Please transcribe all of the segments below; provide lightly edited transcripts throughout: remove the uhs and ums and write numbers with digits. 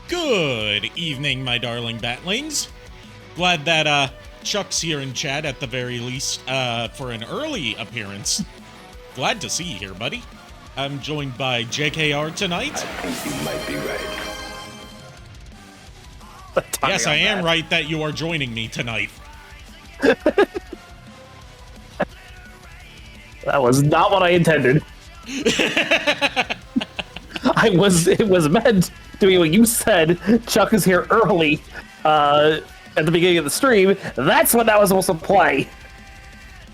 Good evening, my darling batlings. Glad that Chuck's here in chat at the very least for an early appearance. Glad to see you here, buddy. I'm joined by JKR tonight. I think you might be right. Yes, I am right that you are joining me tonight. That was not what I intended. It was meant doing what you said. Chuck is here early at the beginning of the stream. That's what that was supposed to play.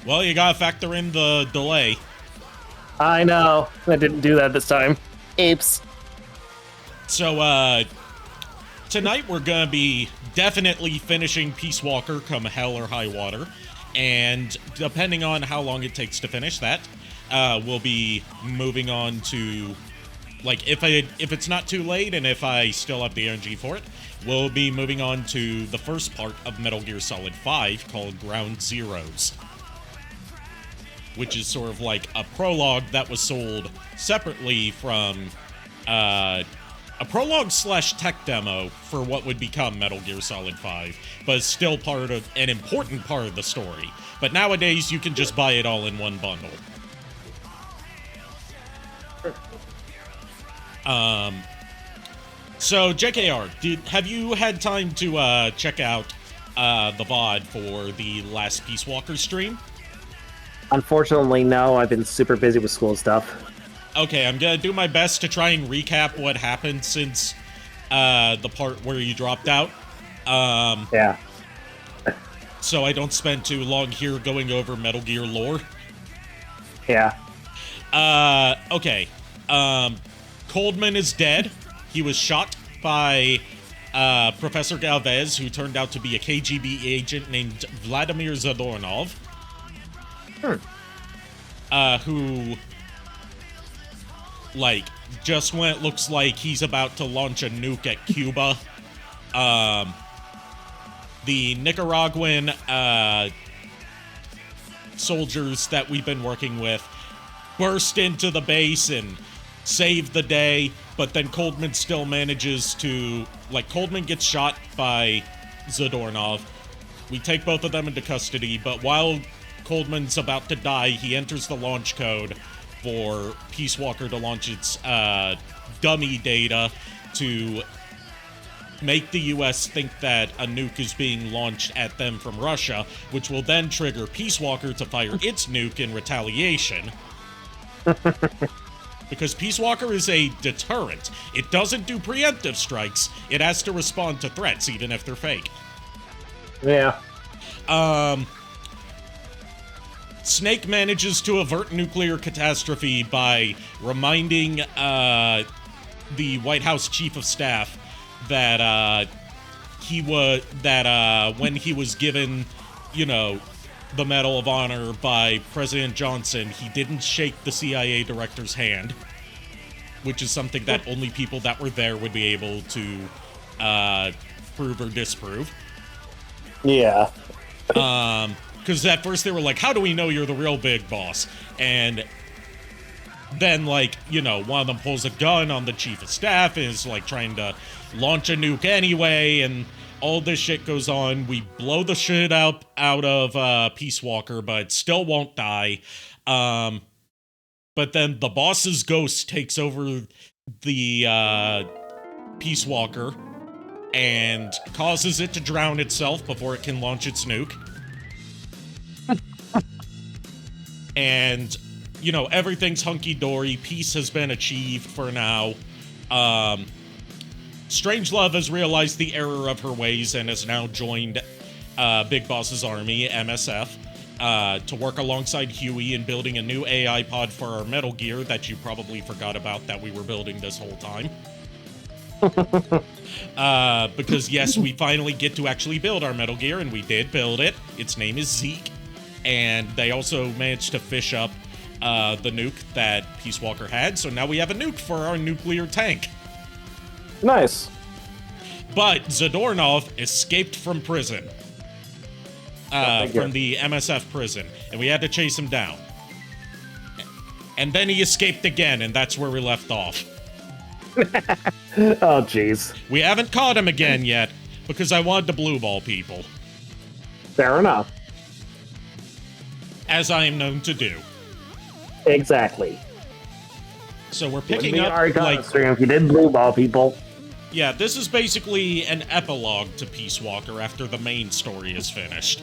Well, you gotta factor in the delay. I know. I didn't do that this time. Apes. So, tonight we're gonna be definitely finishing Peace Walker come hell or high water. And depending on how long it takes to finish that, we'll be moving on to, like, if it's not too late and if I still have the energy for it, we'll be moving on to the first part of Metal Gear Solid 5 called Ground Zeroes, which is sort of like a prologue that was sold separately from a prologue / tech demo for what would become Metal Gear Solid 5, but it's still part of an important part of the story. But nowadays, you can just buy it all in one bundle. So JKR, have you had time to check out the VOD for the last Peace Walker stream? Unfortunately, no. I've been super busy with school stuff. Okay, I'm gonna do my best to try and recap what happened since the part where you dropped out. Yeah. So I don't spend too long here going over Metal Gear lore. Yeah. Okay. Coldman is dead. He was shot by Professor Galvez, who turned out to be a KGB agent named Vladimir Zadornov. Who, like, just when it looks like he's about to launch a nuke at Cuba, the Nicaraguan soldiers that we've been working with burst into the base and save the day, but then Coldman still manages to, like, Coldman gets shot by Zadornov. We take both of them into custody, but while Coldman's about to die, he enters the launch code for Peace Walker to launch its dummy data to make the US think that a nuke is being launched at them from Russia, which will then trigger Peace Walker to fire its nuke in retaliation. Because Peace Walker is a deterrent. It doesn't do preemptive strikes. It has to respond to threats, even if they're fake. Yeah. Snake manages to avert nuclear catastrophe by reminding the White House Chief of Staff that when he was given, you know, the Medal of Honor by President Johnson, he didn't shake the CIA director's hand, which is something that only people that were there would be able to prove or disprove. Yeah. Because at first they were like, how do we know you're the real big boss? And then, like, you know, one of them pulls a gun on the chief of staff and is, like, trying to launch a nuke anyway, and all this shit goes on. We blow the shit out of Peace Walker, but it still won't die. But then the boss's ghost takes over the Peace Walker and causes it to drown itself before it can launch its nuke. And, you know, everything's hunky-dory. Peace has been achieved for now. Strangelove has realized the error of her ways and has now joined Big Boss's army, MSF, to work alongside Huey in building a new AI pod for our Metal Gear that you probably forgot about that we were building this whole time. Because, yes, we finally get to actually build our Metal Gear, and we did build it. Its name is Zeke. And they also managed to fish up the nuke that Peace Walker had, so now we have a nuke for our nuclear tank. Nice. But Zadornov escaped from prison. From the MSF prison, and we had to chase him down. And then he escaped again, and that's where we left off. Oh, jeez. We haven't caught him again yet, because I wanted to blue ball people, Fair enough. as I am known to do. Exactly. So we're Wouldn't picking be an up, Arikado like, stream if you did blue ball people. yeah, this is basically an epilogue to Peace Walker after the main story is finished.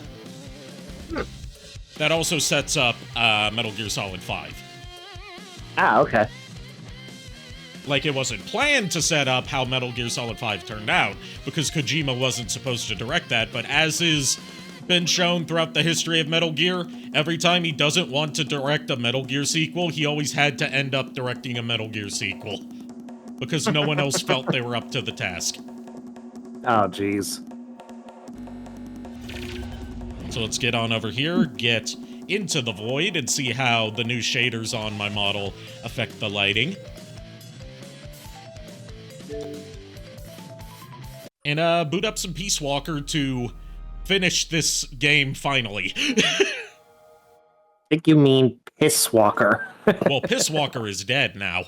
That also sets up Metal Gear Solid 5. Ah, okay. Like, it wasn't planned to set up how Metal Gear Solid 5 turned out, because Kojima wasn't supposed to direct that, but as is been shown throughout the history of Metal Gear, every time he doesn't want to direct a Metal Gear sequel, he always had to end up directing a Metal Gear sequel. Because no one else felt they were up to the task. Oh, jeez. So let's get on over here, get into the void, and see how the new shaders on my model affect the lighting. And boot up some Peace Walker to finish this game finally. I think you mean Piss Walker. Well, Piss Walker is dead now,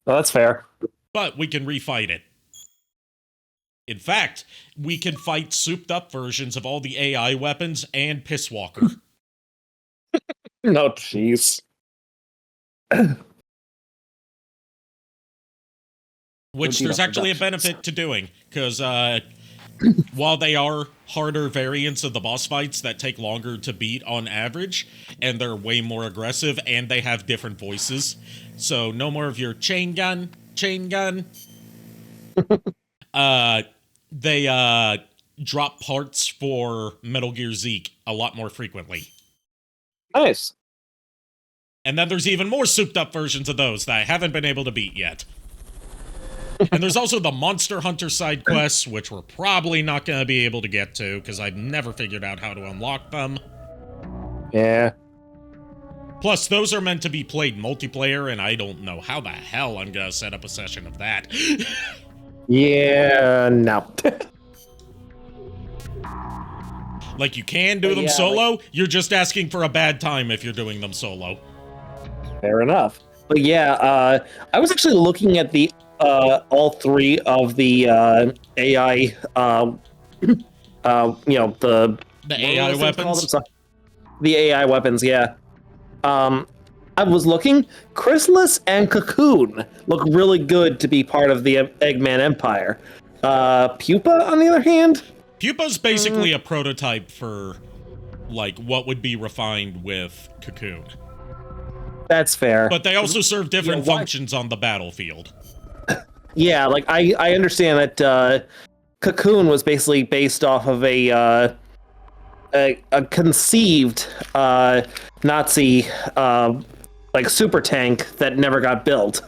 Well, that's fair. but we can refight it. In fact, we can fight souped-up versions of all the AI weapons and Piss Walker. No, jeez. Which Would be there's the actually a productions. benefit to doing, because while they are harder variants of the boss fights that take longer to beat on average, and they're way more aggressive, and they have different voices, so no more of your chain gun. They drop parts for Metal Gear Zeke a lot more frequently. Nice. And then there's even more souped-up versions of those that I haven't been able to beat yet. And there's also the Monster Hunter side quests, which we're probably not going to be able to get to, because I've never figured out how to unlock them. Yeah. Plus, those are meant to be played multiplayer, and I don't know how the hell I'm going to set up a session of that. Yeah, no. Like, you can do them yeah, solo, you're just asking for a bad time if you're doing them solo. Fair enough. But yeah, I was actually looking at the all three of the AI, you know, The what AI are those things called? weapons? The AI weapons, yeah. I was looking. Chrysalis and Cocoon look really good to be part of the Eggman Empire. Pupa, on the other hand, Pupa's basically a prototype for, like, what would be refined with Cocoon. that's fair. But they also serve different why- functions on the battlefield. Yeah, like I understand that Cocoon was basically based off of a conceived Nazi like super tank that never got built.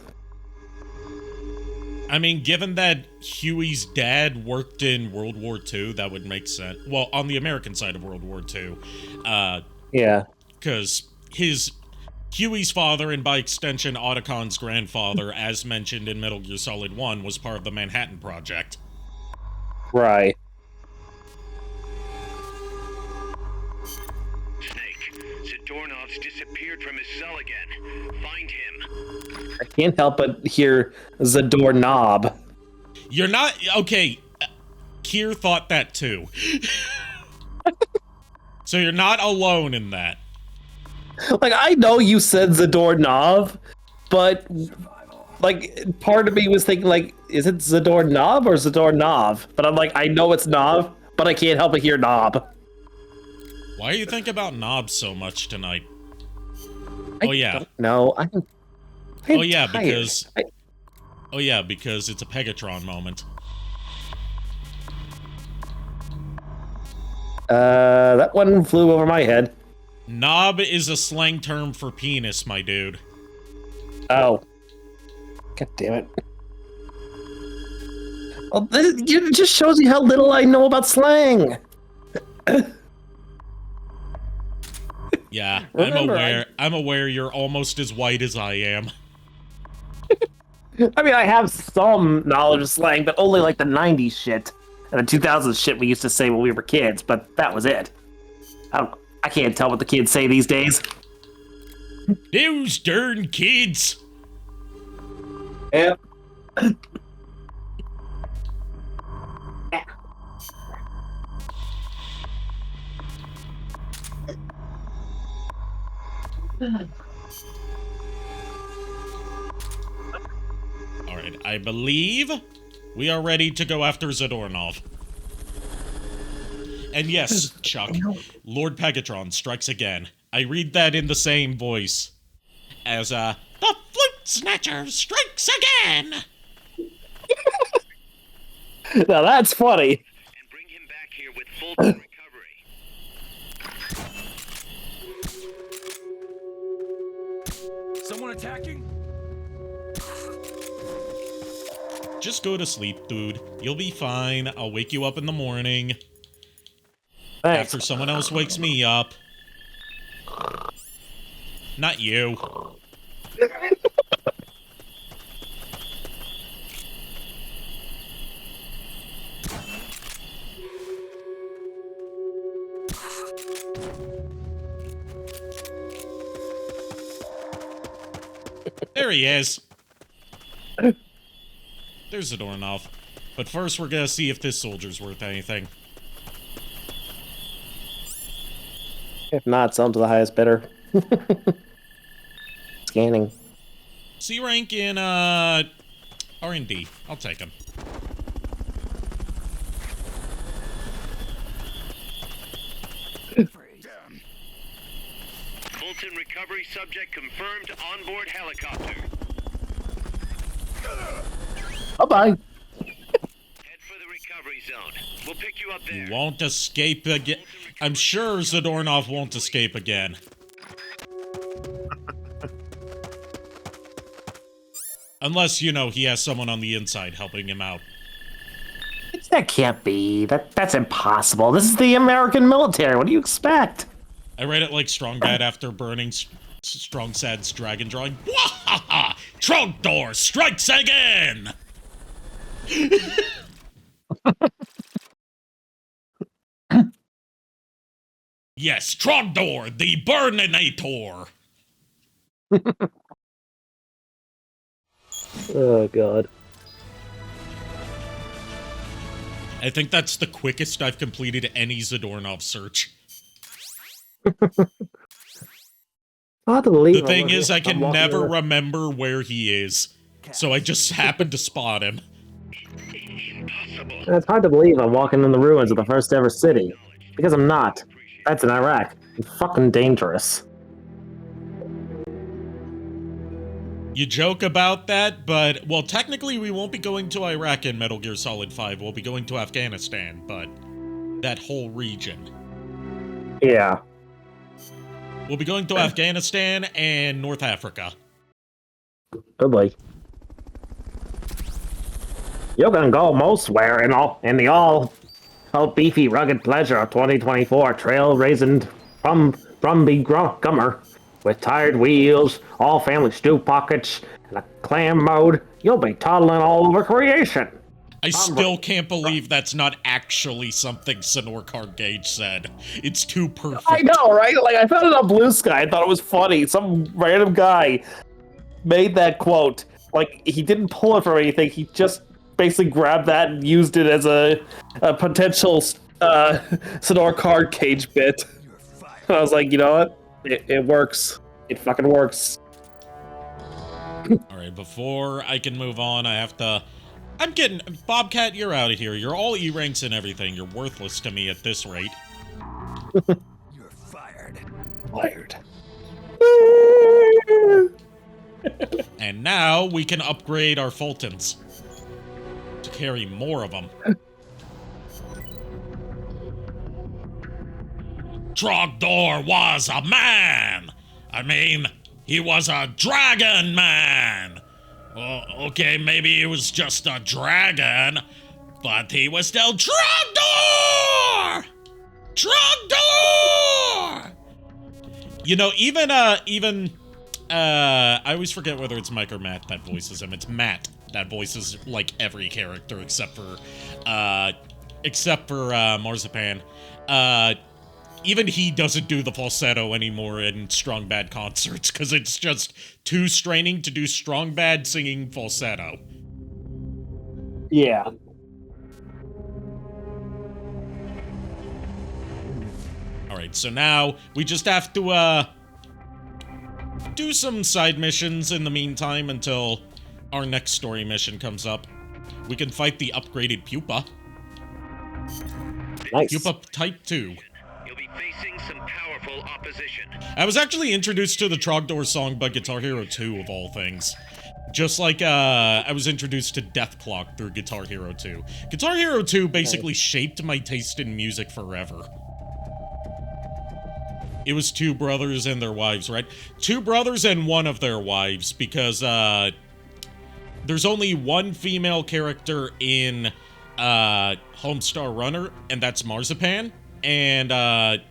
I mean, given that Huey's dad worked in World War II, that would make sense. Well, on the American side of World War II. Yeah. Because Huey's father, and by extension Otacon's grandfather, as mentioned in Metal Gear Solid 1, was part of the Manhattan Project. Right. Snake, Zadornov's disappeared from his cell again. Find him. I can't help but hear Zadornov. You're not... Okay, Kier thought that too. So you're not alone in that. Like, I know you said Zadornov, but like part of me was thinking, like, is it Zadornov or Zadornov? But I'm like, I know it's Nov, but I can't help but hear Knob. Why do you think about knobs so much tonight? I Oh, yeah. No, I'm Oh, yeah, tired. because... Oh, yeah, because it's a Pegatron moment. That one flew over my head. Knob is a slang term for penis, my dude. Oh. God damn it. Well, it just shows you how little I know about slang. Yeah, Remember, I'm aware you're almost as white as I am. I mean, I have some knowledge of slang, but only like the 90s shit and the 2000s shit we used to say when we were kids, but that was it. I can't tell what the kids say these days. Those darn kids! Yep. Alright, I believe we are ready to go after Zadornov. And yes, Chuck, Lord Pegatron strikes again. I read that in the same voice as, the Flute Snatcher strikes again! Now that's funny. And bring him back here with Fulton recovery. Someone attacking? Just go to sleep, dude. You'll be fine. I'll wake you up in the morning. Thanks. After someone else wakes me up. Not you. There he is. There's Zadornov. But first, we're gonna see if this soldier's worth anything. If not, sell them to the highest bidder. Scanning. C rank in R&D. I'll take him. Fulton recovery subject confirmed onboard helicopter. Bye-bye. Head for the recovery zone. We'll pick you up there. You won't escape again. I'm sure Zadornov won't escape again. Unless, you know, he has someone on the inside helping him out. That can't be. That's impossible. This is the American military. What do you expect? I read it like Strong Bad after burning Strong Sad's dragon drawing. Wahaha! Trunk door strikes again! Yes, Trogdor, the Burninator! Oh, God. I think that's the quickest I've completed any Zadornov search. Hard to believe. The thing is, I can never remember where he is. So I just happened to spot him. It's hard to believe I'm walking in the ruins of the first ever city. Because I'm not. That's in Iraq. It's fucking dangerous. You joke about that, but, well, technically we won't be going to Iraq in Metal Gear Solid 5. We'll be going to Afghanistan, but that whole region. Yeah. We'll be going to Afghanistan and North Africa. Oh boy. You can go mostwhere in the all beefy rugged pleasure of 2024 trail raisined Brumby Gummer with tired wheels, all family stew pockets, and a clam mode. You'll be toddling all over creation. I still can't believe that's not actually something Senor Cardgage said. It's too perfect. I know, right? Like, I found it on Blue Sky. I thought it was funny. Some random guy made that quote. Like, he didn't pull it from anything. He just basically grabbed that and used it as a potential Senor Cardgage bit. And I was like, you know what? It works. It fucking works. Alright, before I can move on, I have to... Bobcat, you're out of here. You're all E-ranks and everything. You're worthless to me at this rate. You're fired. Fired. And now we can upgrade our Fultons to carry more of them. Trogdor was a man! I mean, he was a dragon man! Okay, maybe he was just a dragon, but he was still Trogdor! Trogdor! You know, I always forget whether it's Mike or Matt that voices him. It's Matt that voices, like, every character except for Marzipan. Even he doesn't do the falsetto anymore in Strong Bad concerts, because it's just too straining to do Strong Bad singing falsetto. Yeah. All right, so now we just have to do some side missions in the meantime until our next story mission comes up. We can fight the upgraded Pupa. Nice. Pupa Type 2. You'll be facing some powerful opposition. I was actually introduced to the Trogdor song by Guitar Hero 2, of all things. Just like, I was introduced to Death Clock through Guitar Hero 2. Guitar Hero 2 basically shaped my taste in music forever. It was two brothers and their wives, right? Two brothers and one of their wives, because, there's only one female character in, Homestar Runner, and that's Marzipan, and,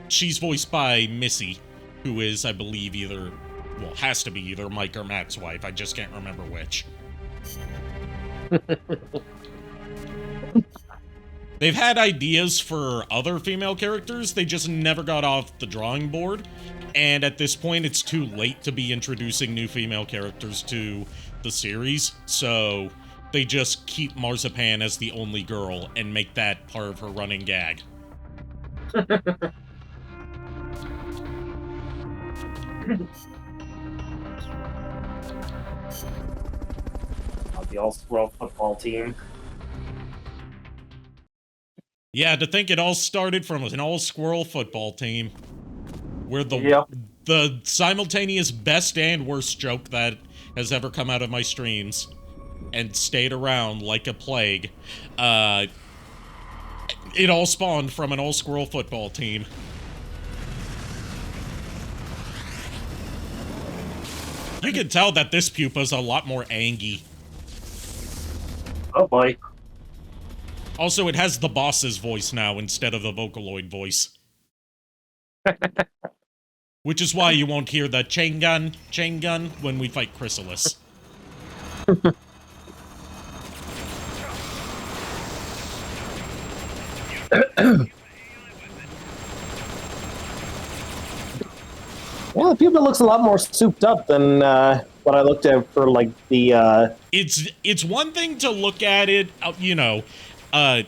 she's voiced by Missy, who is, I believe, either, well, has to be either Mike or Matt's wife. I just can't remember which. They've had ideas for other female characters, they just never got off the drawing board, and at this point it's too late to be introducing new female characters to the series, so they just keep Marzipan as the only girl and make that part of her running gag. The all-squirrel football team. Yeah, to think it all started from an all-squirrel football team. We're the simultaneous best and worst joke that has ever come out of my streams. And stayed around like a plague. It all spawned from an all-squirrel football team. You can tell that this pupa's a lot more angy. Oh boy. Also, it has the boss's voice now instead of the Vocaloid voice. Which is why you won't hear the chain gun, when we fight Chrysalis. Well, the pupa looks a lot more souped up than what I looked at for, like, the, It's one thing to look at it, you know,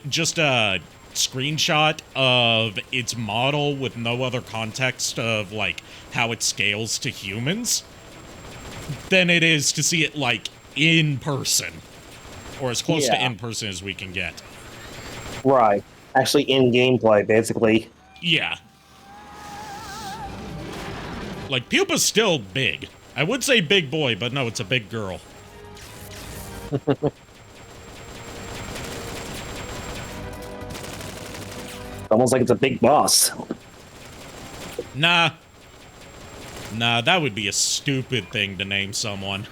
just a screenshot of its model with no other context of, like, how it scales to humans, than it is to see it, like, in person. Or as close to in person as we can get. Right. Actually, in gameplay, basically. Yeah. Like, Pupa's still big. I would say big boy, but no, it's a big girl. Almost like it's a big boss. Nah. Nah, that would be a stupid thing to name someone.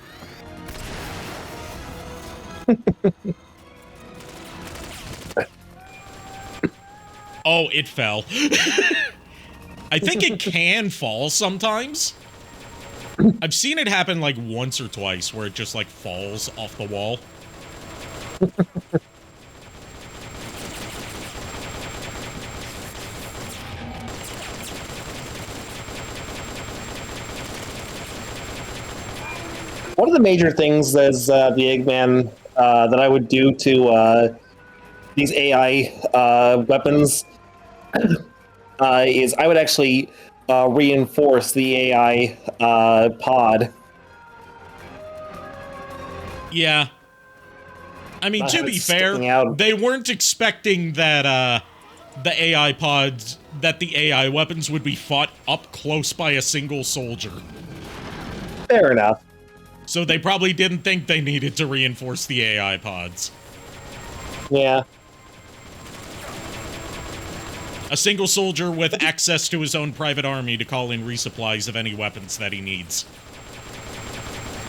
Oh, it fell. I think it can fall sometimes. I've seen it happen like once or twice where it just like falls off the wall. One of the major things as the Eggman that I would do to these AI weapons is I would actually reinforce the AI pod. Yeah. I mean, to be fair, out. they weren't expecting that the AI pods, that the AI weapons would be fought up close by a single soldier. Fair enough. So they probably didn't think they needed to reinforce the AI pods. Yeah. A single soldier with access to his own private army to call in resupplies of any weapons that he needs.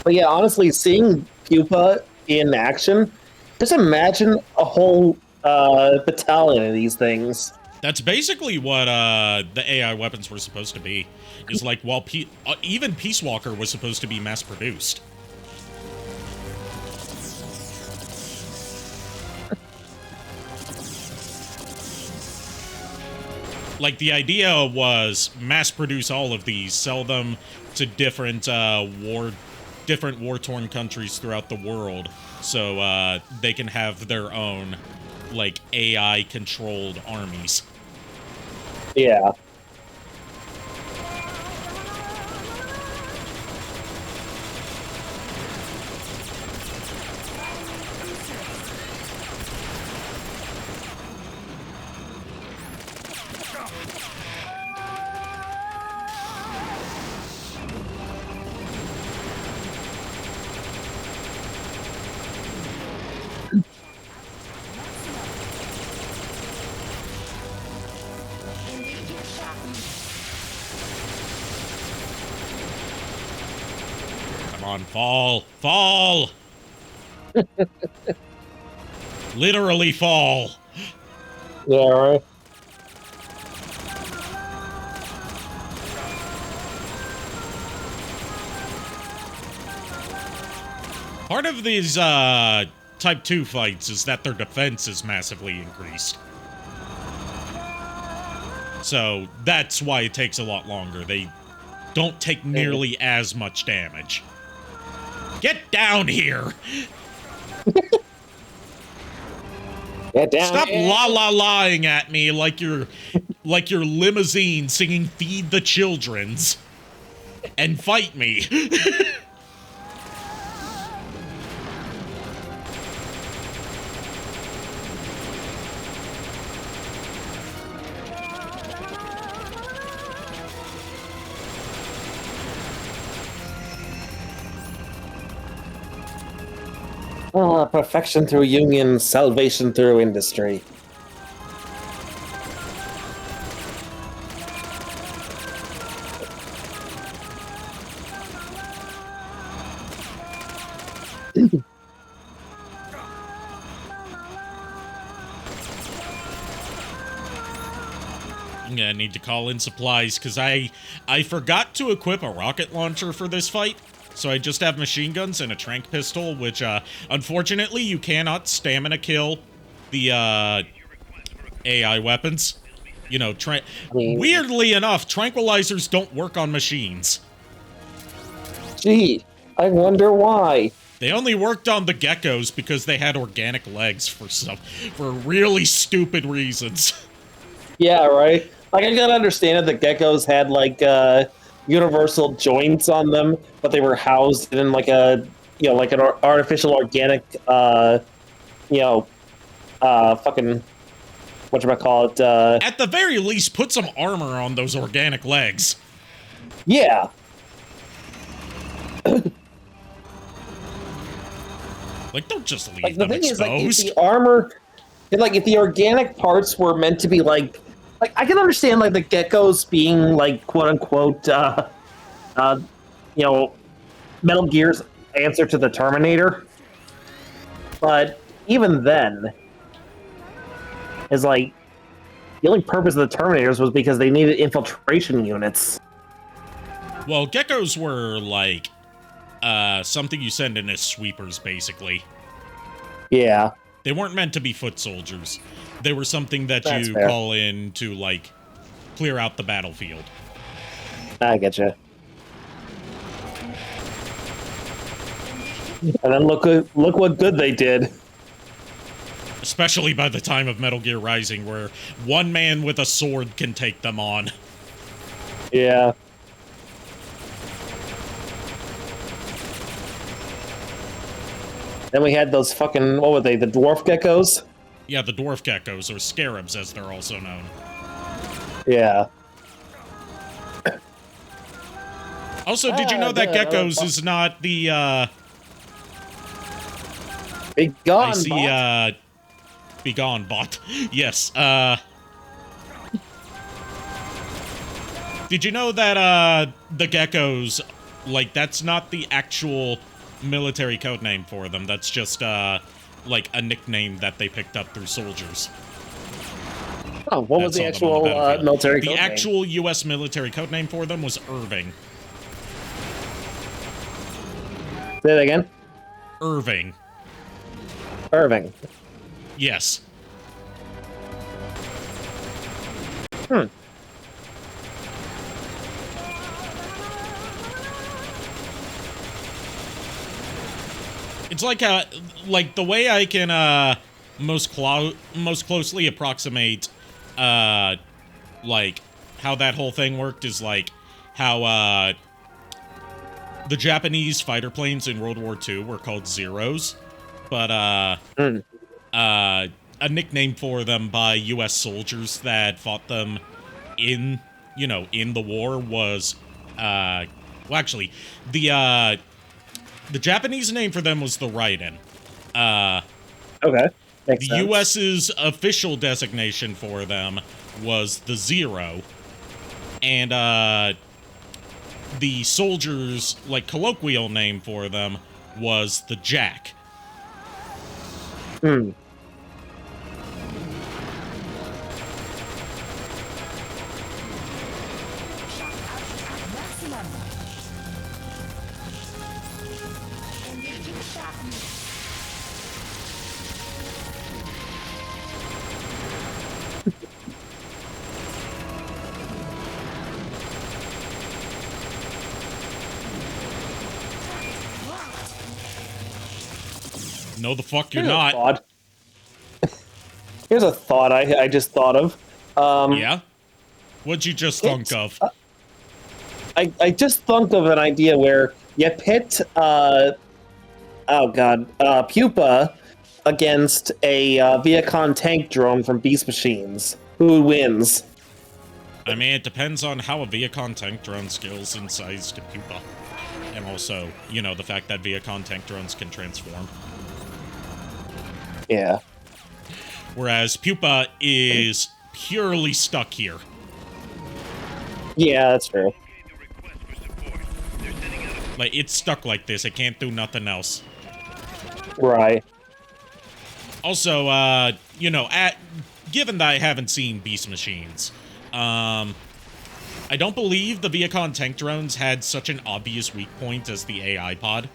But yeah, honestly, seeing Pupa in action, just imagine a whole battalion of these things. That's basically what the AI weapons were supposed to be. Is like, while even Peace Walker was supposed to be mass-produced. Like, the idea was mass-produce all of these, sell them to different war different war-torn countries throughout the world, so they can have their own, like, AI-controlled armies. Yeah. Come on, fall! Fall! Literally fall! Yeah, right. Part of these, Type 2 fights is that their defense is massively increased. So, that's why it takes a lot longer. They don't take nearly as much damage. Get down here! Get down. Stop la-la-lying at me like your limousine singing Feed the Children's. And fight me. Perfection through union, salvation through industry. I'm gonna need to call in supplies, because I forgot to equip a rocket launcher for this fight. So I just have machine guns and a tranq pistol, which, unfortunately, you cannot stamina kill the, AI weapons. You know, weirdly enough, tranquilizers don't work on machines. Gee, I wonder why. They only worked on the geckos because they had organic legs for really stupid reasons. Yeah, right? Like, I gotta understand it, the geckos had, like, universal joints on them, but they were housed in, like, a, you know, like an artificial organic, fucking, whatchamacallit, At the very least, put some armor on those organic legs. yeah. Like, don't just leave Like, the them thing is, like, if exposed. the armor, if the organic parts were meant to be, like, I can understand, like, the geckos being, like, quote-unquote, Metal Gear's answer to the Terminator. But even then, is like, the only purpose of the Terminators was because they needed infiltration units. Well, geckos were, like, something you send in as sweepers, basically. Yeah. They weren't meant to be foot soldiers. They were something that That's you fair. call in to, like, clear out the battlefield. I get you. And then look what good they did. Especially by the time of Metal Gear Rising, where one man with a sword can take them on. Yeah. Then we had those fucking, what were they, the dwarf geckos? Yeah, the dwarf geckos, or scarabs as they're also known. Yeah. Also, did you know that yeah, geckos is not the, Be gone, I see, bot. be gone, bot. Yes, did you know that, the geckos, like, that's not the actual military code name for them. That's just, like, a nickname that they picked up through soldiers. Oh, what was the That's all them on actual the battlefield. military The code name? actual U.S. military code name for them was Irving. Say that again? Irving. Irving. Yes. Hmm. It's like the way I can most closely approximate like how that whole thing worked is like how the Japanese fighter planes in World War II were called Zeros, but a nickname for them by U.S. soldiers that fought them in the war was well, actually, the Japanese name for them was the Raiden. Okay. Makes The sense. U.S.'s official designation for them was the Zero, and the soldiers' colloquial name for them was the Jack. Hmm. No, the fuck you're Here's a not. thought. Here's a thought I just thought of. Yeah? What'd you just think of? I just thought of an idea where you pit Pupa against a Viacon tank drone from Beast Machines. Who wins? I mean, it depends on how a Viacon tank drone scales in size to Pupa. And also, the fact that Viacon tank drones can transform. Yeah. Whereas Pupa is purely stuck here. Yeah, that's true. It's stuck like this. It can't do nothing else. Right. Also, given that I haven't seen Beast Machines, I don't believe the Viacon tank drones had such an obvious weak point as the AI pod.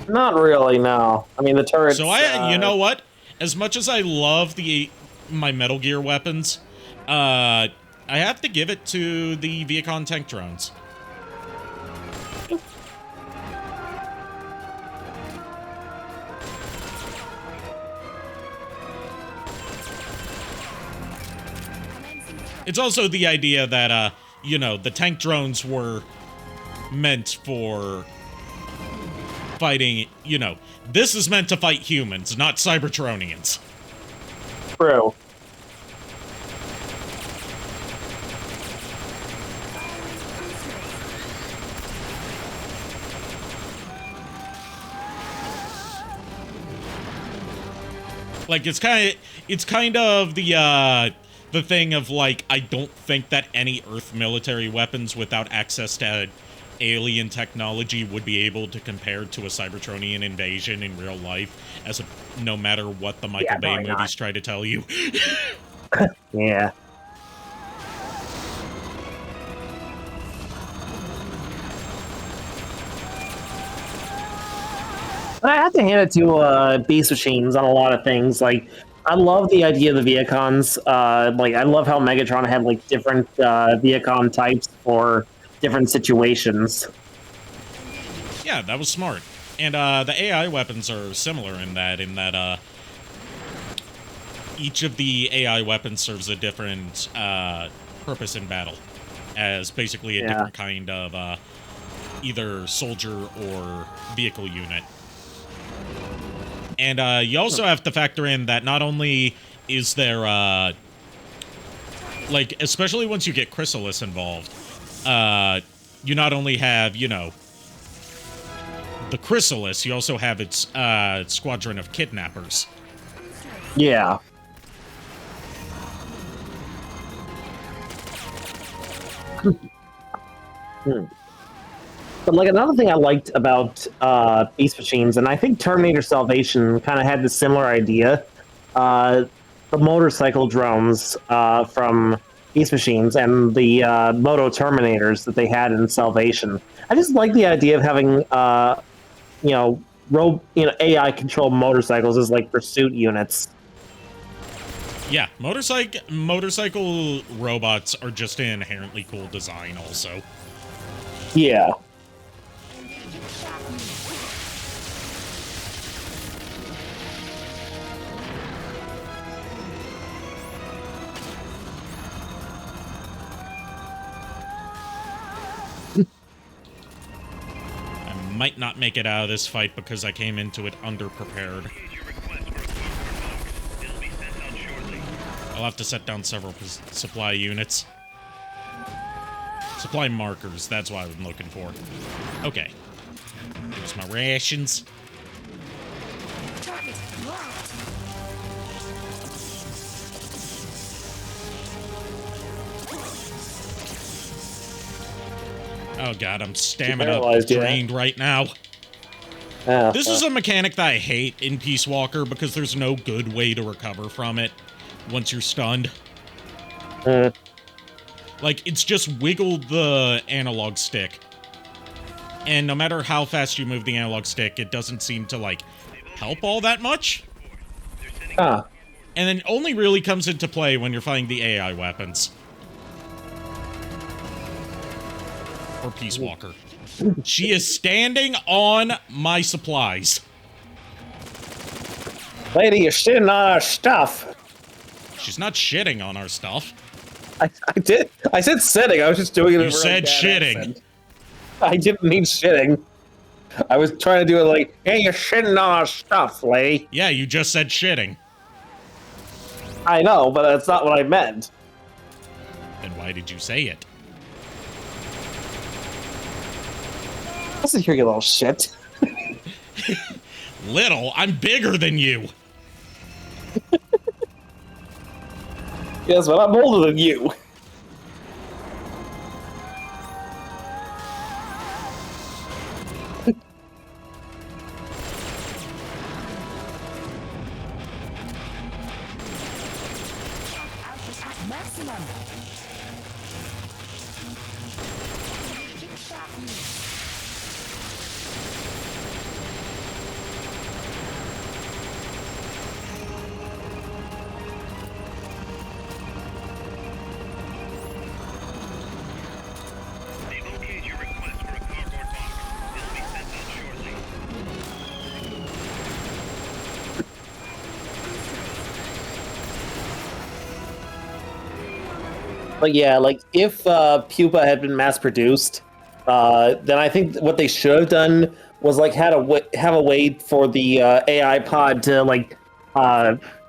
Not really, no. I mean, the turrets... So you know what? As much as I love my Metal Gear weapons, I have to give it to the Viacon tank drones. It's also the idea that, the tank drones were meant for fighting, this is meant to fight humans, not Cybertronians. True. It's kind of the thing of, I don't think that any Earth military weapons without access to alien technology would be able to compare to a Cybertronian invasion in real life, no matter what the Michael Bay movies try to tell you. Yeah. But I have to hand it to Beast Machines on a lot of things. I love the idea of the Viacons. I love how Megatron had different Viacon types for different situations. Yeah, that was smart. And the AI weapons are similar in that each of the AI weapons serves a different purpose in battle, as basically a different kind of either soldier or vehicle unit. And you also have to factor in that not only is there, especially once you get Chrysalis involved, you not only have, the Chrysalis, you also have its squadron of kidnappers. Yeah. But another thing I liked about Beast Machines, and I think Terminator Salvation kind of had the similar idea, the motorcycle drones from Beast Machines and the Moto Terminators that they had in Salvation. I just like the idea of having AI controlled motorcycles as pursuit units. Yeah, motorcycle robots are just an inherently cool design also. Yeah. might not make it out of this fight because I came into it underprepared. Your request for a cargo box. It'll be sent out shortly. I'll have to set down several supply units. Supply markers, that's what I'm looking for. Okay. Here's my rations. Oh god, I'm stamina drained right now. This is a mechanic that I hate in Peace Walker because there's no good way to recover from it once you're stunned. Like, it's just wiggle the analog stick. And no matter how fast you move the analog stick, it doesn't seem to, like, help all that much. And then only really comes into play when you're fighting the AI weapons. Or Peace Walker. She is standing on my supplies. Lady, you're shitting on our stuff. She's not shitting on our stuff. I did. I said sitting. I was just doing it. You said shitting. Accent. I didn't mean shitting. I was trying to do it like, hey, you're shitting on our stuff, lady. Yeah, you just said shitting. I know, but that's not what I meant. Then why did you say it? Listen here, you little shit. Little? I'm bigger than you. Yes, but I'm older than you. They've okayed your request for a cardboard box. It'll be sent out shortly. But yeah, like if Pupa had been mass produced, then I think what they should have done was like have a way for the AI pod to like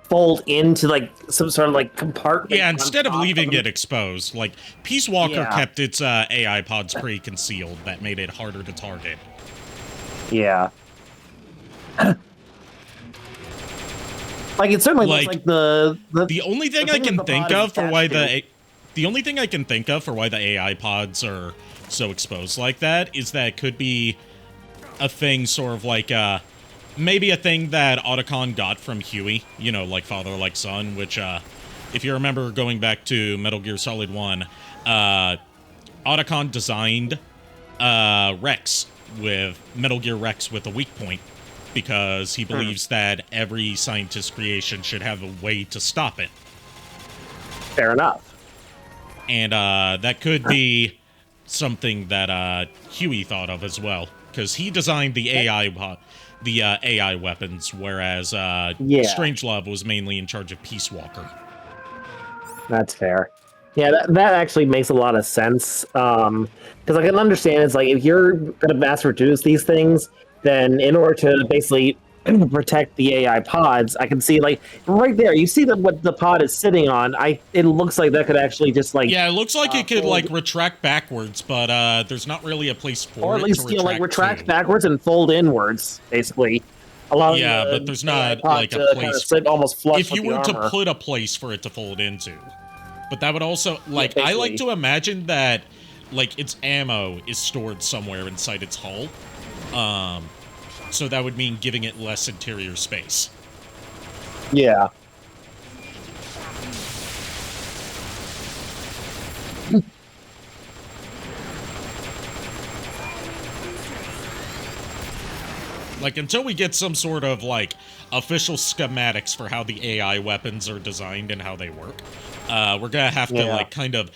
fold into like some sort of like compartment. Yeah, instead of leaving it exposed, like Peace Walker kept its AI pods pretty concealed. That made it harder to target. Yeah. Like it certainly looks like the only thing I can think of for why the only thing I can think of for why the AI pods are so exposed like that is that it could be a thing sort of like maybe a thing that Otacon got from Huey, you know, like father like son, which if you remember going back to Metal Gear Solid 1, Otacon designed Rex with Metal Gear Rex with a weak point because he believes that every scientist creation should have a way to stop it. Fair enough. And that could be something that Huey thought of as well, because he designed the AI weapons, whereas Strangelove was mainly in charge of Peace Walker. That's fair. Yeah, that actually makes a lot of sense. Because I can understand it's like if you're gonna mass produce these things, then in order to basically protect the AI pods, I can see like right there. You see what the pod is sitting on. It looks like that could actually just like it looks like it could like retract backwards, but there's not really a place for it. Or at least to retract backwards and fold inwards, basically. But there's not like a place. Sit almost flush if you with were the to armor. put a place for it to fold into, but that would also like Yeah, I like basically. to imagine that like its ammo is stored somewhere inside its hull. So that would mean giving it less interior space. Yeah. Like, until we get some sort of, like, official schematics for how the AI weapons are designed and how they work, we're gonna have to, like, kind of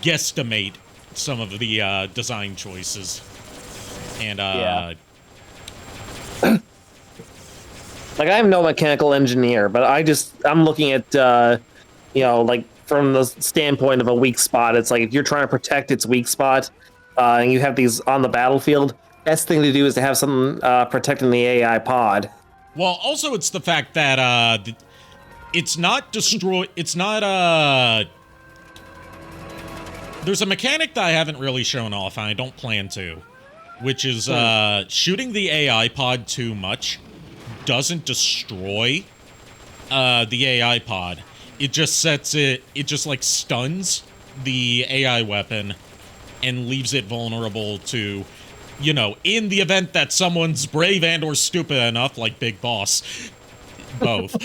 guesstimate some of the design choices. And, like, I'm no mechanical engineer, but I'm looking at, you know, like, from the standpoint of a weak spot. It's like if you're trying to protect its weak spot, and you have these on the battlefield, best thing to do is to have someone protecting the AI pod. Well, also it's the fact that it's not destroy. It's not There's a mechanic that I haven't really shown off, and I don't plan to, which is shooting the AI pod too much doesn't destroy the AI pod. It just sets it. It just like stuns the AI weapon and leaves it vulnerable to, you know, in the event that someone's brave and or stupid enough, like Big Boss, both,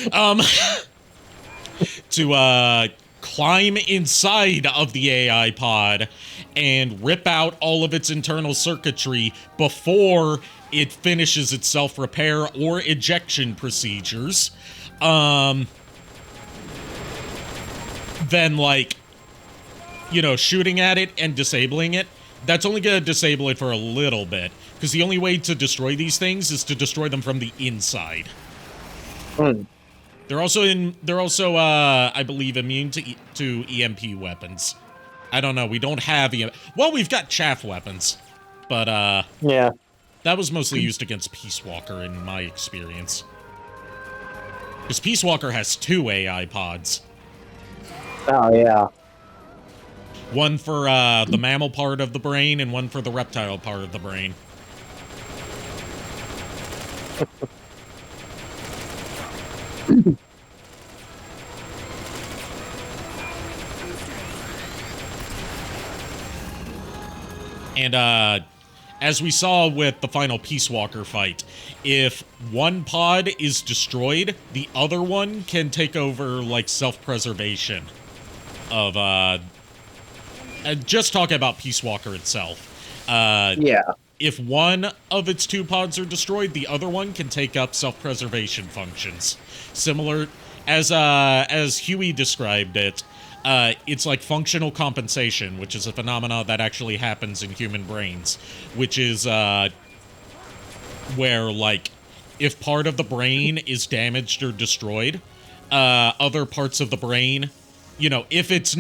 to climb inside of the AI pod and rip out all of its internal circuitry before it finishes its self-repair or ejection procedures. Then, like, you know, shooting at it and disabling it, that's only going to disable it for a little bit, because the only way to destroy these things is to destroy them from the inside. They're also, I believe, immune to EMP weapons. I don't know, we don't have well, we've got chaff weapons, but, yeah. That was mostly used against Peace Walker in my experience. Because Peace Walker has 2 AI pods. Oh, yeah. One for the mammal part of the brain and one for the reptile part of the brain. And as we saw with the final Peace Walker fight, if one pod is destroyed, the other one can take over, like, self-preservation of, just talking about Peace Walker itself. Yeah. If one of its 2 pods are destroyed, the other one can take up self-preservation functions. Similar, as Huey described it, it's like functional compensation, which is a phenomena that actually happens in human brains, which is, where, like, if part of the brain is damaged or destroyed, other parts of the brain, you know, if it's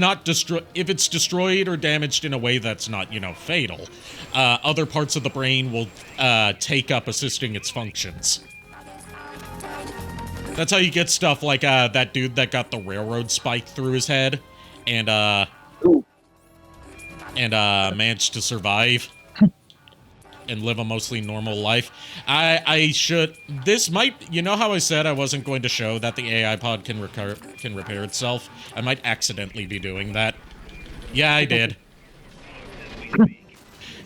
destroyed or damaged in a way that's not, you know, fatal, other parts of the brain will, take up assisting its functions. That's how you get stuff like, that dude that got the railroad spike through his head, and managed to survive and live a mostly normal life. This might, you know how I said I wasn't going to show that the AI pod can repair itself? I might accidentally be doing that. Yeah, I did.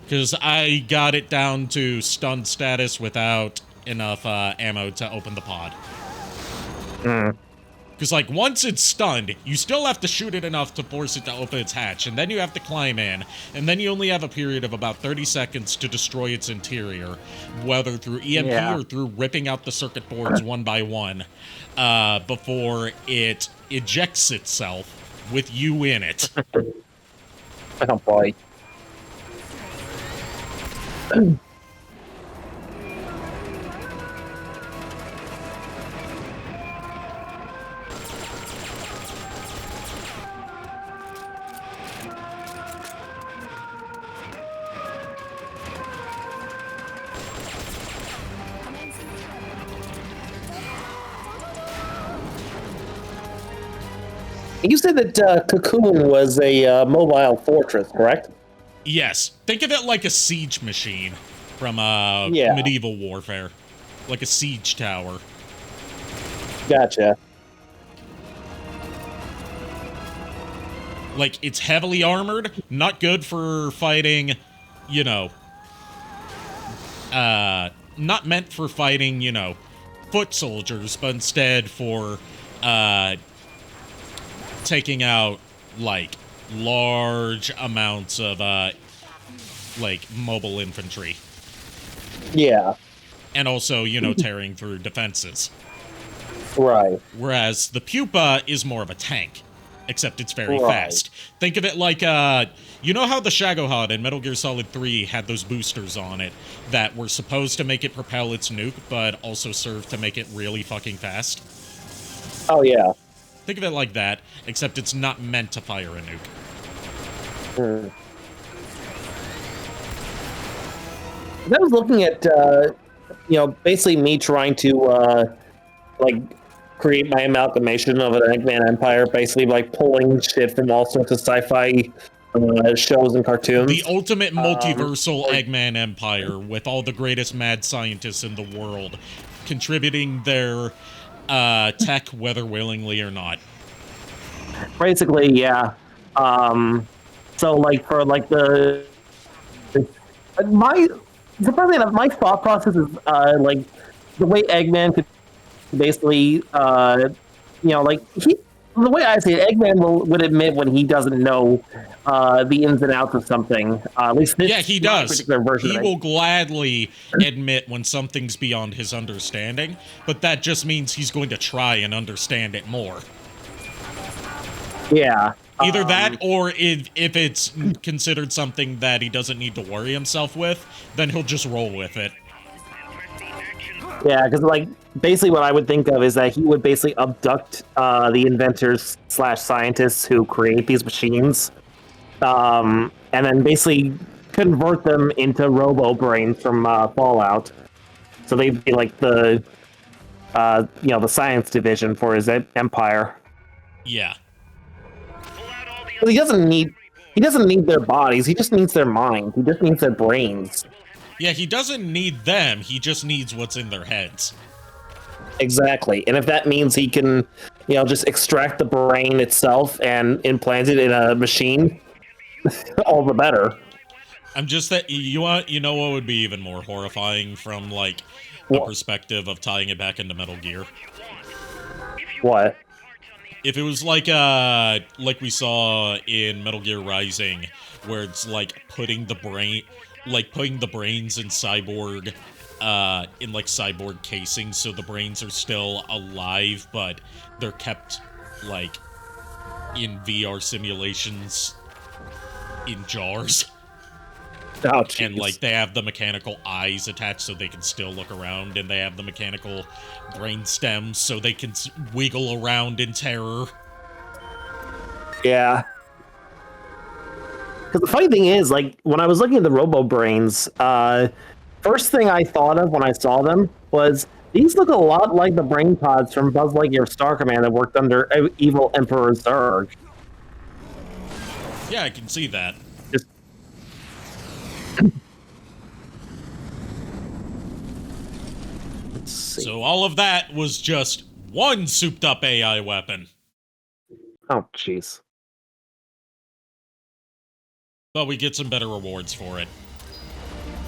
Because I got it down to stun status without enough ammo to open the pod. Because, like, once it's stunned, you still have to shoot it enough to force it to open its hatch, and then you have to climb in, and then you only have a period of about 30 seconds to destroy its interior, whether through EMP or through ripping out the circuit boards one by one, before it ejects itself with you in it. Oh, boy. You said that Cocoon was a mobile fortress, correct? Yes. Think of it like a siege machine from medieval warfare. Like a siege tower. Gotcha. Like, it's heavily armored, not good for fighting, you know, not meant for fighting, you know, foot soldiers, but instead for, taking out, like, large amounts of, like, mobile infantry. Yeah. And also, you know, tearing through defenses. Right. Whereas the Pupa is more of a tank, except it's very fast. Think of it like, you know how the Shagohod in Metal Gear Solid 3 had those boosters on it that were supposed to make it propel its nuke, but also serve to make it really fucking fast? Oh, yeah. Think of it like that, except it's not meant to fire a nuke. I was looking at, basically me trying to, like, create my amalgamation of an Eggman empire, basically, like, pulling shit from all sorts of sci-fi shows and cartoons. The ultimate multiversal Eggman empire with all the greatest mad scientists in the world contributing their tech, whether willingly or not. Basically, yeah. So, like, for, like, surprisingly enough, my thought process is, like, the way Eggman could basically, the way I see it, Eggman would admit when he doesn't know the ins and outs of something. At least this he does. particular version He of it. will gladly admit when something's beyond his understanding, but that just means he's going to try and understand it more. Yeah. Either that, or if it's considered something that he doesn't need to worry himself with, then he'll just roll with it. Yeah, because, like, basically what I would think of is that he would basically abduct the inventors / scientists who create these machines, and then basically convert them into robo-brains from Fallout. So they'd be like the science division for his empire. Yeah. But he doesn't need their bodies, he just needs their mind. He just needs their brains. Yeah, he doesn't need them, he just needs what's in their heads. Exactly. And if that means he can, just extract the brain itself and implant it in a machine, all the better. I'm just that you know what would be even more horrifying from like the perspective of tying it back into Metal Gear? What? If it was like we saw in Metal Gear Rising, where it's like putting the brains in cyborg cyborg casings, so the brains are still alive, but they're kept like in VR simulations in jars. Oh, and like they have the mechanical eyes attached so they can still look around, and they have the mechanical brain stems so they can wiggle around in terror. Yeah. Because the funny thing is, like, when I was looking at the Robo Brains, first thing I thought of when I saw them was these look a lot like the brain pods from Buzz Lightyear Star Command that worked under evil Emperor Zurg. Yeah, I can see that. So all of that was just one souped-up AI weapon. Oh, jeez. But we get some better rewards for it.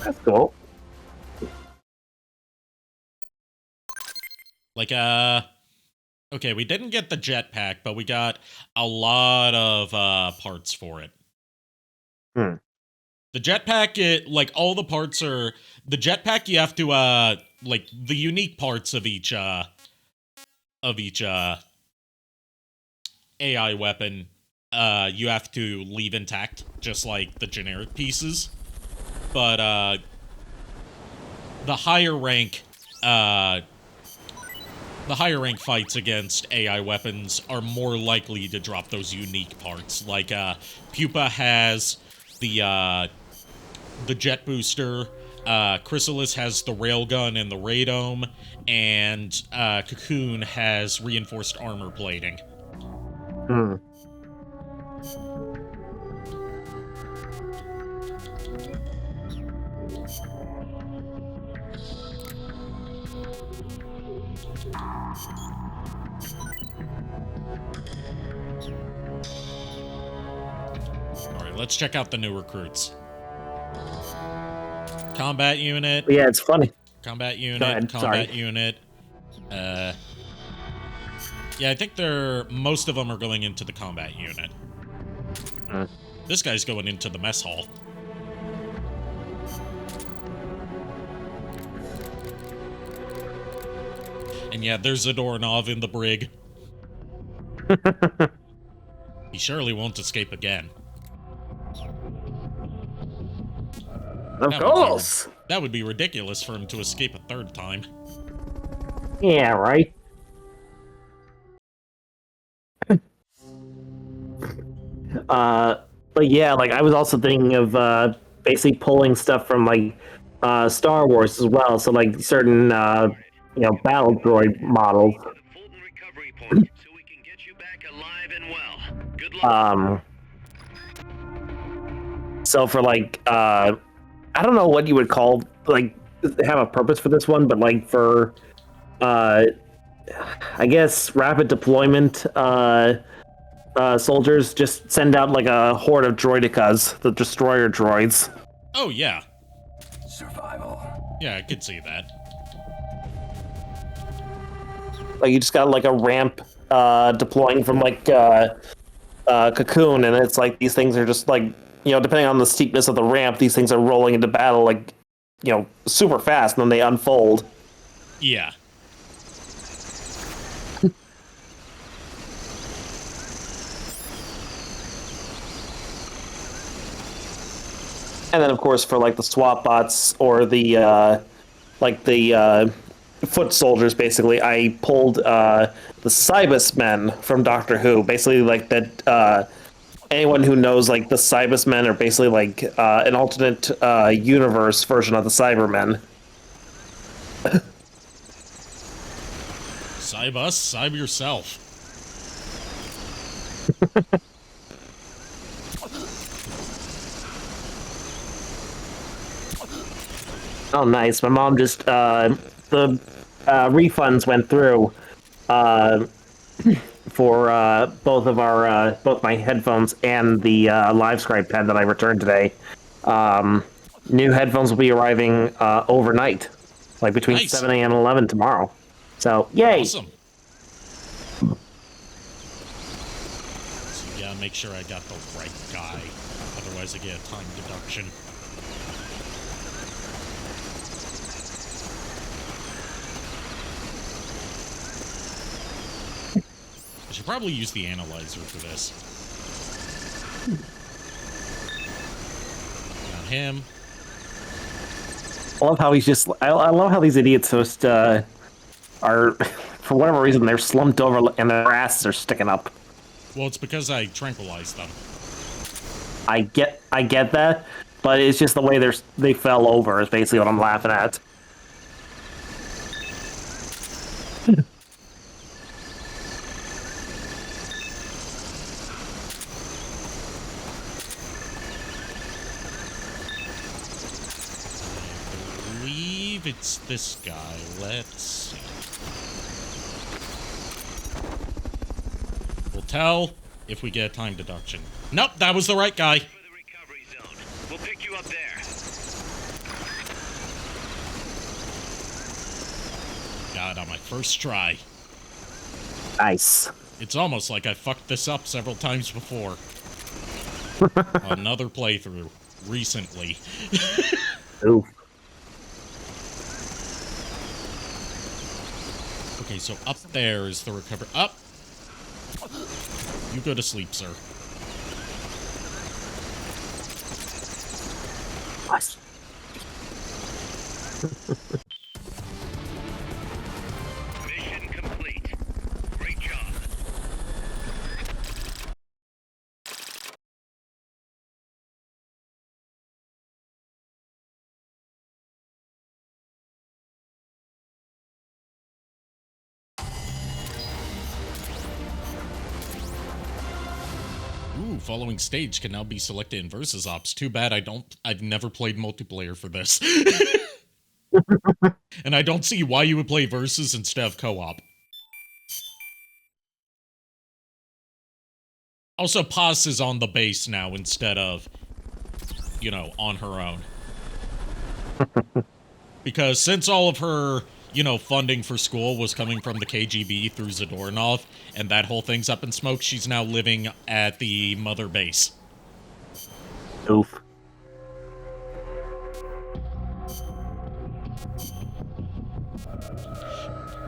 That's cool. Like, okay, we didn't get the jetpack, but we got a lot of parts for it. The jetpack, all the parts are... The jetpack, you have to, like, the unique parts of each AI weapon, you have to leave intact, just like the generic pieces. But, the higher rank fights against AI weapons are more likely to drop those unique parts. Like, Pupa has the jet booster, Chrysalis has the railgun and the radome, and Cocoon has reinforced armor plating. Alright, let's check out the new recruits. Combat unit. Yeah, it's funny. Combat unit. Ahead, combat sorry. unit. Yeah, I think most of them are going into the combat unit. This guy's going into the mess hall. And yeah, there's Zadornov in the brig. He surely won't escape again. Of course. That would be ridiculous for him to escape a third time. Yeah, right. But yeah, like I was also thinking of basically pulling stuff from like Star Wars as well. So like certain battle droid models. To the Fulton recovery point so we can get you back alive and well. Good luck. So for like I don't know what you would call like have a purpose for this one, but like for I guess rapid deployment soldiers, just send out like a horde of droidicas, the destroyer droids. Oh, yeah. Survival. Yeah, I could see that. Like you just got like a ramp deploying from like Cocoon, and it's like these things are just like, depending on the steepness of the ramp, these things are rolling into battle like, super fast, and then they unfold. Yeah. And then, of course, for like the swap bots or the foot soldiers, basically, I pulled the Cybus men from Doctor Who. Basically, like that. Anyone who knows like the Cybus men are basically like an alternate universe version of the Cybermen. Cybe us, cybe yourself. Oh, nice. My mom just the refunds went through for both of our both my headphones and the live scribe pad that I returned today. New headphones will be arriving overnight, like between Nice. 7 a.m. and 11 tomorrow. So, yay! Awesome. So, yeah, make sure I got the right guy. Otherwise, I get a time deduction. I should probably use the analyzer for this. Got him. I love how he's just. I love how these idiots just are, for whatever reason, they're slumped over and their asses are sticking up. Well, it's because I tranquilized them. I get that, but it's just the way they fell over is basically what I'm laughing at. I believe it's this guy. Let's see. We'll tell if we get a time deduction. Nope, that was the right guy. For the recovery zone. We'll pick you up there. Got it on my first try. Nice. It's almost like I fucked this up several times before. Another playthrough. Recently. Oof. Okay, so up there is the recovery. Up! You go to sleep, sir. Nice. Mission complete. Great job. Ooh, following stage can now be selected in Versus Ops. Too bad I've never played multiplayer for this. And I don't see why you would play Versus instead of co-op. Also, Paz is on the base now instead of, on her own. Because since all of her, funding for school was coming from the KGB through Zadornov, and that whole thing's up in smoke, she's now living at the mother base. Oof.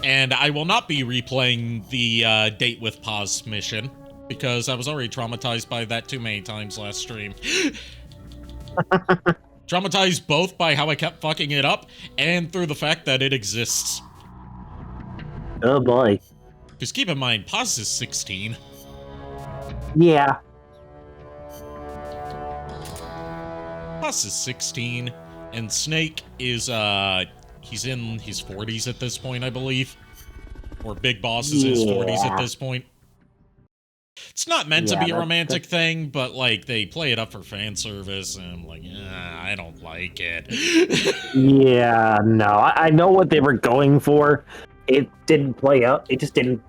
And I will not be replaying the Date with Paz mission, because I was already traumatized by that too many times last stream. Traumatized both by how I kept fucking it up, and through the fact that it exists. Oh boy. Just keep in mind, Paz is 16. Yeah. Paz is 16. And Snake is, he's in his 40s at this point, I believe. Or Big Boss is in his 40s at this point. It's not meant to be a romantic thing, but, like, they play it up for fan service, and I'm like, I don't like it. Yeah, no, I know what they were going for. It didn't play out. It just didn't,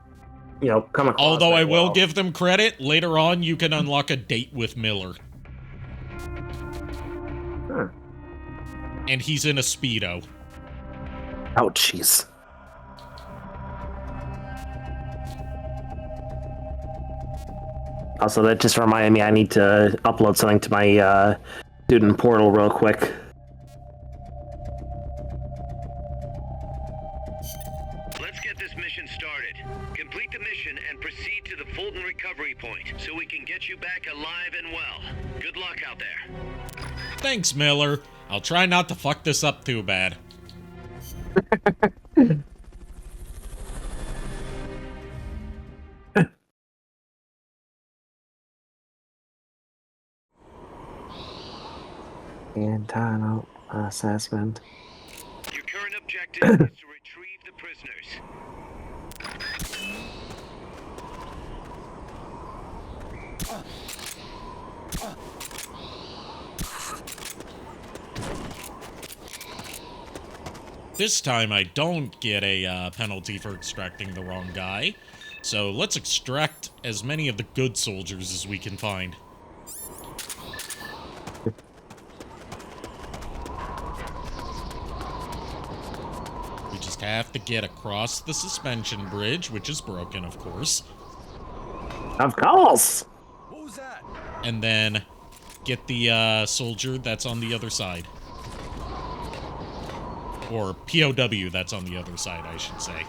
come across. Although I will give them credit, later on you can unlock a date with Miller. And he's in a Speedo. Oh, jeez. Also, that just reminded me I need to upload something to my student portal real quick. Let's get this mission started. Complete the mission and proceed to the Fulton recovery point so we can get you back alive and well. Good luck out there. Thanks, Miller. I'll try not to fuck this up too bad. Internal assessment. Your current objective is to retrieve the prisoners. This time I don't get a penalty for extracting the wrong guy. So let's extract as many of the good soldiers as we can find. We just have to get across the suspension bridge, which is broken, of course. Of course! What was that? And then get the soldier that's on the other side. Or POW that's on the other side, I should say.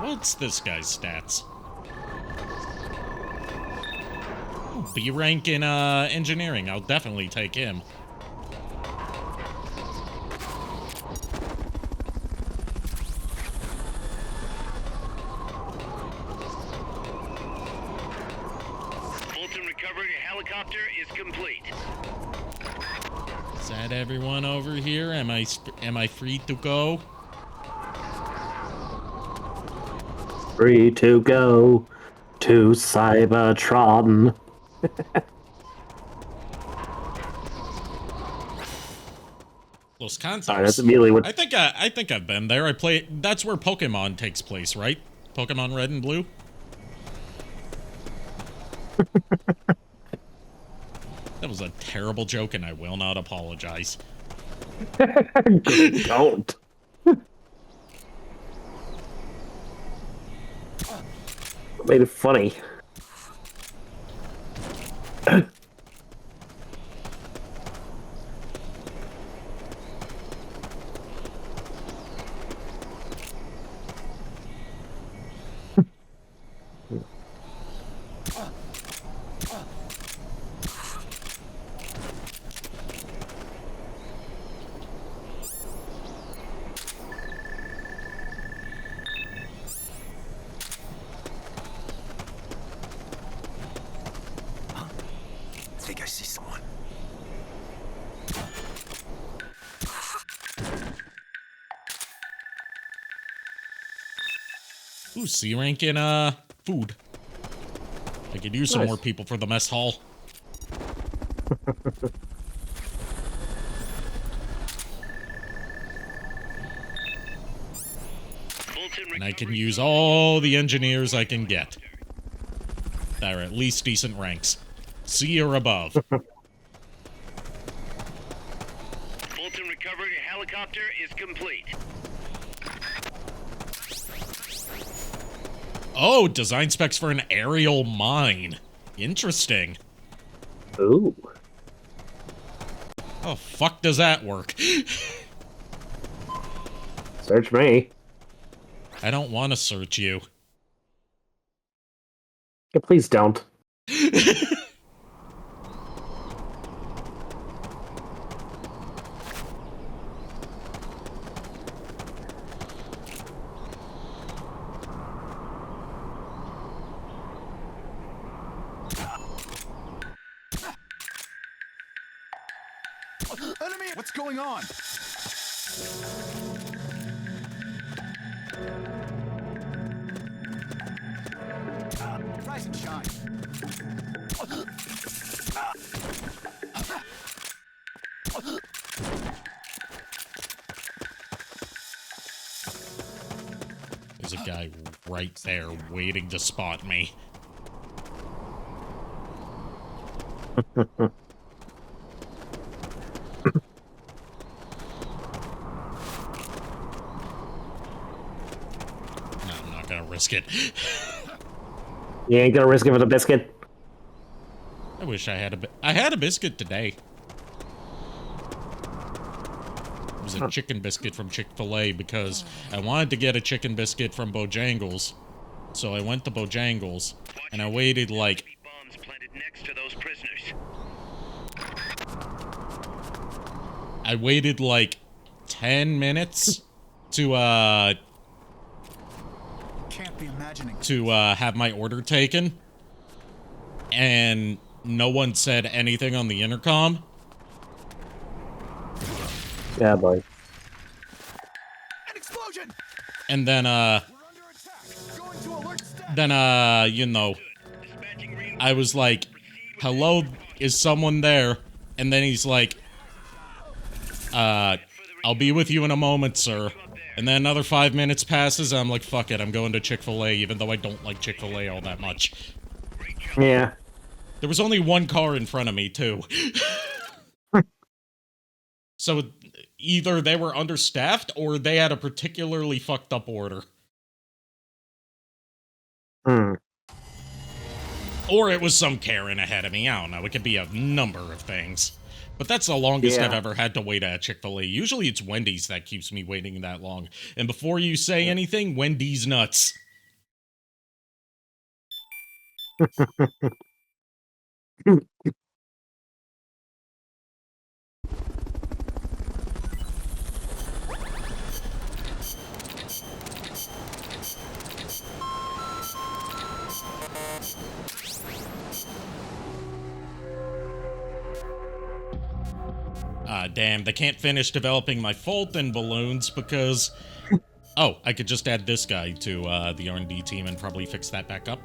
What's this guy's stats? Ooh, B rank in engineering. I'll definitely take him. Fulton recovery helicopter is complete. Is that everyone over here? Am I free to go? Free to go to Cybertron. Los Cantos. Sorry, that's immediately what. I think I've been there. That's where Pokemon takes place, right? Pokemon Red and Blue. That was a terrible joke, and I will not apologize. Don't. Made it funny. I think I see someone. Ooh, C rank in food. I could use some Nice. more people for the mess hall. And I can use all the engineers I can get. That are at least decent ranks. C or above. Fulton recovery helicopter is complete. Oh, design specs for an aerial mine. Interesting. Ooh. How the fuck does that work? Search me. I don't want to search you. Yeah, please don't. What's going on? Rise and shine. There's a guy right there waiting to spot me. No, I'm not gonna risk it. You ain't gonna risk it for the biscuit. I wish I had I had a biscuit today. It was a chicken biscuit from Chick-fil-A because I wanted to get a chicken biscuit from Bojangles. So I went to Bojangles and I waited like Bombs planted next to those prisoners. I waited like 10 minutes to Can't be imagining. have my order taken, and no one said anything on the intercom. Yeah, boy. An explosion! And then We're under attack. Going to alert staff. you know, Dispatching reinforcements. I was like, hello, is someone there? And then he's like, I'll be with you in a moment, sir. And then another 5 minutes passes, and I'm like, fuck it, I'm going to Chick-fil-A, even though I don't like Chick-fil-A all that much. Yeah. There was only one car in front of me, too. So either they were understaffed, or they had a particularly fucked up order. Hmm. Or it was some Karen ahead of me, I don't know, it could be a number of things. But that's the longest Yeah. I've ever had to wait at Chick-fil-A. Usually it's Wendy's that keeps me waiting that long. And before you say anything, Wendy's nuts. Damn, they can't finish developing my Fulton balloons because... Oh, I could just add this guy to the R&D team and probably fix that back up.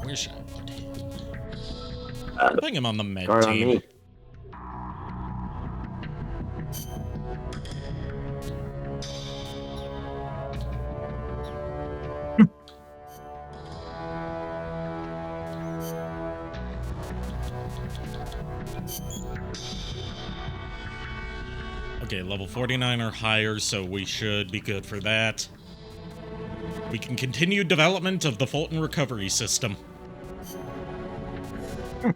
Where should I put him? Putting him on the med Start on team. me. Okay, level 49 or higher, so we should be good for that. We can continue development of the Fulton recovery system. And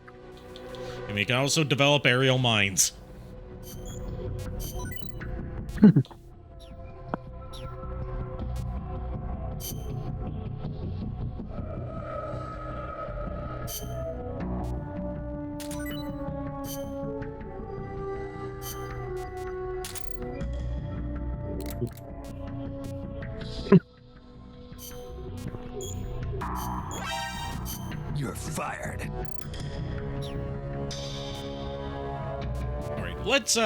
we can also develop aerial mines. You're fired. Alright, let's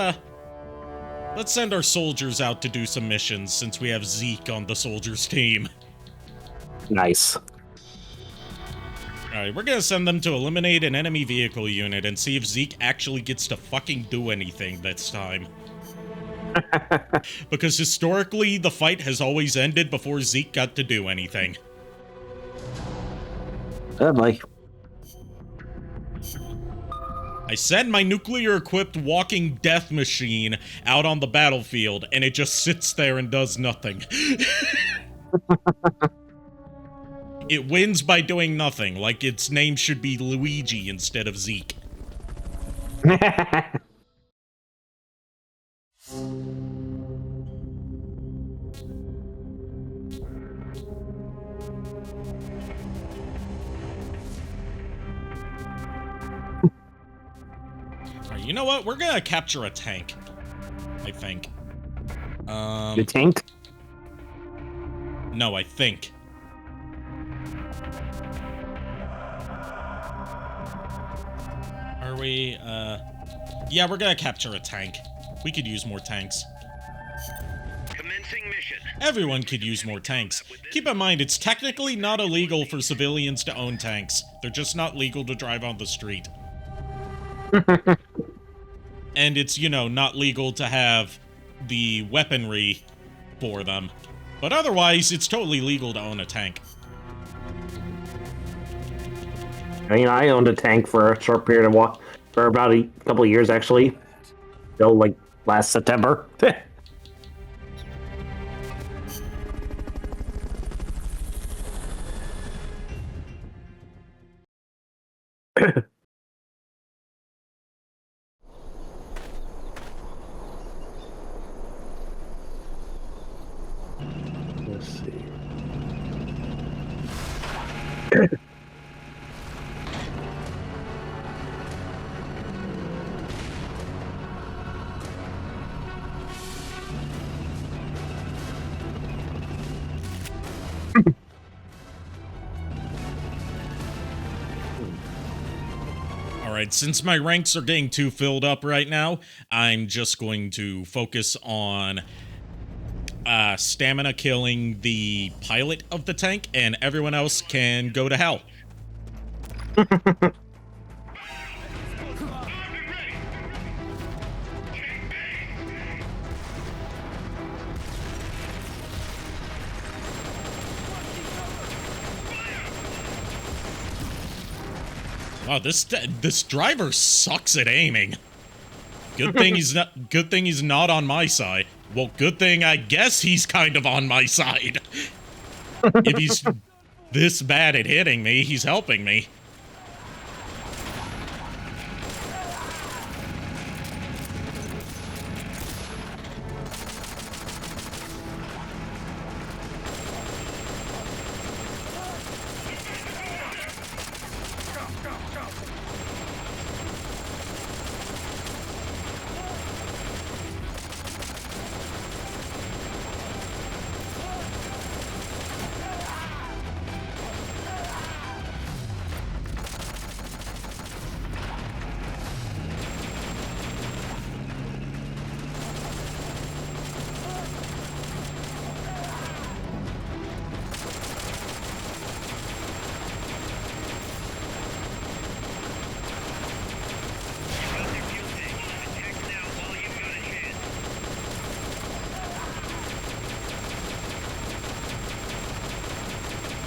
send our soldiers out to do some missions since we have Zeke on the soldiers team. Nice. Alright, we're gonna send them to eliminate an enemy vehicle unit and see if Zeke actually gets to fucking do anything this time. Because historically, the fight has always ended before Zeke got to do anything. Oh boy. I send my nuclear-equipped walking death machine out on the battlefield, and it just sits there and does nothing. It wins by doing nothing, like its name should be Luigi instead of Zeke. Alright, you know what? We're gonna capture a tank. I think. The tank? No, I think. Are we? Yeah, we're gonna capture a tank. We could use more tanks. Commencing mission. Everyone could use more tanks. Keep in mind, it's technically not illegal for civilians to own tanks. They're just not legal to drive on the street. And it's, you know, not legal to have the weaponry for them. But otherwise, it's totally legal to own a tank. I mean, I owned a tank for a short period of for about a couple of years, actually. Till, like, last September. Let's see. Alright, since my ranks are getting too filled up right now, I'm just going to focus on stamina killing the pilot of the tank, and everyone else can go to hell. Wow, this driver sucks at aiming. Good thing he's not on my side. Well, good thing I guess he's kind of on my side. If he's this bad at hitting me, he's helping me.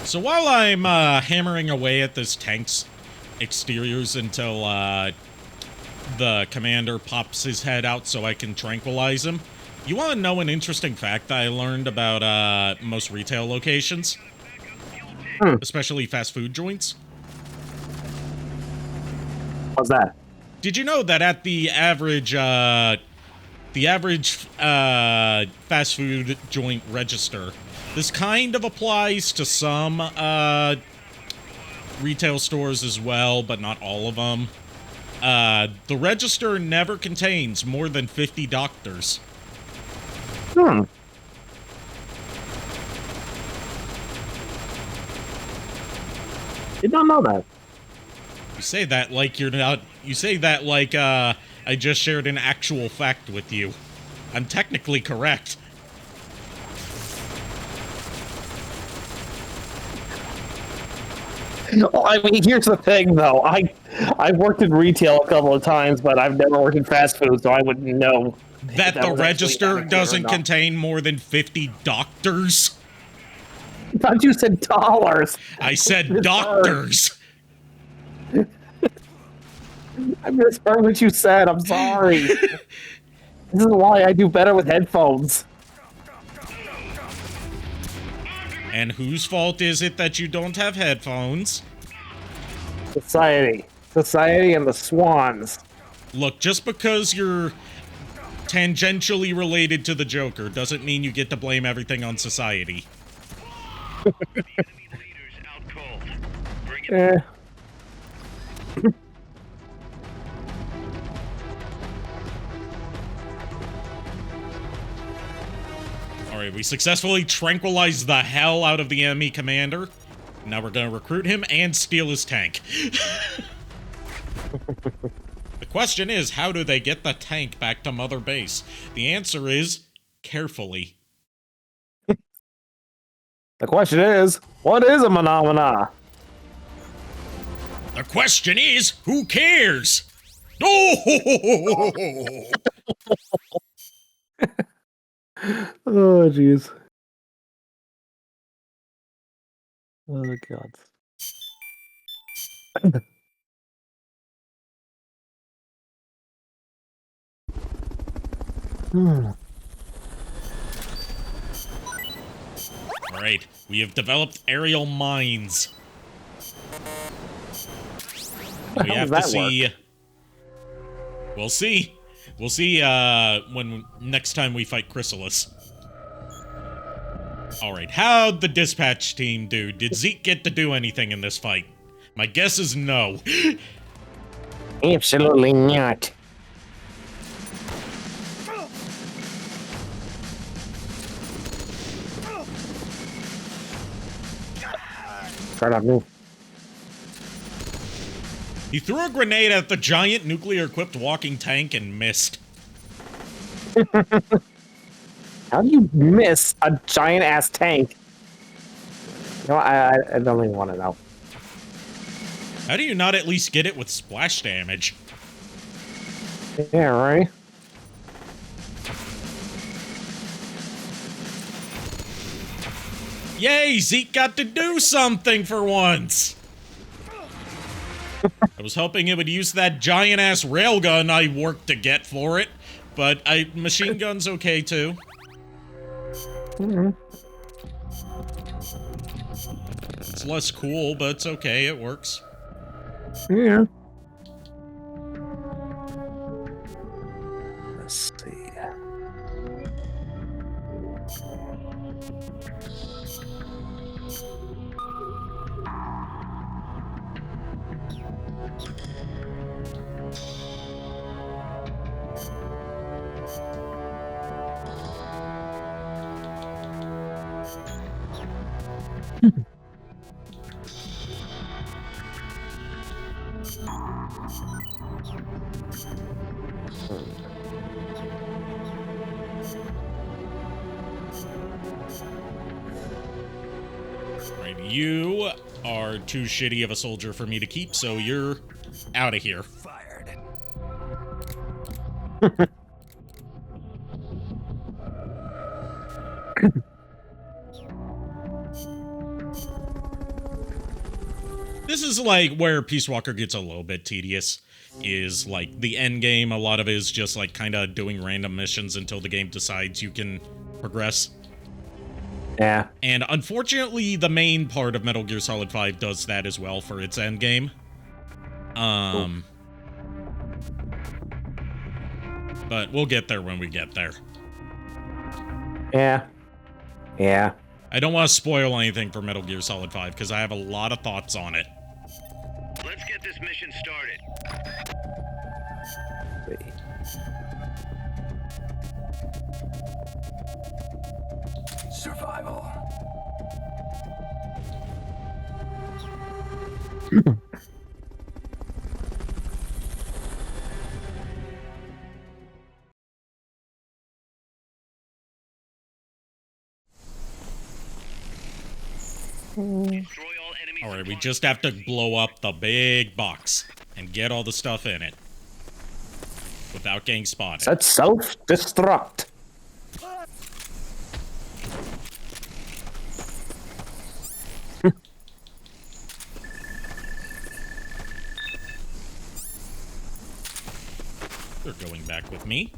So while I'm hammering away at this tank's exteriors until the commander pops his head out so I can tranquilize him, you want to know an interesting fact that I learned about most retail locations? Especially fast food joints? What's that? Did you know that at the average fast food joint register, this kind of applies to some retail stores as well, but not all of them. The register never contains more than 50 doctors. Did not know that. You say that like you're not... You say that like, I just shared an actual fact with you. I'm technically correct. Oh, I mean, here's the thing, though. I've worked in retail a couple of times, but I've never worked in fast food, so I wouldn't know. That the register doesn't contain more than 50 doctors? I thought you said dollars. I said doctors. I misheard what you said. I'm sorry. This is why I do better with headphones. And whose fault is it that you don't have headphones? Society. Society and the swans. Look, just because you're tangentially related to the Joker doesn't mean you get to blame everything on society. Alright, we successfully tranquilized the hell out of the enemy commander. Now we're gonna recruit him and steal his tank. question is, how do they get the tank back to Mother Base? The answer is, carefully. The question is, what is a phenomena? The question is, who cares? Oh! Oh, jeez. Oh, God. Alright, we have developed aerial mines. We have to see. We'll see. We'll see when next time we fight Chrysalis. Alright, how'd the dispatch team do? Did Zeke get to do anything in this fight? My guess is no. Absolutely not. Try to move. He threw a grenade at the giant nuclear-equipped walking tank and missed. How do you miss a giant-ass tank? No, I don't even want to know. How do you not at least get it with splash damage? Yeah, right? Yay, Zeke got to do something for once! I was hoping it would use that giant-ass railgun I worked to get for it, but machine gun's okay too. It's less cool, but it's okay, it works. Yeah. Let's see. Right, you are too shitty of a soldier for me to keep, so you're out of here. Fired. This is like where Peace Walker gets a little bit tedious. Is like the end game, a lot of it is just like kind of doing random missions until the game decides you can progress. Yeah. And unfortunately, the main part of Metal Gear Solid 5 does that as well for its end game. But we'll get there when we get there. Yeah. Yeah. I don't want to spoil anything for Metal Gear Solid 5 because I have a lot of thoughts on it. Let's get this mission started. Survival. Destroy all enemy Alright, we supply just have to sectors. blow up the big box and get all the stuff in it without getting spotted. Let's self-destruct. They're going back with me.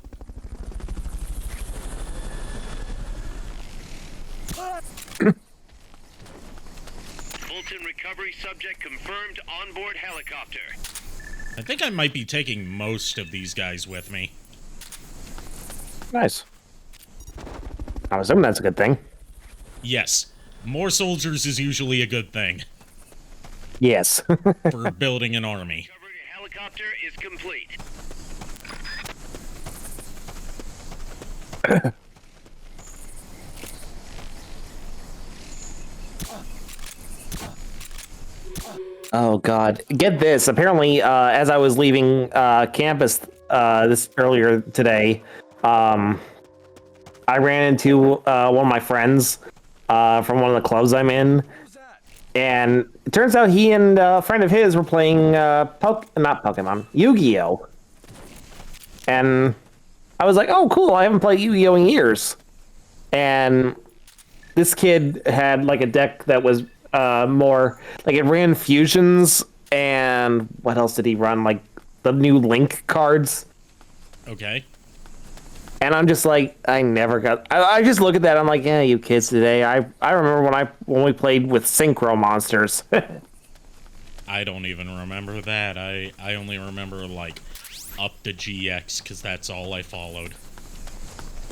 Fulton recovery subject confirmed onboard helicopter. I think I might be taking most of these guys with me. Nice. I'm assuming that's a good thing. Yes, more soldiers is usually a good thing Yes. for building an army. Recovery helicopter is complete. Oh God! Get this. Apparently, as I was leaving campus this earlier today, I ran into one of my friends from one of the clubs I'm in, and it turns out he and a friend of his were playing not Pokemon, Yu-Gi-Oh! And I was like, "Oh, cool! I haven't played Yu-Gi-Oh! In years." And this kid had like a deck that was more like it ran fusions, and what else did he run? Like the new Link cards. Okay. And I'm just like, I never got. I just look at that. I'm like, yeah, you kids today. I remember when we played with Synchro Monsters. I don't even remember that. I only remember like up to GX because that's all I followed.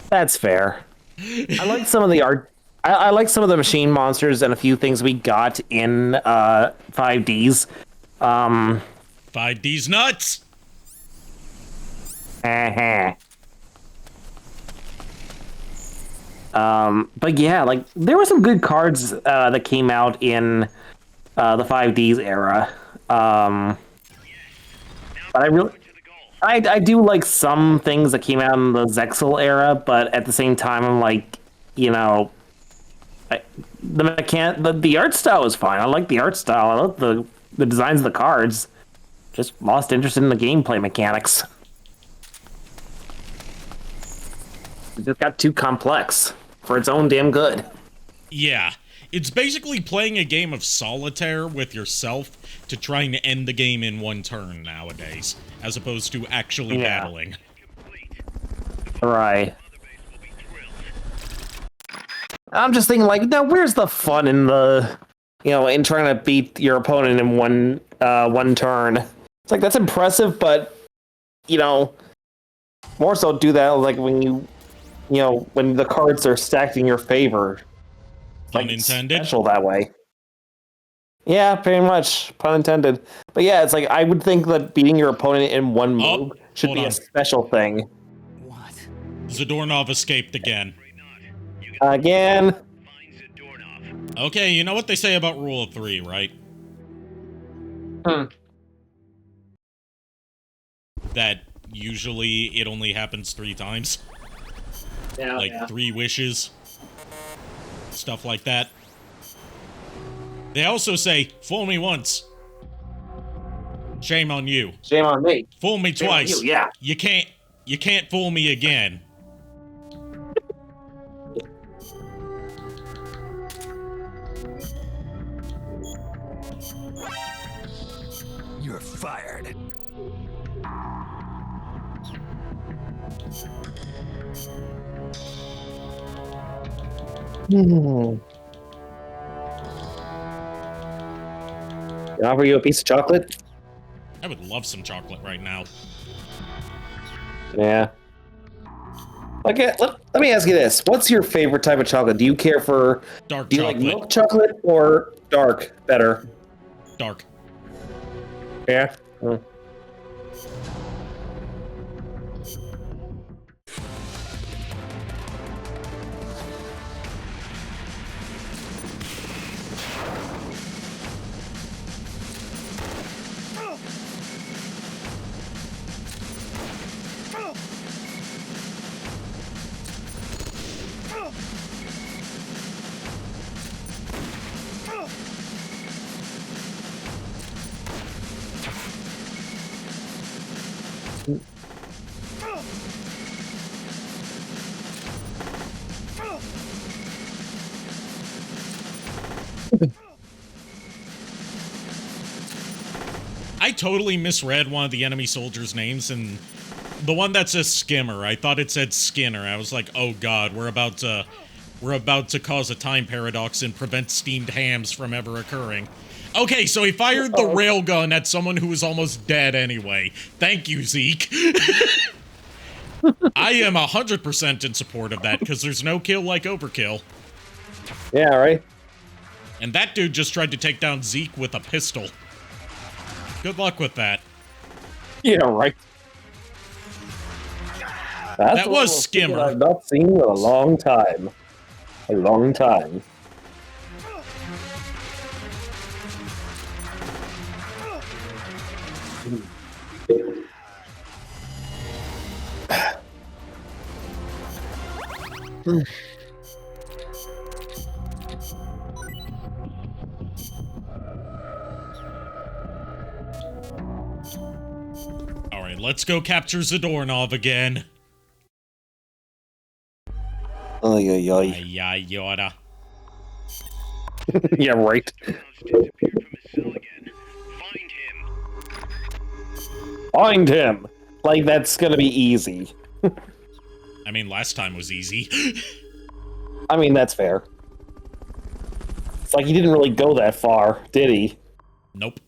That's fair. I like some of the art. I like some of the machine monsters and a few things we got in 5Ds. 5D's nuts. But yeah, like there were some good cards that came out in the 5Ds era. But I do like some things that came out in the Zexal era, but at the same time, I'm like, you know, the art style is fine. I like the art style. I like the designs of the cards. Just lost interest in the gameplay mechanics. It just got too complex for its own damn good. Yeah. It's basically playing a game of solitaire with yourself to trying to end the game in one turn nowadays, as opposed to actually battling. Right. I'm just thinking, like, now where's the fun in in trying to beat your opponent in one turn? It's like, that's impressive, but, more so do that, like, when when the cards are stacked in your favor. Pun intended. Special that way. Yeah, pretty much. Pun intended. But yeah, it's like, I would think that beating your opponent in one move should be a special thing. What? Zadornov escaped again. Again. Okay, you know what they say about Rule of 3, right? That usually it only happens 3 times. Yeah, like 3 wishes. Stuff like that. They also say, fool me once. Shame on you. Shame on me. Fool me Shame twice. on you, yeah. You can't fool me again. You're fired. Can I offer you a piece of chocolate? I would love some chocolate right now. Yeah. Okay, let me ask you this. What's your favorite type of chocolate? Do you care for... Dark do you chocolate. like milk chocolate or dark better? Dark. Yeah? I totally misread one of the enemy soldiers' names, and the one that says Skimmer, I thought it said Skinner. I was like, oh god, we're about to cause a time paradox and prevent steamed hams from ever occurring. Okay, so he fired the railgun at someone who was almost dead anyway. Thank you, Zeke. I am 100% in support of that, because there's no kill like overkill. Yeah, right? And that dude just tried to take down Zeke with a pistol. Good luck with that. Yeah, right. That was Skimmer. I've not seen in a long time. A long time. All right, let's go capture Zadornov again. Oy, oy, oy. Ay, yada. Yeah, right. Zadornov's disappeared from his cell again. Find him. Find him. Like, that's gonna be easy. I mean, last time was easy. I mean, that's fair. It's like he didn't really go that far, did he? Nope.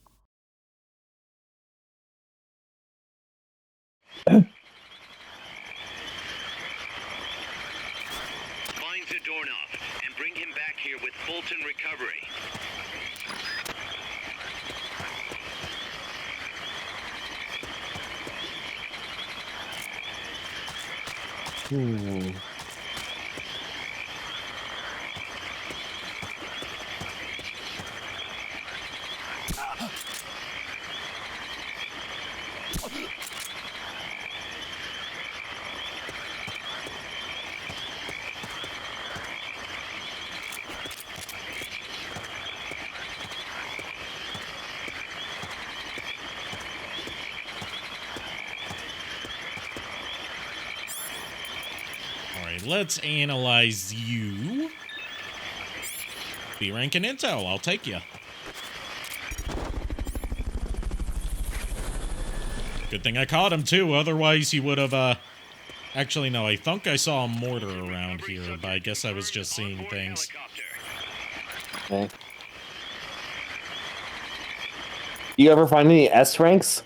Find Zadornov and bring him back here with Fulton recovery. Alright, let's analyze you. B rank and intel, I'll take you. Good thing I caught him too, otherwise he would have, Actually, no, I think I saw a mortar around here, but I guess I was just seeing things. Okay. You ever find any S ranks?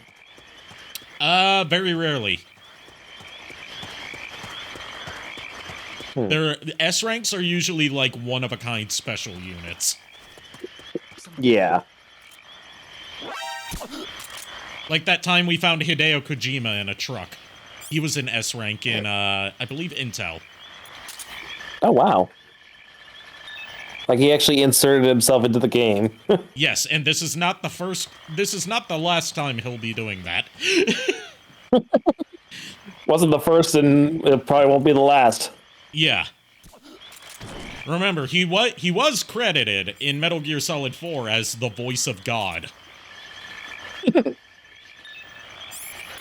Very rarely. Their S ranks are usually like one-of-a-kind special units. Yeah. Like that time we found Hideo Kojima in a truck. He was in S rank in, I believe, Intel. Oh, wow. Like, he actually inserted himself into the game. Yes, and this is not the last time he'll be doing that. Wasn't the first, and it probably won't be the last. Yeah. Remember, he was credited in Metal Gear Solid 4 as the voice of God.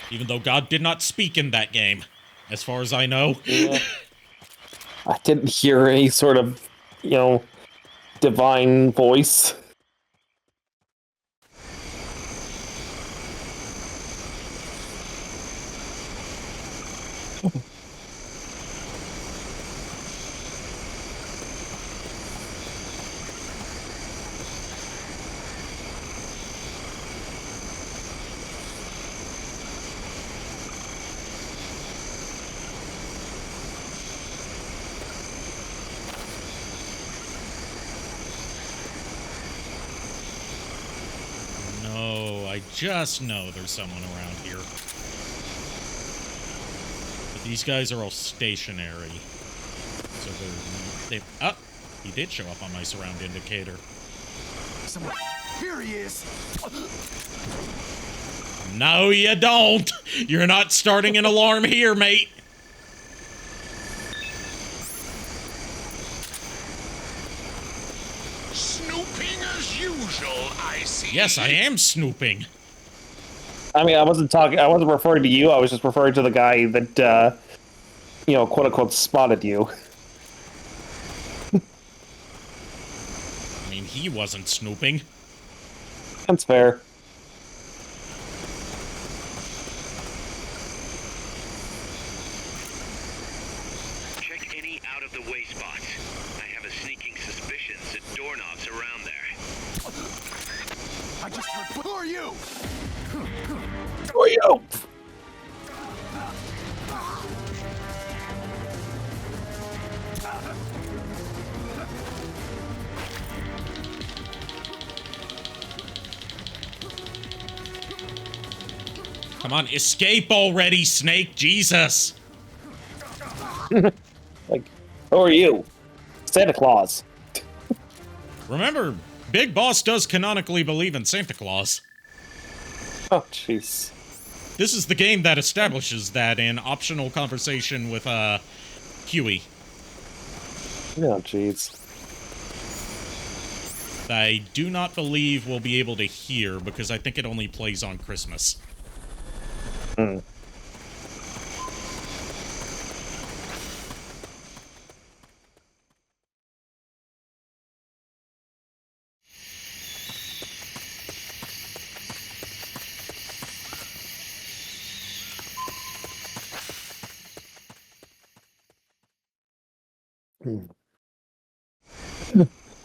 Even though God did not speak in that game, as far as I know. Yeah. I didn't hear any sort of, divine voice. I just know there's someone around here. But these guys are all stationary. So he did show up on my surround indicator. Someone. Here he is. No, you don't. You're not starting an alarm here, mate. Snooping as usual, I see. Yes, I am snooping. I mean, I wasn't referring to you, I was just referring to the guy that, quote unquote, spotted you. I mean, he wasn't snooping. That's fair. Check any out-of-the-way spots. I have a sneaking suspicion Zadornov's around there. I just heard. Who are you? Who are you? Come on, escape already, Snake. Jesus. Like, who are you? Santa Claus. Remember, Big Boss does canonically believe in Santa Claus. Oh, jeez. This is the game that establishes that in optional conversation with Huey. Oh, jeez. I do not believe we'll be able to hear because I think it only plays on Christmas. Hmm.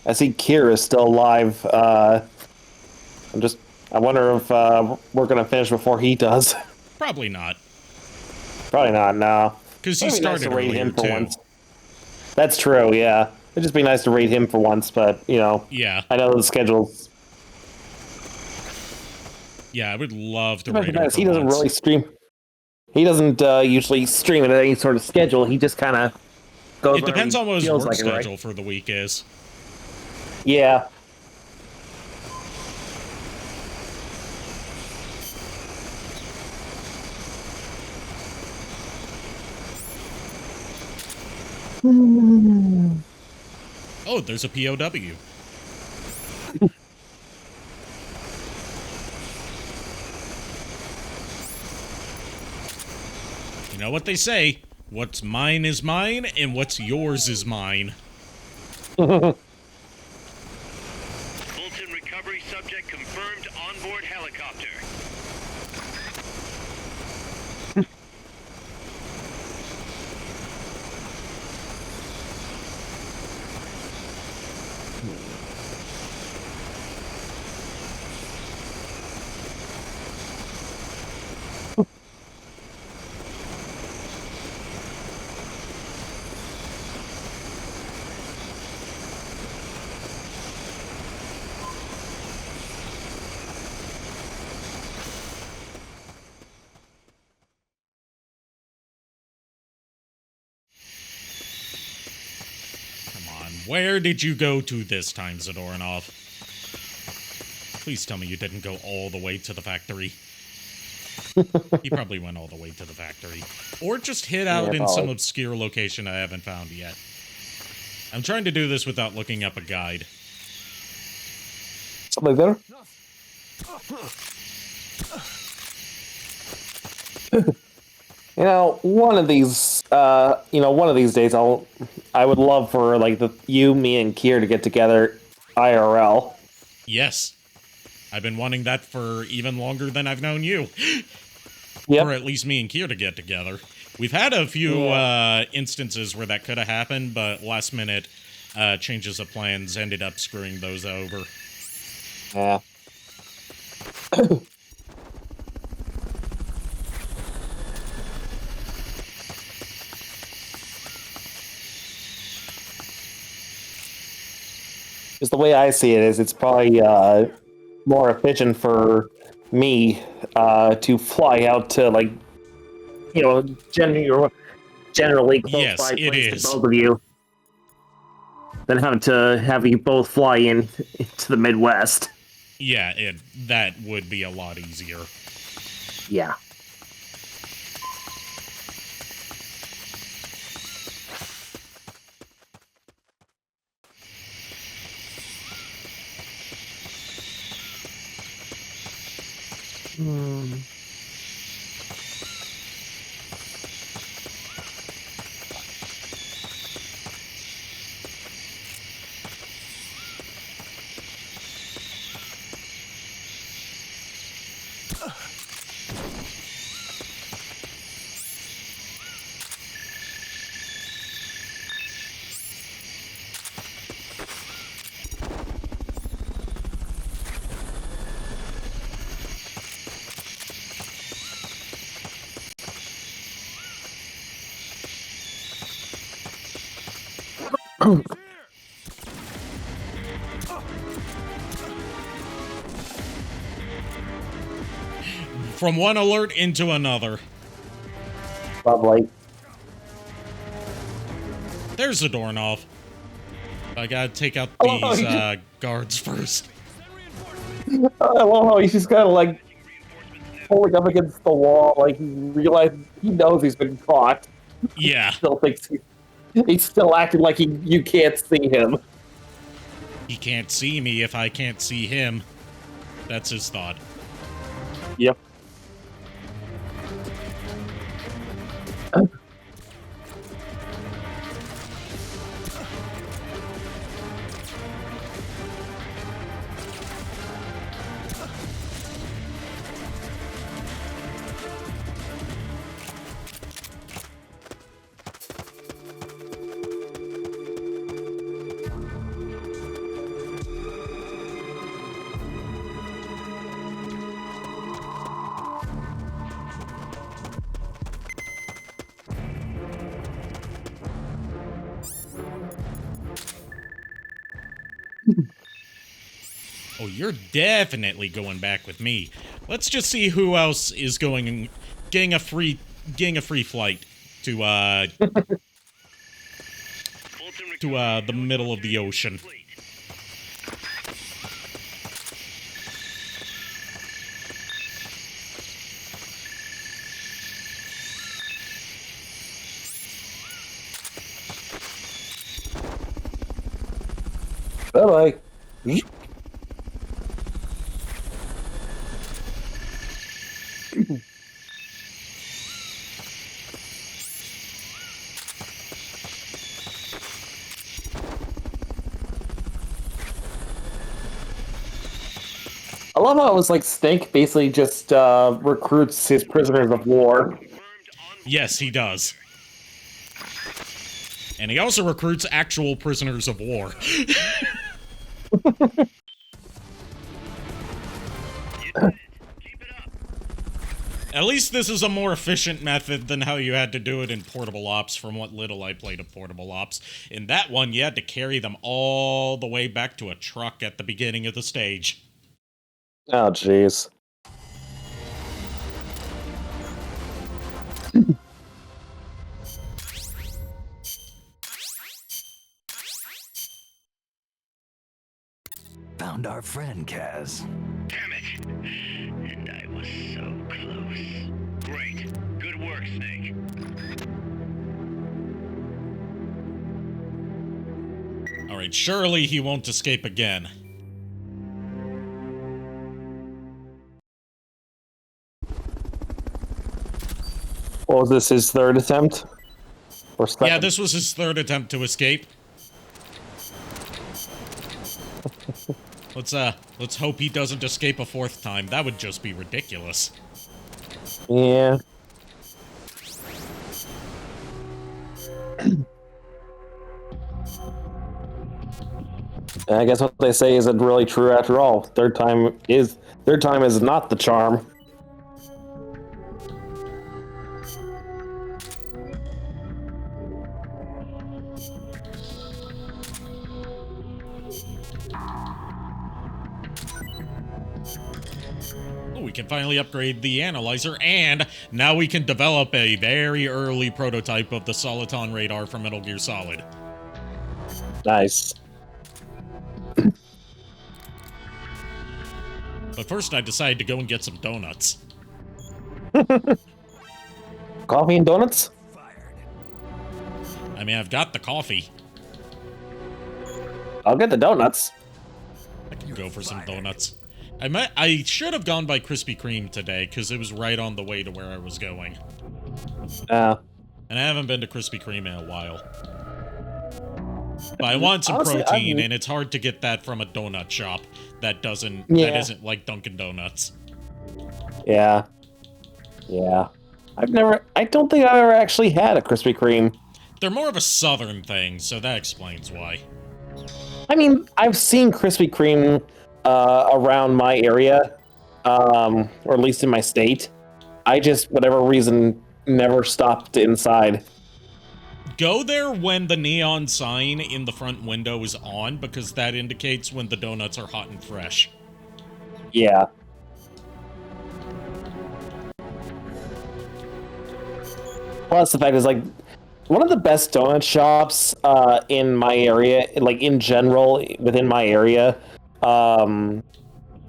I see Kira's still alive. I wonder if we're gonna finish before he does. Probably not. Probably not, no. Because he It'd be nice started to raid earlier, him for too. once. That's true, yeah. It'd just be nice to raid him for once, but, you know. Yeah. I know the schedule's... Yeah, I would love to raid him for He doesn't once. really stream... He doesn't usually stream at any sort of schedule. He just kind of goes It depends on what his feels work like it, right? schedule for the week is. Yeah. Oh, there's a POW. You know what they say? What's mine is mine, and what's yours is mine. Fulton recovery subject confirmed onboard helicopter. Come on, where did you go to this time, Zadornov? Please tell me you didn't go all the way to the factory. He probably went all the way to the factory. Or just hid out in some obscure location I haven't found yet. I'm trying to do this without looking up a guide. Something better? You know, one of these days I would love for like you, me, and Kier to get together IRL. Yes. I've been wanting that for even longer than I've known you. Yep. Or at least me and Kier to get together. We've had a few instances where that could have happened, but last minute changes of plans ended up screwing those over. Yeah. Just the way I see it is, it's probably more efficient for me to fly out to, like, you know, generally close Yes, by it place is. to both of you, than having to have you both fly into the Midwest. Yeah, that would be a lot easier. Yeah. From one alert into another. Lovely. There's Zadornov. I gotta take out Oh, these you guards first. I love how he's just kind of like holding up against the wall, like he knows he's been caught. Yeah. Still thinks he's still acting like you can't see him. He can't see me if I can't see him. That's his thought. Yep. Oh, you're definitely going back with me. Let's just see who else is getting a free flight to the middle of the ocean. Bye-bye. I love how it was like Snake basically just recruits his prisoners of war. Yes, he does. And he also recruits actual prisoners of war. At least this is a more efficient method than how you had to do it in Portable Ops, from what little I played of Portable Ops. In that one, you had to carry them all the way back to a truck at the beginning of the stage. Oh, jeez. Found our friend, Kaz. Damn it! And I was so close. Great. Good work, Snake. Alright, surely he won't escape again. What was this, his third attempt? Or second? Yeah, this was his third attempt to escape. Let's hope he doesn't escape a fourth time. That would just be ridiculous. Yeah. I guess what they say isn't really true after all. Third time is not the charm. We can finally upgrade the analyzer, and now we can develop a very early prototype of the Soliton radar for Metal Gear Solid. Nice. But first I decided to go and get some donuts. Coffee and donuts? I mean, I've got the coffee. I'll get the donuts. I can go for some donuts. I should have gone by Krispy Kreme today, because it was right on the way to where I was going. And I haven't been to Krispy Kreme in a while. But I want some Honestly, protein, and it's hard to get that from a donut shop that Yeah. isn't like Dunkin' Donuts. Yeah. Yeah. I don't think I've ever actually had a Krispy Kreme. They're more of a southern thing, so that explains why. I mean, I've seen Krispy Kreme around my area, or at least in my state. I just, whatever reason, never stopped inside. Go there when the neon sign in the front window is on, because that indicates when the donuts are hot and fresh. Yeah. Plus, the fact is, like, one of the best donut shops in my area, like, in general, within my area,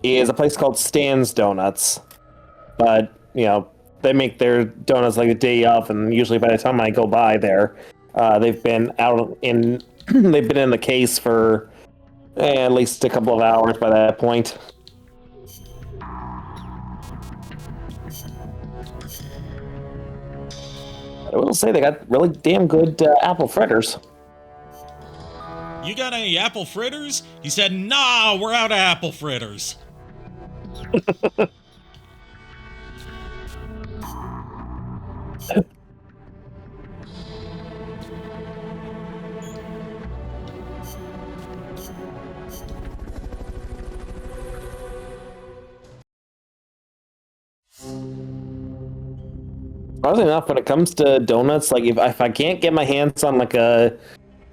is a place called Stan's Donuts. but they make their donuts like a day of, and usually by the time I go by there, they've been out in they've been in the case for at least a couple of hours by that point. I will say they got really damn good apple fritters. You got any apple fritters? He said, nah, we're out of apple fritters. Oddly enough, when it comes to donuts, like if I can't get my hands on like a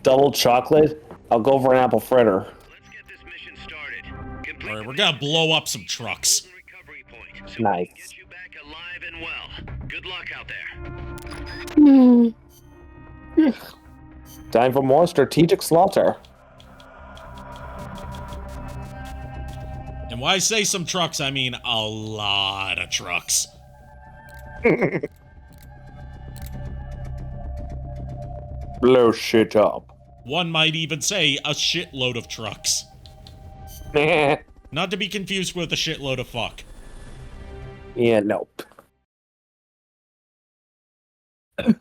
double chocolate, I'll go for an apple fritter. Let's get this mission started. Complete Alright, we're gonna blow up some trucks. recovery point so Nice. we can get you back alive and well. Good luck out there. Time for more strategic slaughter. And when I say some trucks, I mean a lot of trucks. Blow shit up. One might even say a shitload of trucks. Not to be confused with a shitload of fuck. Yeah, nope. You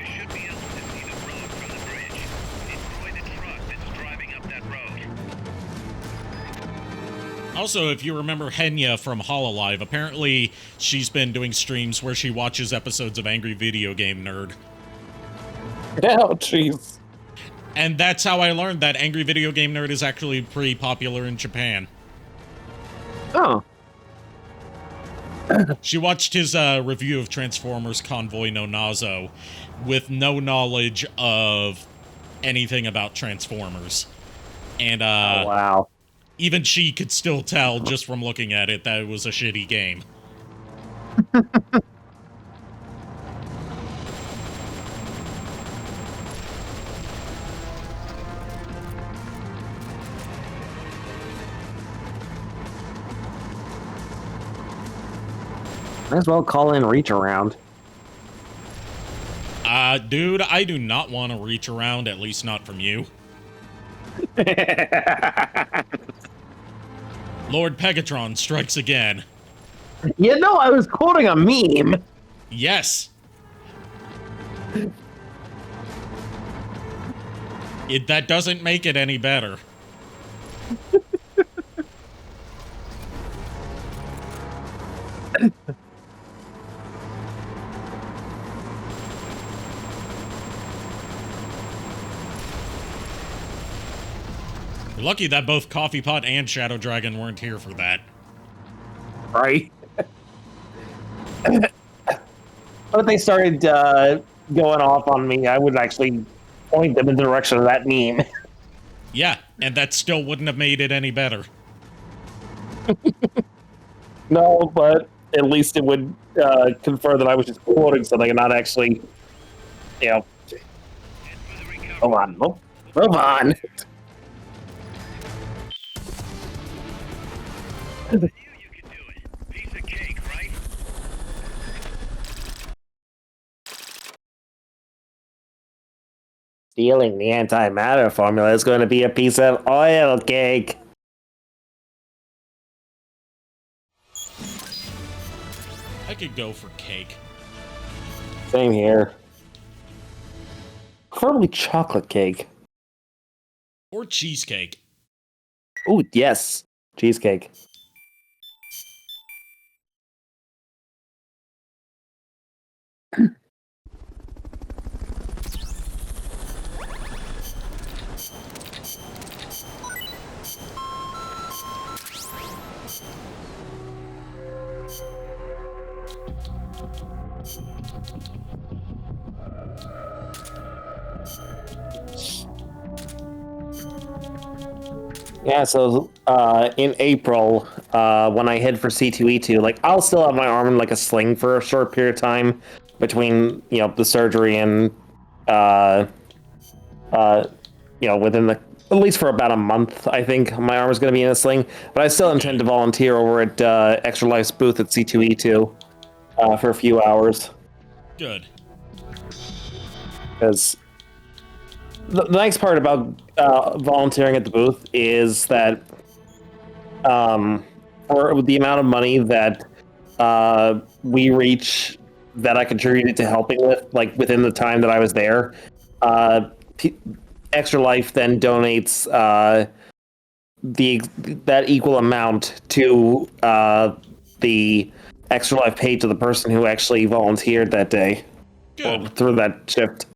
should be able to see the road from the bridge. Destroy the truck that's driving up that road. Also, if you remember Henya from Hololive, apparently she's been doing streams where she watches episodes of Angry Video Game Nerd. Oh, jeez. And that's how I learned that Angry Video Game Nerd is actually pretty popular in Japan. Oh. She watched his review of Transformers Convoy no Nazo with no knowledge of anything about Transformers. And Oh, wow. even she could still tell just from looking at it that it was a shitty game. Might as well call in reach around. Dude, I do not want to reach around, at least not from you. Lord Pegatron strikes again. I was quoting a meme. Yes. That doesn't make it any better. You're lucky that both Coffee Pot and Shadow Dragon weren't here for that. Right? But if they started going off on me, I would actually point them in the direction of that meme. Yeah, and that still wouldn't have made it any better. No, but at least it would confer that I was just quoting something and not actually, Come on, move on. You can do it. Piece of cake, right? Stealing the antimatter formula is going to be a piece of oil cake. I could go for cake. Same here. Preferably chocolate cake. Or cheesecake. Ooh, yes. Cheesecake. Yeah, so in April, when I head for C2E2, like I'll still have my arm in like a sling for a short period of time between the surgery and within the at least for about a month, I think my arm is going to be in a sling. But I still intend to volunteer over at Extra Life's booth at C2E2 for a few hours. Good. Because the nice part about volunteering at the booth is that for the amount of money that we reach that I contributed to helping with, like within the time that I was there, Extra Life then donates that equal amount to the Extra Life paid to the person who actually volunteered that day. Good. Through that shift.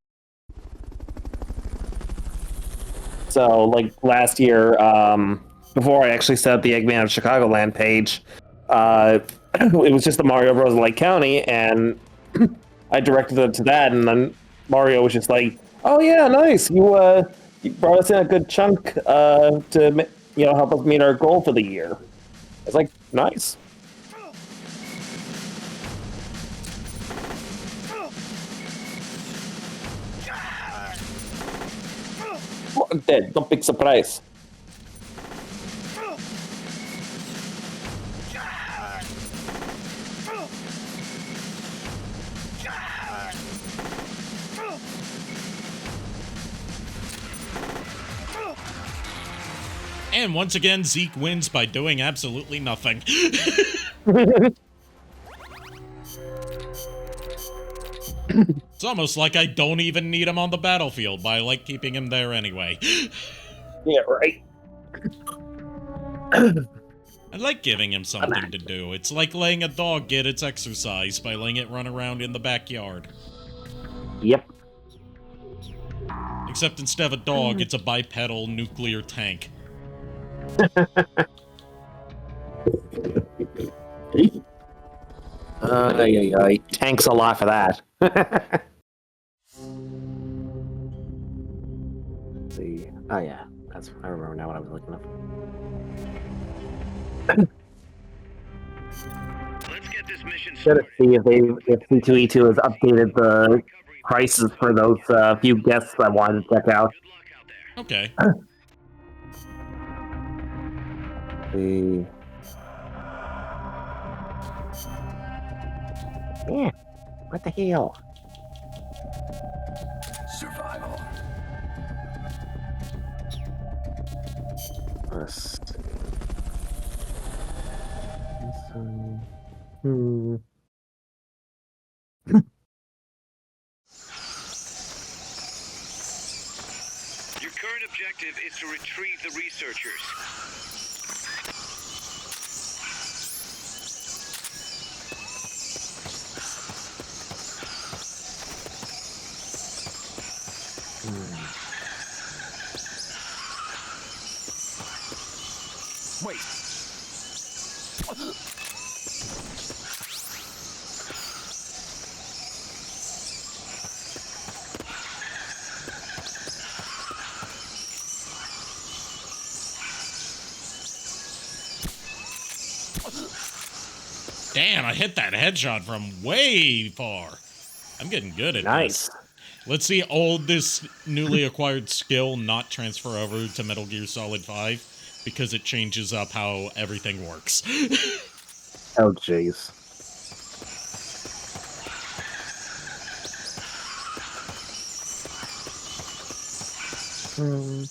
So, like last year, before I actually set up the Eggman of Chicagoland page, it was just the Mario Bros. Lake County, and I directed it to that, and then Mario was just like, "Oh yeah, nice. You brought us in a good chunk to help us meet our goal for the year." I was like, "Nice." Dead. No big surprise. And once again, Zeke wins by doing absolutely nothing. It's almost like I don't even need him on the battlefield, but I like keeping him there anyway. Yeah, right. I like giving him something to do. It's like letting a dog get its exercise by letting it run around in the backyard. Yep. Except instead of a dog, it's a bipedal nuclear tank. Thanks a lot for that. Let's see. Oh yeah, I remember now what I was looking up. Let's get this mission Gotta started. see if C2E2 has updated the prices for those few guests I wanted to check out. Good luck out there. Okay. Yeah. What the hell? Survival. Your current objective is to retrieve the researchers. Wait. Damn, I hit that headshot from way far. I'm getting good at Nice. this. Let's see this newly acquired skill not transfer over to Metal Gear Solid 5 because it changes up how everything works. Oh jeez. Ooh,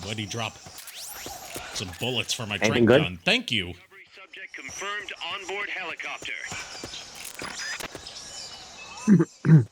what'd he drop? Some bullets for my Anything trank good? gun. Thank you. Recovery subject confirmed onboard helicopter. I'm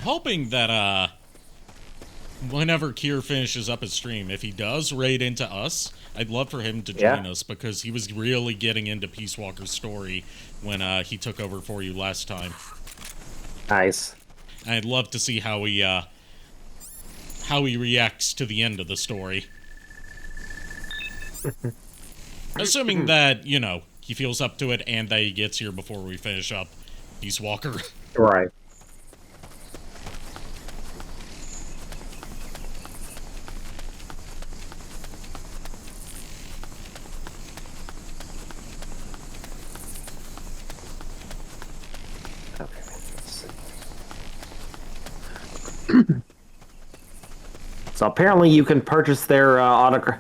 hoping that, whenever Kier finishes up his stream, if he does raid into us, I'd love for him to join us, because he was really getting into Peace Walker's story when, he took over for you last time. Nice. And I'd love to see how he reacts to the end of the story. Assuming that, you know, he feels up to it and that he gets here before we finish up Peace Walker. Right. So apparently you can purchase their autograph,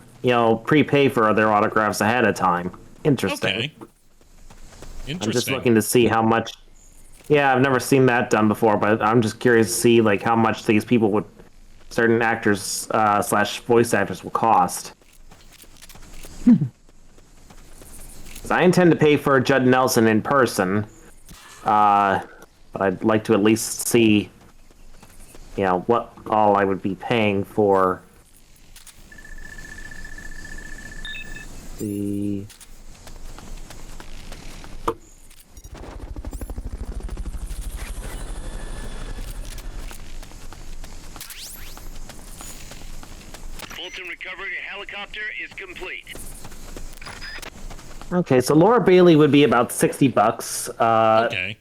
prepay for their autographs ahead of time. Interesting. Okay. Interesting. I'm just looking to see how much. Yeah, I've never seen that done before, but I'm just curious to see like how much these people would, certain actors slash voice actors will cost. 'Cause I intend to pay for Judd Nelson in person, but I'd like to at least see, what all I would be paying for the. Fulton recovery helicopter is complete. Okay, so Laura Bailey would be about $60. Okay.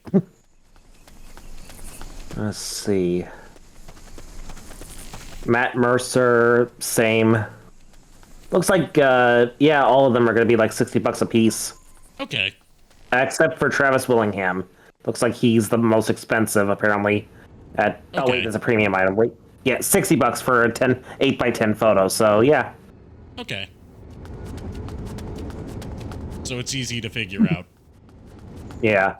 Let's see. Matt Mercer, same. Looks like, all of them are going to be like $60 a piece. Okay. Except for Travis Willingham. Looks like he's the most expensive, apparently. Oh, Okay. wait, there's a premium item. Wait. Yeah, $60 for a 8x10 photo, so yeah. Okay. So it's easy to figure out. Yeah.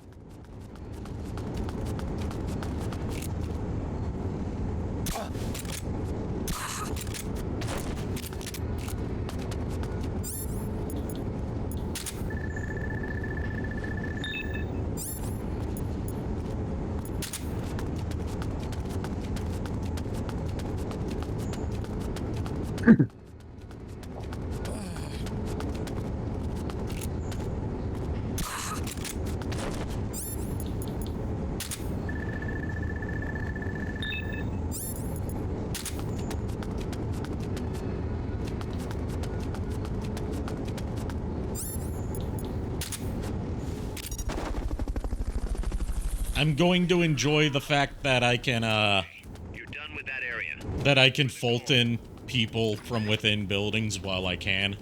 I'm going to enjoy the fact that I can, You're done with that area. that I can Fulton people from within buildings while I can.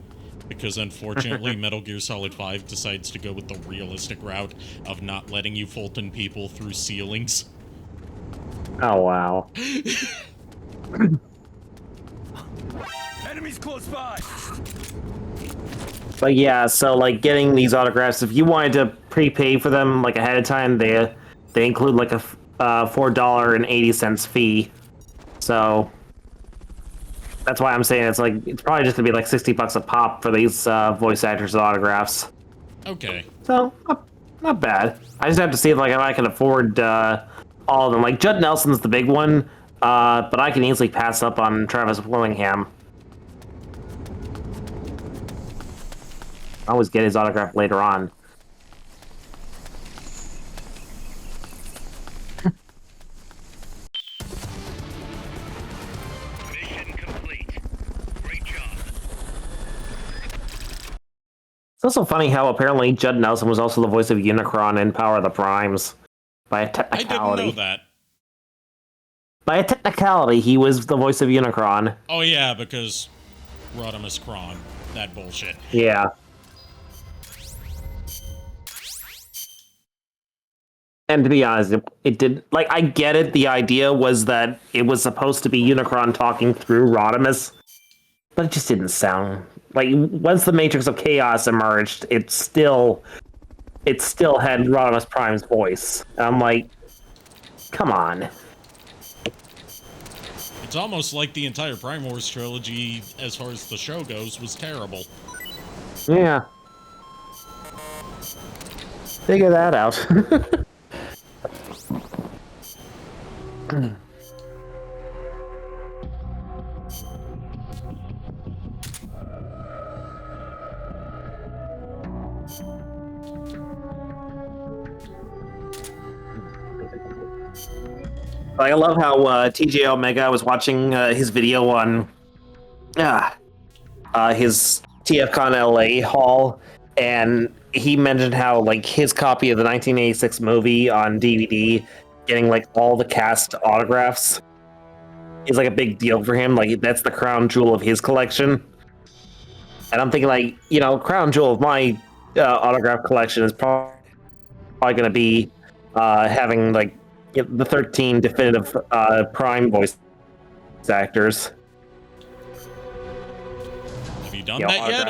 Because unfortunately, Metal Gear Solid 5 decides to go with the realistic route of not letting you Fulton people through ceilings. Oh, wow. Enemies close by. But yeah, so like getting these autographs, if you wanted to prepay for them like ahead of time, they include like a $4.80 fee. So that's why I'm saying it's probably just gonna be like $60 a pop for these voice actors' autographs. Okay. So not bad. I just have to see if I can afford all of them. Like Judd Nelson's the big one, but I can easily pass up on Travis Willingham. I always get his autograph later on. Mission complete. Great job. It's also funny how apparently Judd Nelson was also the voice of Unicron in Power of the Primes. By a I didn't technicality. know that. By a technicality, he was the voice of Unicron. Oh yeah, because Rodimus Kron. That bullshit. Yeah. And to be honest, it did. Like, I get it. The idea was that it was supposed to be Unicron talking through Rodimus, but it just didn't sound like. Once the Matrix of Chaos emerged, it still had Rodimus Prime's voice. And I'm like, come on. It's almost like the entire Prime Wars trilogy, as far as the show goes, was terrible. Yeah. Figure that out. I love how TJ Omega was watching his video on his TFCon LA haul, and he mentioned how like his copy of the 1986 movie on DVD, getting like all the cast autographs, is like a big deal for him. Like that's the crown jewel of his collection. And I'm thinking like, you know, crown jewel of my autograph collection is probably going to be having like the 13 definitive Prime voice actors. Have you done that yet?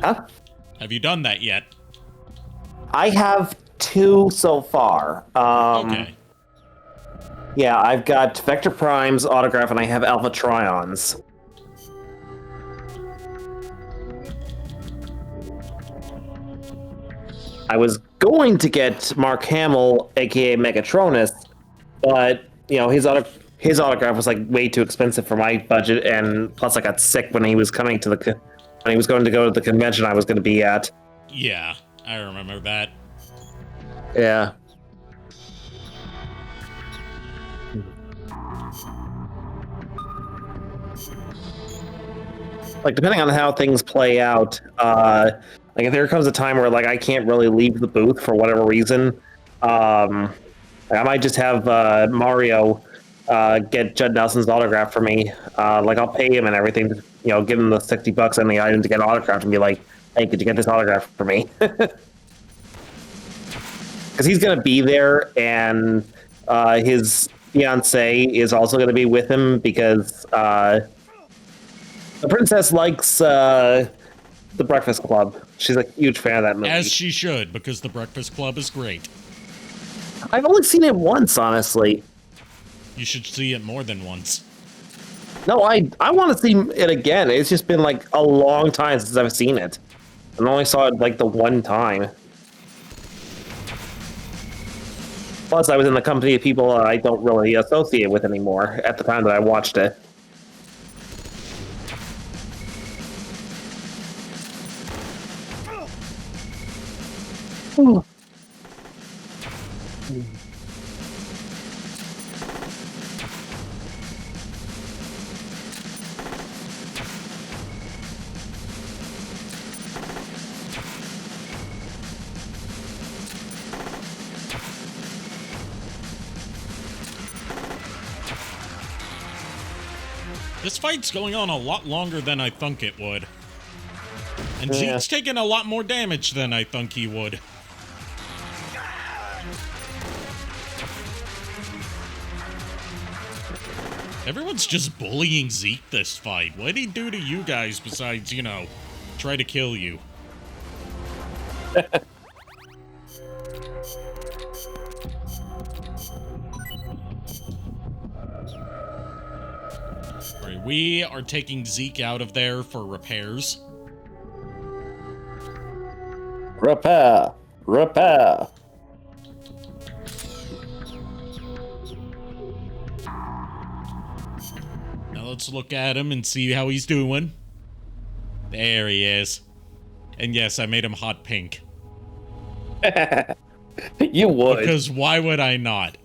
Huh? Have you done that yet? I have 2 so far. Okay. Yeah, I've got Vector Prime's autograph and I have Alpha Trion's. I was going to get Mark Hamill, aka Megatronus, but you know his autograph was like way too expensive for my budget, and plus I got sick when he was coming to when he was going to go to the convention I was going to be at. Yeah, I remember that. Yeah. Like depending on how things play out, like if there comes a time where like I can't really leave the booth for whatever reason, I might just have Mario get Judd Nelson's autograph for me. Like I'll pay him and everything, you know, give him the $60 on the item to get autographed and be like, hey, could you get this autograph for me? Because he's gonna be there, and his fiance is also gonna be with him because the princess likes The Breakfast Club. She's a huge fan of that movie. As she should, because The Breakfast Club is great. I've only seen it once, honestly. You should see it more than once. No, I want to see it again. It's just been like a long time since I've seen it. I only saw it like the one time. Plus, I was in the company of people I don't really associate with anymore at the time that I watched it. This fight's going on a lot longer than I thunk it would. And Yeah. Zeke's taking a lot more damage than I thunk he would. Everyone's just bullying Zeke this fight. What did he do to you guys besides, you know, try to kill you? Alright, we are taking Zeke out of there for repairs. Repair! Repair! Now let's look at him and see how he's doing. There he is. And yes, I made him hot pink. You would, Because why would I not?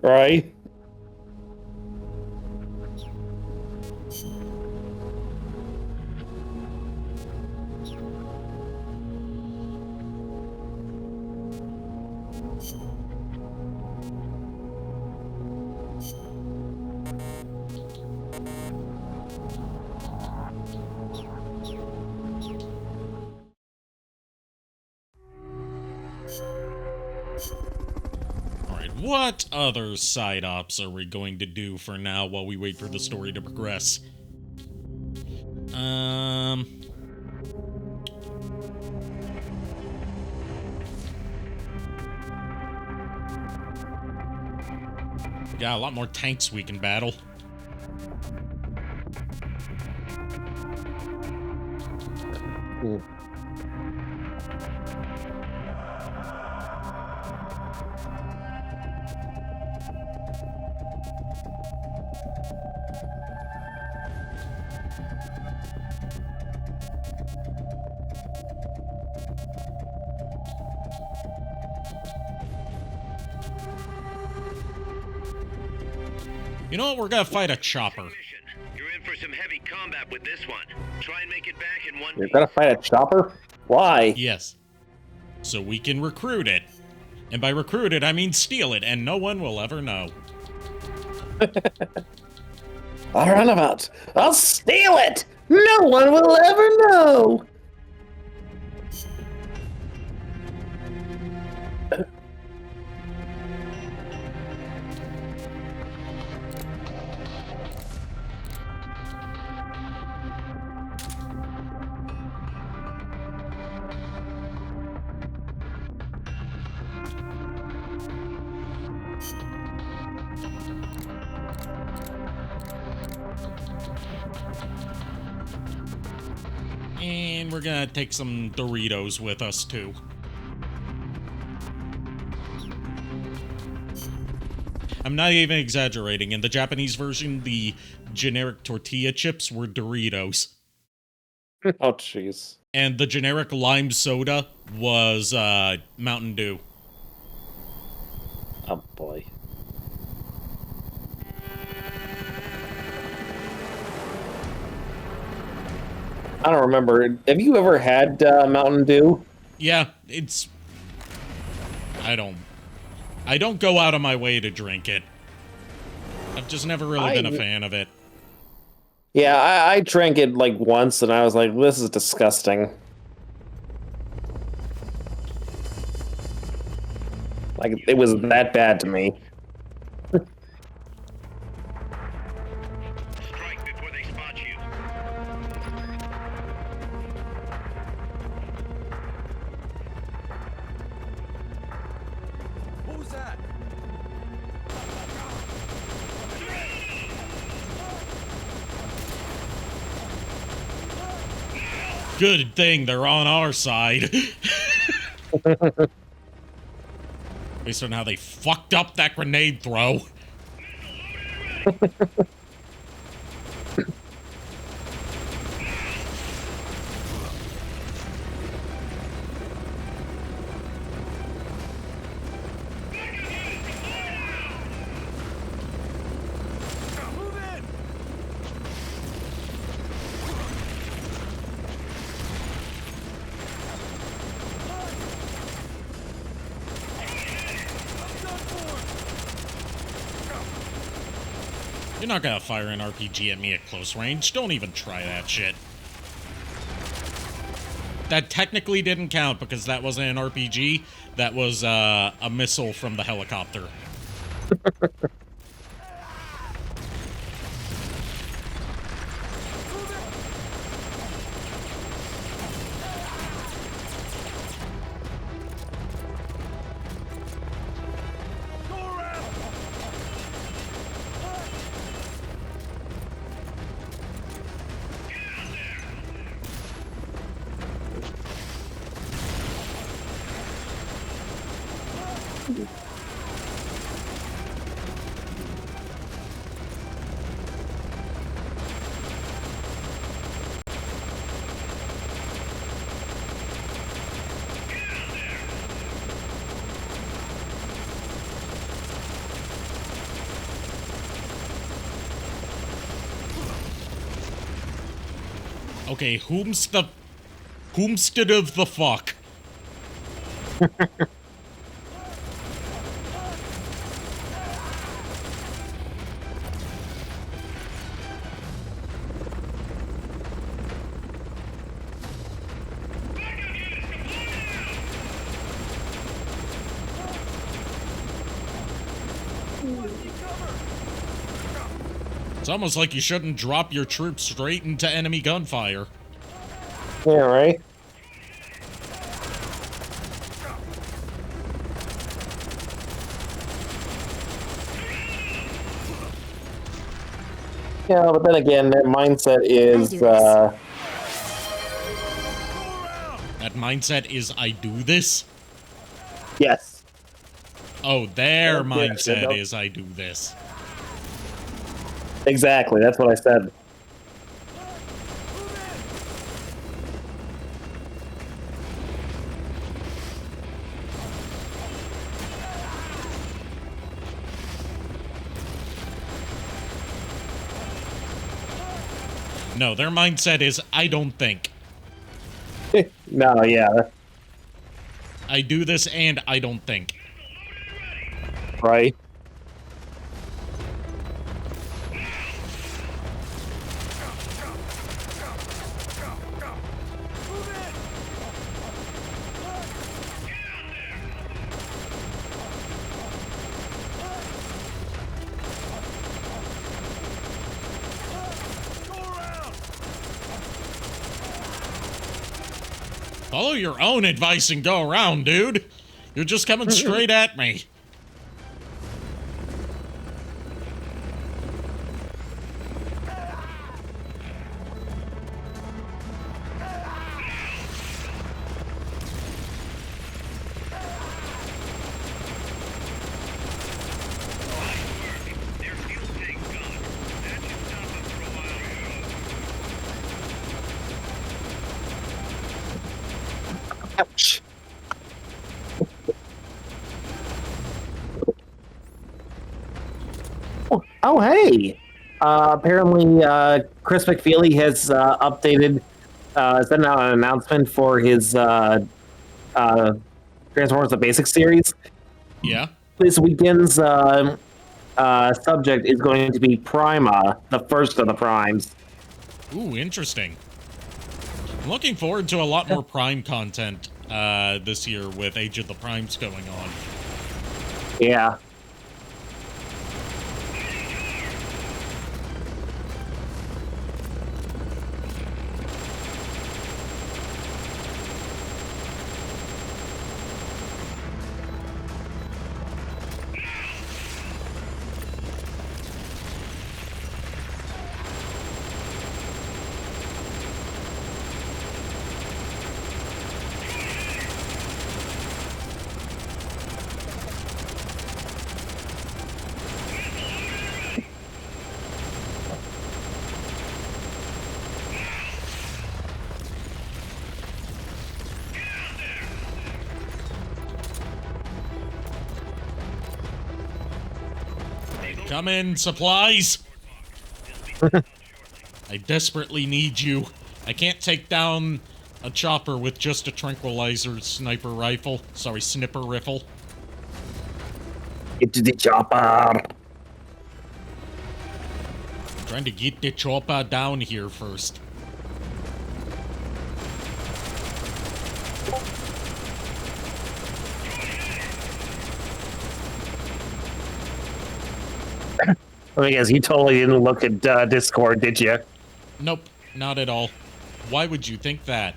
right? Alright, what other side ops are we going to do for now while we wait for the story to progress? Got a lot more tanks we can battle. You know what? We're gonna fight a chopper. You're in for some heavy combat with this one. Try and make it back in one You're piece. gonna fight a chopper? Why? Yes. So we can recruit it. And by recruit it, I mean steal it, and no one will ever know. I'll run about. I'll steal it! No one will ever know! And we're gonna take some Doritos with us, too. I'm not even exaggerating. In the Japanese version, the generic tortilla chips were Doritos. Oh, jeez. And the generic lime soda was Mountain Dew. Oh, boy. I don't remember. Have you ever had Mountain Dew? Yeah, it's... I don't go out of my way to drink it. I've just never really been a fan of it. Yeah, I drank it like once and I was like, this is disgusting. Like, it was that bad to me. Strike before they spot you. What was that? Good thing they're on our side. Based on how they fucked up that grenade throw. You're not gonna fire an RPG at me at close range. Don't even try that shit. That technically didn't count because that wasn't an RPG. That was a missile from the helicopter. Okay, whomstead of the fuck? It's almost like you shouldn't drop your troops straight into enemy gunfire. Yeah, right? Yeah, but then again, their mindset is, That mindset is, I do this? yes. Oh, their Yeah, mindset no. is, I do this. Exactly, that's what I said. No, their mindset is, I don't think. No, yeah, I do this and I don't think. right. Follow your own advice and go around, dude. You're just coming straight at me. Their fuel tank's gone. That should stop them for a while. Ouch. Oh, hey. Apparently, Chris McFeely has updated, sent out an announcement for his Transformers the Basics series. Yeah? This weekend's subject is going to be Prima, the first of the Primes. Ooh, interesting. I'm looking forward to a lot more Prime content this year with Age of the Primes going on. Yeah. Come in, supplies! I desperately need you. I can't take down a chopper with just a tranquilizer sniper rifle. Sorry, snipper rifle. Get to the chopper. Trying to get the chopper down here first. I guess you totally didn't look at Discord, did you? Nope, not at all. Why would you think that?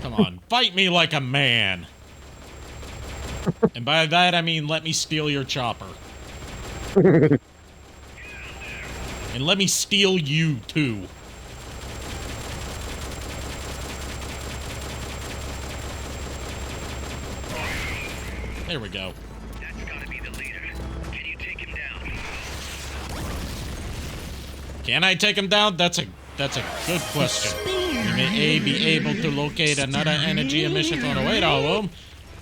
Come on, fight me like a man. And by that, I mean let me steal your chopper. And let me steal you, too. There we go. That's gotta be the leader. Can you take him down? Can I take him down? That's a good question. You may be able to locate another energy emission on the way home.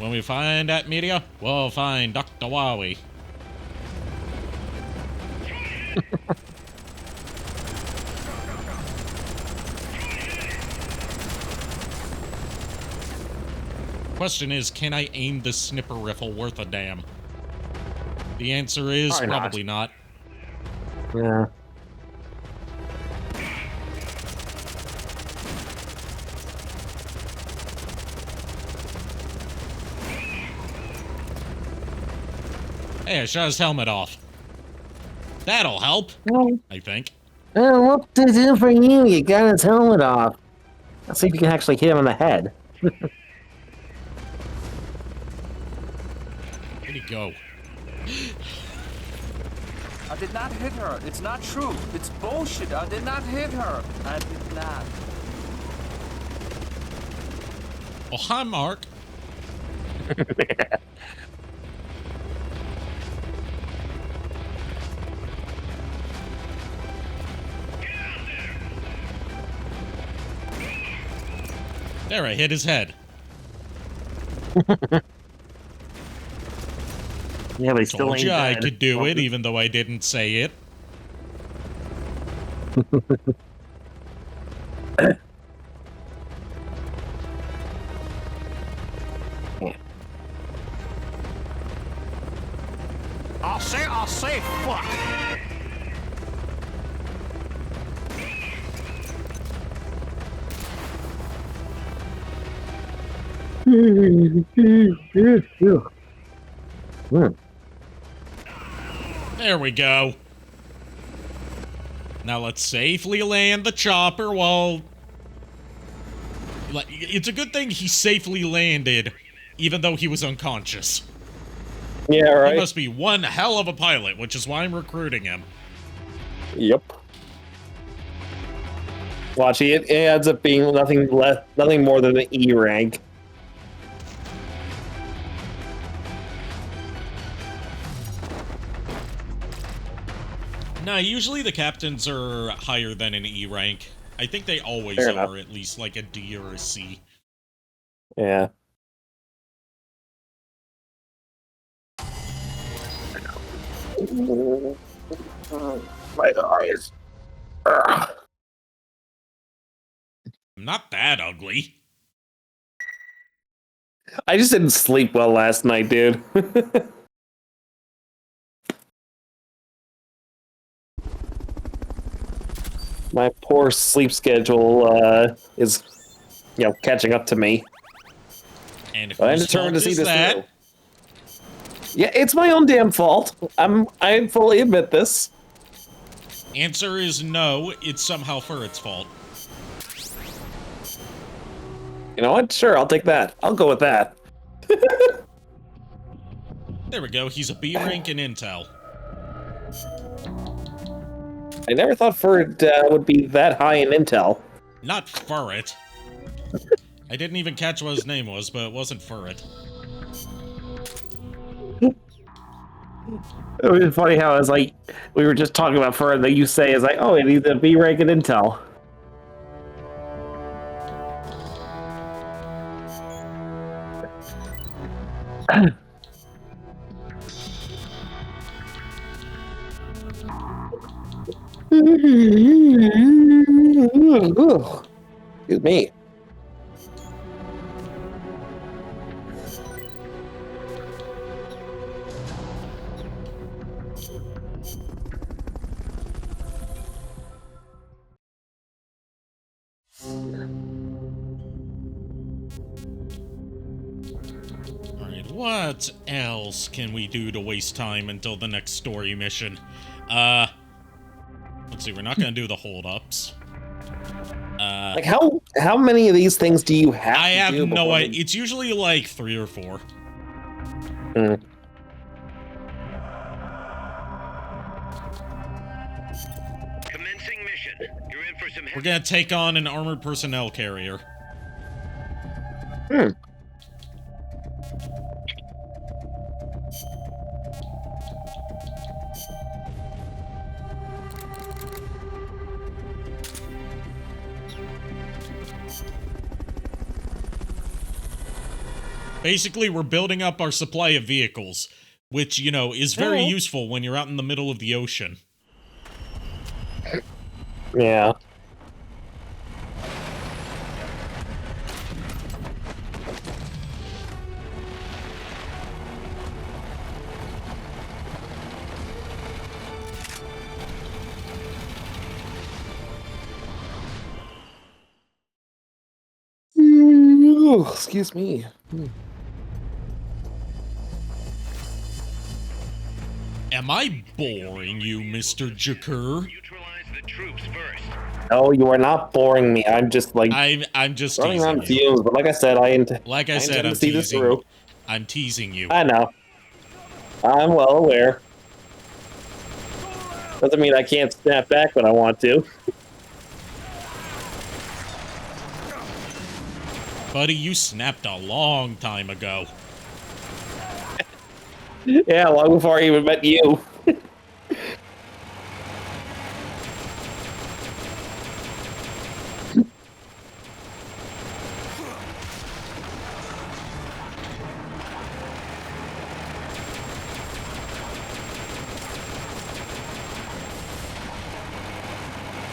When we find that meteor, we'll find Dr. Wowie. Question is, can I aim the snipper rifle worth a damn? The answer is probably not. Yeah. Hey, I shot his helmet off. That'll help, I think. What to do for you? You got his helmet off. Let's see if you can actually hit him on the head. Where'd he go? I did not hit her. It's not true. It's bullshit. I did not hit her. I did not. Oh, hi, Mark. There, I hit his head. Yeah, but he still Told ain't you I dead. could do it, even though I didn't say it. I'll say, fuck. There we go. Now let's safely land the chopper while... It's a good thing he safely landed, even though he was unconscious. Yeah, right. He must be one hell of a pilot, which is why I'm recruiting him. Yep. Watch, it ends up being nothing more than an E rank. Nah, usually the captains are higher than an E rank. I think they always Fair are, enough. at least like a D or a C. Yeah. My eyes. Ugh. I'm not that ugly. I just didn't sleep well last night, dude. My poor sleep schedule is, catching up to me. And if I'm whose determined to fault see is this that? through. Yeah, it's my own damn fault. I fully admit this. Answer is no, it's somehow Furret's fault. You know what? Sure, I'll take that. I'll go with that. There we go, he's a B rank in Intel. I never thought Furret would be that high in intel. Not Furret. I didn't even catch what his name was, but it wasn't Furret. It was funny how it's like we were just talking about Furret that you say is like, oh, it needs a B rank in intel. Excuse me. Alright, what else can we do to waste time until the next story mission? Let's see, we're not gonna do the holdups. Like how many of these things do you have? I have to do no before idea. It's usually like 3 or 4. Mm. Commencing mission. You're in for some We're gonna take on an armored personnel carrier. Hmm. Basically, we're building up our supply of vehicles, which, you know, is very useful when you're out in the middle of the ocean. Yeah. Ooh, excuse me. Am I boring you, Mr. Jakur? Neutralize the troops first. No, you are not boring me. I'm just like I'm just running teasing on you. fumes, but like I said, I intend I'm to see this teasing. through. I'm teasing you. I know. I'm well aware. Doesn't mean I can't snap back when I want to. Buddy, you snapped a long time ago. Yeah, long before I even met you.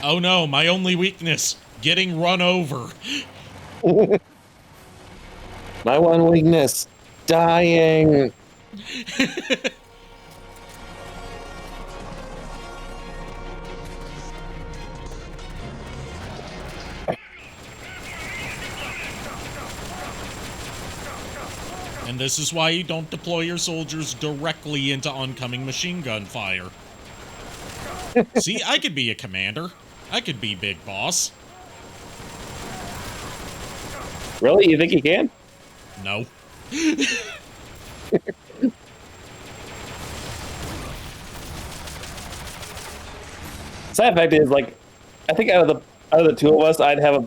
Oh no, my only weakness, getting run over. My one weakness, dying. And this is why you don't deploy your soldiers directly into oncoming machine gun fire. See, I could be a commander. I could be Big Boss. Really? You think you can? No. Sad fact is, like, I think out of the two of us, I'd have a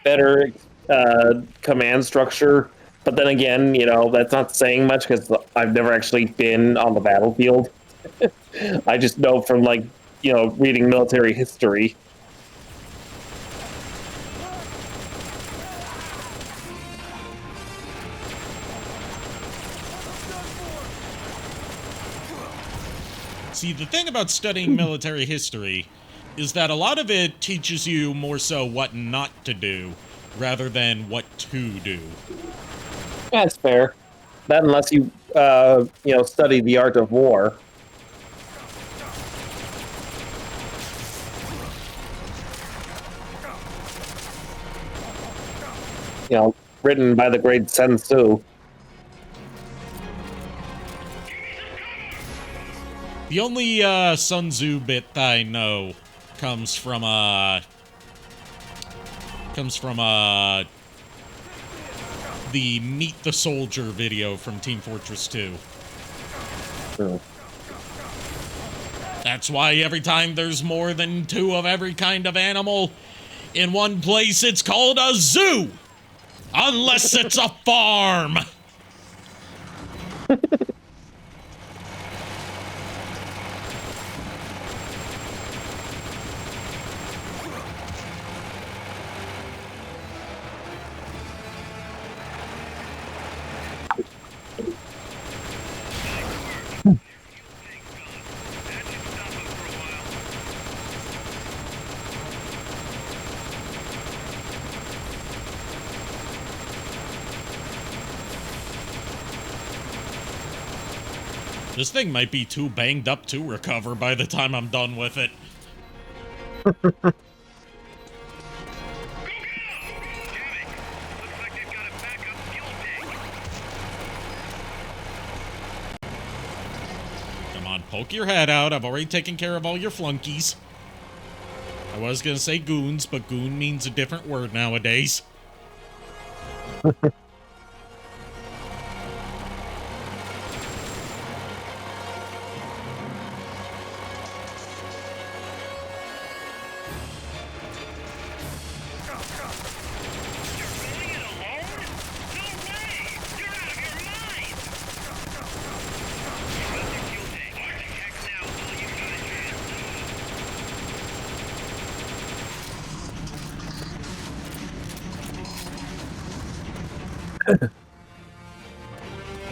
better command structure. But then again, you know, that's not saying much because I've never actually been on the battlefield. I just know from, like, you know, reading military history. See, the thing about studying military history is that a lot of it teaches you more so what not to do rather than what to do. That's fair. That unless you, you know, study the art of war. You know, written by the great Sun Tzu. The only Sun Tzu bit I know comes from the Meet the Soldier video from Team Fortress 2. That's why every time there's more than 2 of every kind of animal in one place, it's called a zoo! Unless it's a farm! This thing might be too banged up to recover by the time I'm done with it. Come on, poke your head out. I've already taken care of all your flunkies. I was gonna say goons, but goon means a different word nowadays.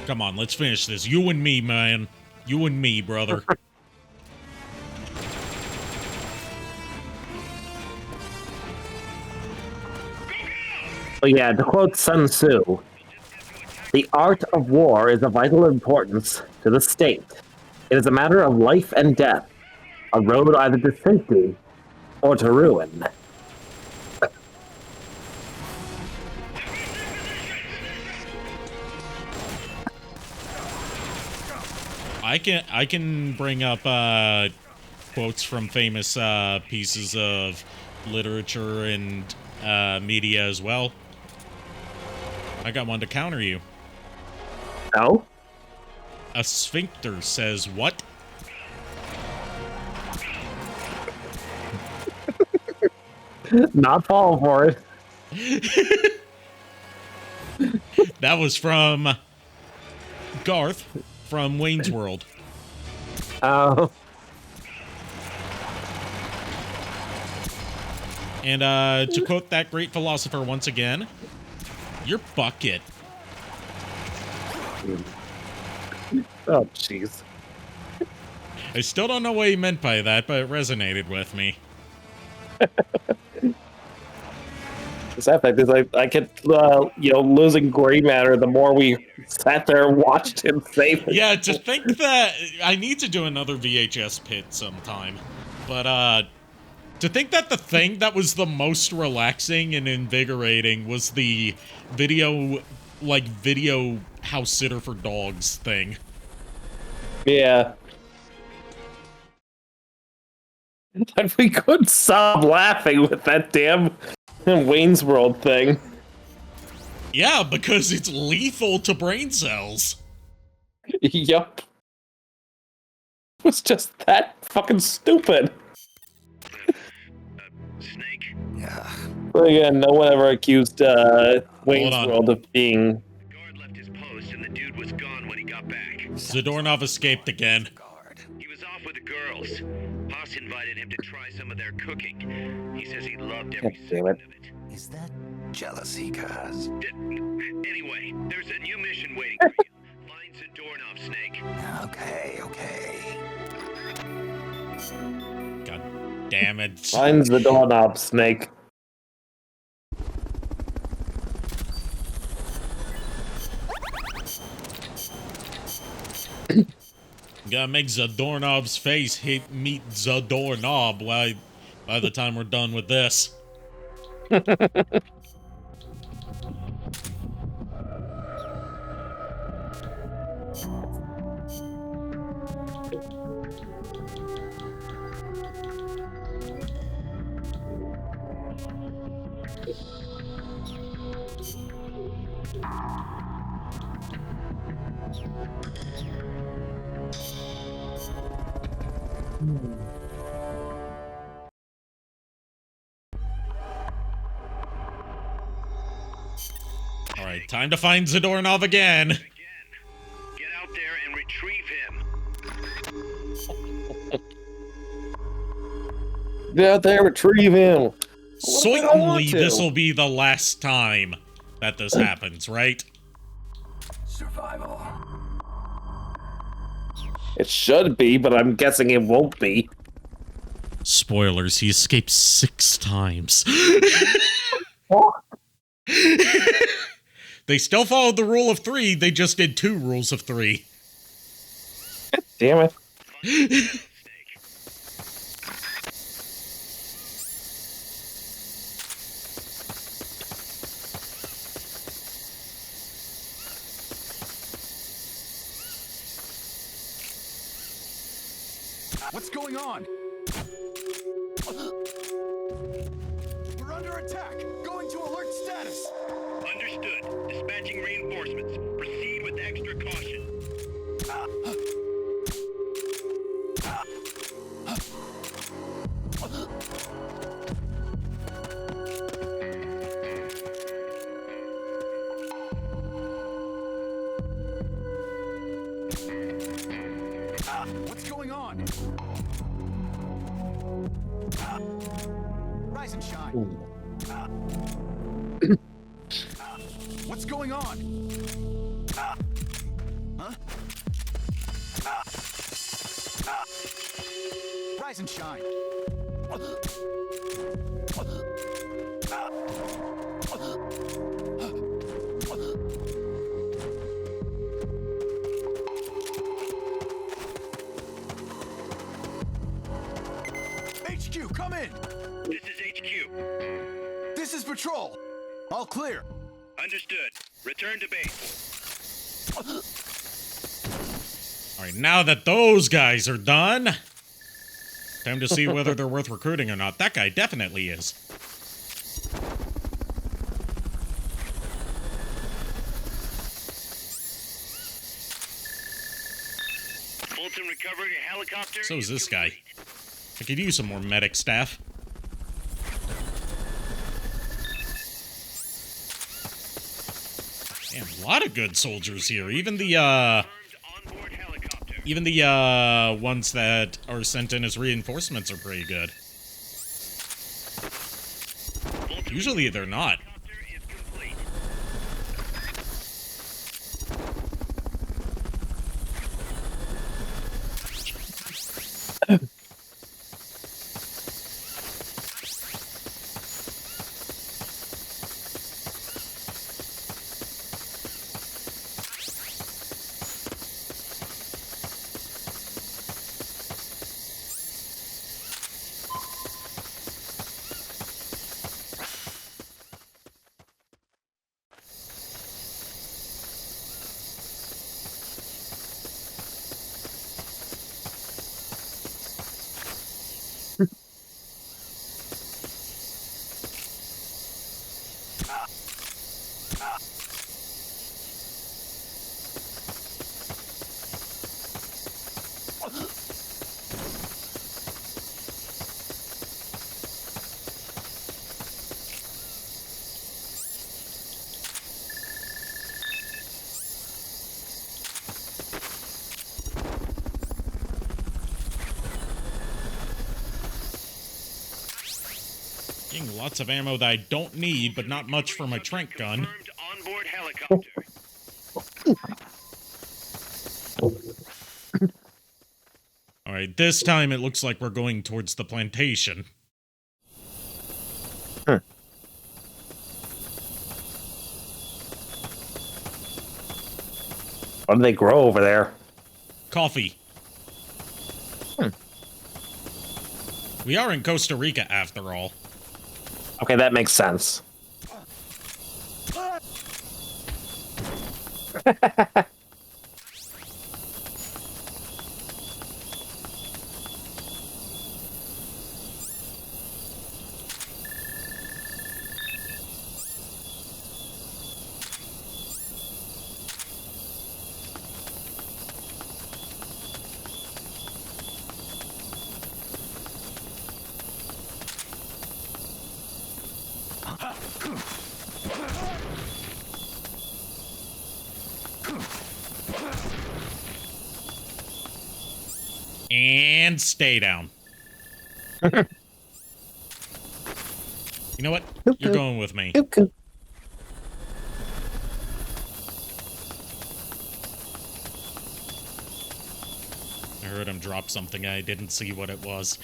Come on, let's finish this. You and me, man. You and me, brother. But yeah, to quote Sun Tzu, the art of war is of vital importance to the state. It is a matter of life and death, a road either to safety or to ruin. I can bring up quotes from famous pieces of literature and media as well. I got one to counter you. No? A sphincter says what? Not fall for it. That was from Garth from Wayne's World. Oh. And to quote that great philosopher once again, your bucket. Oh, jeez. I still don't know what he meant by that, but it resonated with me. The sad fact is I kept, losing gray matter the more we sat there and watched him save it. Yeah, to think that I need to do another VHS pit sometime, but to think that the thing that was the most relaxing and invigorating was the video house sitter for dogs thing. Yeah. And we couldn't stop laughing with that damn Wayne's World thing. Yeah, because it's lethal to brain cells. Yup. It was just that fucking stupid. Snake? Yeah. But again, no one ever accused Wayne's on. World of being... The guard left his post and the dude was gone when he got back. Zadornov escaped again. Guard. He was off with the girls. Haas invited him to try some of their cooking. He says he loved every God damn second it. of it. Is that jealousy, Kaz? Anyway, there's a new mission waiting for you. Find Zadornov, Snake. Okay. God damn it. Finds the doorknob, Snake. Gotta make Zadornov's face meet Zadornov by the time we're done with this. Alright, time to find Zadornov again. Get out there and retrieve him. Get out there, retrieve him. Certainly this will be the last time that this happens, right? Survival. It should be, but I'm guessing it won't be. Spoilers, he escaped 6 times. They still followed the rule of 3, they just did 2 rules of 3. Damn it. What's going on? We're under attack. Going to alert status. Understood. Dispatching reinforcements. Proceed with extra caution. What's going on? Rise and shine. What's going on? Huh? Rise and shine. HQ, come in! This is HQ. This is patrol. All clear. Understood. Return to base. All right, now that those guys are done, time to see whether they're worth recruiting or not. That guy definitely is. Fulton recovery helicopter. So is this guy. I could use some more medic staff. Damn, a lot of good soldiers here. Even the ones that are sent in as reinforcements are pretty good. Usually they're not. Getting lots of ammo that I don't need, but not much for my trank gun. Onboard helicopter. Alright, this time it looks like we're going towards the plantation. What do they grow over there? Coffee. We are in Costa Rica, after all. Okay, that makes sense. And stay down. You know what? You're going with me. I heard him drop something. I didn't see what it was.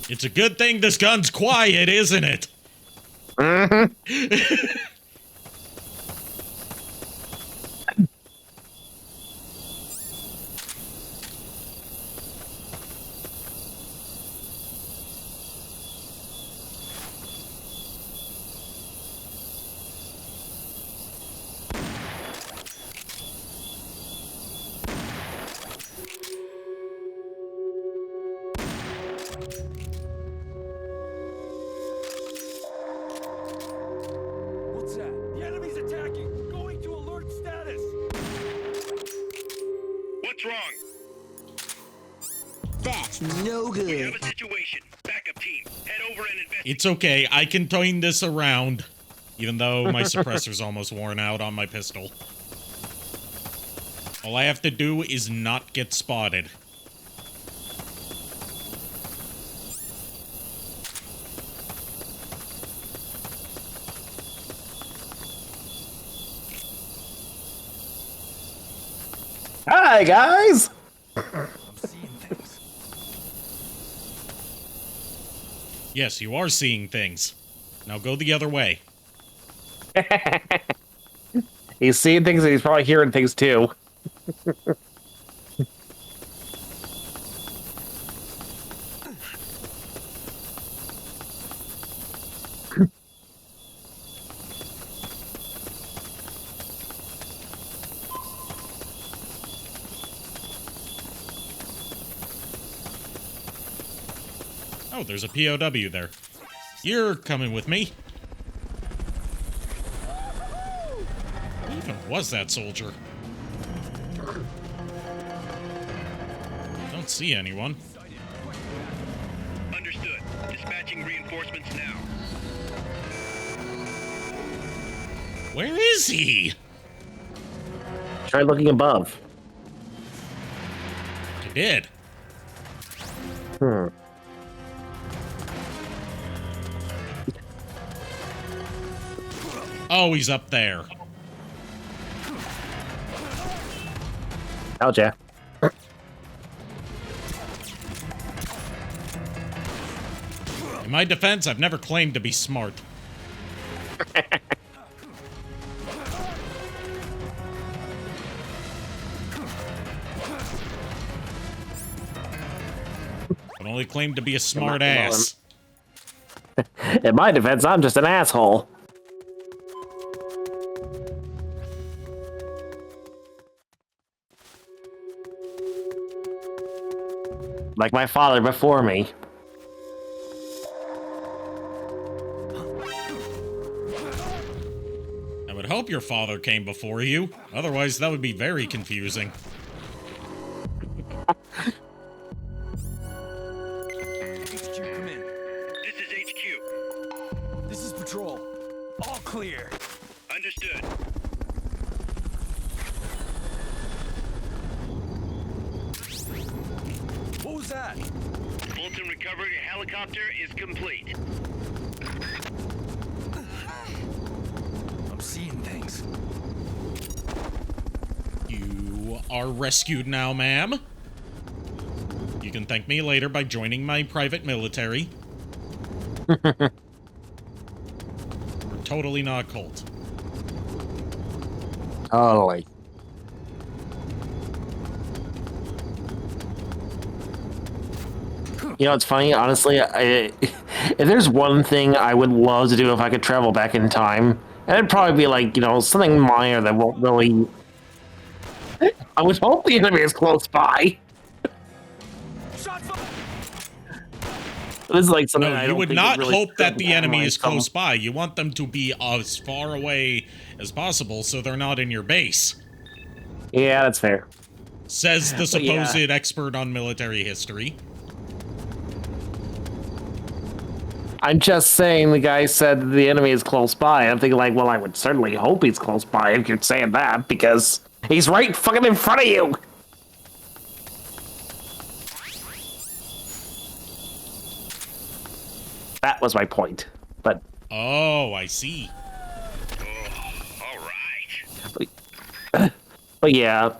It's a good thing this gun's quiet, isn't it? What's What's wrong? That's no We good. have a situation. Backup team. Head over and investigate. It's okay. I can turn this around. Even though my suppressor's almost worn out on my pistol. All I have to do is not get spotted. Hi, guys! I'm seeing things. Yes, you are seeing things. Now go the other way. He's seeing things and he's probably hearing things too. Oh, there's a POW there. You're coming with me. Who even was that soldier? Don't see anyone. Understood. Dispatching reinforcements now. Where is he? Try looking above. I did. Oh, he's up there. Told ya. In my defense, I've never claimed to be smart. I've only claimed to be a smart ass. In my defense, I'm just an asshole. Like my father before me. I would hope your father came before you. Otherwise, that would be very confusing. HQ, come in. This is HQ. This is patrol. All clear. Understood. What was that? Fulton recovery helicopter is complete. I'm seeing things. You are rescued now, ma'am. You can thank me later by joining my private military. We're totally not a cult. Totally. You know, it's funny, honestly, if there's one thing I would love to do if I could travel back in time, and it'd probably be like, you know, something minor that won't really... I would hope the enemy is close by. Shot fired! This is like something No, I you don't would think not really hope that the fit enemy my is close by. You want them to be as far away as possible so they're not in your base. Yeah, that's fair. Says the But yeah. supposed expert on military history. I'm just saying the guy said the enemy is close by. I'm thinking like, well, I would certainly hope he's close by if you're saying that, because he's right fucking in front of you! That was my point. But Oh, I see. All right. but yeah.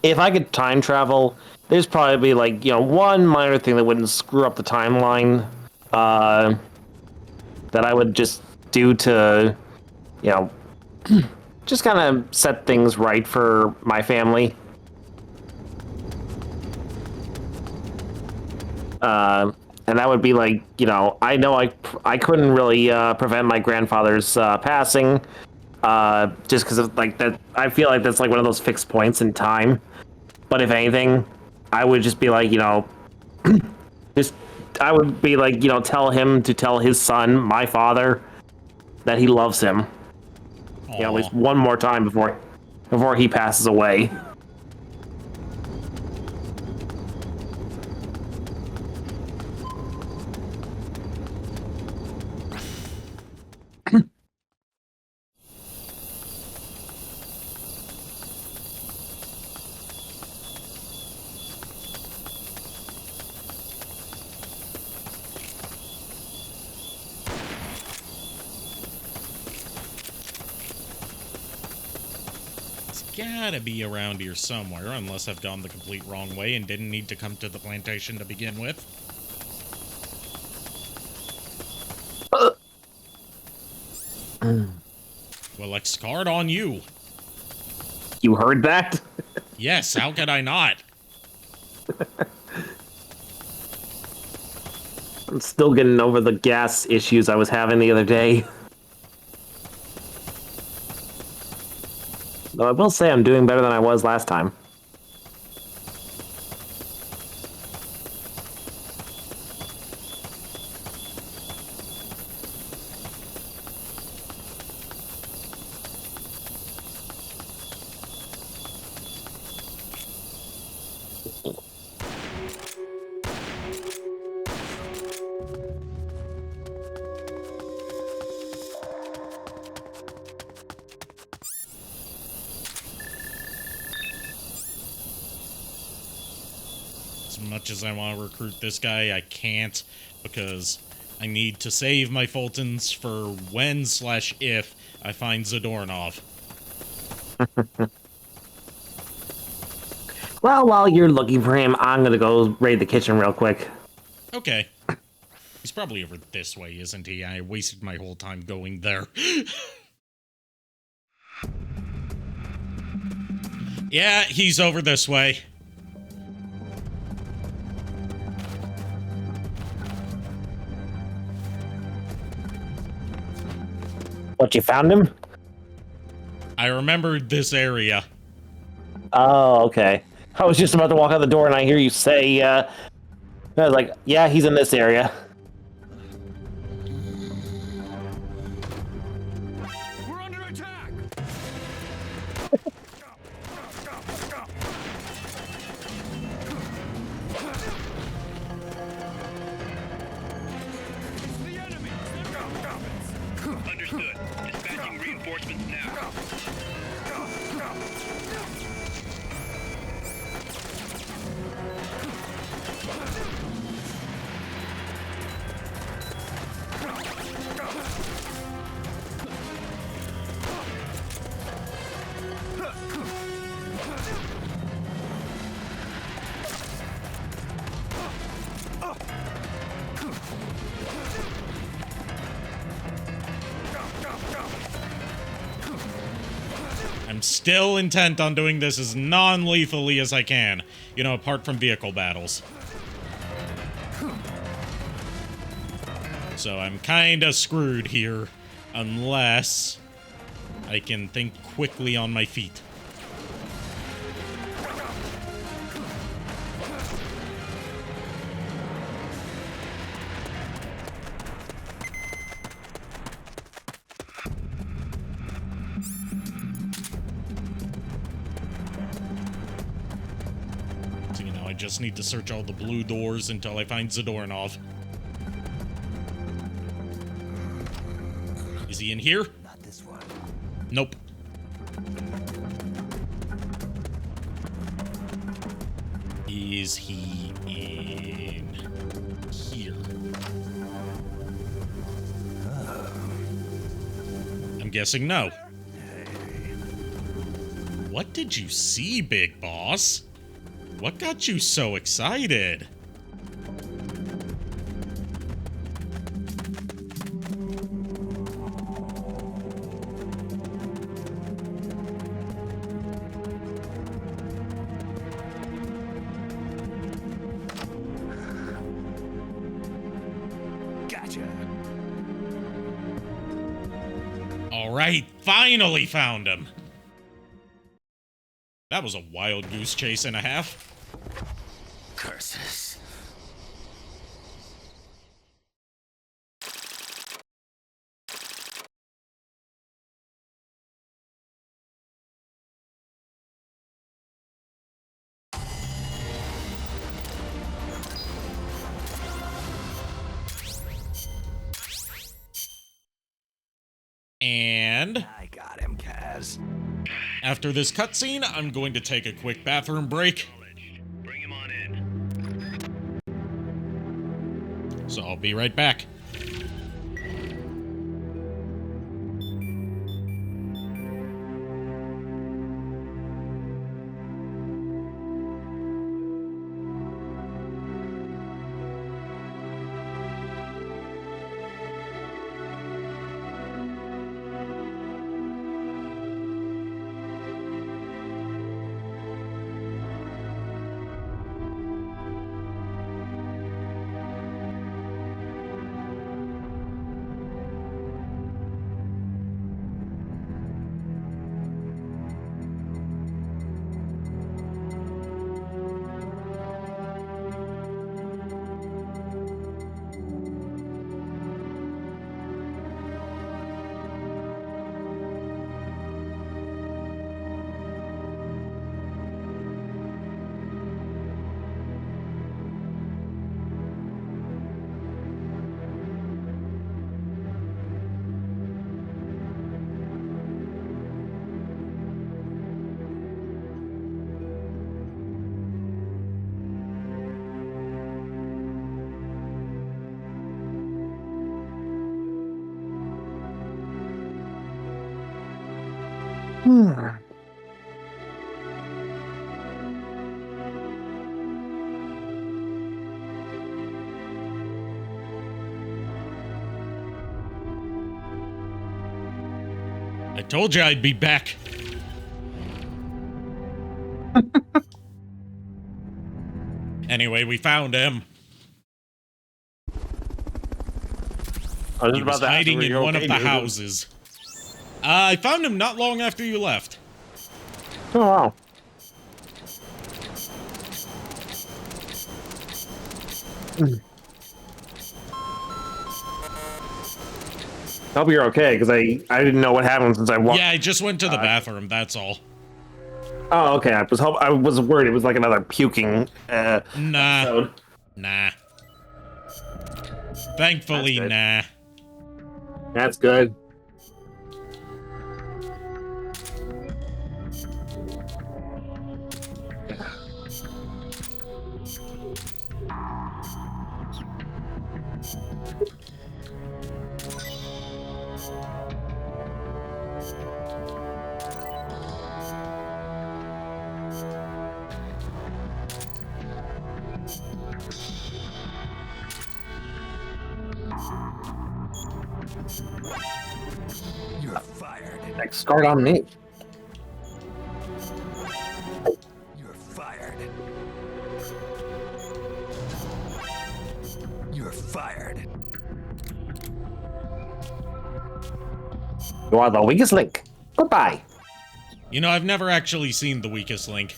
If I could time travel, there's probably be like, you know, one minor thing that wouldn't screw up the timeline. That I would just do to, you know, just kind of set things right for my family. And that would be like, you know I couldn't really prevent my grandfather's passing, just because of like that. I feel like that's like one of those fixed points in time. But if anything, I would just be like, you know, I would be like, you know, tell him to tell his son, my father, that he loves him. You know, at least one more time before he passes away. gotta be around here somewhere, unless I've gone the complete wrong way and didn't need to come to the plantation to begin with. Well, X-Card on you. You heard that? Yes, how could I not? I'm still getting over the gas issues I was having the other day. Though I will say I'm doing better than I was last time. As much as I want to recruit this guy, I can't, because I need to save my Fultons for when/if I find Zadornov. Well, while you're looking for him, I'm gonna go raid the kitchen real quick. Okay. He's probably over this way, isn't he? I wasted my whole time going there. Yeah, he's over this way. What, you found him? I remembered this area. Oh, okay. I was just about to walk out the door and I hear you say, I was like, yeah, he's in this area. We're under attack! It's the enemy! Understood. Dispatching reinforcements now. I'm still intent on doing this as non-lethally as I can. You know, apart from vehicle battles. So I'm kinda screwed here, unless I can think quickly on my feet. So, you know, I just need to search all the blue doors until I find Zadornov. Is he in here? Not this one. Nope. Is he in here? I'm guessing no. What did you see, Big Boss? What got you so excited? Gotcha. All right, finally found him. That was a wild goose chase and a half. Curses. And I got him, Kaz. after this cutscene, I'm going to take a quick bathroom break. Bring him on in. So I'll be right back. I told you I'd be back. Anyway, we found him. He was hiding in one of the houses. I found him not long after you left. Oh, wow. Hope you're okay, because I didn't know what happened since I walked. Yeah, I just went to the bathroom, that's all. Oh, okay. I was worried it was like another puking Nah. episode. Nah. Thankfully, nah. That's good. You're fired. Next start on me. You're fired. You're fired. You are the weakest link. Goodbye. You know, I've never actually seen The Weakest Link.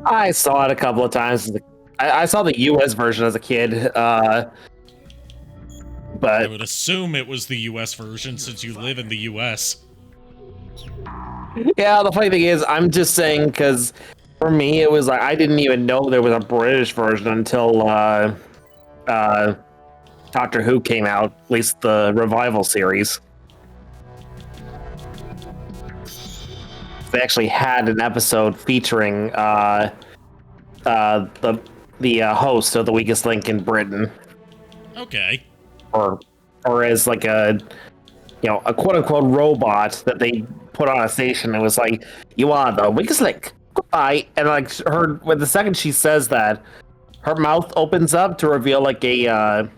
I saw it a couple of times. I saw the US version as a kid, I but would assume it was the US version since you live in the US. yeah, the funny thing is, I'm just saying because for me, it was like I didn't even know there was a British version until Doctor Who came out, at least the revival series. They actually had an episode featuring the host of The Weakest Link in Britain, Okay. or as like a quote unquote robot that they put on a station. It was like, you are the weakest link. Goodbye. And like when the second she says that, her mouth opens up to reveal like a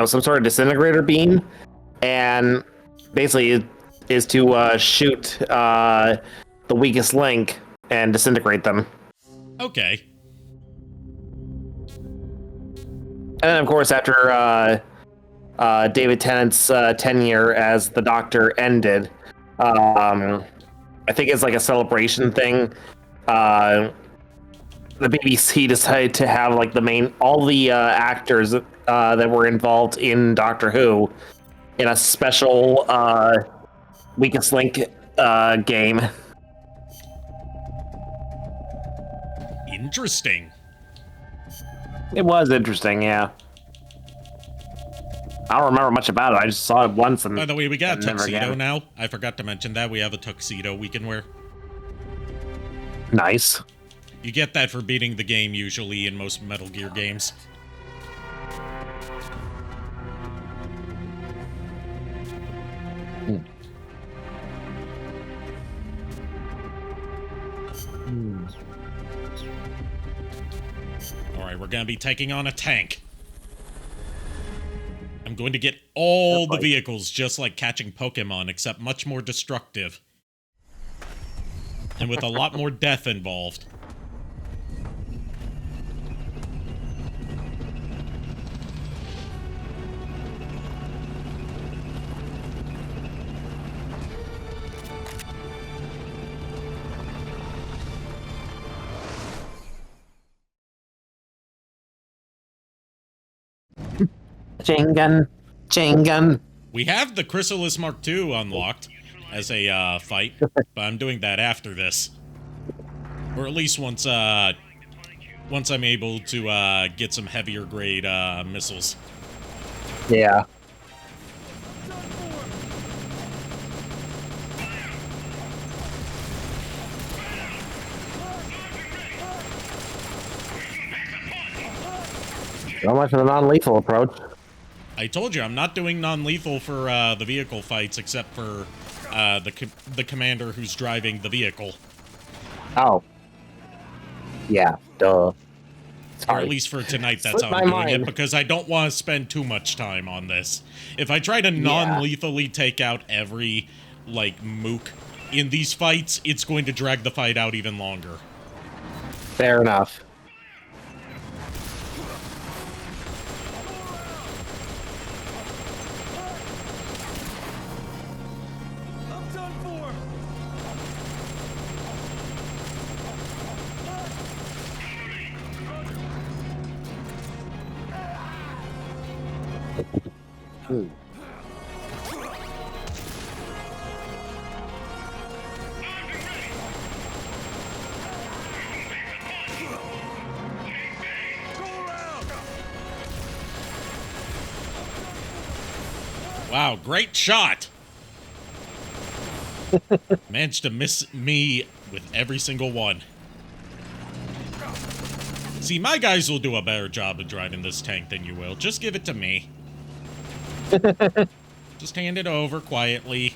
some sort of disintegrator beam, and basically it is to shoot the weakest link and disintegrate them. Okay. And then, of course, after David Tennant's tenure as the Doctor ended, I think it's like a celebration thing. The BBC decided to have like all the actors that were involved in Doctor Who in a special Weakest Link game. Interesting. It was interesting, yeah. I don't remember much about it. I just saw it once and By the way, we got a never tuxedo again. now. I forgot to mention that. We have a tuxedo we can wear. Nice. You get that for beating the game usually in most Metal Gear games. Alright, we're gonna be taking on a tank. I'm going to get all the vehicles just like catching Pokemon, except much more destructive. And with a lot more death involved. Chain gun. We have the Chrysalis Mark II unlocked as a fight, but I'm doing that after this. Or at least once I'm able to get some heavier grade missiles. Yeah. So much for the non-lethal approach. I told you, I'm not doing non-lethal for the vehicle fights, except for the commander who's driving the vehicle. Oh. Yeah, duh. Or Sorry. at least for tonight, that's Slipped how I'm my doing it, mind. because I don't want to spend too much time on this. If I try to non-lethally take out every, like, mook in these fights, it's going to drag the fight out even longer. Fair enough. I'm done for. Wow, great shot! Managed to miss me with every single one. See, my guys will do a better job of driving this tank than you will. Just give it to me. Just hand it over quietly,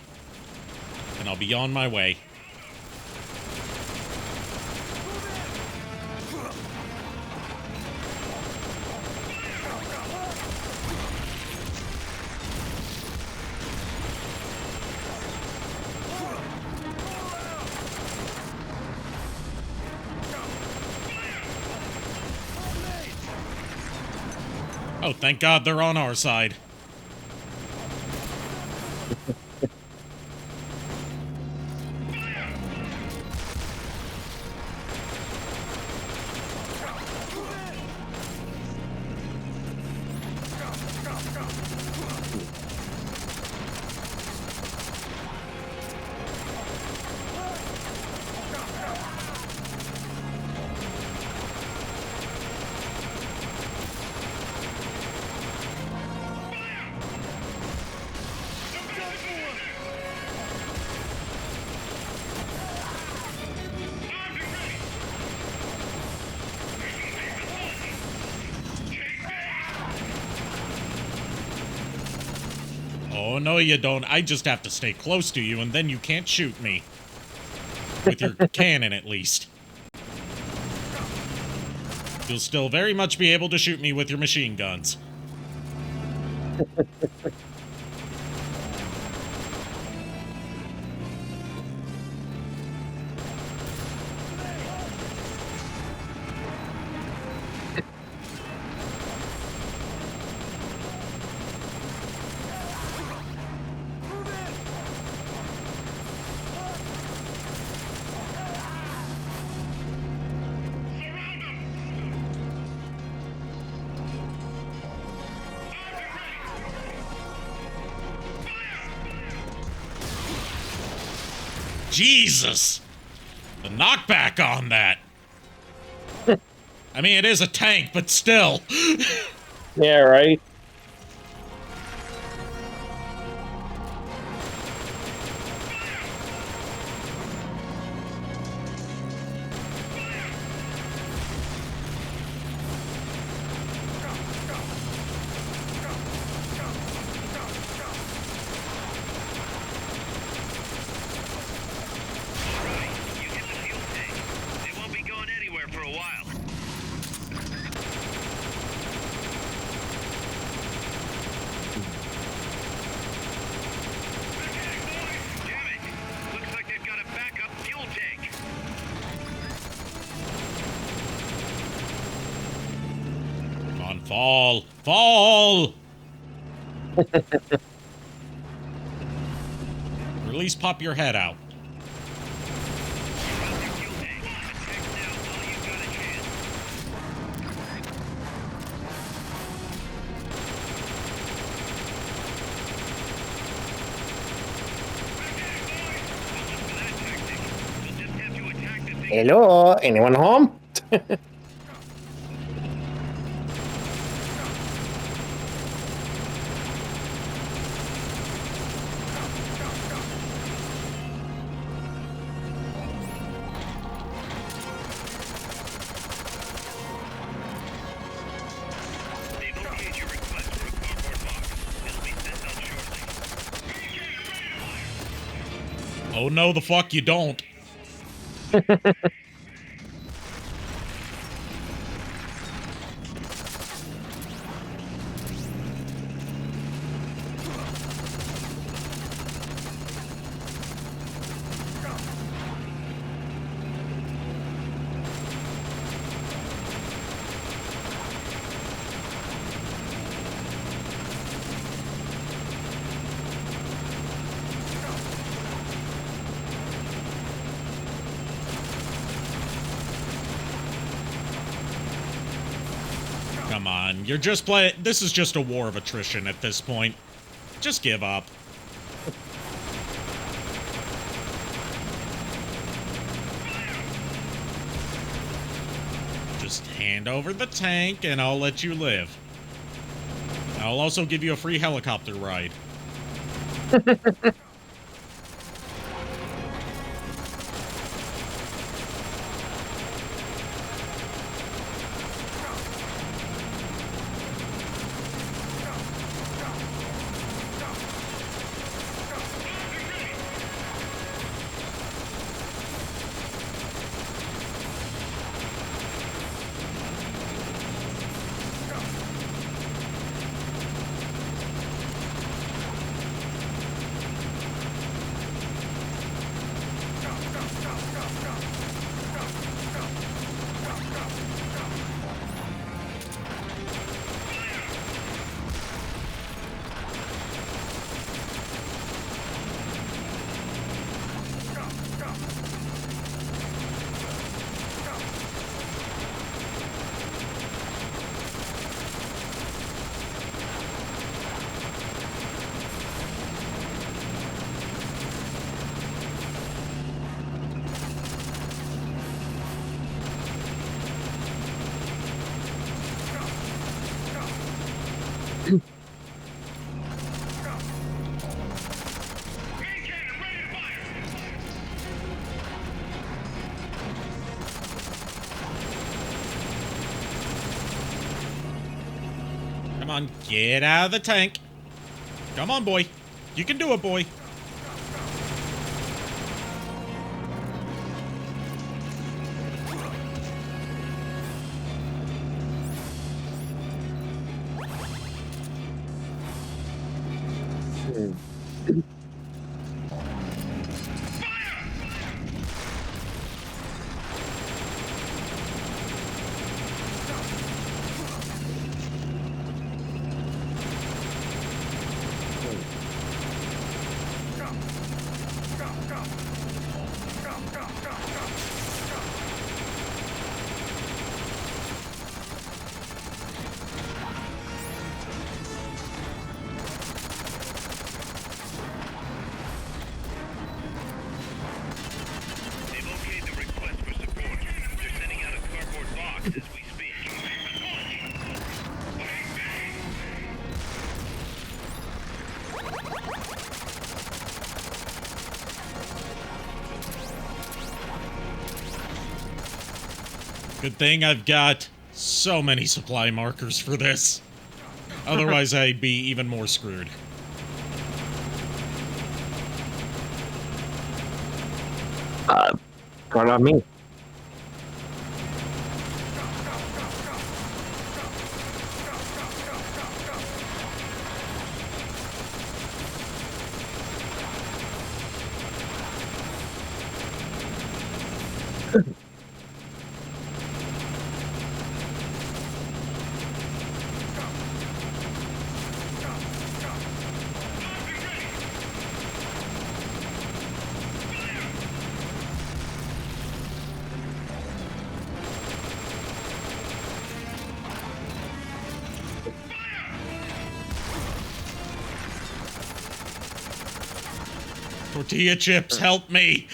and I'll be on my way. Oh, thank God they're on our side. Oh, no, you don't. I just have to stay close to you, and then you can't shoot me. With your cannon, at least. You'll still very much be able to shoot me with your machine guns. Jesus! The knockback on that! I mean, it is a tank, but still. Yeah, right? You hit the fuel tank. They won't be going anywhere for a while. Damn it! Looks like they've got a backup fuel tank. Come on, fall! Fall! Or at least pop your head out. Drop your fuel tank. Attack now while you've got a chance. Don't look for that tactic. You'll just have to attack the thing. Hello? Anyone home? They've okayed your request for a cardboard box. Oh no, the fuck you don't. Come on, you're just playing. This is just a war of attrition at this point. Just give up. Just hand over the tank and I'll let you live. I'll also give you a free helicopter ride. Come on, get out of the tank. Come on, boy. You can do it, boy. They've okayed the request for support. They're sending out a cardboard box as we speak. Good thing I've got so many supply markers for this. Otherwise, I'd be even more screwed. Front on me. Tortilla chips, help me!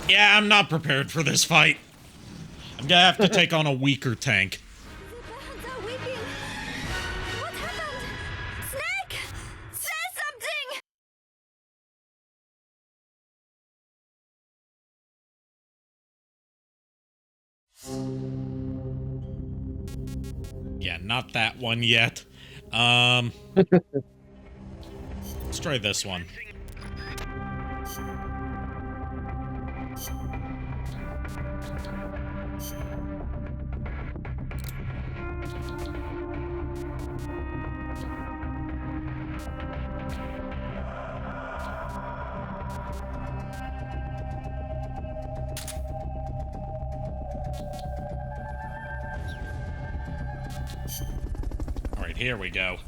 Yeah, I'm not prepared for this fight. I'm gonna have to take on a weaker tank. The bands are weeping. What happened? Snake! Say something! Yeah, not that one yet. Let's try this one. Alright, here we go.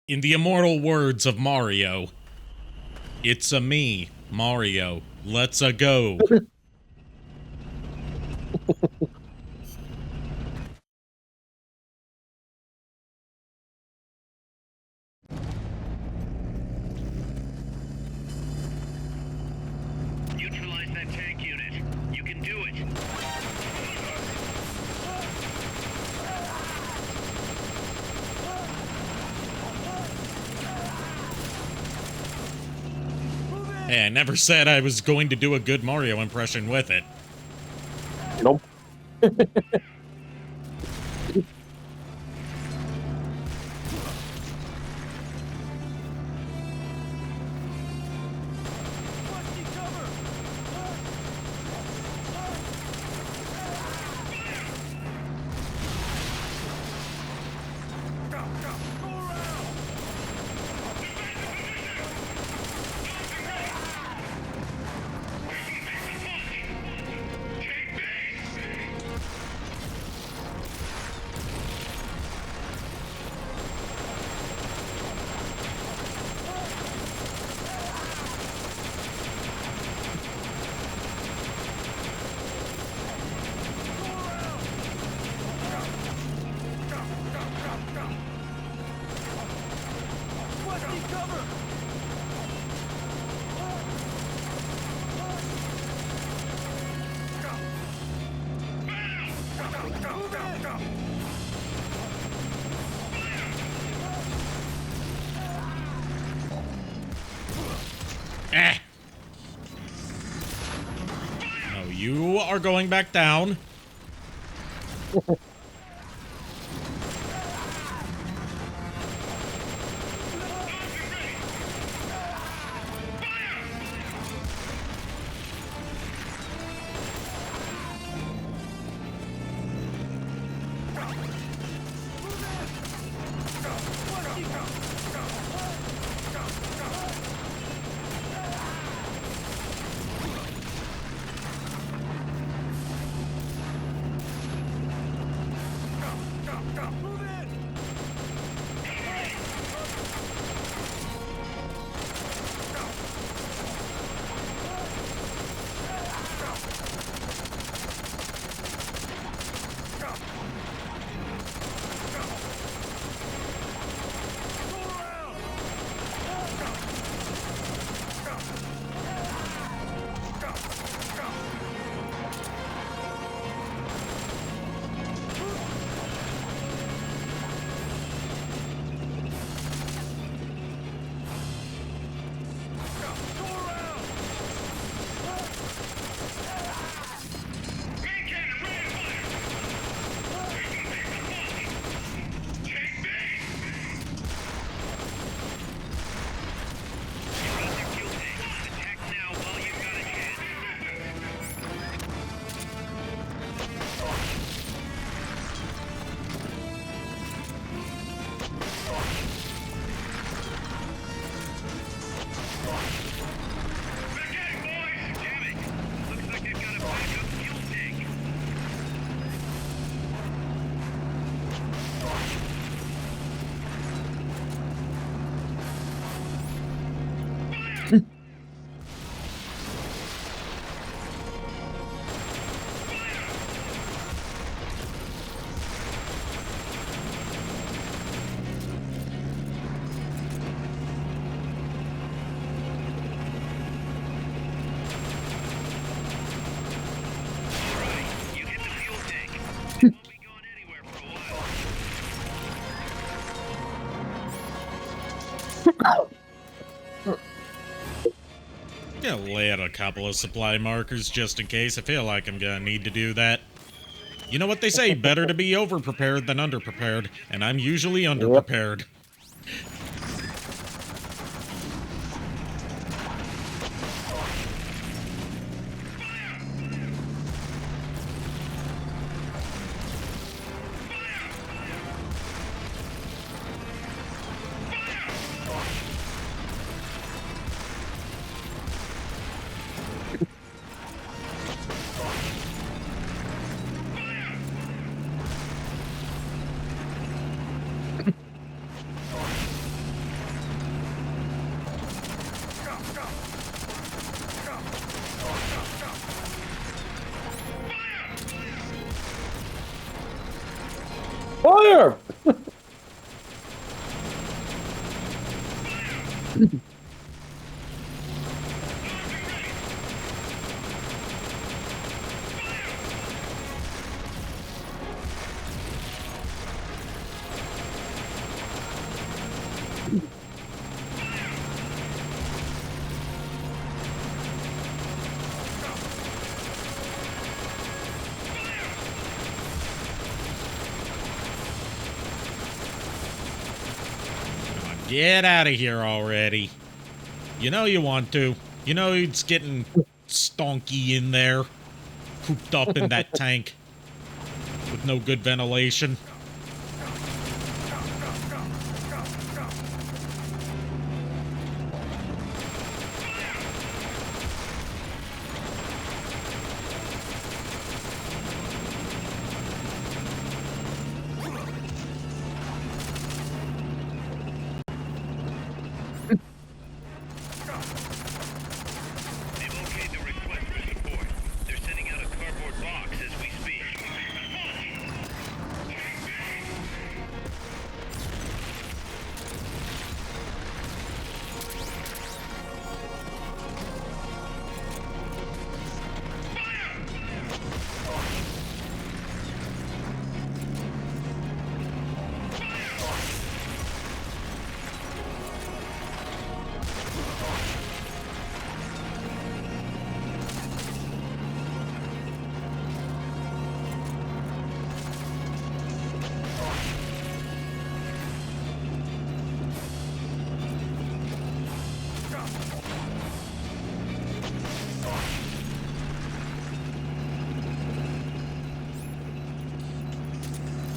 In the immortal words of Mario, it's a me, Mario. Let's a go. Neutralize that tank unit. You can do it. Hey, I never said I was going to do a good Mario impression with it. Nope. Eh. No, you are going back down. Won't be going anywhere for a while. Gonna lay out a couple of supply markers just in case. I feel like I'm gonna need to do that. You know what they say, better to be overprepared than underprepared, and I'm usually underprepared. Fire! Get out of here already. You know you want to. You know it's getting stonky in there. Cooped up in that tank. With no good ventilation. They've okayed the request for support. They're sending out a cardboard box as we speak.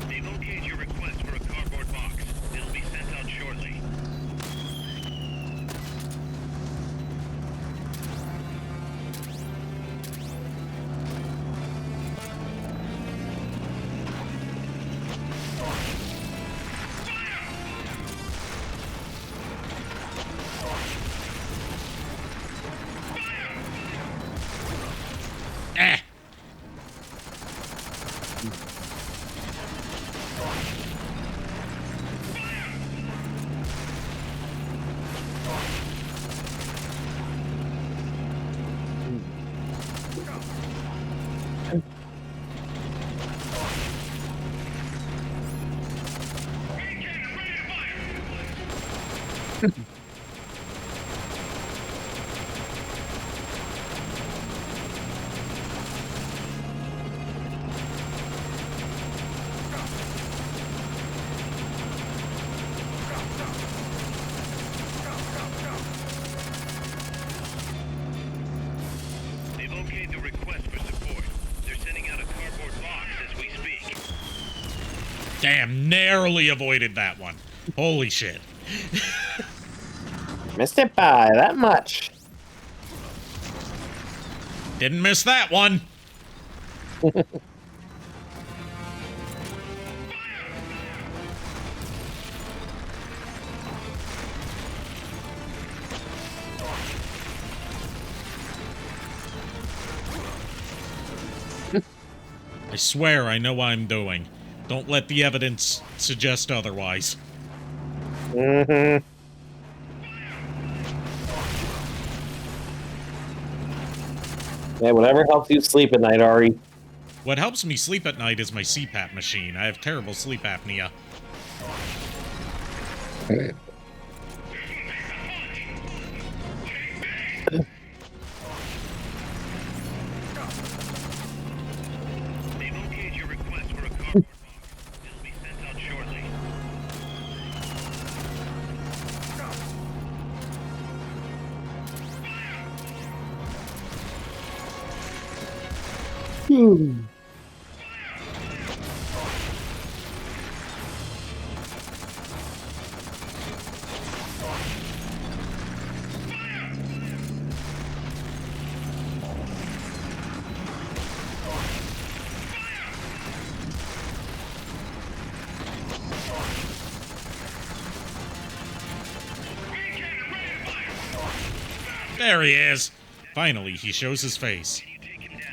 They've okayed your request for a cardboard box. It'll be sent out shortly. Eh. They've okayed the request for support. They're sending out a cardboard box as we speak. Damn, narrowly avoided that one. Holy shit. Missed it by that much. Didn't miss that one. I swear I know what I'm doing. Don't let the evidence suggest otherwise. Mm-hmm. Yeah, whatever helps you sleep at night, Ari. What helps me sleep at night is my CPAP machine. I have terrible sleep apnea. They've okayed your request for a cardboard box. It'll be sent out shortly. There he is! Finally, he shows his face. You take him down.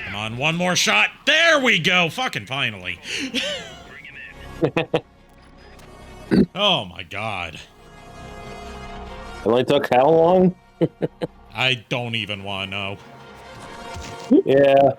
Come on, one more shot. There we go! Fucking finally. Bring him in. Oh my god. It only took how long? I don't even want to know. Yeah.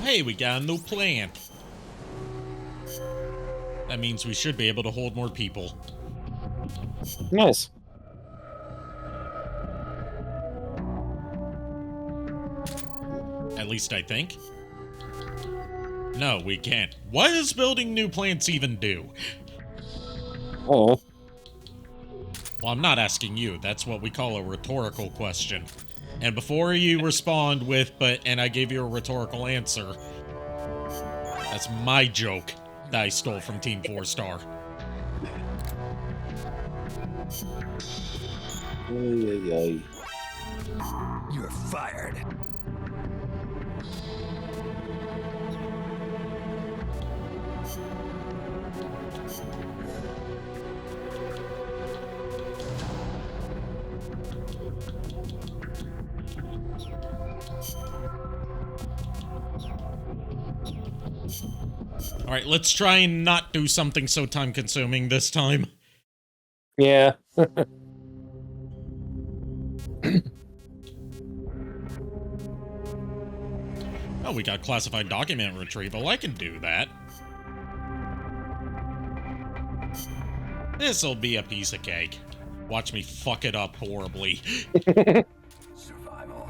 Hey, we got a new plant. That means we should be able to hold more people. Nice. At least I think. No, we can't. What does building new plants even do? Oh. Well, I'm not asking you. That's what we call a rhetorical question. And before you respond with, and I gave you a rhetorical answer, that's my joke that I stole from Team 4-Star. You're fired. Alright, let's try and not do something so time-consuming this time. Yeah. Oh, we got classified document retrieval. I can do that. This'll be a piece of cake. Watch me fuck it up horribly. Survival.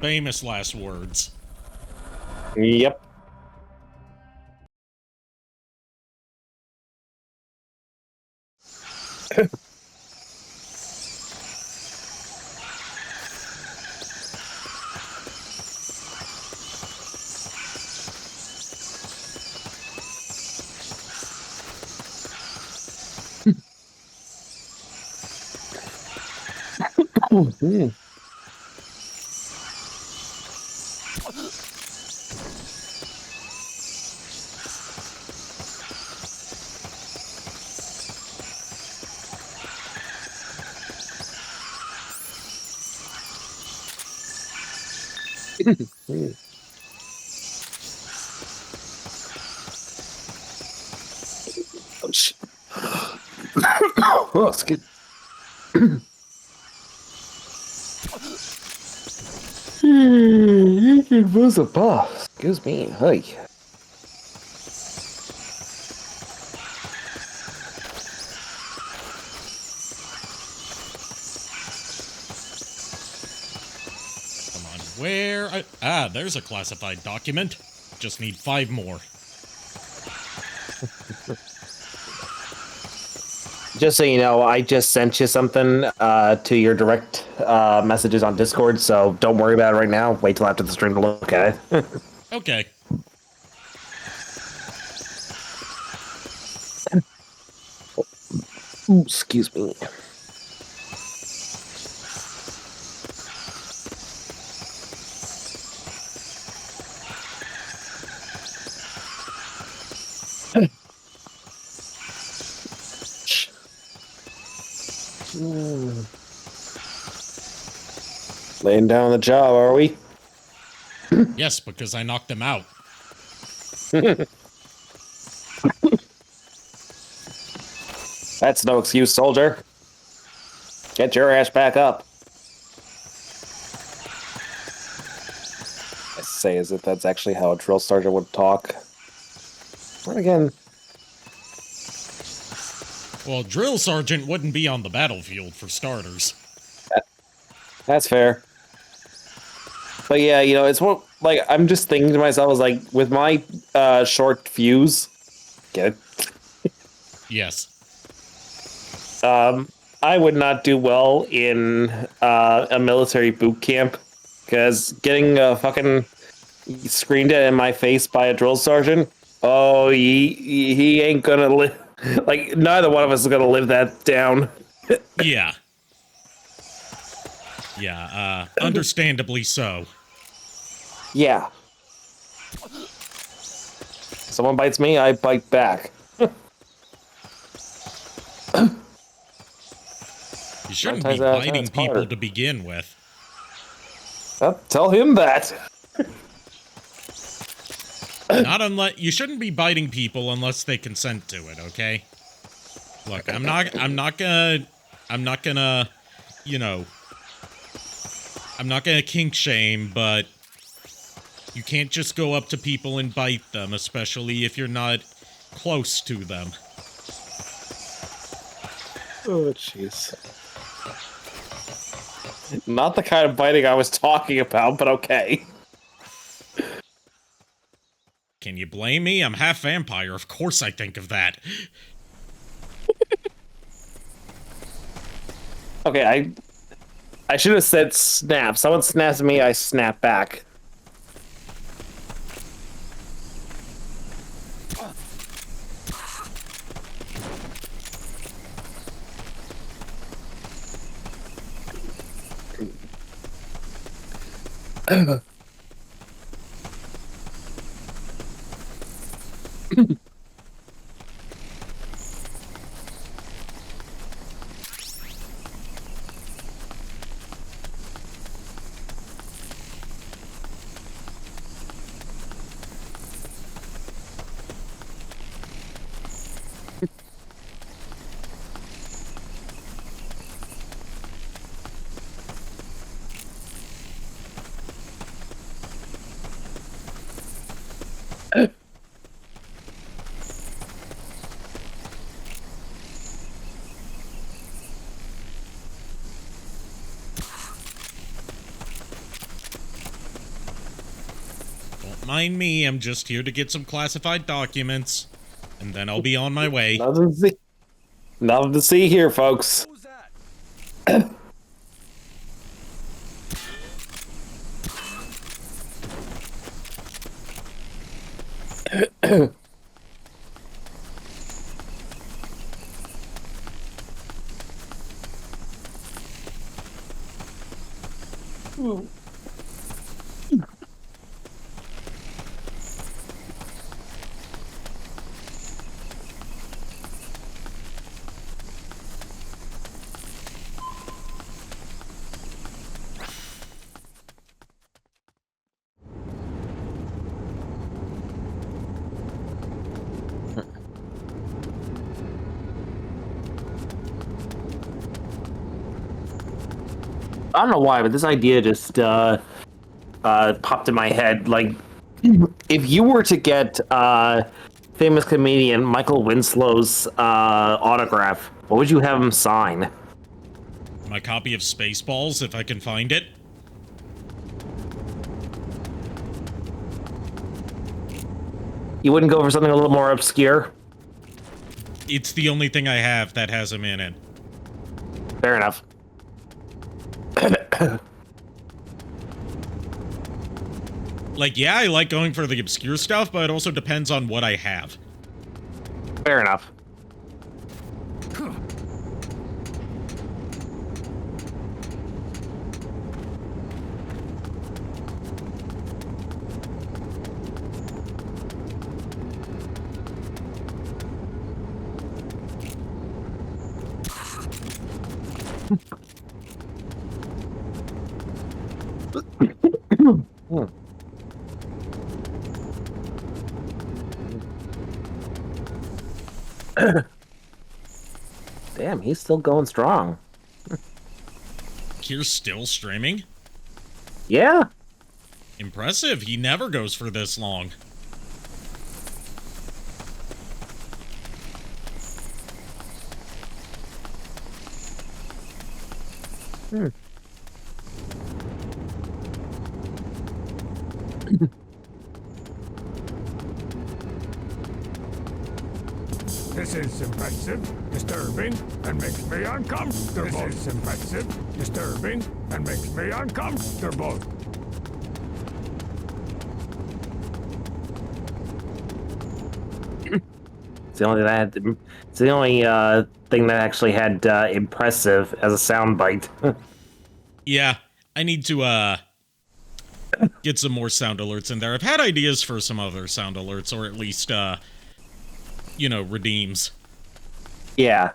Famous last words. Yep. Oh, shit. Oh, excuse It was a boss. Excuse me. Hey. Come on, where? There's a classified document. Just need 5 more. Just so you know, I just sent you something to your direct messages on Discord, so don't worry about it right now. Wait till after the stream to look at it. Okay. Ooh, excuse me. Laying down the job, are we? Yes, because I knocked him out. That's no excuse, soldier. Get your ass back up. I say as if that's actually how a drill sergeant would talk. Then again, Well, drill sergeant wouldn't be on the battlefield for starters. that's fair. But yeah, you know, it's what, like, I'm just thinking to myself, is like, with my short fuse, get it? Yes. I would not do well in a military boot camp, because getting fucking screamed at in my face by a drill sergeant, oh, he ain't gonna live. Like, neither one of us is gonna live that down. Yeah. Yeah, understandably so. Yeah. Someone bites me, I bite back. You shouldn't Sometimes be that's biting people harder. to begin with. Tell him that. Not unless you shouldn't be biting people unless they consent to it, okay? Look, I'm not gonna, you know, I'm not gonna kink shame, but you can't just go up to people and bite them, especially if you're not close to them. Oh, jeez. Not the kind of biting I was talking about, but okay. Can you blame me? I'm half vampire. Of course I think of that. Okay, I should have said snap. Someone snaps at me, I snap back. Don't mind me, I'm just here to get some classified documents, and then I'll be on my way. Nothing to see here, folks. Who's that? I don't know why, but this idea just popped in my head. Like, if you were to get famous comedian Michael Winslow's autograph, what would you have him sign? My copy of Spaceballs, if I can find it. You wouldn't go for something a little more obscure? It's the only thing I have that has him in it. Fair enough. Like, yeah, I like going for the obscure stuff, but it also depends on what I have. Fair enough. Damn, he's still going strong. Kier's still streaming? Yeah. Impressive. He never goes for this long. This is impressive, disturbing, and makes me uncomfortable. This is impressive, disturbing, and makes me uncomfortable. It's the only it's the only thing that actually had impressive as a soundbite. Yeah, I need to get some more sound alerts in there. I've had ideas for some other sound alerts, or at least you know, redeems. Yeah.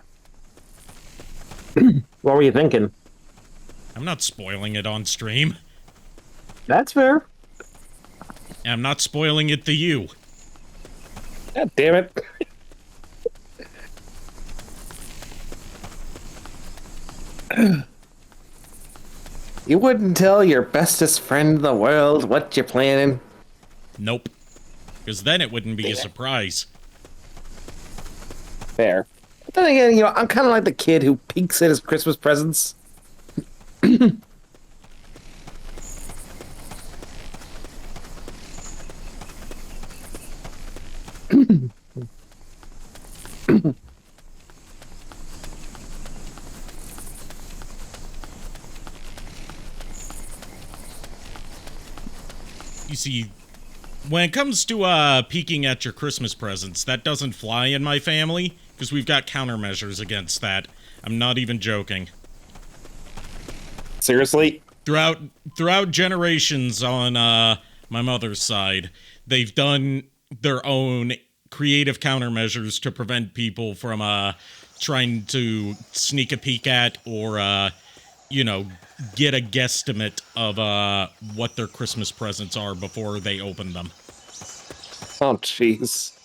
What were you thinking? I'm not spoiling it on stream. That's fair. I'm not spoiling it to you. God damn it. You wouldn't tell your bestest friend in the world what you're planning? Nope. Because then it wouldn't be a surprise. Fair. But then again, you know, I'm kind of like the kid who peeks at his Christmas presents. You see, when it comes to peeking at your Christmas presents, that doesn't fly in my family, because we've got countermeasures against that. I'm not even joking. Seriously? Throughout generations on my mother's side, they've done their own creative countermeasures to prevent people from trying to sneak a peek at or you know, get a guesstimate of what their Christmas presents are before they open them. Oh, jeez.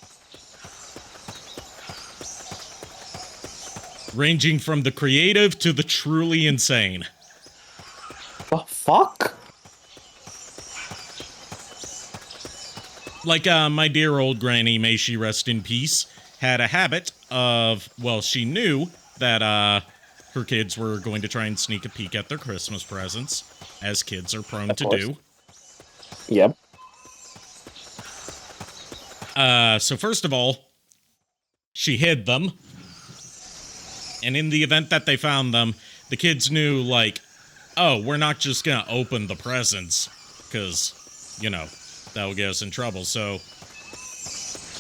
Ranging from the creative to the truly insane. The fuck? Like, my dear old granny, may she rest in peace, had a habit of, well, she knew that, her kids were going to try and sneak a peek at their Christmas presents, as kids are prone to do. Yep. So first of all, she hid them. And in the event that they found them, the kids knew, like, oh, we're not just gonna open the presents, because, you know, that will get us in trouble. So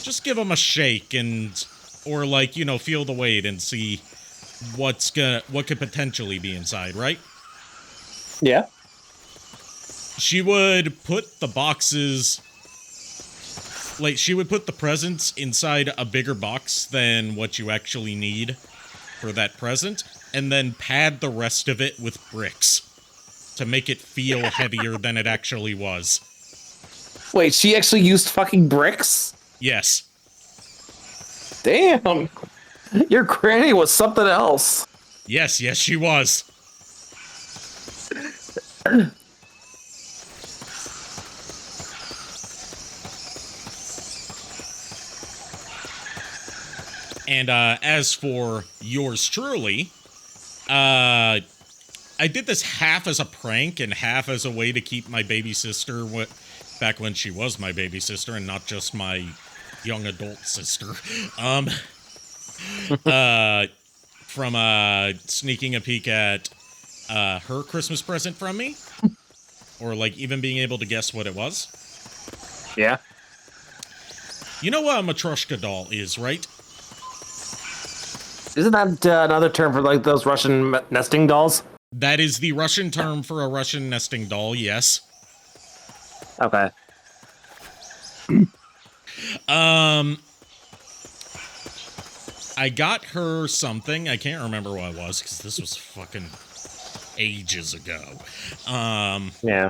just give them a shake and, or like, you know, feel the weight and see what could potentially be inside, right? Yeah. She would put the boxes, like, she would put the presents inside a bigger box than what you actually need for that present, and then pad the rest of it with bricks to make it feel heavier than it actually was. Wait, she actually used fucking bricks? Yes. Damn. Your granny was something else. Yes, she was. And as for yours truly, I did this half as a prank and half as a way to keep my baby sister back when she was my baby sister and not just my young adult sister. From sneaking a peek at her Christmas present from me, or like even being able to guess what it was. Yeah. You know what a Matryoshka doll is, right? Isn't that another term for like those Russian nesting dolls? That is the Russian term for a Russian nesting doll, yes. Okay. I got her something. I can't remember what it was because this was fucking ages ago. Yeah.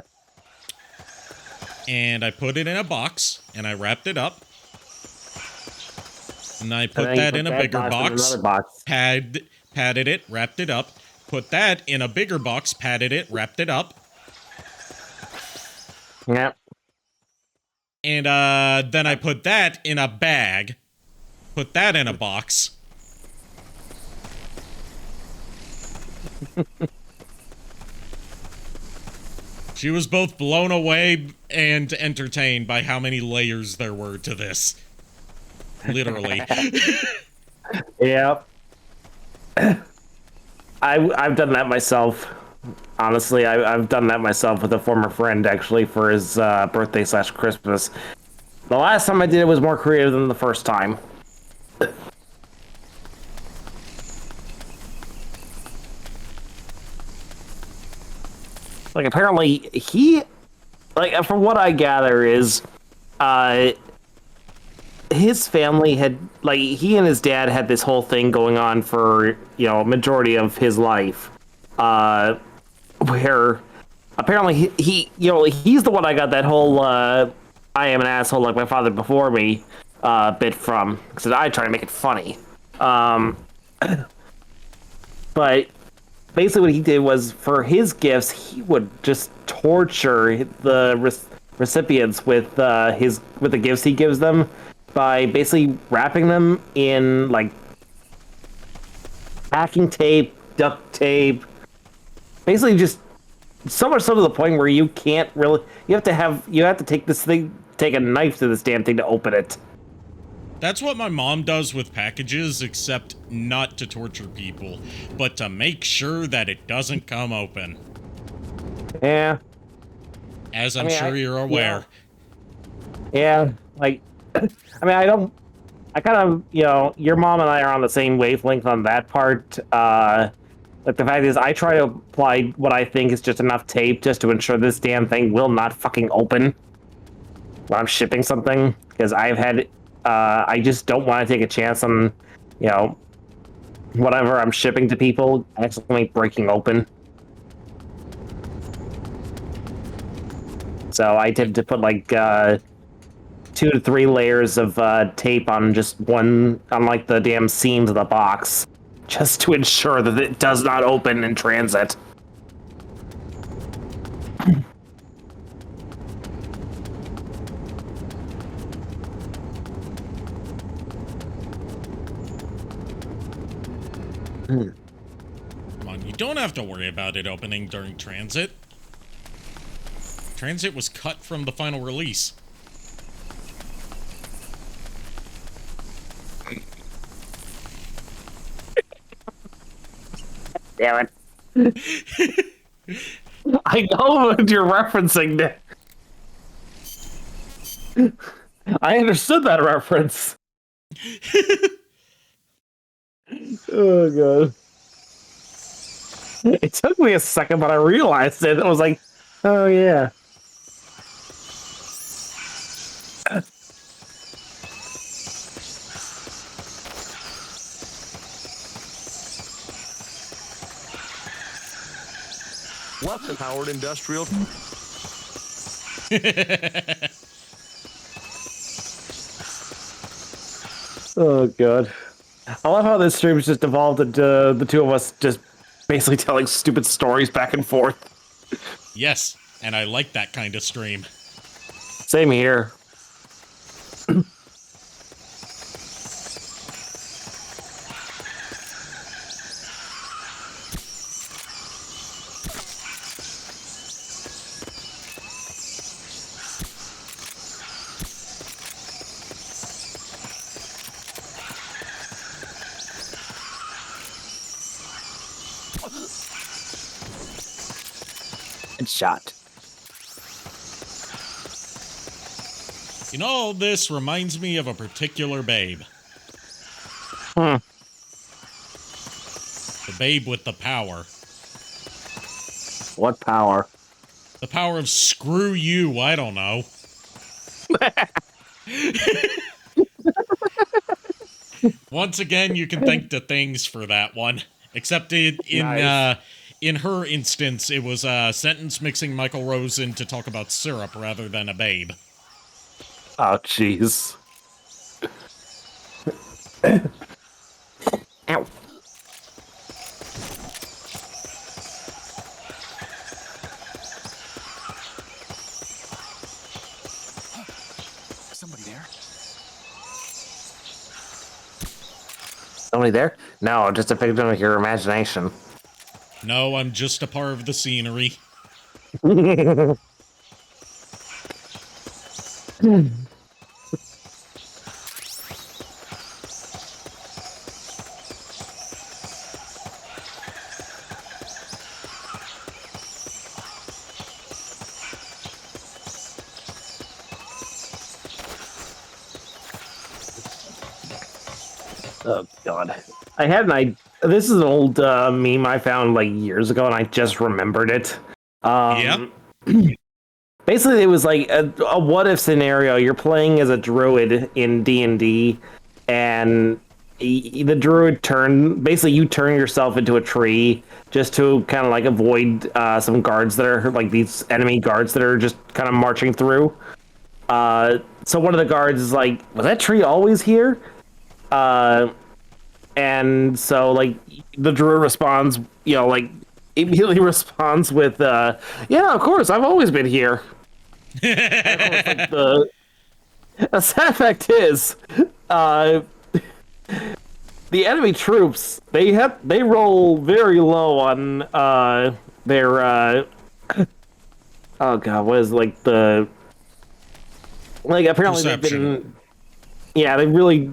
And I put it in a box and I wrapped it up. And I put And then that in a bigger box. Padded it, wrapped it up. Put that in a bigger box, padded it, wrapped it up. Yep. And then I put that in a bag. Put that in a box. She was both blown away and entertained by how many layers there were to this. Literally. Yep. I've done that myself. Honestly, I've done that myself with a former friend, actually, for his birthday/Christmas. The last time I did it was more creative than the first time. Like, apparently, from what I gather is, his family had, like, he and his dad had this whole thing going on for, majority of his life. Where apparently he's the one I got that whole, I am an asshole like my father before me, bit from, because I try to make it funny. But basically what he did was, for his gifts, he would just torture the recipients with the gifts he gives them by basically wrapping them in like packing tape, duct tape, basically just so much so to the point where you can't really, you have to take a knife to this damn thing to open it. That's what my mom does with packages, except not to torture people, but to make sure that it doesn't come open. Yeah. As I'm sure you're aware. Yeah, like, I kind of, your mom and I are on the same wavelength on that part. Like, the fact is, I try to apply what I think is just enough tape just to ensure this damn thing will not fucking open when I'm shipping something, because I've had, I just don't want to take a chance on, whatever I'm shipping to people accidentally breaking open. So I tend to put like 2 to 3 layers of tape on just on like the damn seams of the box, just to ensure that it does not open in transit. Come on, you don't have to worry about it opening during transit. Transit was cut from the final release. Damn it. I know what you're referencing. I understood that reference. Oh, God. It took me a second, but I realized it. I was like, oh, yeah. Welcome, Howard Industrial. Oh, God. I love how this stream's just evolved into the two of us just basically telling stupid stories back and forth. Yes, and I like that kind of stream. Same here. headshot. You know, all this reminds me of a particular babe. Hmm. The babe with the power. What power? The power of screw you, I don't know. Once again, you can thank the things for that one. Except Nice. in her instance, it was a sentence mixing Michael Rosen to talk about syrup rather than a babe. Oh, jeez. Ow. Somebody there? Somebody there? No, just a victim of your imagination. No, I'm just a part of the scenery. Oh god, I had an idea. This is an old meme I found like years ago, and I just remembered it. Yep. Basically, it was like a what if scenario. You're playing as a druid in D&D, and the druid basically you turn yourself into a tree just to kind of like avoid some guards that are like these enemy guards that are just kind of marching through. So one of the guards is like, was that tree always here? And so like the druid responds, like immediately responds with, yeah, of course, I've always been here. And of course, like, the sad fact is, the enemy troops, they roll very low on their oh god, what is like the apparently Perception. they've been, yeah, they really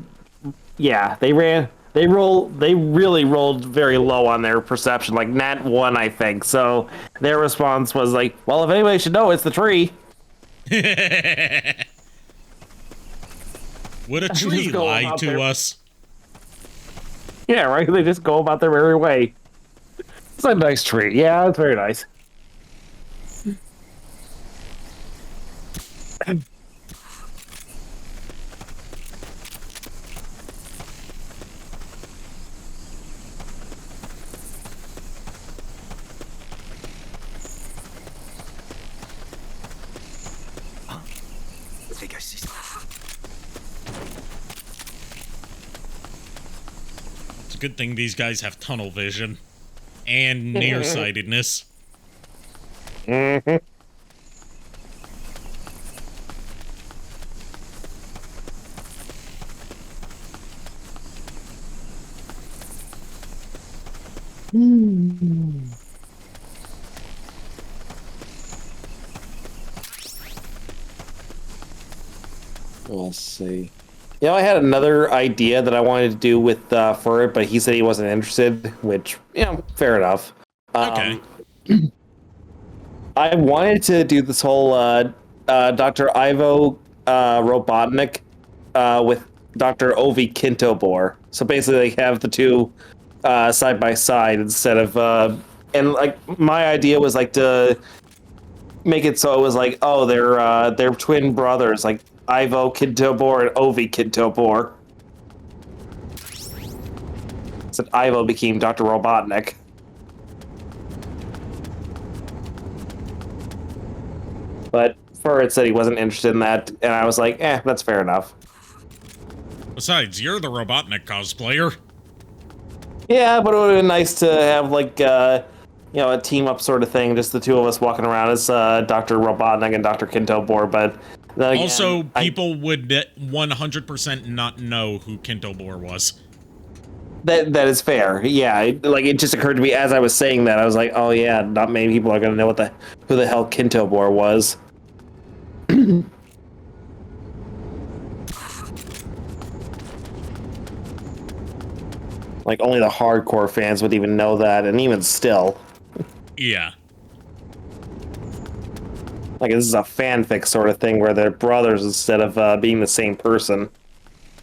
rolled very low on their perception, like nat 1, I think. So their response was like, well, if anybody should know, it's the tree. Would a tree Just go lie out to there. us? Yeah, right? They just go about their merry way. It's a nice tree. Yeah, it's very nice. I think I see something. It's a good thing these guys have tunnel vision. And nearsightedness. Mm-hmm. We'll see. I had another idea that I wanted to do with for it, but he said he wasn't interested, which, fair enough. Okay. I wanted to do this whole Dr. Ivo Robotnik with Dr. Ovi Kintobor. So basically, they have the two side by side instead of and like my idea was like to make it so it was like, oh, they're twin brothers, like Ivo Kintobor and Ovi Kintobor. So Ivo became Dr. Robotnik. But Furret said he wasn't interested in that, and I was like, that's fair enough. Besides, you're the Robotnik cosplayer. Yeah, but it would have been nice to have, like, a team-up sort of thing, just the two of us walking around as Dr. Robotnik and Dr. Kintobor, but... then again, Also, people would 100% not know who Kintobor was. That is fair. Yeah, it just occurred to me as I was saying that. I was like, oh yeah, not many people are gonna know who the hell Kintobor was. Like only the hardcore fans would even know that, and even still. Yeah. Like, this is a fanfic sort of thing where they're brothers instead of being the same person.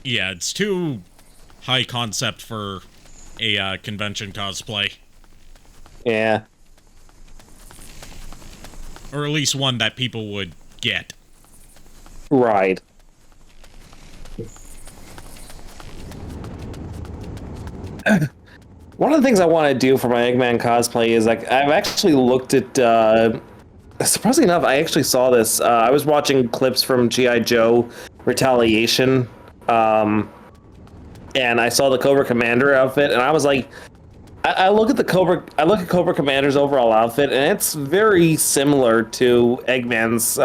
Yeah, it's too high concept for a convention cosplay. Yeah. Or at least one that people would get. Right. One of the things I want to do for my Eggman cosplay is, like, I've actually looked at, surprisingly enough, I actually saw this. I was watching clips from G.I. Joe Retaliation, and I saw the Cobra Commander outfit, and I was like, I look at Cobra Commander's overall outfit, and it's very similar to Eggman's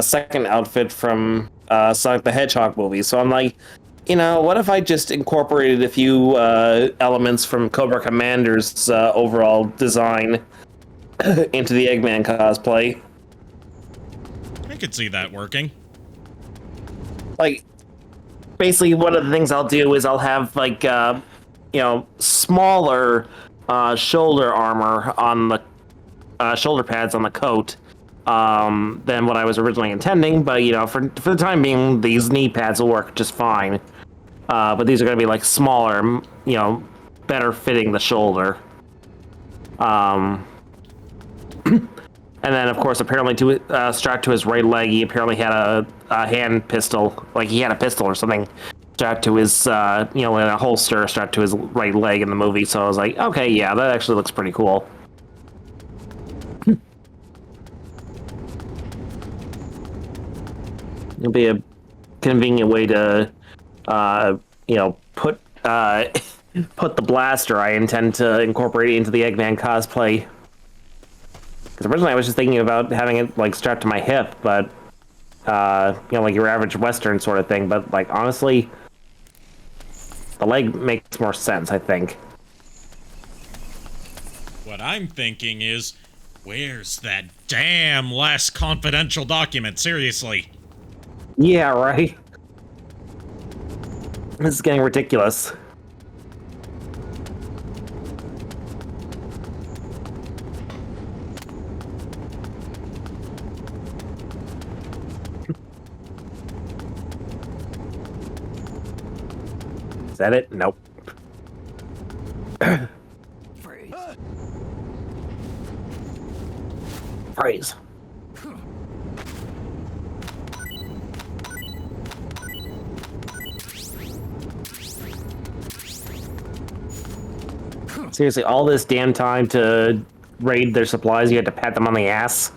second outfit from Sonic the Hedgehog movie. So I'm like, you know, what if I just incorporated a few elements from Cobra Commander's overall design into the Eggman cosplay? I could see that working. Like, basically, one of the things I'll do is I'll have, like, you know, smaller shoulder armor on the shoulder pads on the coat than what I was originally intending. But, you know, for the time being, these knee pads will work just fine. But these are going to be, like, smaller, you know, better fitting the shoulder. And then, of course, apparently strapped to his right leg, he apparently had a hand pistol, like he had a pistol or something strapped to his, you know, in a holster strapped to his right leg in the movie. So I was like, okay, yeah, that actually looks pretty cool. It'll be a convenient way to, you know, put the blaster I intend to incorporate into the Eggman cosplay. Because originally I was just thinking about having it, like, strapped to my hip, but, you know, like your average Western sort of thing. But, like, honestly, the leg makes more sense, I think. What I'm thinking is, where's that damn last confidential document? Seriously. Yeah, right? This is getting ridiculous. Is that it? Nope. Freeze. Freeze. Seriously, all this damn time to raid their supplies, you had to pat them on the ass?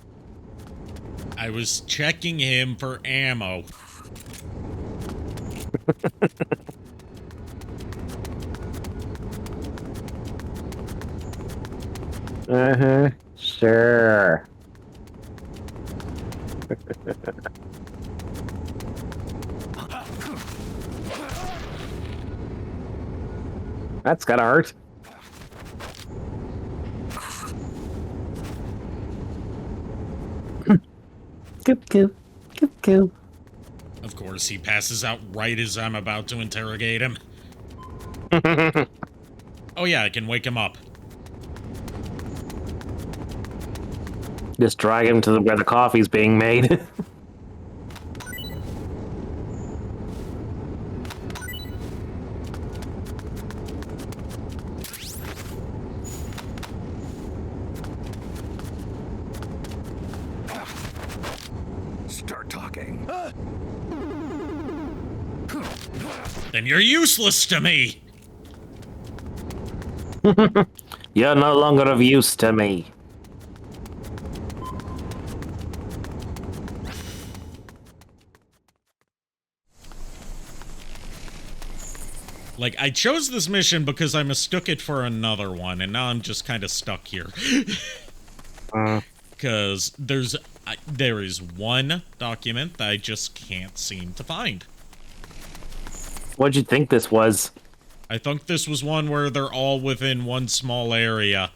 I was checking him for ammo. Uh-huh. Sure. That's gotta hurt. Goop, goop. Goop, goop. Of course, he passes out right as I'm about to interrogate him. Oh yeah, I can wake him up. Just drag him to where the coffee's being made. Start talking. Then you're useless to me! You're no longer of use to me. Like, I chose this mission because I mistook it for another one, and now I'm just kind of stuck here. Because there is one document that I just can't seem to find. What'd you think this was? I think this was one where they're all within one small area.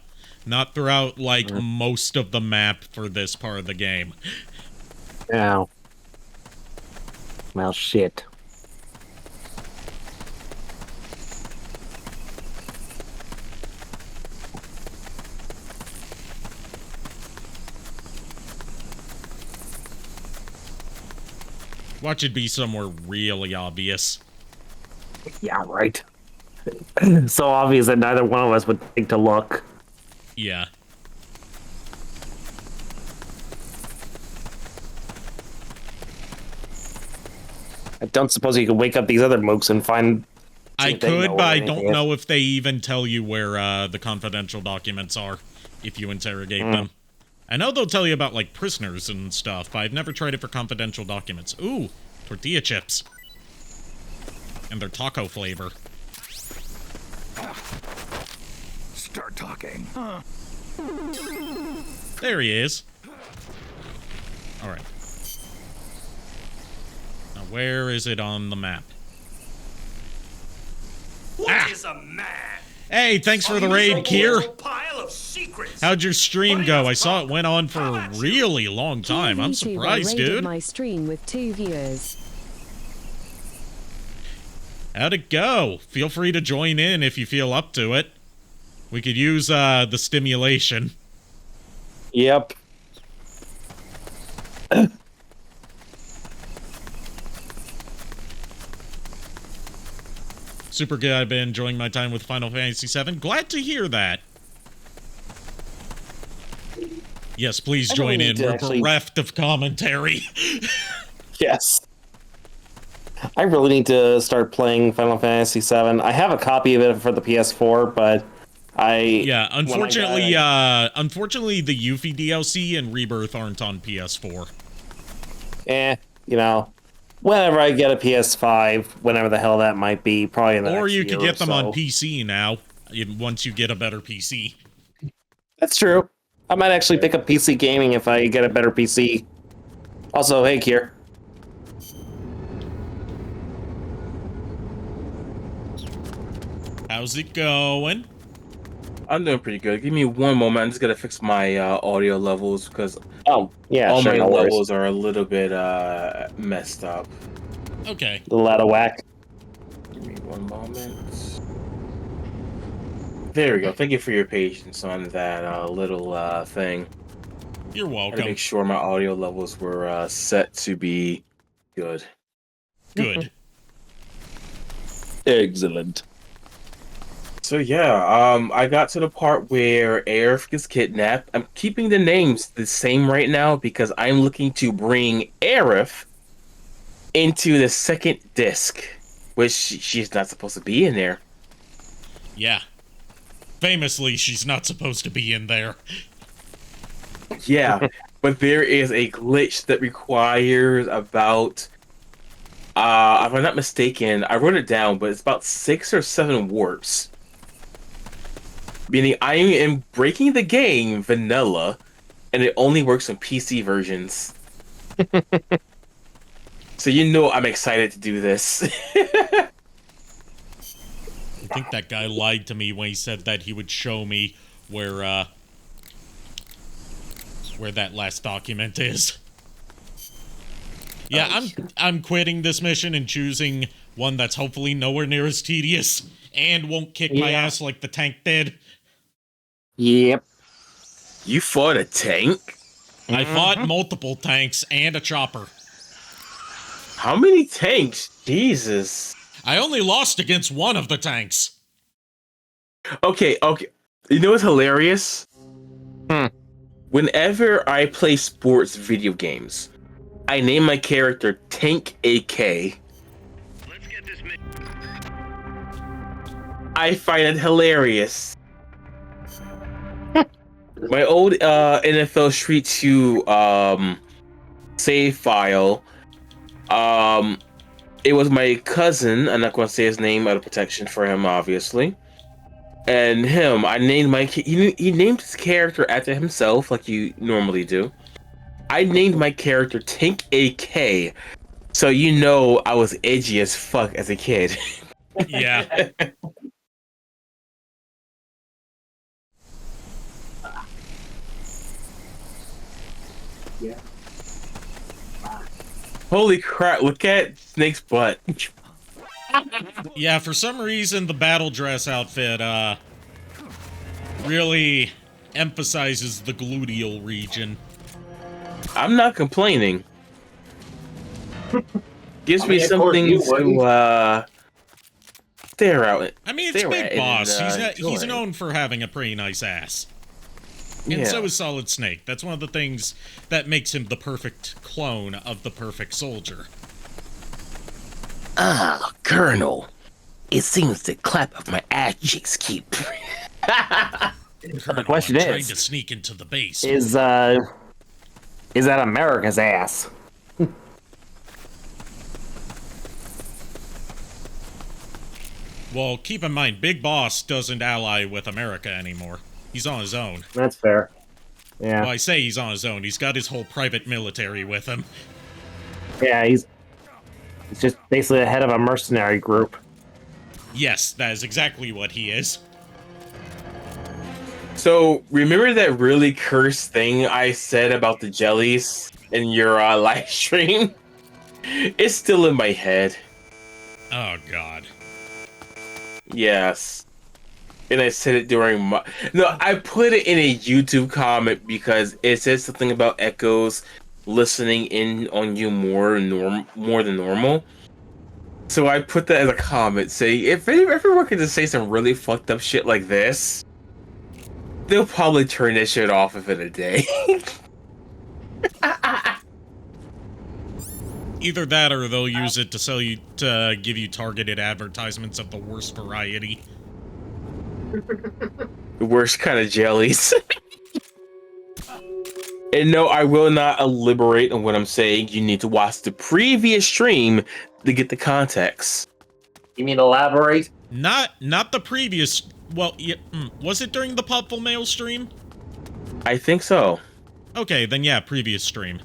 Not throughout, like, most of the map for this part of the game. Ow. Well, shit. Watch it be somewhere really obvious. Yeah, right. So obvious that neither one of us would think to look. Yeah. I don't suppose you could wake up these other mooks and find... I if they know could, where but I anything don't is. know if they even tell you where the confidential documents are if you interrogate them. I know they'll tell you about, like, prisoners and stuff, but I've never tried it for confidential documents. Ooh, tortilla chips. And their taco flavor. Start talking. There he is. Alright. Now, where is it on the map? What is a man? Hey, thanks for the raid, Kier. Pile of secrets. How'd your stream go? I saw it went on for a really long time. I'm surprised, dude. My stream with 2 viewers. How'd it go? Feel free to join in if you feel up to it. We could use the stimulation. Yep. Super good. I've been enjoying my time with Final Fantasy VII. Glad to hear that. Yes, please join in. We're bereft of commentary. Yes. I really need to start playing Final Fantasy VII. I have a copy of it for the PS4, but Yeah, unfortunately, unfortunately, the Yuffie DLC and Rebirth aren't on PS4. You know, whenever I get a PS5, whenever the hell that might be, probably in the Or next you year could get them so. on PC now, once you get a better PC. That's true. I might actually pick up PC gaming if I get a better PC. Also, hey, Kier. How's it going? I'm doing pretty good. Give me one moment. I'm just gonna fix my audio levels because all my no worries. levels are a little bit messed up. Okay. A little out of whack. Give me one moment. There we go. Thank you for your patience on that little thing. You're I had welcome. to make sure my audio levels were set to be good. Good. Excellent. So yeah, I got to the part where Aerith gets kidnapped. I'm keeping the names the same right now because I'm looking to bring Aerith into the second disc, which she's not supposed to be in there. Yeah. Famously, she's not supposed to be in there. Yeah, but there is a glitch that requires about, if I'm not mistaken, I wrote it down, but it's about 6 or 7 warps. Meaning I am breaking the game vanilla, and it only works on PC versions. So you know I'm excited to do this. I think that guy lied to me when he said that he would show me where that last document is. Yeah, I'm quitting this mission and choosing one that's hopefully nowhere near as tedious and won't kick my ass like the tank did. Yep. You fought a tank? I fought multiple tanks and a chopper. How many tanks? Jesus. I only lost against one of the tanks. Okay. You know what's hilarious? Whenever I play sports video games, I name my character Tank AK. Let's get this I find it hilarious. My old NFL Street 2 save file, it was my cousin, I'm not going to say his name out of protection for him, obviously. And him, I named he named his character after himself, like you normally do. I named my character Tank AK, so you know I was edgy as fuck as a kid. Yeah. Yeah. Holy crap, look at Snake's butt. Yeah, for some reason, the battle dress outfit, really emphasizes the gluteal region. I'm not complaining. Gives I me mean, of course something you to wouldn't. stare out. I mean, it's stare Big at Boss. and, He's enjoy. known for having a pretty nice ass. And Yeah. so is Solid Snake. That's one of the things that makes him the perfect clone of the perfect soldier. Ah, Colonel. It seems the clap of my ass cheeks keep. The question I'm trying is, to sneak into the base. is that America's ass? Well, keep in mind, Big Boss doesn't ally with America anymore. He's on his own. That's fair. Yeah. Well, I say he's on his own. He's got his whole private military with him. Yeah, he's just basically the head of a mercenary group. Yes, that is exactly what he is. So, remember that really cursed thing I said about the jellies in your live stream? It's still in my head. Oh, God. Yes. And I said it during my... No, I put it in a YouTube comment because it said something about echoes listening in on you more than normal. So I put that as a comment saying, if everyone could just say some really fucked up shit like this, they'll probably turn this shit off within a day. Either that or they'll use it to give you targeted advertisements of the worst variety. The worst kind of jellies. And no, I will not elaborate on what I'm saying. You need to watch the previous stream to get the context. You mean elaborate? Not the previous... Well, yeah, was it during the Popful Mail stream? I think so. Okay, then yeah, previous stream.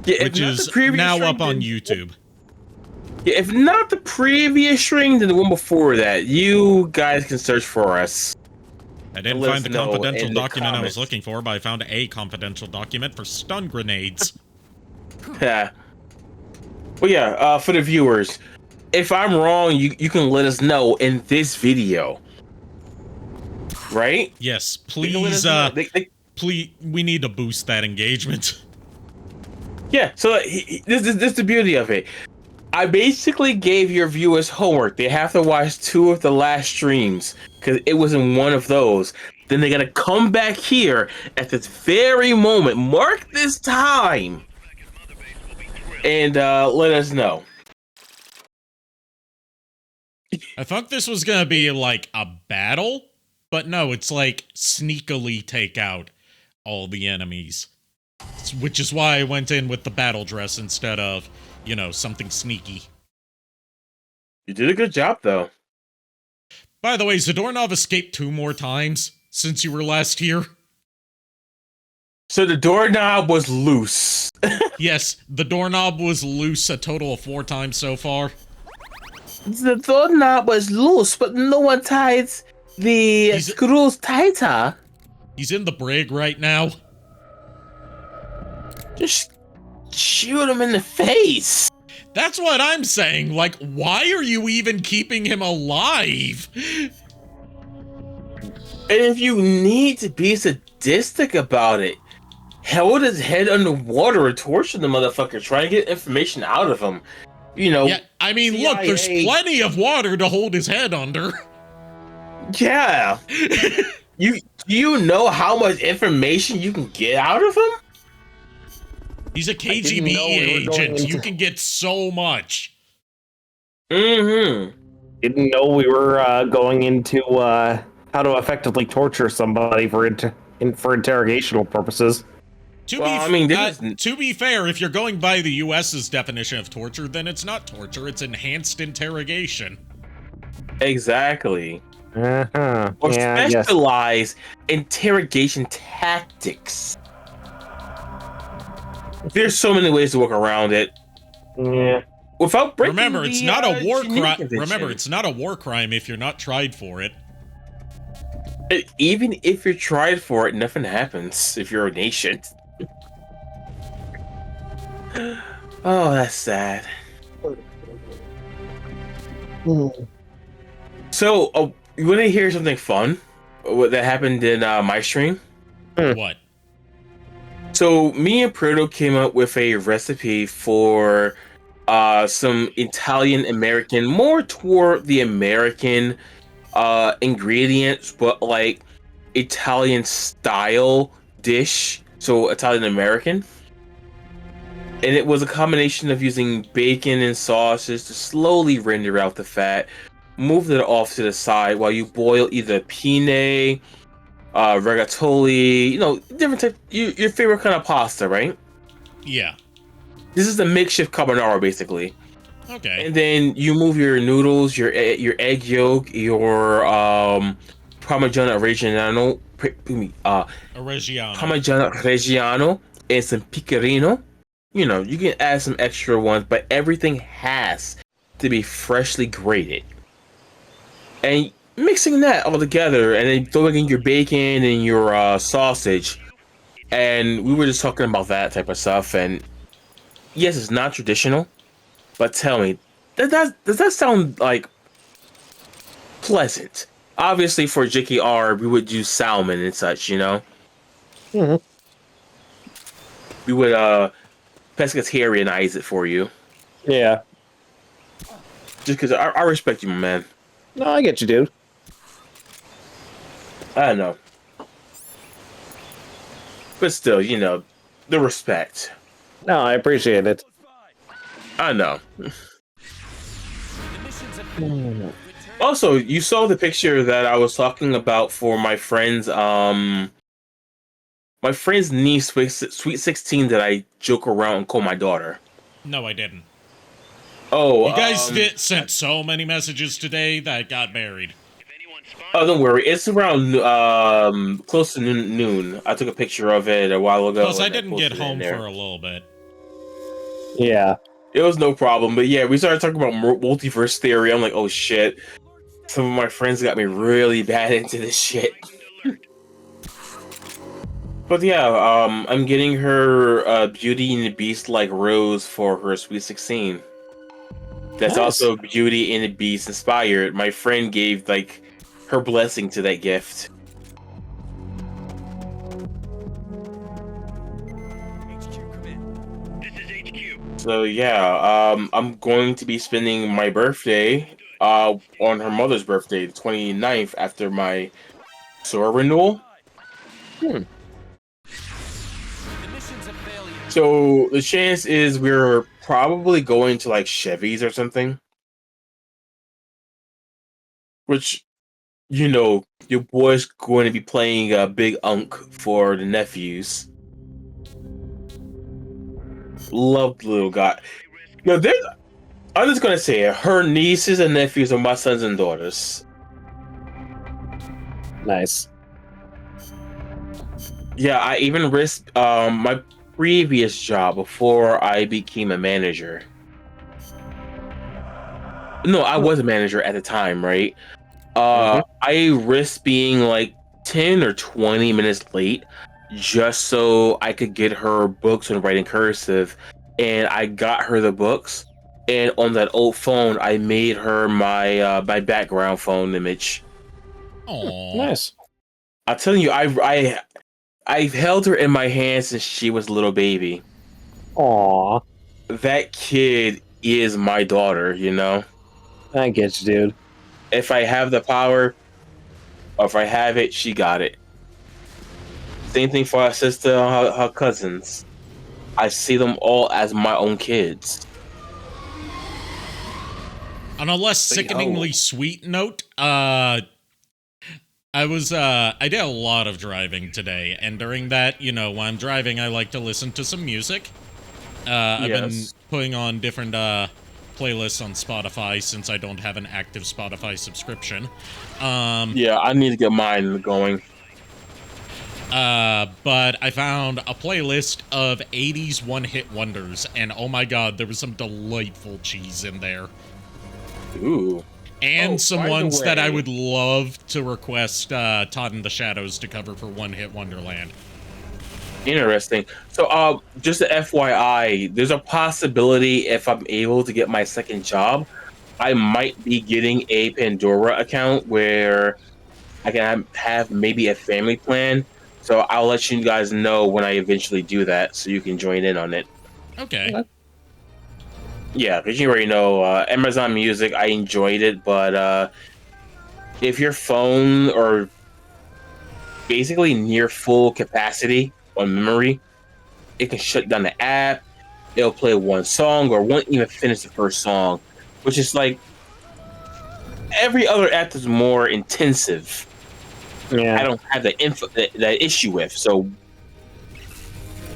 Yeah, which is now up on YouTube. Yeah, if not the previous stream, then the one before that. You guys can search for us. I didn't find the confidential document I was looking for, but I found a confidential document for stun grenades. Yeah. Well, yeah, for the viewers, if I'm wrong, you can let us know in this video. Right? Yes, please, please, we need to boost that engagement. Yeah, so this is the beauty of it. I basically gave your viewers homework. They have to watch 2 of the last streams, because it was in one of those. Then they're going to come back here at this very moment, mark this time, and let us know. I thought this was going to be like a battle, but no, it's like sneakily take out all the enemies. Which is why I went in with the battle dress instead of, you know, something sneaky. You did a good job, though. By the way, Zadornov escaped 2 more times since you were last here. So the doorknob was loose. Yes, the doorknob was loose a total of 4 times so far. The doorknob was loose, but no one tied the screws tighter. He's in the brig right now. Just shoot him in the face. That's what I'm saying. Like, why are you even keeping him alive? And if you need to be sadistic about it, hold his head underwater or torture the motherfucker. Try to get information out of him. You know. Yeah, I mean, CIA. Look, there's plenty of water to hold his head under. Yeah. you know how much information you can get out of him? He's a KGB agent. You can get so much. Mm-hmm. Didn't know we were going into how to effectively torture somebody for interrogational purposes. To be fair, if you're going by the US's definition of torture, then it's not torture, it's enhanced interrogation. Exactly. Uh-huh. Or specialized interrogation tactics. There's so many ways to work around it. Yeah. Without breaking Remember, it's not a war crime. Remember, it's not a war crime if you're not tried for it. Even if you're tried for it, nothing happens if you're a nation. Oh, that's sad. So, you want to hear something fun? What that happened in my stream? What? So, me and Proto came up with a recipe for some Italian American, more toward the American ingredients, but like Italian style dish, so Italian American. And it was a combination of using bacon and sauces to slowly render out the fat, move it off to the side while you boil either penne, rigatoni, different type, your favorite kind of pasta, right? Yeah. This is a makeshift carbonara, basically. Okay. And then you move your noodles, your egg yolk, your Parmigiano Reggiano, Parmigiano Reggiano, and some pecorino. You can add some extra ones, but everything has to be freshly grated. And mixing that all together, and then throwing in your bacon and your sausage. And we were just talking about that type of stuff. And yes, it's not traditional, but tell me, does that sound like pleasant? Obviously, for JKR, we would use salmon and such, Mm-hmm. We would pescatarianize it for you. Yeah. Just because I respect you, my man. No, I get you, dude. I know. But still, the respect. No, I appreciate it. I know. Also, you saw the picture that I was talking about for my friend's niece, Sweet 16, that I joke around and call my daughter. No, I didn't. Oh, you guys sent so many messages today that I got buried. Oh, don't worry. It's around close to noon. I took a picture of it a while ago. Plus, I didn't get home for a little bit. Yeah. It was no problem. But yeah, we started talking about multiverse theory. I'm like, oh shit. Some of my friends got me really bad into this shit. But yeah, I'm getting her Beauty and the Beast like rose for her Sweet 16. That's nice. Also Beauty and the Beast inspired. My friend gave like her blessing to that gift. HQ, come in. This is HQ. So yeah, I'm going to be spending my birthday on her mother's birthday, the 29th, after my SOAR renewal. So the chance is we're probably going to like Chevy's or something. Which, your boy's going to be playing a big unk for the nephews. Love the little guy. I'm just gonna say it. Her nieces and nephews are my sons and daughters. Nice. Yeah, I even risked my previous job before I became a manager. No, I was a manager at the time, right? I risked being like 10 or 20 minutes late just so I could get her books and writing cursive. And I got her the books. And on that old phone, I made her my background phone image. Oh, nice. I'm telling you, I've held her in my hands since she was a little baby. Aw. That kid is my daughter, I get you, dude. If I have the power, or if I have it, she got it. Same thing for her sister and her cousins. I see them all as my own kids. On a less sickeningly sweet note, I did a lot of driving today, and during that, when I'm driving, I like to listen to some music. I've been putting on different playlists on Spotify since I don't have an active Spotify subscription. Yeah, I need to get mine going. But I found a playlist of 80s one-hit wonders, and oh my god, there was some delightful cheese in there. Ooh. And some ones that I would love to request Todd in the Shadows to cover for One Hit Wonderland. Interesting. So, just a FYI, there's a possibility if I'm able to get my second job, I might be getting a Pandora account where I can have maybe a family plan. So I'll let you guys know when I eventually do that, so you can join in on it. Okay. Yeah, because you already know Amazon Music. I enjoyed it, but if your phone or basically near full capacity on memory, it can shut down the app. It'll play one song or won't even finish the first song, which is like every other app is more intensive. Yeah. I don't have that issue with, so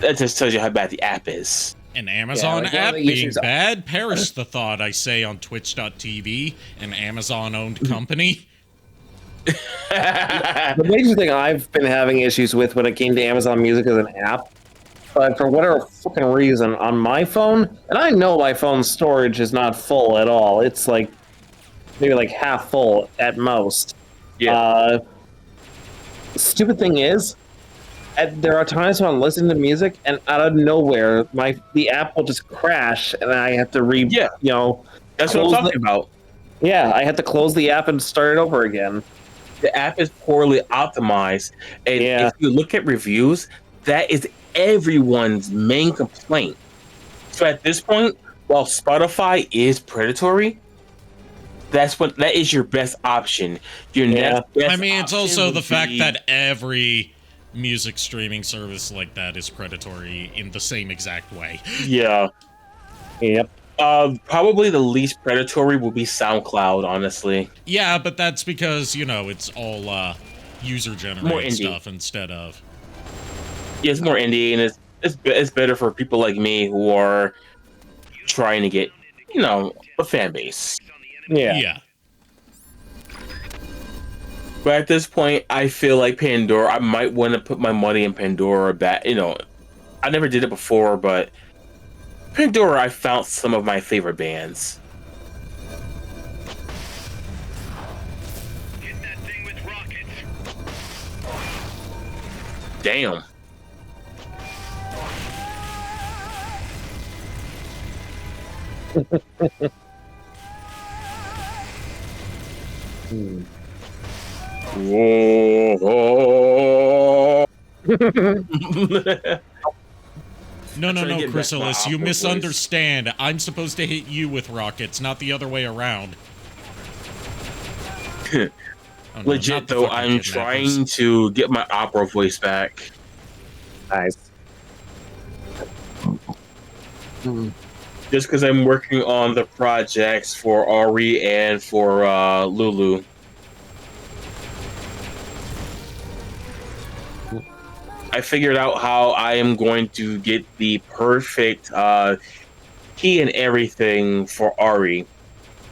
that just tells you how bad the app is. An Amazon like, one of app the being issues- bad? Perish the thought, I say, on Twitch.tv, an Amazon-owned company. The major thing I've been having issues with when it came to Amazon Music as an app, but for whatever fucking reason on my phone, and I know my phone's storage is not full at all. It's like maybe like half full at most. Yeah. The stupid thing is, there are times when I'm listening to music and out of nowhere, the app will just crash, and I have to Yeah. That's what I'm close talking about. Yeah, I had to close the app and start it over again. The app is poorly optimized, and Yeah. if you look at reviews, that is everyone's main complaint. So at this point, while Spotify is predatory, that is your best option. Your next best I mean, it's option also would the fact be- that every music streaming service like that is predatory in the same exact way. Yeah. Yep. Probably the least predatory will be SoundCloud, honestly. Yeah, but that's because, it's all More user-generated indie. stuff instead of... Yeah, it's more indie, and it's better for people like me who are trying to get, a fan base. Yeah. But at this point, I feel like Pandora. I might want to put my money in Pandora. I never did it before, but Pandora, I found some of my favorite bands. Hit that thing with rockets. Damn. Whoa. No, trying to get back to my Chrysalis, you opera voice. misunderstand. I'm supposed to hit you with rockets, not the other way around. Oh, no, Legit not the though, fucking I'm kidnappers. trying to get my opera voice back. Nice. Just because I'm working on the projects for Ari and for Lulu. I figured out how I am going to get the perfect key and everything for Ari.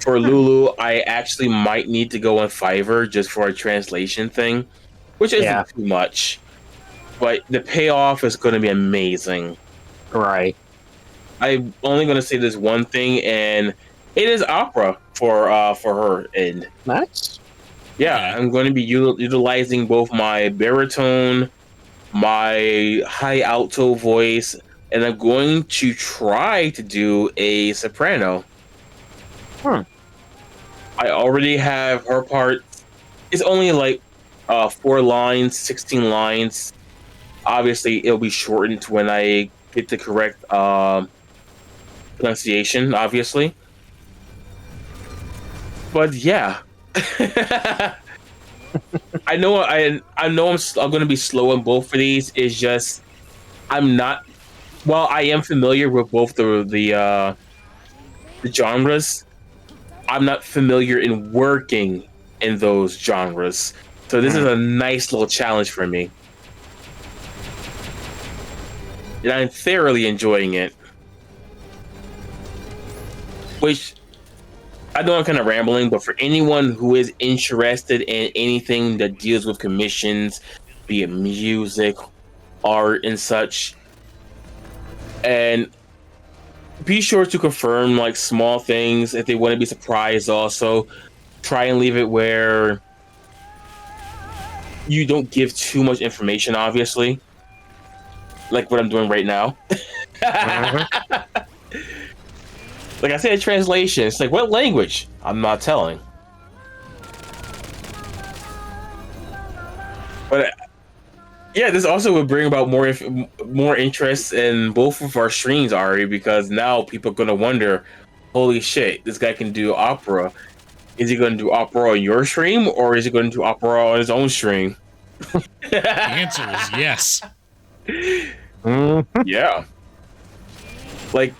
For Lulu, I actually might need to go on Fiverr just for a translation thing, which isn't too much. But the payoff is going to be amazing. Right. I'm only going to say this one thing, and it is opera for her. And Nice. yeah, I'm going to be utilizing both my baritone, my high alto voice, and I'm going to try to do a soprano. I already have her part. It's only like 4 lines, 16 lines. Obviously, it'll be shortened when I get the correct pronunciation, obviously. But yeah. I know I'm going to be slow in both of these. It's just I'm not. Well, I am familiar with both the genres. I'm not familiar in working in those genres, so this is a nice little challenge for me, and I'm thoroughly enjoying it. Which I know I'm kind of rambling, but for anyone who is interested in anything that deals with commissions, be it music, art, and such, and be sure to confirm like small things if they want to be surprised. Also, try and leave it where you don't give too much information, obviously, like what I'm doing right now. Like I said, translation. It's like, what language? I'm not telling. But yeah, this also would bring about more interest in both of our streams, Ari, because now people are gonna wonder, holy shit, this guy can do opera. Is he going to do opera on your stream, or is he going to do opera on his own stream? The answer is yes. Yeah. Like,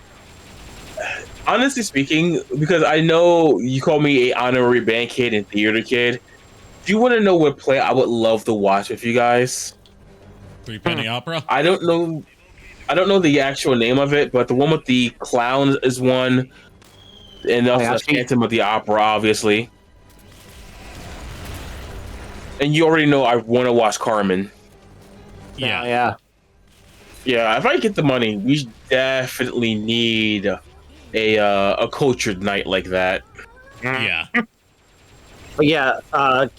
honestly speaking, because I know you call me a honorary band kid and theater kid. If you want to know what play I would love to watch with you guys, Three Penny Opera? I don't know the actual name of it, but the one with the clown is one. And also the Phantom of the Opera, obviously. And you already know I want to watch Carmen. Yeah. Yeah, if I get the money, we definitely need a cultured night like that. Yeah. But yeah,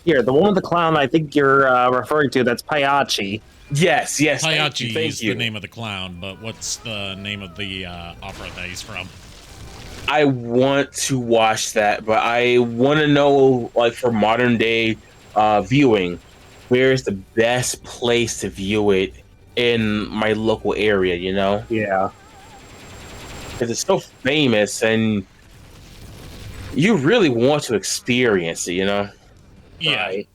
here, the one with the clown I think you're referring to, that's Payachi. Yes. Payachi thank is you. the name of the clown, but what's the name of the opera that he's from? I want to watch that, but I want to know, like, for modern day viewing, where is the best place to view it in my local area, you know? Yeah. Because it's so famous, and you really want to experience it, you know? Yeah. Right.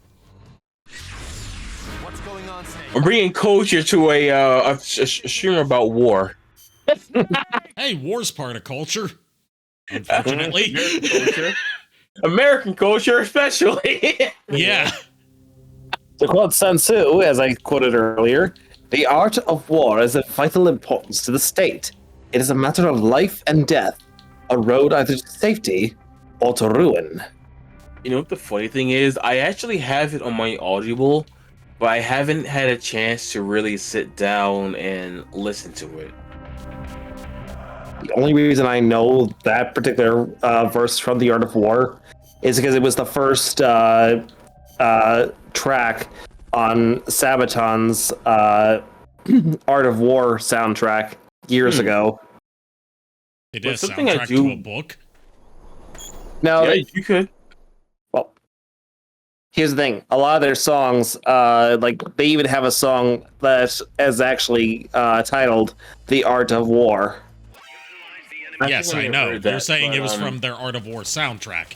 What's going on, Snake? I'm bringing culture to a streamer about war. Hey, war's part of culture. Unfortunately. American culture, especially. Yeah. To quote Sun Tzu, as I quoted earlier, the art of war is of vital importance to the state. It is a matter of life and death, a road either to safety or to ruin. You know what the funny thing is? I actually have it on my Audible, but I haven't had a chance to really sit down and listen to it. The only reason I know that particular verse from The Art of War is because it was the first track on Sabaton's Art of War soundtrack years ago. It is something I soundtrack do- to a book. Now, Yeah, you could. well, here's the thing: a lot of their songs, like they even have a song that is actually titled "The Art of War." Yes, think I I've know. heard You're that, saying but, it was from their Art of War soundtrack.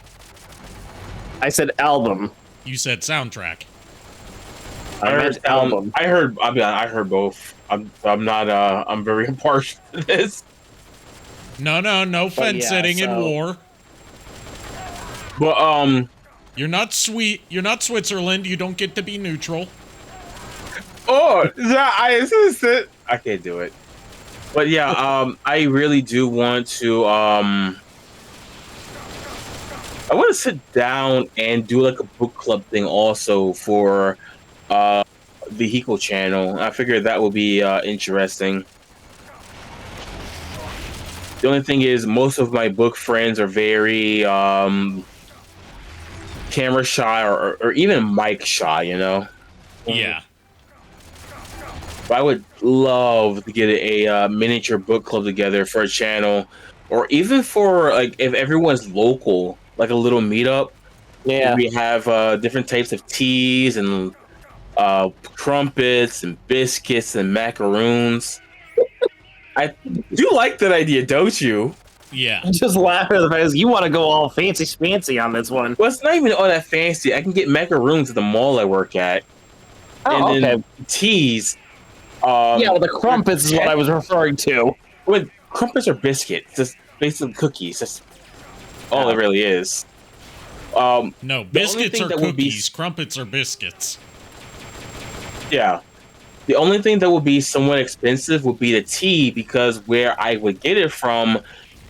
I said album. You said soundtrack. I meant album. I heard. I mean, I heard both. I'm not. I'm very impartial to this. No fence yeah, sitting in so- war. But You're not sweet. You're not Switzerland. You don't get to be neutral. oh, I can't do it. But yeah, I really do want to. I want to sit down and do like a book club thing also for the Hiko channel. I figured that would be interesting. The only thing is, most of my book friends are very camera shy or even mic shy, you know? Yeah. But I would love to get a miniature book club together for a channel, or even for, like, if everyone's local, like a little meetup. Yeah. We have different types of teas and crumpets and biscuits and macaroons. I do like that idea, don't you? Yeah. Just laugh at the fact you want to go all fancy schmancy on this one. Well, it's not even all that fancy. I can get macaroons at the mall I work at. Oh, and then okay. teas. Yeah, well, the crumpets is what I was referring to. Well, crumpets are biscuits, just basically cookies. That's all it really is. No, biscuits are that would be- cookies. Crumpets are biscuits. Yeah. The only thing that would be somewhat expensive would be the tea, because where I would get it from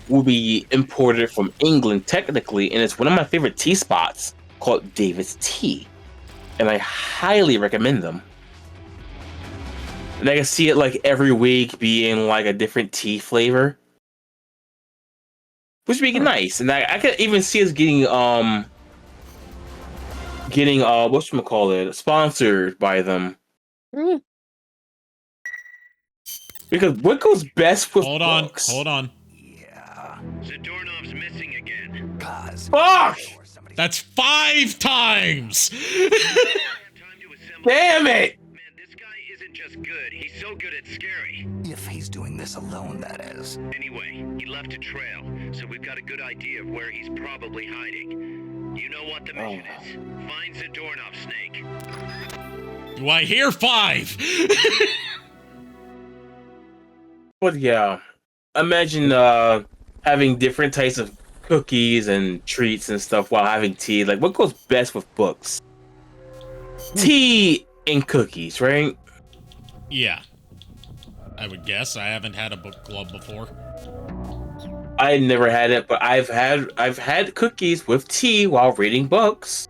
would be imported from England, technically, and it's one of my favorite tea spots called David's Tea. And I highly recommend them. And I can see it like every week being like a different tea flavor, which would be nice. And I could even see us getting whatchamacallit, sponsored by them. Because what goes best with books? Hold on. Zadornov's missing again. Fuck! That's 5 times! Damn it! Man, this guy isn't just good, he's so good at scary. If he's doing this alone, that is. Anyway, he left a trail, so we've got a good idea of where he's probably hiding. You know what the mission is. Find Zadornov, Snake. Do I hear 5? But yeah, imagine having different types of cookies and treats and stuff while having tea. Like, what goes best with books? Tea and cookies, right? Yeah. I would guess. I haven't had a book club before. I never had it, but I've had cookies with tea while reading books.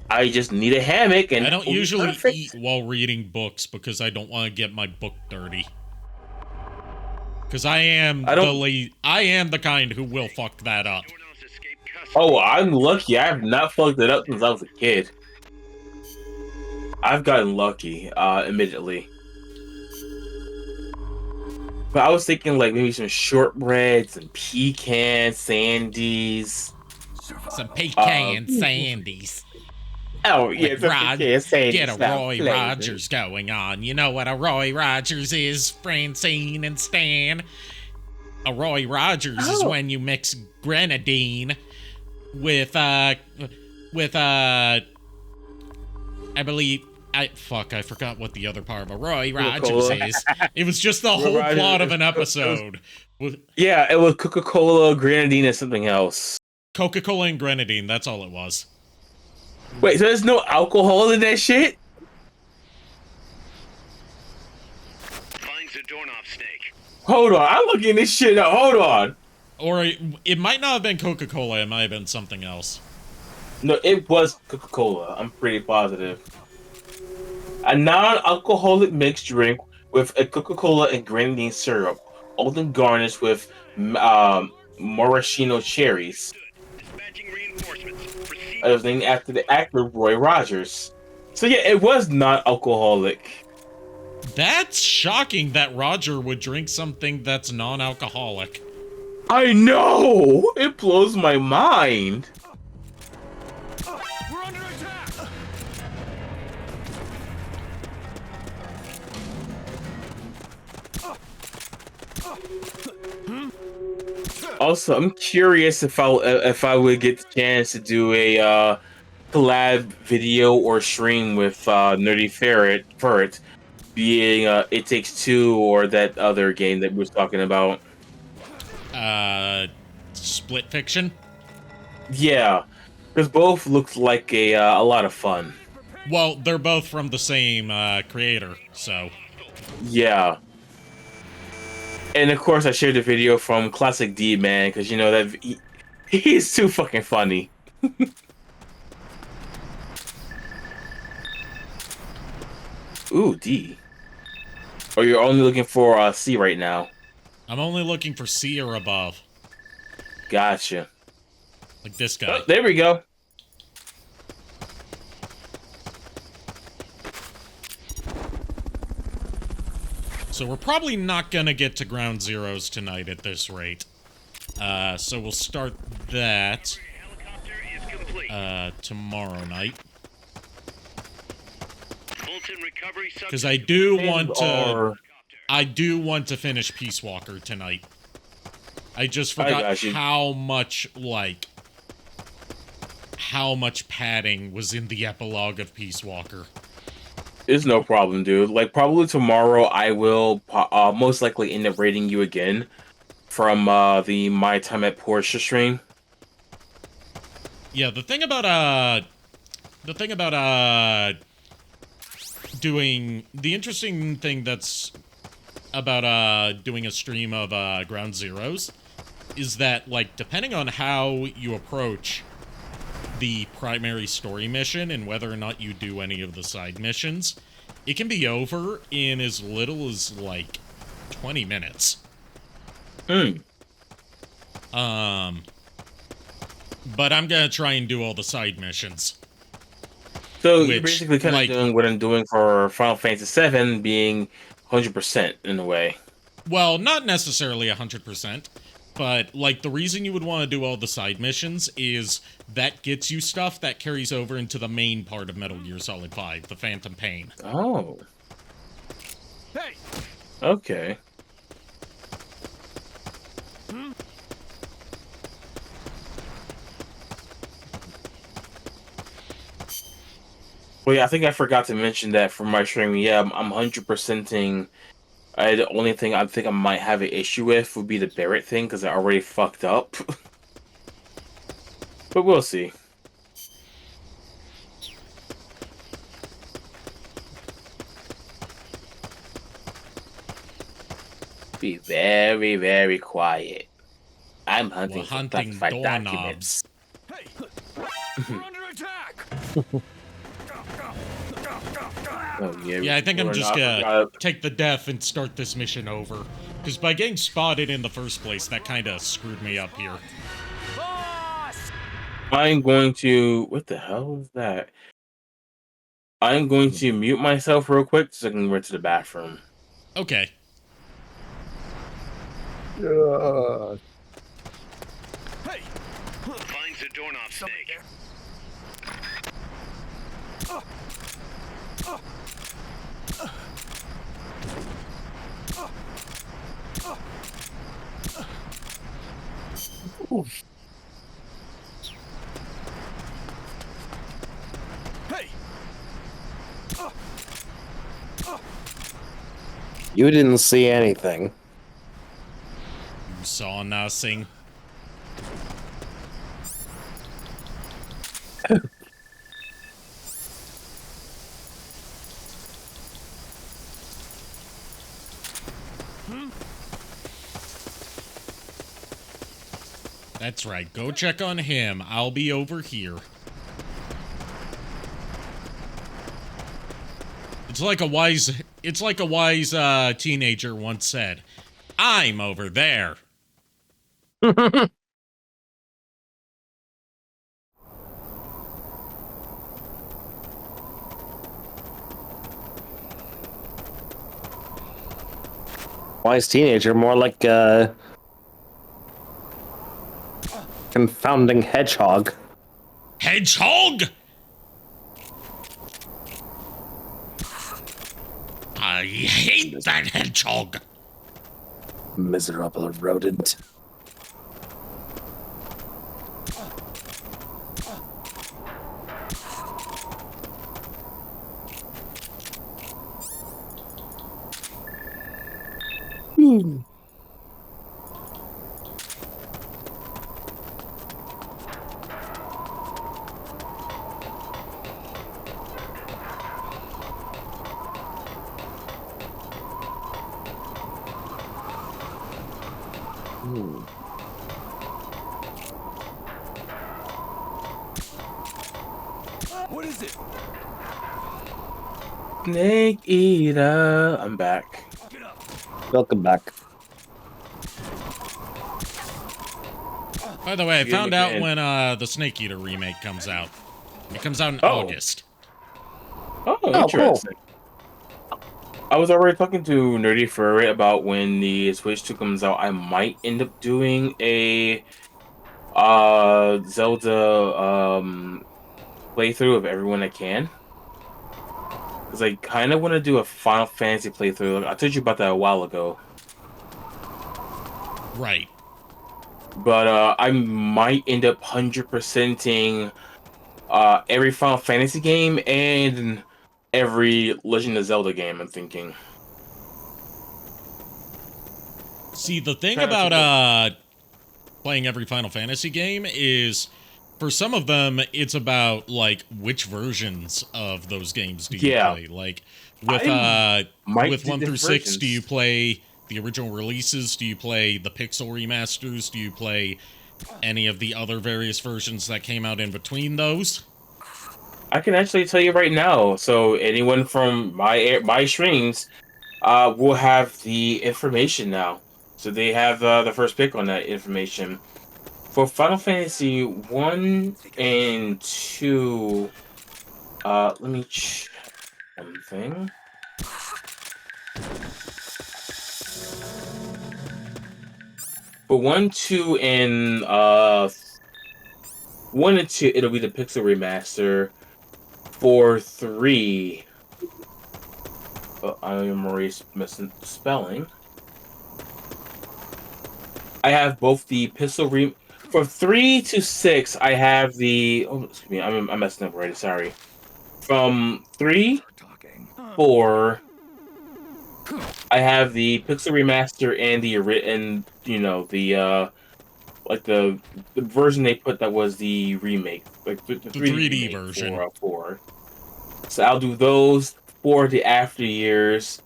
I just need a hammock and I don't usually eat while reading books because I don't want to get my book dirty. Because I am the kind who will fuck that up. Oh, I'm lucky. I have not fucked it up since I was a kid. I've gotten lucky, admittedly. But I was thinking like maybe some shortbreads and pecan sandies. Some pecan sandies. Oh, yeah, Get a Roy Rogers going on. You know what a Roy Rogers is, Francine and Stan? A Roy Rogers is when you mix grenadine with I believe I forgot what the other part of a Roy Rogers is. It was just the whole plot of an episode. Yeah, it was Coca-Cola, grenadine, and something else. Coca-Cola and grenadine, that's all it was. Wait, so there's no alcohol in that shit? Find Zadornov, Snake. Hold on, I'm looking this shit up. Hold on. Or it might not have been Coca-Cola, it might have been something else. No, it was Coca-Cola. I'm pretty positive. A non-alcoholic mixed drink with a Coca-Cola and grenadine syrup, often garnished with maraschino cherries. Dispatching reinforcements. Proceed. It was named after the actor Roy Rogers. So yeah, it was not alcoholic. That's shocking that Roger would drink something that's non-alcoholic. I know! It blows my mind. We're under attack! Also, I'm curious if I would get the chance to do a collab video or stream with Nerdy Ferret, being It Takes Two or that other game that we was talking about. Split Fiction? Yeah, because both looked like a lot of fun. Well, they're both from the same creator, so... Yeah. And of course, I shared the video from Classic D, man, because you know that he's too fucking funny. Ooh, D. Or you're only looking for C right now? I'm only looking for C or above. Gotcha. Like this guy. Oh, there we go. So we're probably not gonna get to ground zeros tonight at this rate. So we'll start that tomorrow night. Because I do want to finish Peace Walker tonight. I just forgot how much padding was in the epilogue of Peace Walker. It's no problem, dude. Like, probably tomorrow I will most likely end up rating you again from the My Time at Porsche stream. Yeah, the thing about doing the interesting thing that's about doing a stream of Ground Zeroes is that, like, depending on how you approach the primary story mission and whether or not you do any of the side missions, it can be over in as little as, like, 20 minutes. But I'm gonna try and do all the side missions. So you're basically kind of doing what I'm doing for Final Fantasy VII, being 100% in a way. Well, not necessarily 100%, but, like, the reason you would want to do all the side missions is that gets you stuff that carries over into the main part of Metal Gear Solid 5, the Phantom Pain. Oh. Okay. Well, yeah, I think I forgot to mention that for my stream. Yeah, I'm 100%ing. The only thing I think I might have an issue with would be the Barrett thing because I already fucked up. But we'll see. Be very, very quiet. I'm hunting We're for hunting classified doorknobs. documents. Hey, we're under attack. Oh, Yeah, I think I'm just forgot. gonna take the death and start this mission over. Because by getting spotted in the first place, that kind of screwed me up here. I'm going to... What the hell is that? I'm going to mute myself real quick so I can run to the bathroom. Okay. Hey, Find Zadornov, Snake. hey. You didn't see anything. You saw nothing. That's right. Go check on him. I'll be over here. It's like a wise teenager once said, "I'm over there." Wise teenager, more like confounding hedgehog. Hedgehog? I hate that hedgehog. Miserable rodent. What is it? Snake Eater. I'm back. Get up. Welcome back. By the way, I Yeah, found out McMahon. when the Snake Eater remake comes out. It comes out in Oh. August. Oh, cool. interesting. I was already talking to Nerdy Furry about when the Switch 2 comes out. I might end up doing a Zelda playthrough of everyone I can. Because I kind of want to do a Final Fantasy playthrough. I told you about that a while ago. Right. But I might end up 100%ing every Final Fantasy game and every Legend of Zelda game, I'm thinking. See, the thing Try not to about playing every Final Fantasy game is, for some of them, it's about like which versions of those games do you play. Like with with 1 through 6, do you play the original releases? Do you play the Pixel remasters? Do you play any of the other various versions that came out in between those? I can actually tell you right now. So anyone from my streams will have the information now. So they have the first pick on that information. For Final Fantasy 1 and 2, let me check something. For 1, 2, and 1 and 2, it'll be the Pixel remaster. For 3, I am already missing spelling. I have both the pistol from 3 to 6. I have the. Oh, excuse me. I'm messing up already. Sorry. From 3, 4. I have the pixel remaster and the the like the version they put that was the remake, like the 3D version. for 4. So I'll do those for the after years.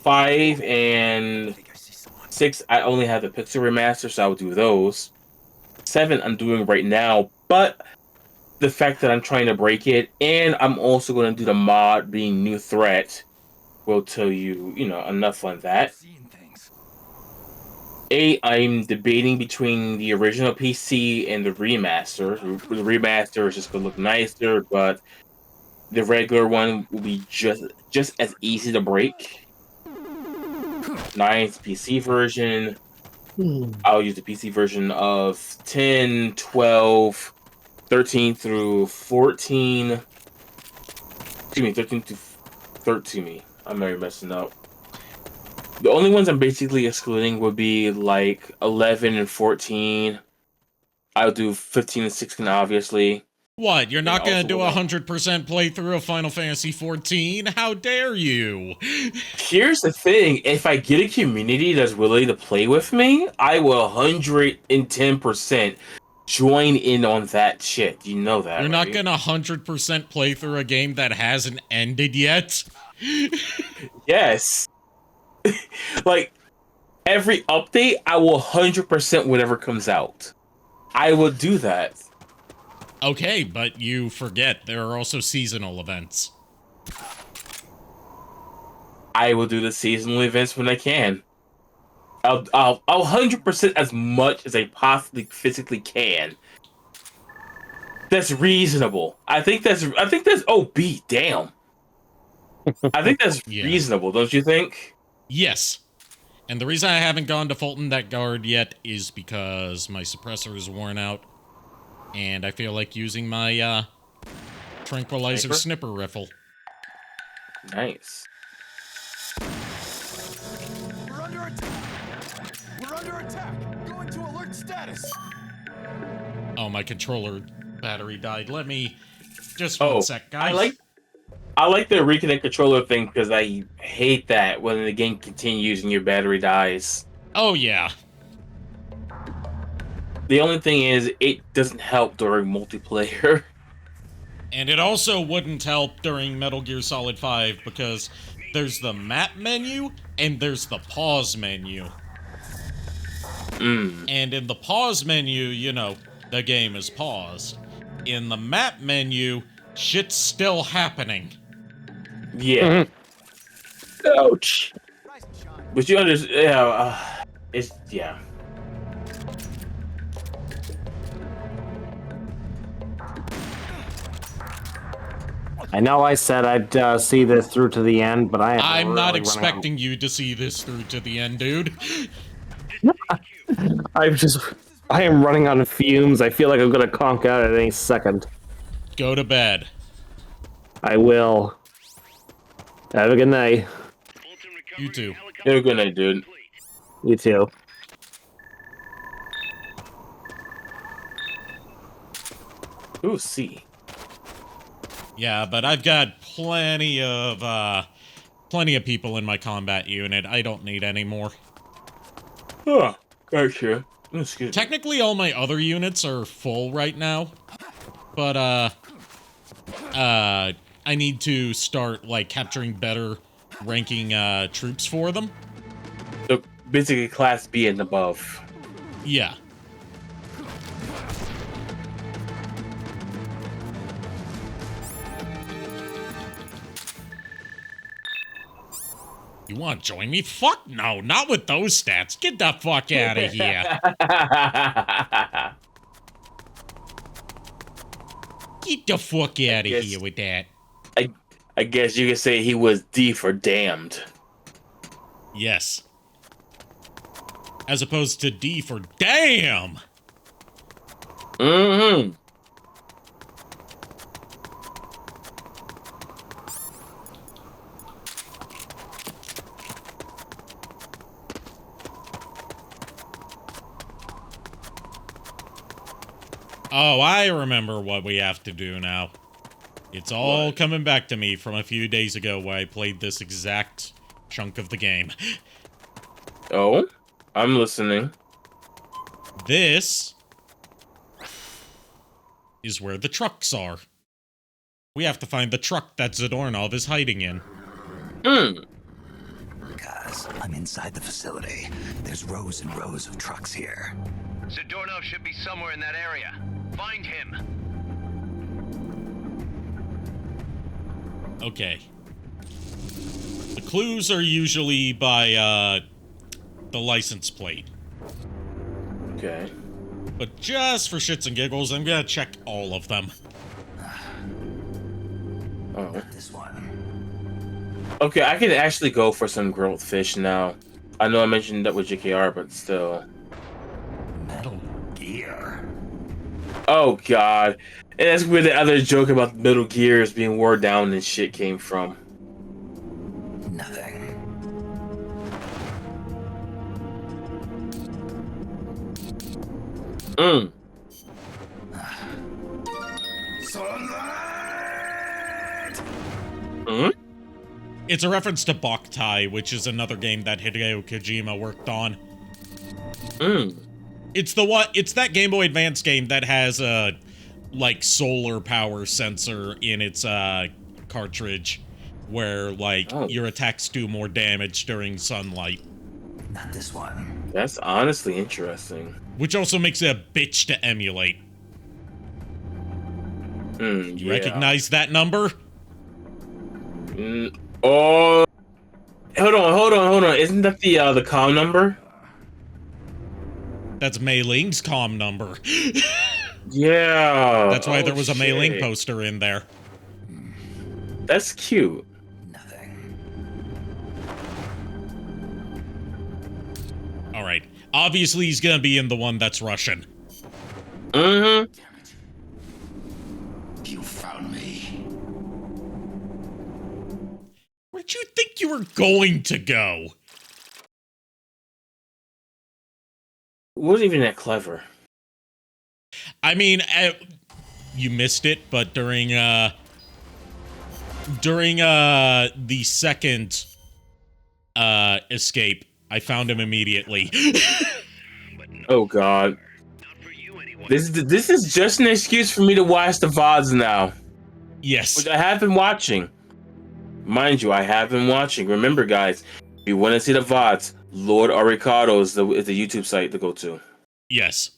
5 and 6, I only have the pixel remaster, so I'll do those. 7, I'm doing right now, but the fact that I'm trying to break it, and I'm also going to do the mod being New Threat, will tell you, enough on that. 8, I'm debating between the original PC and the remaster. The remaster is just going to look nicer, but the regular one will be just as easy to break. 9's PC version. I'll use the PC version of 10, 12, 13 through 14. Excuse me, 13 to 13. I'm very messing up. The only ones I'm basically excluding would be like 11 and 14. I'll do 15 and 16, obviously. What? You're not going to do a 100% playthrough of Final Fantasy XIV? How dare you? Here's the thing. If I get a community that's willing to play with me, I will 110% join in on that shit. You know that, You're right? not going to 100% play through a game that hasn't ended yet? Yes. Like, every update, I will 100% whatever comes out. I will do that. Okay, but you forget there are also seasonal events. I will do the seasonal events when I can. I'll 100% as much as I possibly physically can. That's reasonable. I think that's damn. I think that's reasonable, don't you think? Yes. And the reason I haven't gone to Fulton that guard yet is because my suppressor is worn out. And I feel like using my tranquilizer snipper rifle. Nice. We're under attack. We're under attack. Going to alert status. Oh, my controller battery died. Let me just one sec, guys. I like the reconnect controller thing because I hate that when the game continues and your battery dies. Oh yeah. The only thing is, it doesn't help during multiplayer. And it also wouldn't help during Metal Gear Solid 5 because there's the map menu and there's the pause menu. And in the pause menu, the game is paused. In the map menu, shit's still happening. Yeah. Ouch. But you understand, yeah. I know I said I'd see this through to the end, but I'm not expecting you to see this through to the end, dude. I am running on fumes. I feel like I'm gonna conk out at any second. Go to bed. I will. Have a good night. You too. Have a good night, dude. You too. Ooh, C. Yeah, but I've got plenty of people in my combat unit. I don't need any more. Oh, gotcha. Excuse me. Technically, all my other units are full right now, but I need to start like capturing better ranking troops for them. So basically, Class B and above. Yeah. You want to join me? Fuck no, not with those stats. Get the fuck out of here. Get the fuck out of here with that. I guess you could say he was D for damned. Yes. As opposed to D for damn. Mm-hmm. Oh, I remember what we have to do now. It's all coming back to me from a few days ago where I played this exact chunk of the game. Oh, I'm listening. This is where the trucks are. We have to find the truck that Zadornov is hiding in. Guys, I'm inside the facility. There's rows and rows of trucks here. Zadornov should be somewhere in that area. Find him. Okay. The clues are usually by, the license plate. Okay. But just for shits and giggles, I'm gonna check all of them. Oh. This one. Okay, I can actually go for some grilled fish now. I know I mentioned that with JKR, but still. Metal Gear. Oh god. And that's where the other joke about Metal Gears being wore down and shit came from. Nothing. It's a reference to Boktai, which is another game that Hideo Kojima worked on. It's that Game Boy Advance game that has a, like, solar power sensor in its, cartridge, where, like, your attacks do more damage during sunlight. Not this one. That's honestly interesting. Which also makes it a bitch to emulate. You recognize that number? Oh, hold on. Isn't that the comm number? That's Mei Ling's comm number. Yeah. That's why there was a Mei Ling poster in there. That's cute. Nothing. All right. Obviously, he's gonna be in the one that's Russian. You found me. Where'd you think you were going to go? It wasn't even that clever. I mean, you missed it, but during the second escape, I found him immediately. Oh god. This is just an excuse for me to watch the VODs now. Yes. Which I have been watching. Mind you, I have been watching. Remember, guys, if you want to see the VODs, Lord Arikado is the YouTube site to go to. Yes.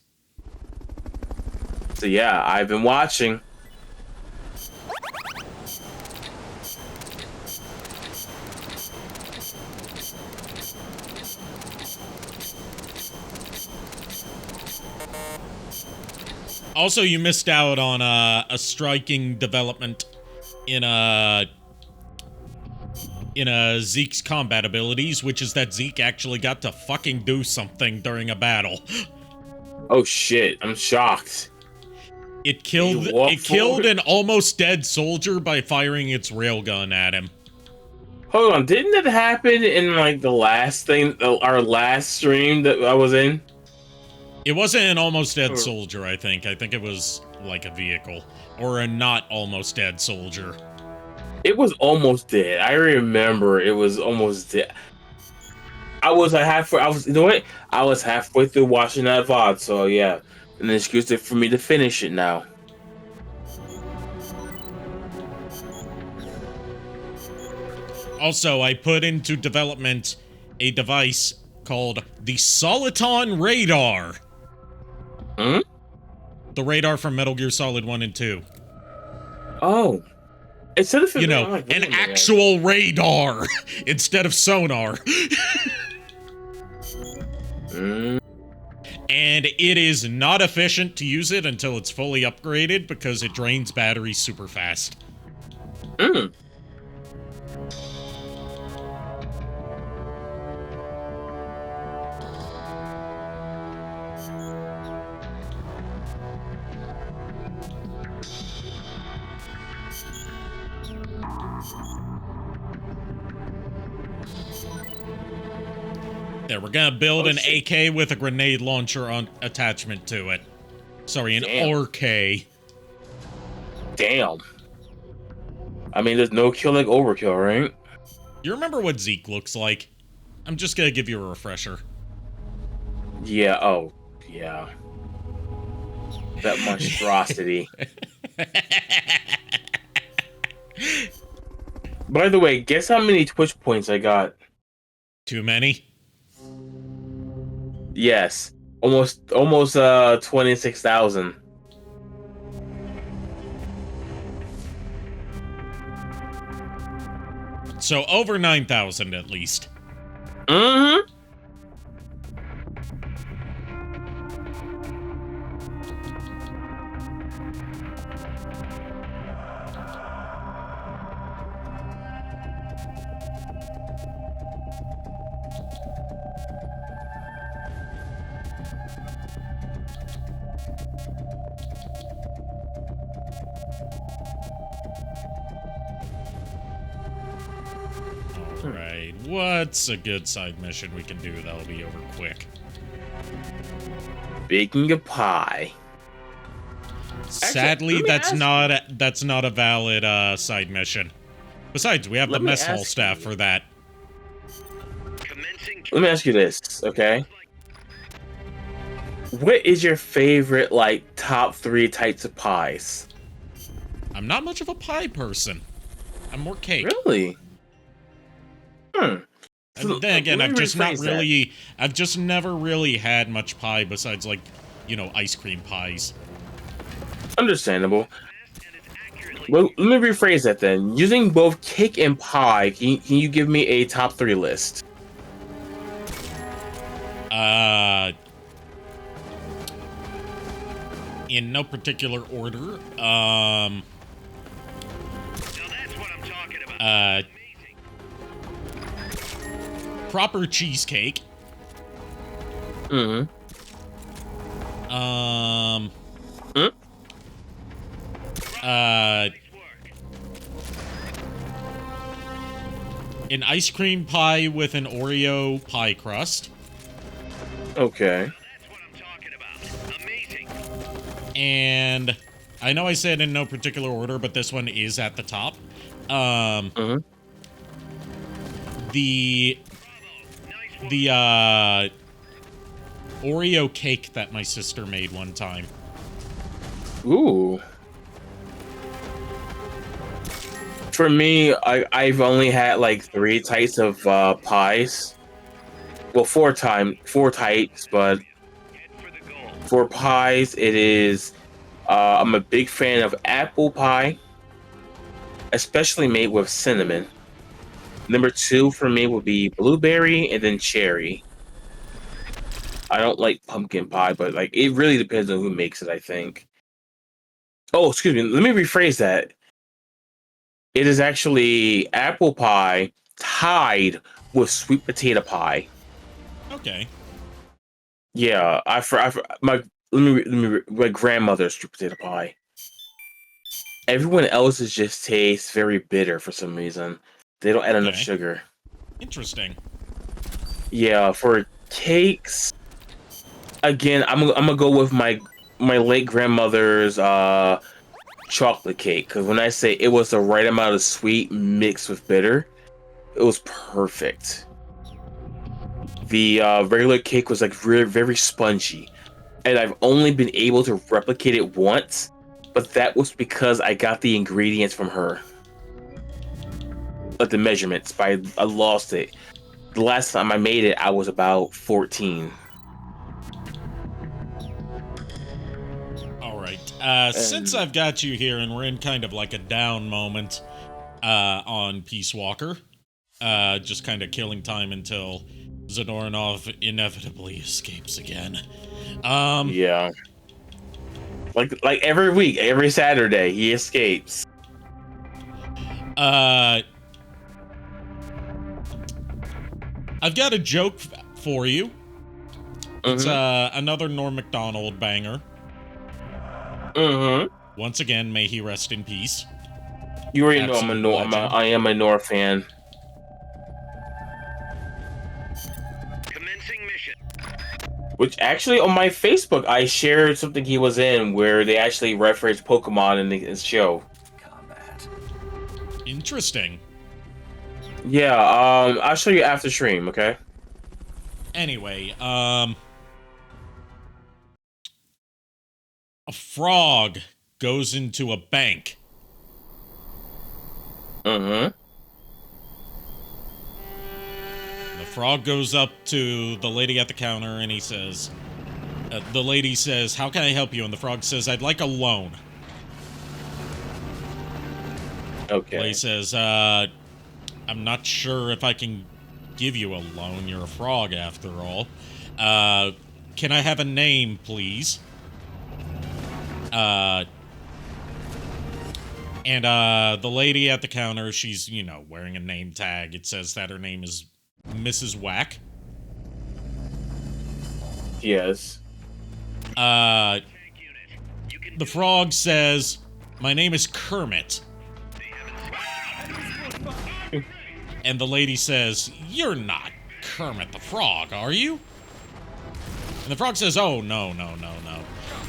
So yeah, I've been watching. Also, you missed out on a striking development in Zeke's combat abilities, which is that Zeke actually got to fucking do something during a battle. Oh shit, I'm shocked. It killed an almost dead soldier by firing its railgun at him. Hold on, didn't that happen in like the last thing, our last stream that I was in? It wasn't an almost dead soldier, I think. I think it was like a vehicle. Or a not almost dead soldier. It was almost dead. I remember it was almost dead. I was halfway through watching that VOD, so yeah. An excuse for me to finish it now. Also, I put into development a device called the Soliton Radar. The radar from Metal Gear Solid 1 and 2. Oh. Instead of an actual radar instead of sonar. And it is not efficient to use it until it's fully upgraded because it drains batteries super fast. There, we're gonna build an AK with a grenade launcher on attachment to it. Sorry, an Damn. RK. Damn. I mean, there's no kill like overkill, right? You remember what Zeke looks like? I'm just gonna give you a refresher. Yeah, oh, yeah. That monstrosity. By the way, guess how many Twitch points I got? Too many? Yes. Almost 26,000. So over 9,000 at least. Mm-hmm. Alright, what's a good side mission we can do that'll be over quick? Baking a pie. Sadly, Actually, that's not a valid side mission. Besides, we have the Let me mess hall ask staff you. for that. Let me ask you this, okay? What is your favorite, like, top 3 types of pies? I'm not much of a pie person. I'm more cake. Really? And then again, let me rephrase that. I've just never really had much pie besides, like, you know, ice cream pies. Understandable. Well, let me rephrase that then. Using both cake and pie, can you give me a top 3 list? In no particular order. Now that's what I'm talking about. Proper cheesecake. Mm-hmm. An ice cream pie with an Oreo pie crust. Okay. That's what I'm talking about. Amazing. And I know I said in no particular order, but this one is at the top. The Oreo cake that my sister made one time. Ooh. For me, I've only had like 3 types of pies. Well, 4 types, but for pies, it is. I'm a big fan of apple pie, especially made with cinnamon. Number 2 for me would be blueberry, and then cherry. I don't like pumpkin pie, but like it really depends on who makes it, I think. Oh, excuse me. Let me rephrase that. It is actually apple pie tied with sweet potato pie. Okay. Yeah, my grandmother's sweet potato pie. Everyone else's just tastes very bitter for some reason. They don't add enough sugar. Interesting. Yeah, for cakes, again, I'm gonna go with my late grandmother's chocolate cake, because when I say it was the right amount of sweet mixed with bitter, it was perfect. The regular cake was like very spongy, and I've only been able to replicate it once, but that was because I got the ingredients from her, like the measurements. But I lost it. The last time I made it, I was about 14. Since I've got you here and we're in kind of like a down moment on Peace Walker, just kind of killing time until Zadornov inevitably escapes again. Yeah. Like every week, every Saturday, he escapes. I've got a joke for you. It's another Norm Macdonald banger. Once again, may he rest in peace. You already know I am a Nor fan. Commencing mission. Which actually on my Facebook, I shared something he was in where they actually referenced Pokemon in the show. Interesting. Yeah, I'll show you after stream, okay? Anyway, a frog goes into a bank. Mm-hmm. The frog goes up to the lady at the counter and he says, the lady says, "How can I help you?" And the frog says, "I'd like a loan." Okay. The lady says, "I'm not sure if I can give you a loan. You're a frog after all. Can I have a name, please?" And the lady at the counter, she's, you know, wearing a name tag. It says that her name is Mrs. Whack. Yes. The frog says, "My name is Kermit." And the lady says, "You're not Kermit the Frog, are you?" And the frog says, "Oh, no.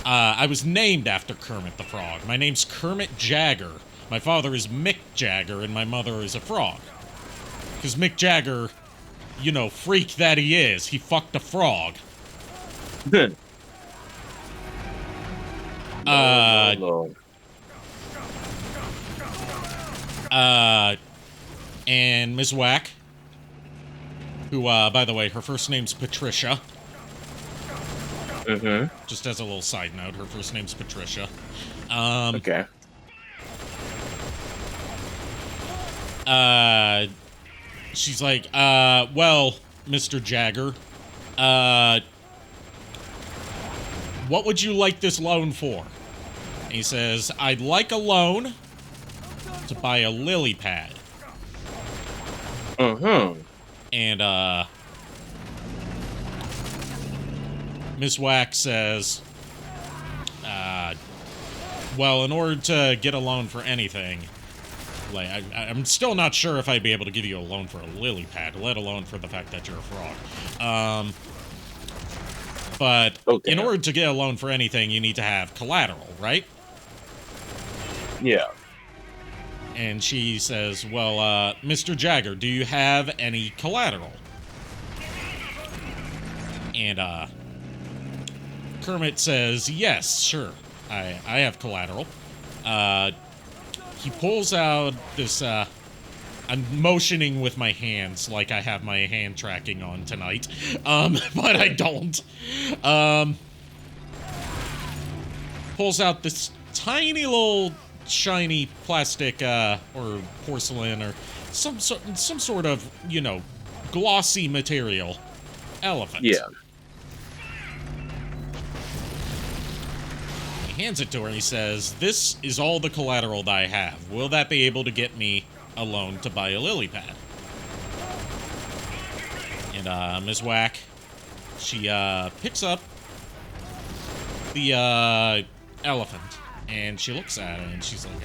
I was named after Kermit the Frog. My name's Kermit Jagger. My father is Mick Jagger, and my mother is a frog. Because Mick Jagger, you know, freak that he is, he fucked a frog." No. And Ms. Whack, who, by the way, her first name's Patricia. Mm-hmm. Just as a little side note, her first name's Patricia. Okay. She's like, well, Mr. Jagger, what would you like this loan for? And he says, "I'd like a loan to buy a lily pad." Mm-hmm. And, Ms. Whack says, well, in order to get a loan for anything, like, I'm still not sure if I'd be able to give you a loan for a lily pad, let alone for the fact that you're a frog. But in order to get a loan for anything, you need to have collateral, right? Yeah. And she says, "Well, Mr. Jagger, do you have any collateral?" And, Kermit says, "Yes, sure. I have collateral." He pulls out this, I'm motioning with my hands like I have my hand tracking on tonight. But I don't. Pulls out this tiny little shiny plastic, or porcelain, or some sort of, you know, glossy material elephant. Yeah. He hands it to her and he says, "This is all the collateral that I have. Will that be able to get me a loan to buy a lily pad?" And, Ms. Whack, she, picks up the, elephant, and she looks at it, and she's like,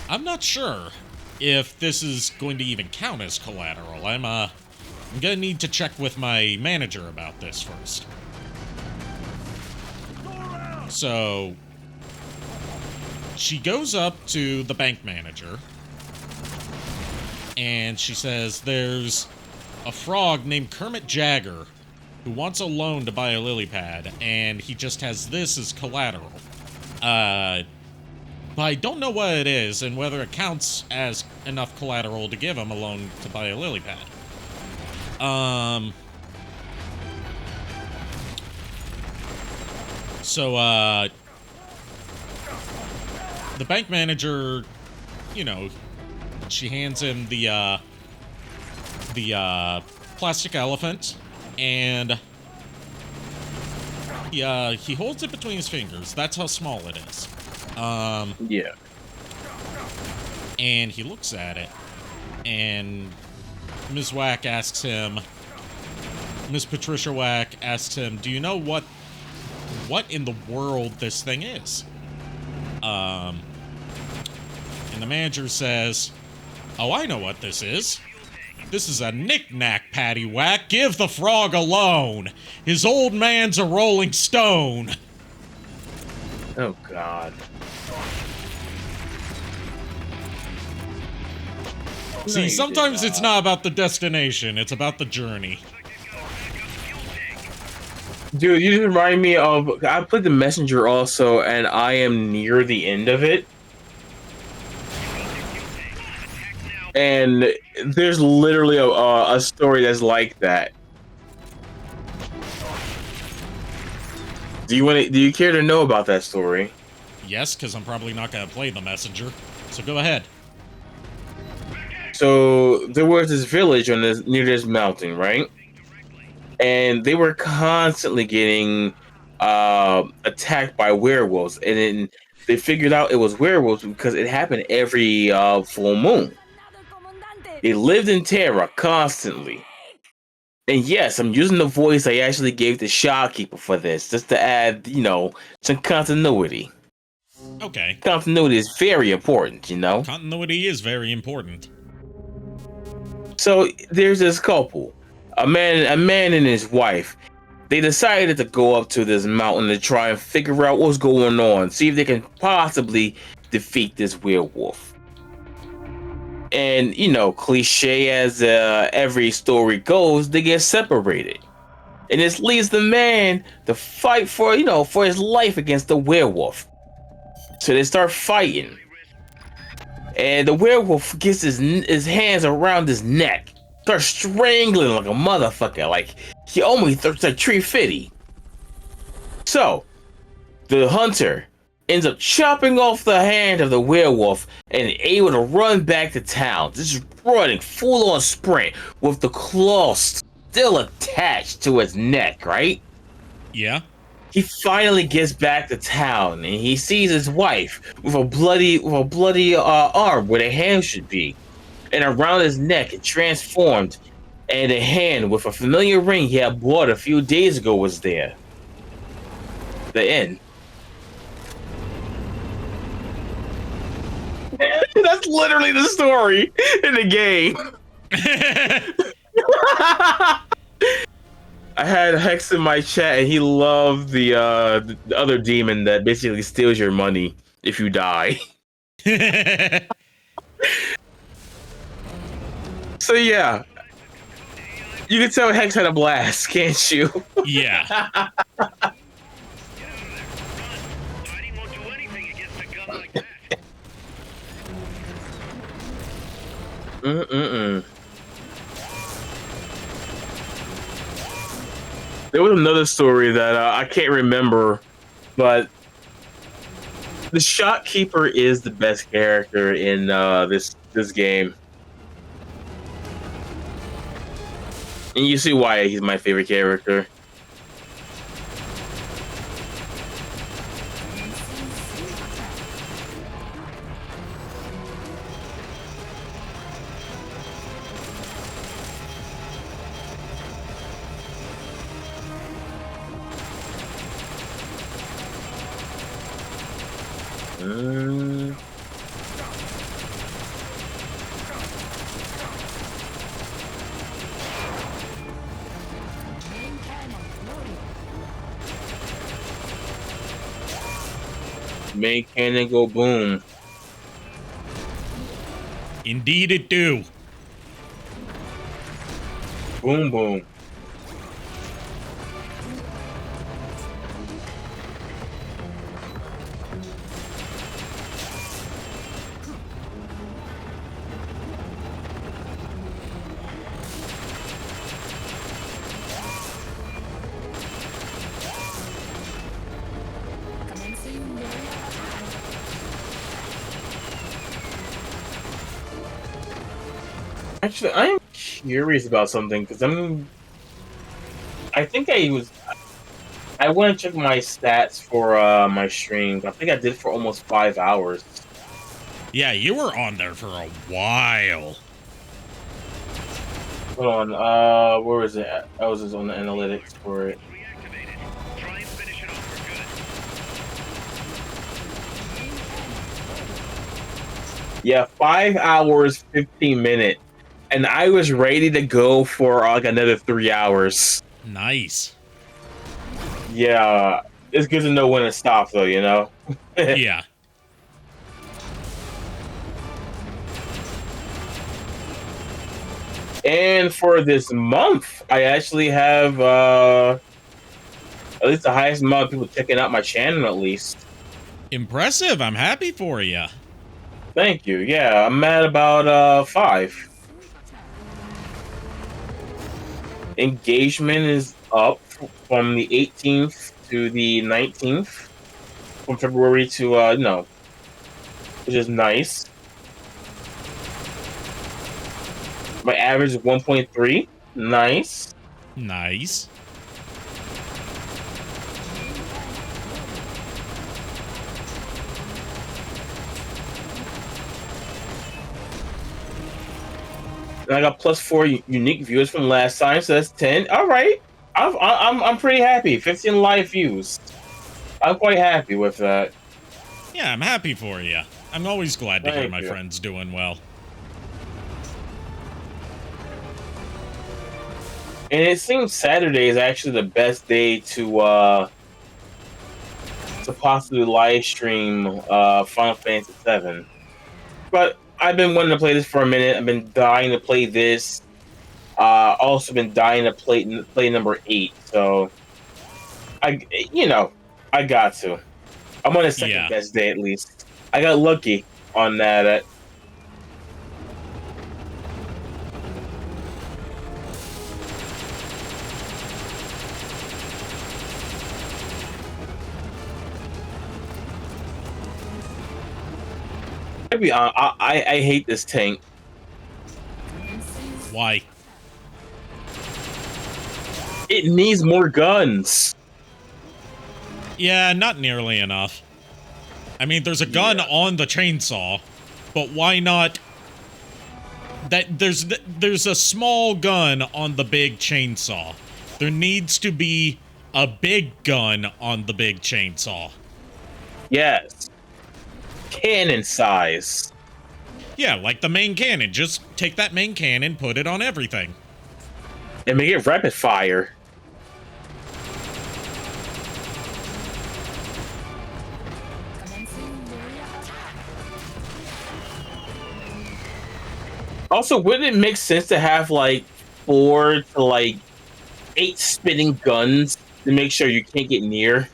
"I'm not sure if this is going to even count as collateral. I'm gonna need to check with my manager about this first." So, she goes up to the bank manager, and she says, "There's a frog named Kermit Jagger who wants a loan to buy a lily pad, and he just has this as collateral. But I don't know what it is, and whether it counts as enough collateral to give him a loan to buy a lily pad." So, the bank manager, you know, she hands him the plastic elephant, and he holds it between his fingers. That's how small it is. Yeah. And he looks at it, and Ms. Whack asks him, Miss Patricia Whack asks him, "Do you know what in the world this thing is?" And the manager says, "Oh, I know what this is. This is a knick-knack, paddywhack. Give the frog alone. His old man's a rolling stone. Oh, God. See, sometimes it's not about the destination, it's about the journey. Dude, you just remind me of... I played The Messenger also, and I am near the end of it. And there's literally a story that's like that. Do you care to know about that story? Yes, because I'm probably not going to play The Messenger. So go ahead. So there was this village near this mountain, right? And they were constantly getting attacked by werewolves, and then they figured out it was werewolves because it happened every full moon. They lived in terror constantly. And yes, I'm using the voice I actually gave the shopkeeper for this, just to add, some continuity. Okay. Continuity is very important, Continuity is very important. So there's this couple, a man and his wife. They decided to go up to this mountain to try and figure out what's going on, see if they can possibly defeat this werewolf. And, cliche as every story goes, they get separated. And this leads the man to fight for his life against the werewolf. So they start fighting. And the werewolf gets his hands around his neck. Starts strangling like a motherfucker. Like, he almost looks like Tree Fitty. So, the hunter ends up chopping off the hand of the werewolf and able to run back to town. Just running full on sprint with the claws still attached to his neck, right? Yeah. He finally gets back to town and he sees his wife with a bloody arm where the hand should be. And around his neck it transformed, and a hand with a familiar ring he had bought a few days ago was there. The end. That's literally the story in the game. I had Hex in my chat, and he loved the other demon that basically steals your money if you die. So yeah, you can tell Hex had a blast, can't you? Yeah. There was another story that I can't remember, but the shopkeeper is the best character in this game, and you see why he's my favorite character. Main cannon go boom. Indeed it do. Boom boom. Actually, I am curious about something because I think I want to check my stats for my streams. I think I did for almost 5 hours. Yeah, you were on there for a while. Hold on, where is it? I was just on the analytics for it. Yeah, 5 hours, 15 minutes. and I was ready to go for like another 3 hours. Nice. Yeah, it's good to know when to stop, though. You know. Yeah. And for this month, I actually have at least the highest amount of people checking out my channel, at least. Impressive. I'm happy for you. Thank you. Yeah, I'm at about 5. Engagement is up from the 18th to the 19th, from February to no, which is nice. My average is 1.3. Nice. Nice. And I got +4 unique viewers from last time, so that's 10. All right, I'm pretty happy. 15 live views. I'm quite happy with that. Yeah, I'm happy for you. I'm always glad to hear Thank my you. friends doing well. And it seems Saturday is actually the best day to possibly live stream Final Fantasy VII. But I've been wanting to play this for a minute. I've been dying to play this. Also been dying to play number 8. So I got to. I'm on the second best day at least. I got lucky on that. I hate this tank. Why? It needs more guns. Yeah, not nearly enough. I mean, there's a gun on the chainsaw, but why not? There's a small gun on the big chainsaw. There needs to be a big gun on the big chainsaw. Yes. Cannon size. Yeah, like the main cannon. Just take that main cannon, put it on everything. And make it rapid fire. Also, wouldn't it make sense to have like 4 to like 8 spinning guns to make sure you can't get near?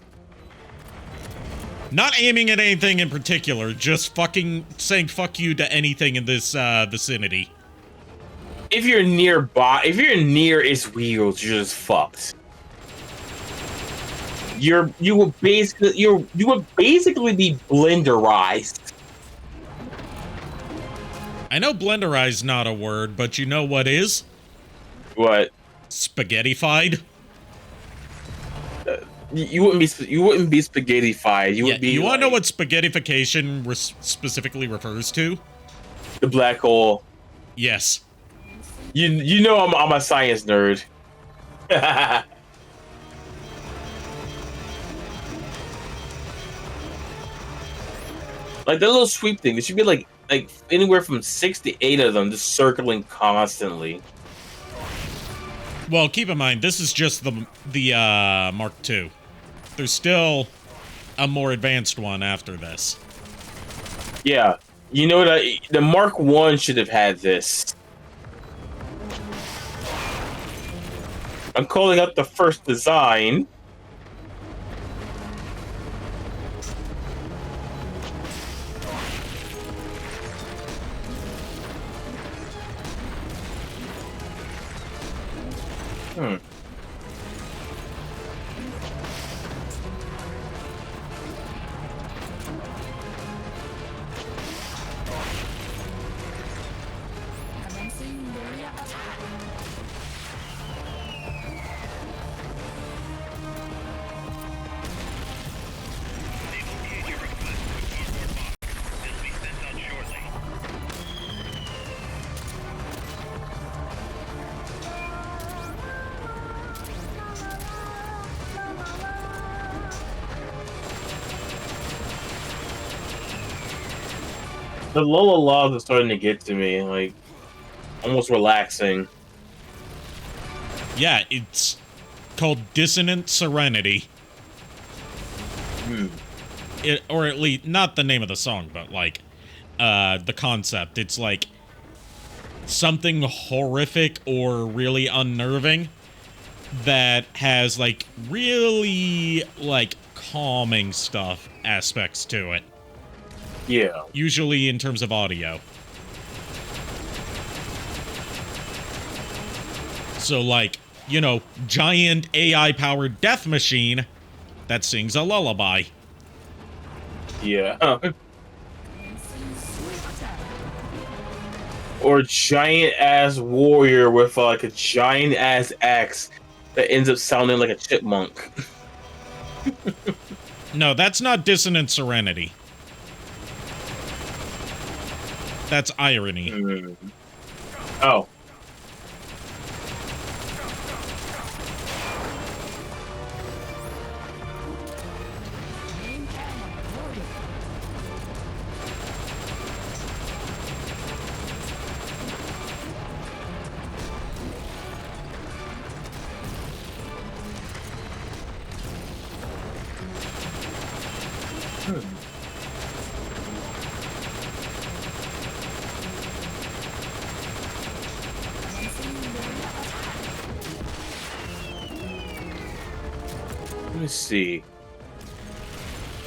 Not aiming at anything in particular, just fucking saying fuck you to anything in this vicinity. If you're nearby, if you're near its wheels, you're just fucked. You will basically be blenderized. I know blenderized not a word, but you know what is? What? Spaghettified. You wouldn't be spaghettified. You would be. You want to know what spaghettification specifically refers to? The black hole. Yes. You know I'm a science nerd. Like that little sweep thing. There should be like anywhere from 6 to 8 of them just circling constantly. Well, keep in mind this is just the Mark II. There's still a more advanced one after this. Yeah, you know what? The Mark 1 should have had this. I'm calling up the first design. The Lola laws are starting to get to me. Like, almost relaxing. Yeah, it's called Dissonant Serenity. Or at least, not the name of the song, but like, the concept. It's like something horrific or really unnerving that has like really like calming stuff aspects to it. Yeah. Usually in terms of audio. So like, you know, giant AI-powered death machine that sings a lullaby. Yeah. Or giant ass warrior with like a giant ass axe that ends up sounding like a chipmunk. No, that's not Dissonant Serenity. That's irony. Oh. Let me see.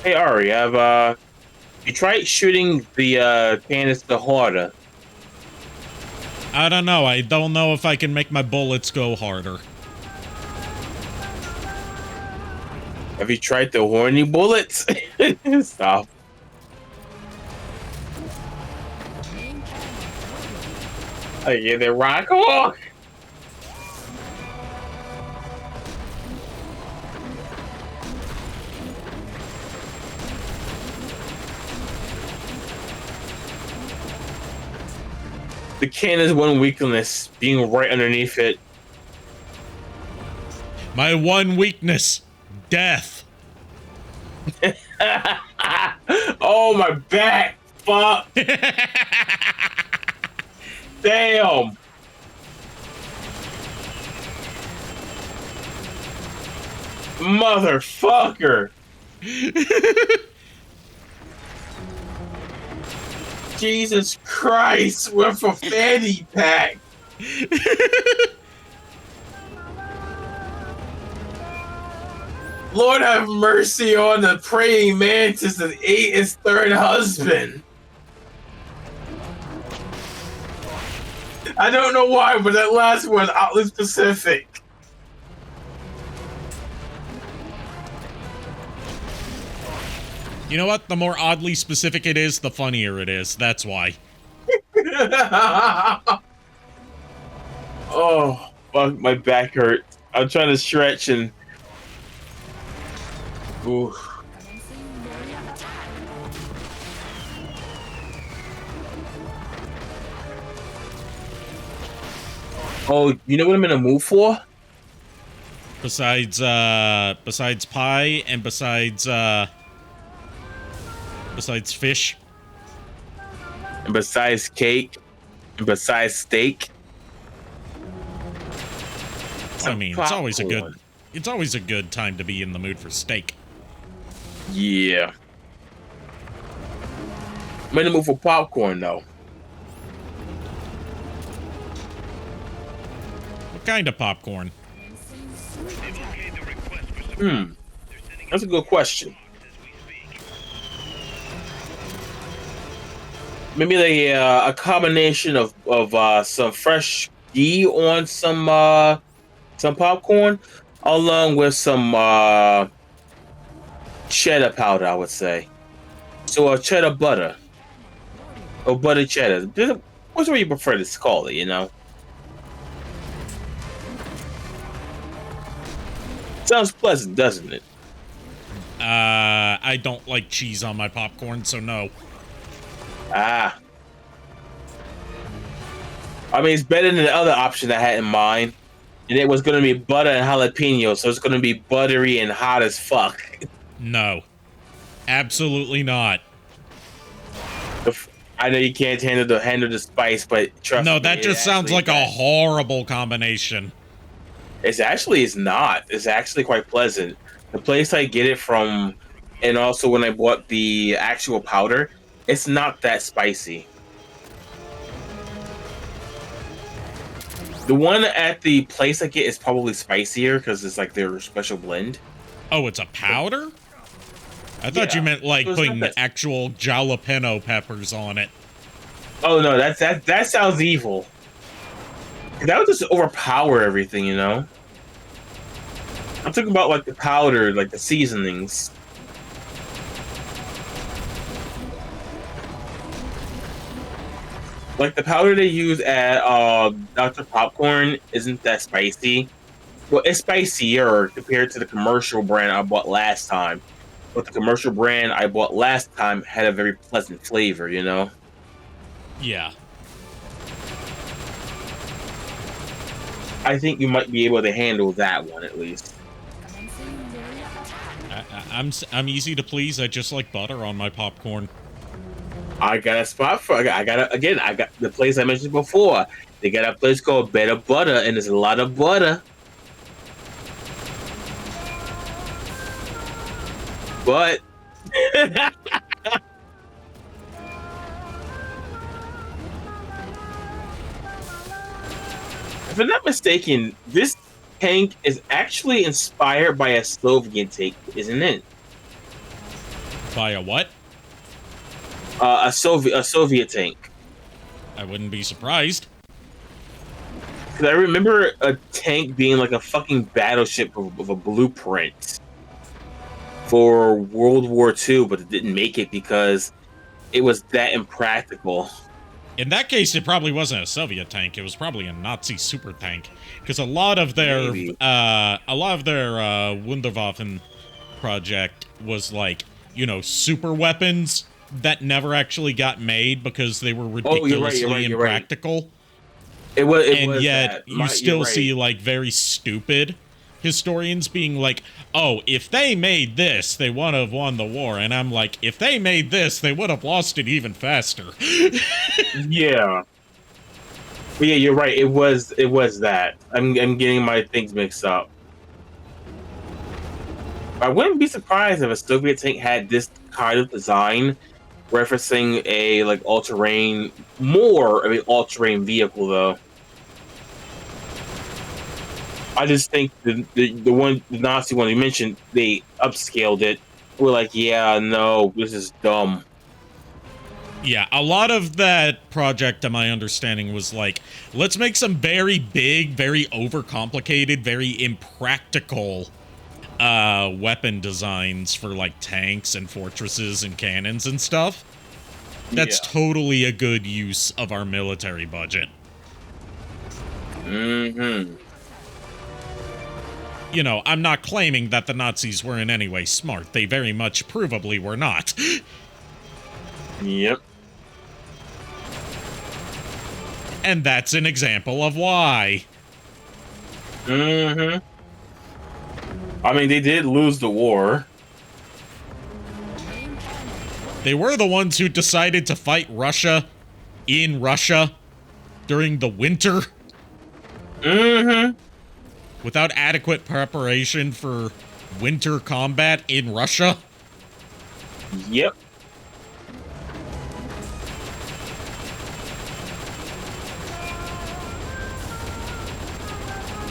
Hey Ari, have you tried shooting the canister harder? I don't know. I don't know if I can make my bullets go harder. Have you tried the horny bullets? Stop. Oh yeah, they rock on. The cannon's one weakness, being right underneath it. My one weakness, death. Oh, my back! Fuck! Damn! Motherfucker! Jesus Christ, with a fanny pack! Lord have mercy on the praying mantis that ate his third husband. I don't know why, but that last one, oddly specific. You know what? The more oddly specific it is, the funnier it is. That's why. Oh, fuck, my back hurts. I'm trying to stretch and... Ooh. Oh, you know what I'm in a mood for? Besides pie and besides fish. And besides cake. And besides steak. I mean, it's always a good time to be in the mood for steak. Yeah. I'm in the mood for popcorn, though. What kind of popcorn? That's a good question. Maybe a combination of some fresh ghee on some popcorn, along with some cheddar powder, I would say. So cheddar butter or butter cheddar. What's what you prefer to call it? You know. Sounds pleasant, doesn't it? I don't like cheese on my popcorn, so no. Ah. I mean, it's better than the other option I had in mind. And it was going to be butter and jalapeno, so it's going to be buttery and hot as fuck. No. Absolutely not. I know you can't handle the spice, but trust me. No, that just sounds like a horrible combination. It's not. It's actually quite pleasant. The place I get it from, and also when I bought the actual powder, it's not that spicy. The one at the place I get is probably spicier because it's like their special blend. Oh, it's a powder? I thought you meant like putting actual jalapeno peppers on it. Oh no, that sounds evil. That would just overpower everything, you know? I'm talking about like the powder, like the seasonings. Like the powder they use at Dr. Popcorn isn't that spicy. Well, it's spicier compared to the commercial brand I bought last time. But the commercial brand I bought last time had a very pleasant flavor, you know? Yeah. I think you might be able to handle that one at least. I'm easy to please. I just like butter on my popcorn. I got a spot for I got the place I mentioned before. They got a place called Better Butter, and there's a lot of butter. But if I'm not mistaken, this tank is actually inspired by a Soviet tank, isn't it? By a what? A Soviet tank. I wouldn't be surprised. Because I remember a tank being like a fucking battleship of a blueprint for World War II, but it didn't make it because it was that impractical. In that case, it probably wasn't a Soviet tank. It was probably a Nazi super tank, because a lot of their Wunderwaffen project was like, you know, super weapons that never actually got made because they were ridiculously impractical. It was, and yet you still see like very stupid historians being like, oh, if they made this, they would have won the war. And I'm like, if they made this, they would have lost it even faster. Yeah. But yeah, you're right. It was that. I'm getting my things mixed up. I wouldn't be surprised if a Soviet tank had this kind of design, referencing a like all-terrain, more of an all-terrain vehicle though. I just think the Nazi one you mentioned, they upscaled it. We're like, yeah, no, this is dumb. Yeah, a lot of that project, to my understanding, was like, let's make some very big, very overcomplicated, very impractical weapon designs for like tanks and fortresses and cannons and stuff. That's totally a good use of our military budget. Mm-hmm. You know, I'm not claiming that the Nazis were in any way smart. They very much provably were not. Yep. And that's an example of why. Mm-hmm. I mean, they did lose the war. They were the ones who decided to fight Russia in Russia during the winter. Mm-hmm. Without adequate preparation for winter combat in Russia. Yep.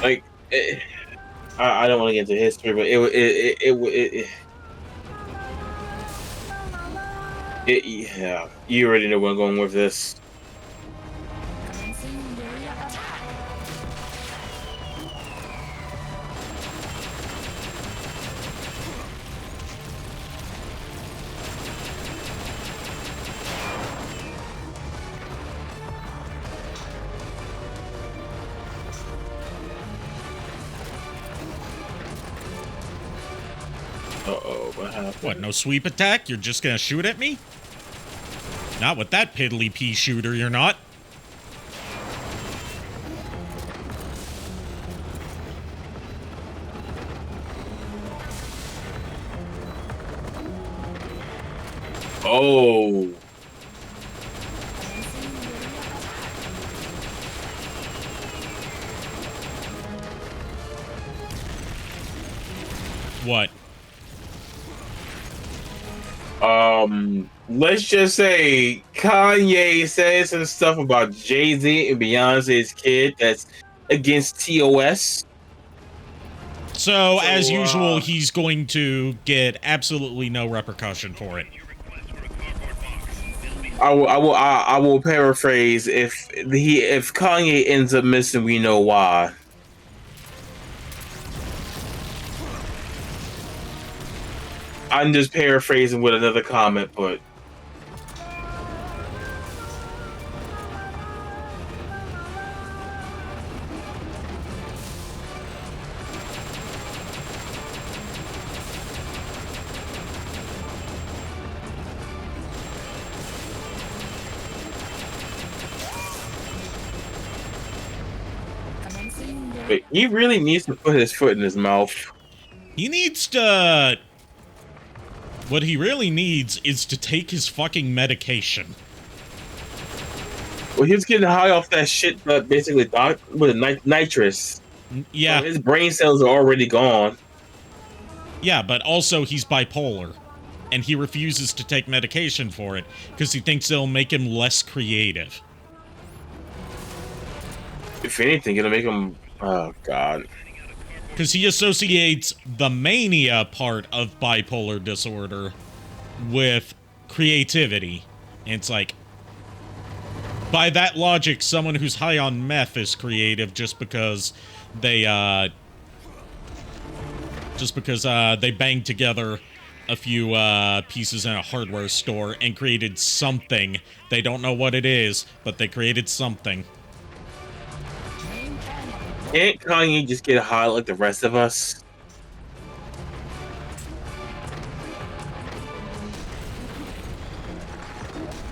Like, I don't want to get into history, but yeah, you already know where I'm going with this. Uh-oh, what happened? What, no sweep attack? You're just gonna shoot at me? Not with that piddly pea shooter, you're not. Oh. What? Let's just say Kanye said some stuff about Jay-Z and Beyonce's kid that's against TOS. So as usual, he's going to get absolutely no repercussion for it. I will paraphrase. If Kanye ends up missing, we know why. I'm just paraphrasing with another comment, but he really needs to put his foot in his mouth. He needs to... What he really needs is to take his fucking medication. Well, he was getting high off that shit, but basically, with nitrous. Yeah. So his brain cells are already gone. Yeah, but also he's bipolar. And he refuses to take medication for it, because he thinks it'll make him less creative. If anything, it'll make him... Oh, God. Because he associates the mania part of bipolar disorder with creativity. And it's like, by that logic, someone who's high on meth is creative just because they banged together a few pieces in a hardware store and created something. They don't know what it is, but they created something. Can't Kanye just get high like the rest of us?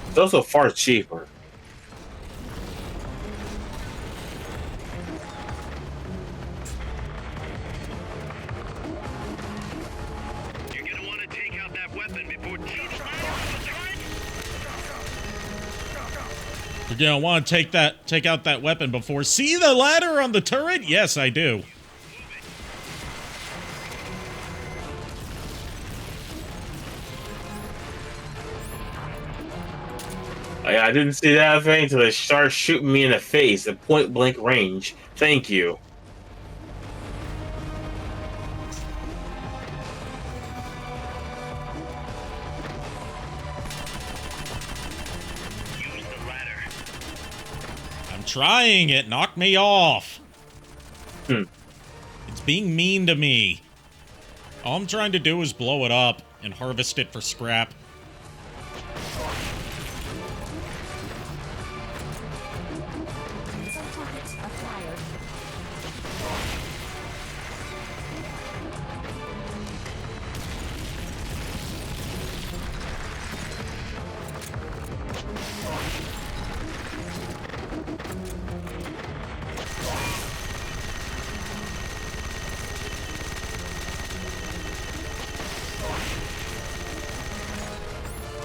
It's also far cheaper. You're gonna want to take out that weapon before You're gonna want to take out that weapon before... See the ladder on the turret? Yes, I do. I didn't see that thing until they started shooting me in the face at point blank range. Thank you. Trying it. Knock me off. Hmm. It's being mean to me. All I'm trying to do is blow it up and harvest it for scrap.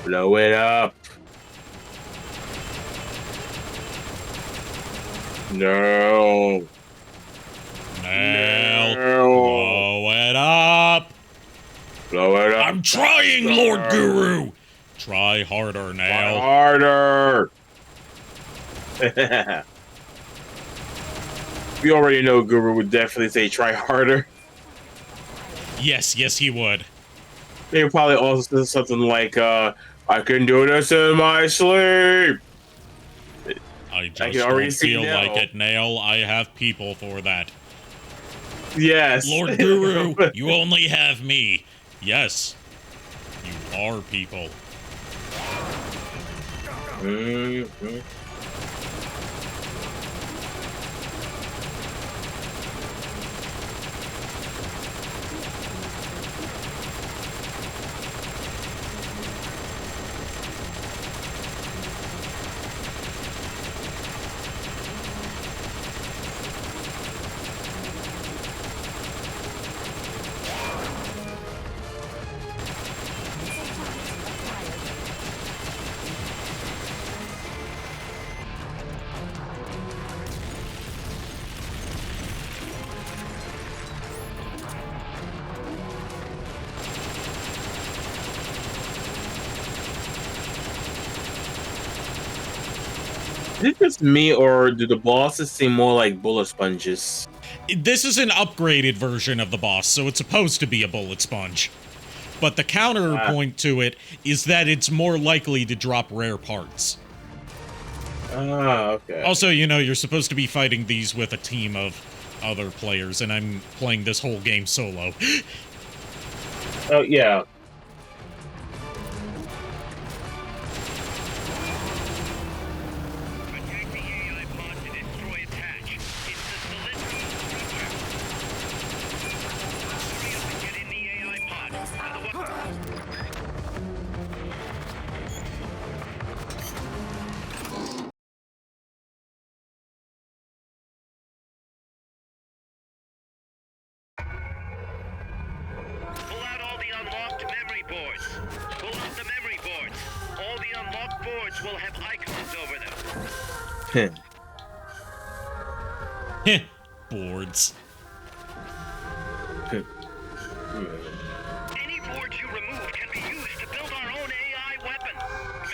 Blow it up. No. Nail. Blow it up. Blow it up. I'm trying, Lord Guru. Try harder, Nail. Harder. We already know Guru would definitely say try harder. Yes, he would. They would probably also say something like, I can do this in my sleep. I just don't feel like it, Nail. I have people for that. Yes. Lord Guru, you only have me. Yes. You are people. Mm-hmm. this just me, or do the bosses seem more like bullet sponges? This is an upgraded version of the boss, so it's supposed to be a bullet sponge. But the counterpoint to it is that it's more likely to drop rare parts. Okay. Also, you know, you're supposed to be fighting these with a team of other players, and I'm playing this whole game solo. Oh, yeah. Attack the AI pod to destroy its hatch. It's the Solidity structure. Hurry up and get in the AI pod. Pull out all the unlocked memory boards. Pull out the memory boards. All the unlocked boards will have icons over them. Heh. Boards. Any boards you remove can be used to build our own AI weapon.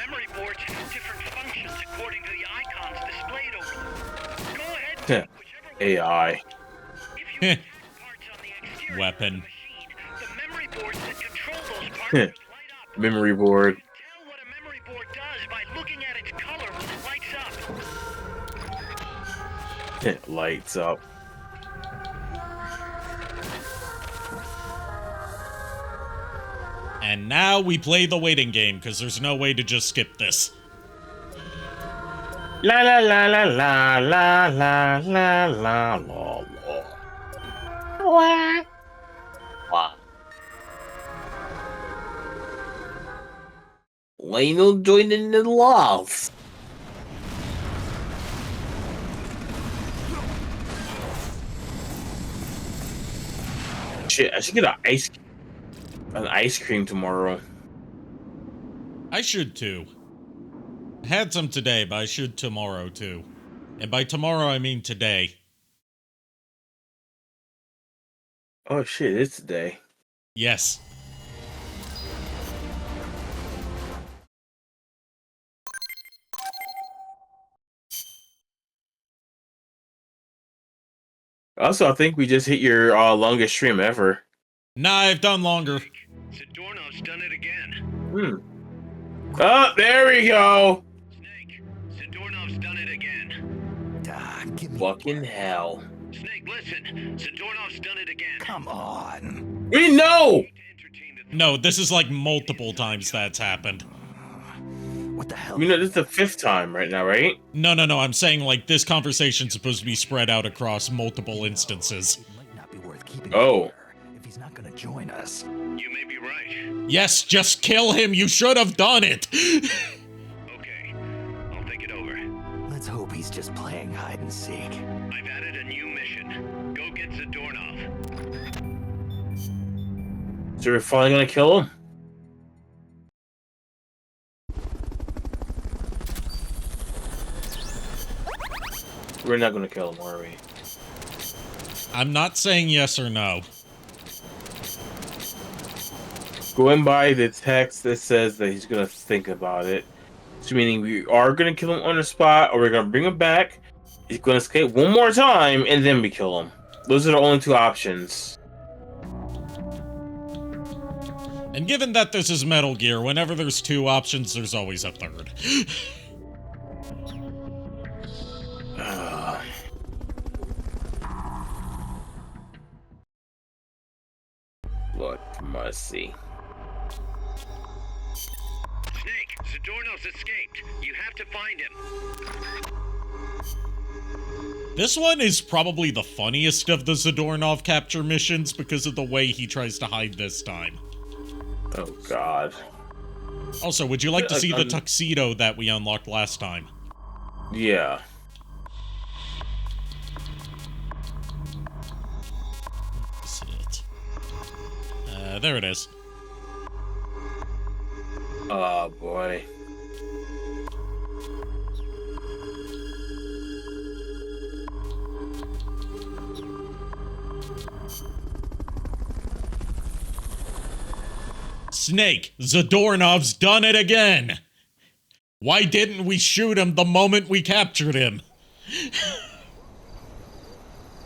Memory boards have different functions according to the icons displayed over them. Go ahead and pick whichever one. AI. If you Heh. attach parts on the exterior Weapon. of the machine, the memory boards that control those parts Heh. light up. Memory board. Tell what a memory board does by looking at its color when it lights up. It lights up. And now we play the waiting game, because there's no way to just skip this. La la la la la la la la la la la. Wah. Lionel joining the love. Shit, I should get an ice cream tomorrow. I should too. I had some today, but I should tomorrow too. And by tomorrow, I mean today. Oh shit, it's today. Yes. Also, I think we just hit your longest stream ever. Nah, I've done longer. Zadornov's done it again. Oh, there we go. Snake, Zadornov's done it again. Give me Fucking hell. Snake, listen. Zadornov's done it again. Come on. We know. No, this is like multiple times that's happened. What the hell? You know, this is the 5th time right now, right? No, I'm saying like this conversation's supposed to be spread out across multiple instances. It might not be worth keeping Oh. him here if he's not gonna join us. You may be right. Yes, just kill him. You should have done it. Okay, I'll think it over. Let's hope he's just playing hide and seek. I've added a new mission. Go get Zadornov. So we're finally gonna kill him? We're not gonna kill him, are we? I'm not saying yes or no. Going by the text that says that he's gonna think about it. So meaning we are gonna kill him on the spot, or we're gonna bring him back. He's gonna escape one more time, and then we kill him. Those are the only 2 options. And given that this is Metal Gear, whenever there's 2 options, there's always a third. Lord mercy. Snake, Zadornov's escaped. You have to find him. This one is probably the funniest of the Zadornov capture missions because of the way he tries to hide this time. Oh god. Also, would you like to see the tuxedo that we unlocked last time? Yeah. See it. There it is. Oh boy. Snake, Zadornov's done it again! Why didn't we shoot him the moment we captured him?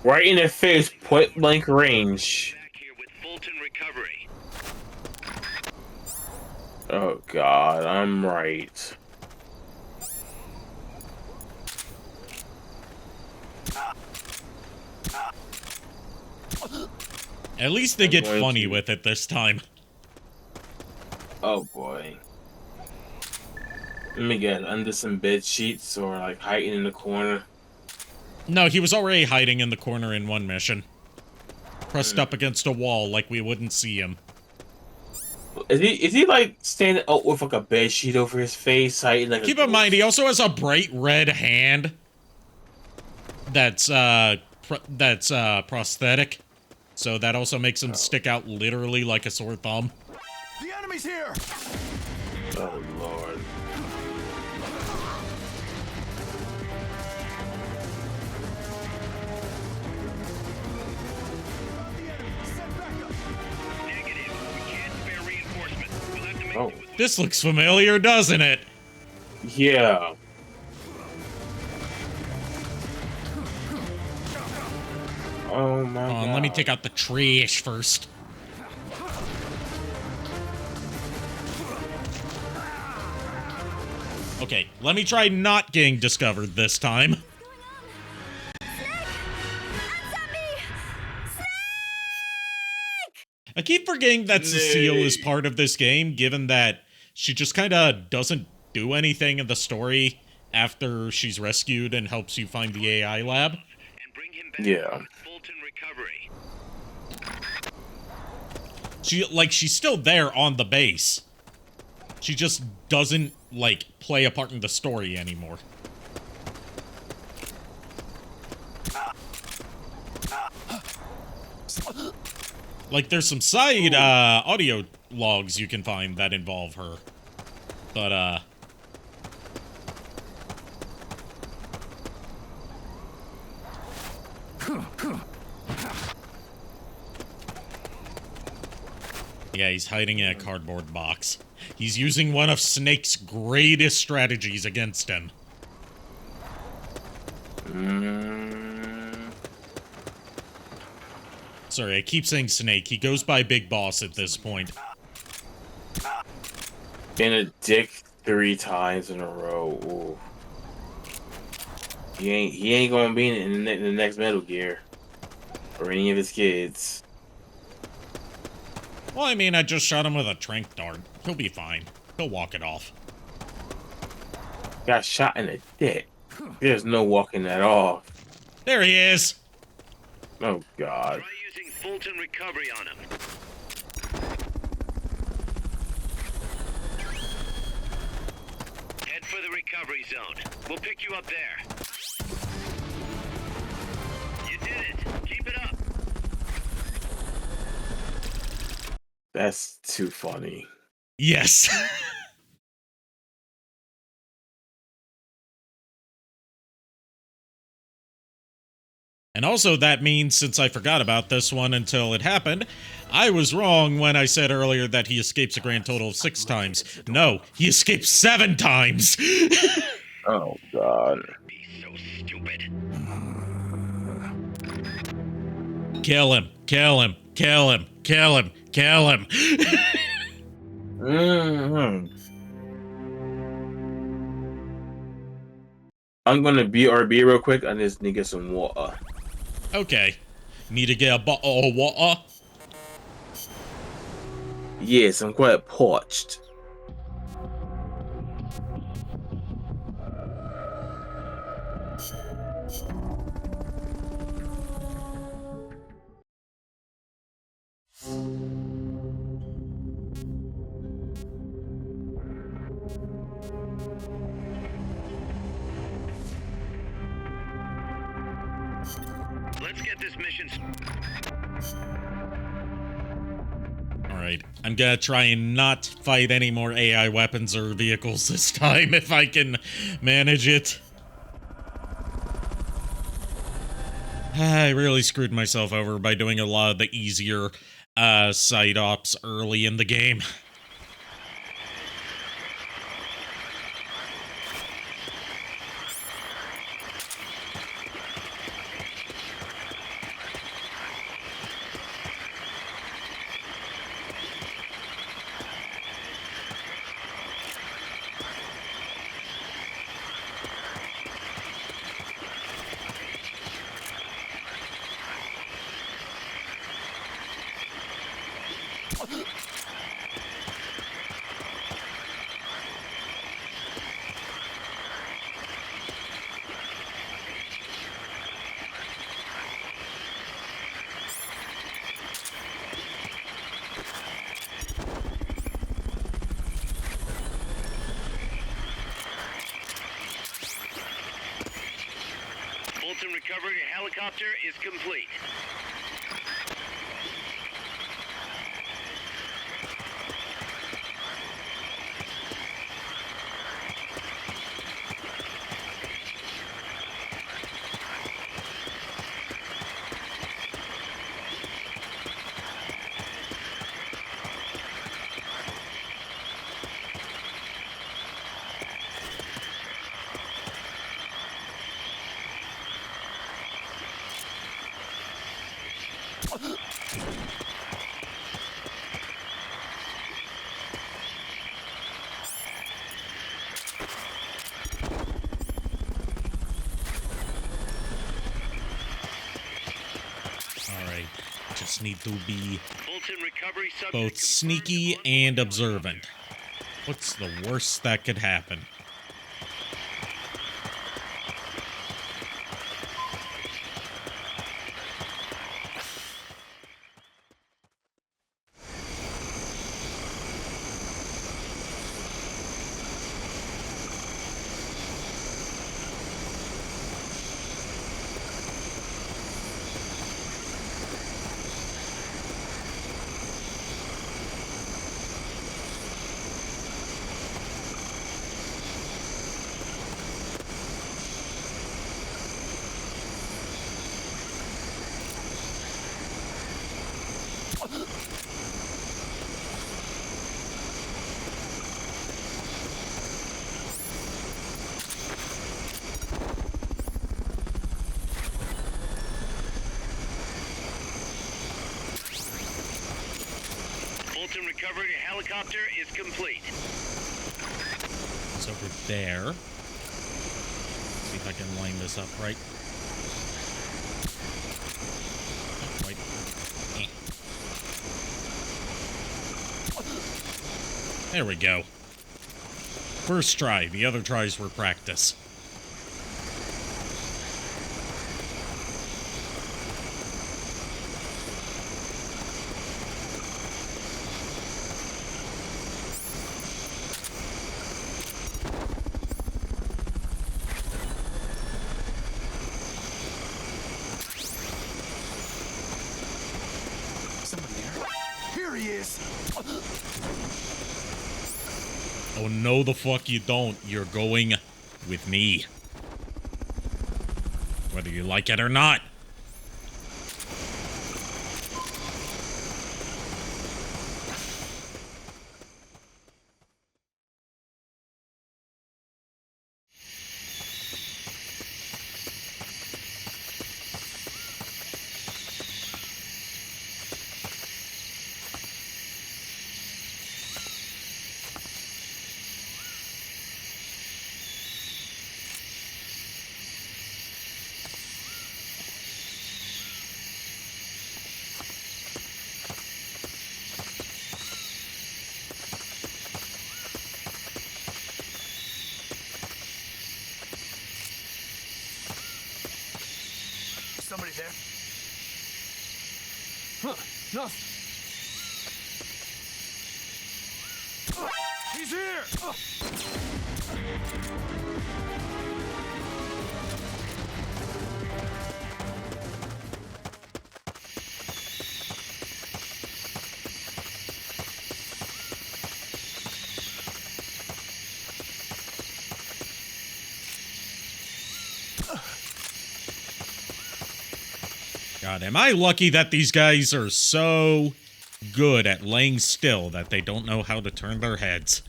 Right in the face, point blank range. Back here with Fulton Recovery. Oh god, I'm right. At least they get going funny to- with it this time. Oh boy. Let me get under some bed sheets or like hiding in the corner. No, he was already hiding in the corner in one mission. Pressed up against a wall like we wouldn't see him. Is he like standing up with like a bed sheet over his face, hiding like? Keep in mind, he also has a bright red hand. That's prosthetic, so that also makes him stick out literally like a sore thumb. The enemy's here! Oh lord. Negative. We can't spare reinforcements. We'll have to make Oh. do with This looks familiar, doesn't it? Yeah. Oh my Hold on, god. let me take out the trash first. Okay, let me try not getting discovered this time. I keep forgetting that Cecile is part of this game, given that she just kind of doesn't do anything in the story after she's rescued and helps you find the AI lab. and bring him back Yeah. with Fulton Recovery. She's still there on the base. She just doesn't, like, play a part in the story anymore. Like, there's some side, audio logs you can find that involve her. But, yeah, he's hiding in a cardboard box. He's using one of Snake's greatest strategies against him. Sorry, I keep saying Snake. He goes by Big Boss at this point. Been a dick 3 times in a row. Ooh. He ain't gonna be in the next Metal Gear or any of his kids. Well, I mean, I just shot him with a tranq dart. He'll be fine. He'll walk it off. Got shot in the dick. There's no walking that off. There he is. Oh god. Try using Fulton Recovery on him. Head for the recovery zone. We'll pick you up there. You did it. Keep it up. That's too funny. Yes. And also that means, since I forgot about this one until it happened, I was wrong when I said earlier that he escapes a grand total of 6 times. No, he escapes 7 times! Oh god. Be so stupid. Kill him, kill him, kill him, kill him, kill him! I'm gonna BRB real quick. I just need to get some water. Okay. Need to get a bottle of water? Yes, I'm quite parched. Let's get this mission. Alright, I'm gonna try and not fight any more AI weapons or vehicles this time if I can manage it. I really screwed myself over by doing a lot of the easier side ops early in the game. Fulton recovery helicopter is complete. Alright, just need to be Fulton recovery subject both sneaky and observant. What's the worst that could happen? Fulton recovery helicopter is complete. It's over there. See if I can line this up right. Not quite. There we go. First try. The other tries were practice. Somebody there? Here he is! Oh, no the fuck you don't. You're going with me. Whether you like it or not. Somebody there? Huh, no. He's here! God, am I lucky that these guys are so good at laying still that they don't know how to turn their heads.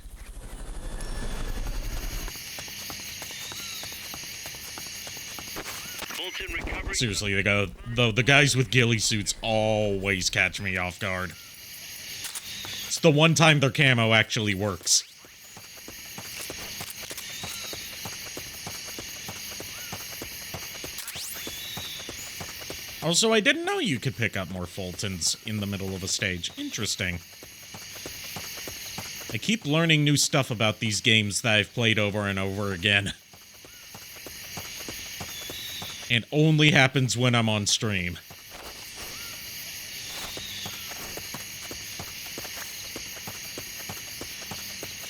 Seriously, the guys with ghillie suits always catch me off guard. It's the one time their camo actually works. Also, I didn't know you could pick up more Fultons in the middle of a stage. Interesting. I keep learning new stuff about these games that I've played over and over again. And only happens when I'm on stream.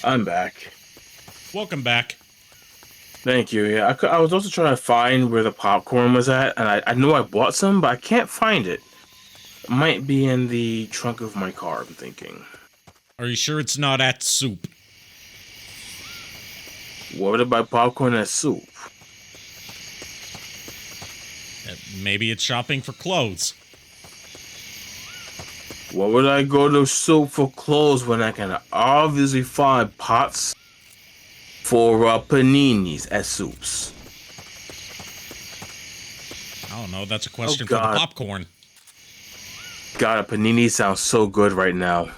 I'm back. Welcome back. Thank you. Yeah, I was also trying to find where the popcorn was at, and I know I bought some, but I can't find it. It might be in the trunk of my car, I'm thinking. Are you sure it's not at soup? What would I buy popcorn at soup? Maybe it's shopping for clothes. What would I go to soup for clothes when I can obviously find pots for paninis at soups? I don't know. That's a question for the popcorn. God, a panini sounds so good right now.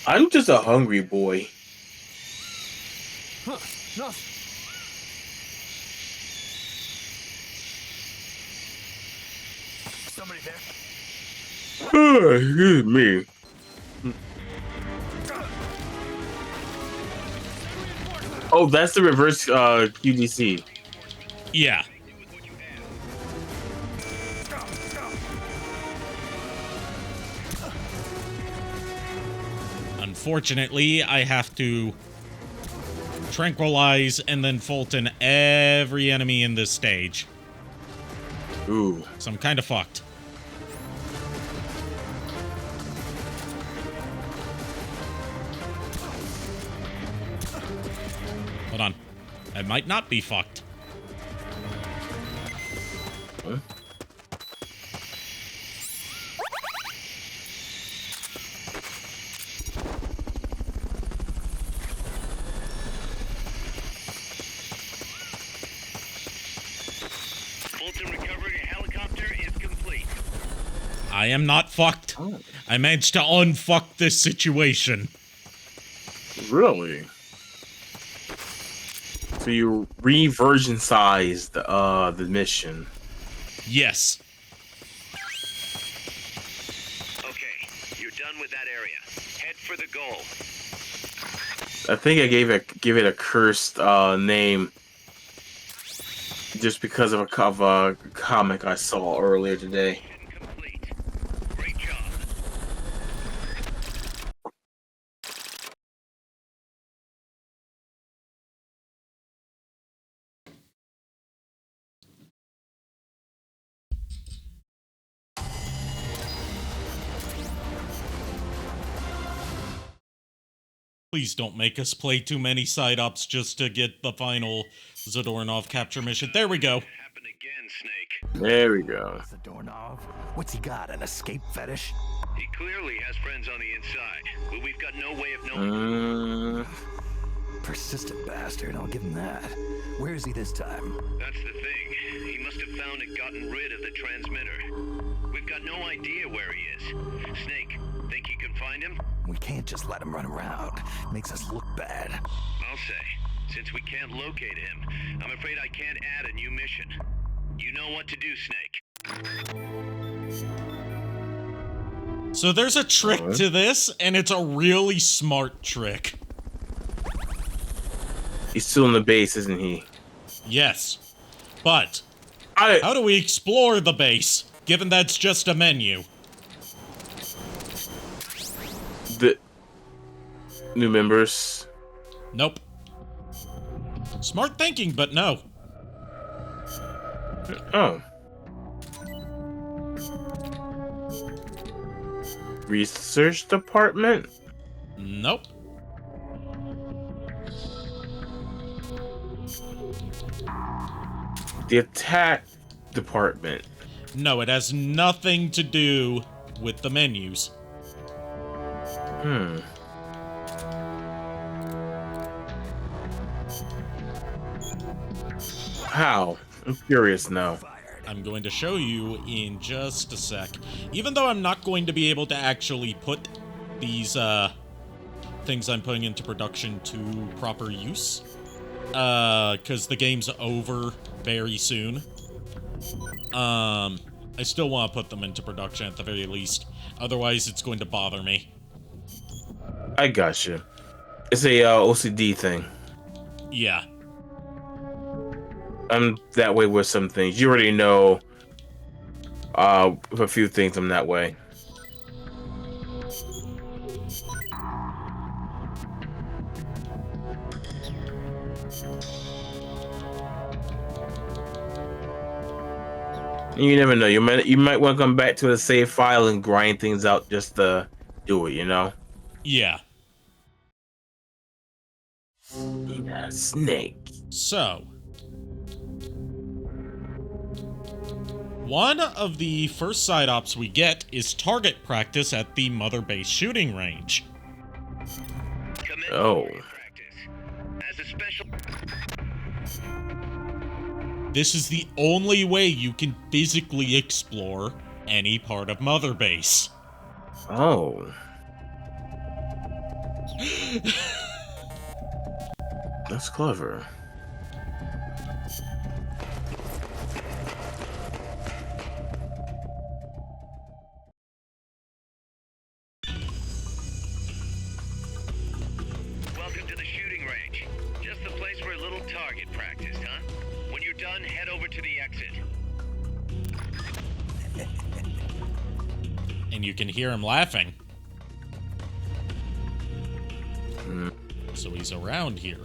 I'm just a hungry boy. Huh, no. Somebody there? Excuse me. Oh, that's the reverse QDC. Yeah. Unfortunately, I have to tranquilize and then Fulton every enemy in this stage. Ooh. So I'm kind of fucked. Hold on. I might not be fucked. Huh? I am not fucked. Oh. I managed to unfuck this situation. Really? So you re-version sized the mission. Yes. Okay, you're done with that area. Head for the goal. I think I gave it a cursed name just because of a comic I saw earlier today. Great job. Please don't make us play too many side-ups just to get the final Zadornov capture mission. There we go. Happen again, Snake. There we go. Zadornov? What's he got, an escape fetish? He clearly has friends on the inside, but we've got no way of knowing. Persistent bastard, I'll give him that. Where is he this time? That's the thing. He must have found and gotten rid of the transmitter. We've got no idea where he is. Snake, think you can find him? We can't just let him run around. Makes us look bad. I'll say. Since we can't locate him, I'm afraid I can't add a new mission. You know what to do, Snake. So there's a trick to this, and it's a really smart trick. He's still in the base, isn't he? Yes. But how do we explore the base, given that's just a menu? The new members. Nope. Smart thinking, but no. Oh. Research department? Nope. The attack department. No, it has nothing to do with the menus. How? I'm curious now. I'm going to show you in just a sec. Even though I'm not going to be able to actually put these things I'm putting into production to proper use, because the game's over very soon. I still want to put them into production at the very least. Otherwise, it's going to bother me. I got you. It's a OCD thing. Yeah. I'm that way with some things. You already know. With a few things, I'm that way. You never know. You might want to come back to the save file and grind things out just to do it. You know. Yeah. Yeah, Snake. So, one of the first side ops we get is target practice at the Mother Base shooting range. Oh. As a special... This is the only way you can physically explore any part of Mother Base. Oh. That's clever. Welcome to the shooting range. Just the place for a little target practice, huh? When you're done, head over to the exit. And you can hear him laughing. Mm. So he's around here.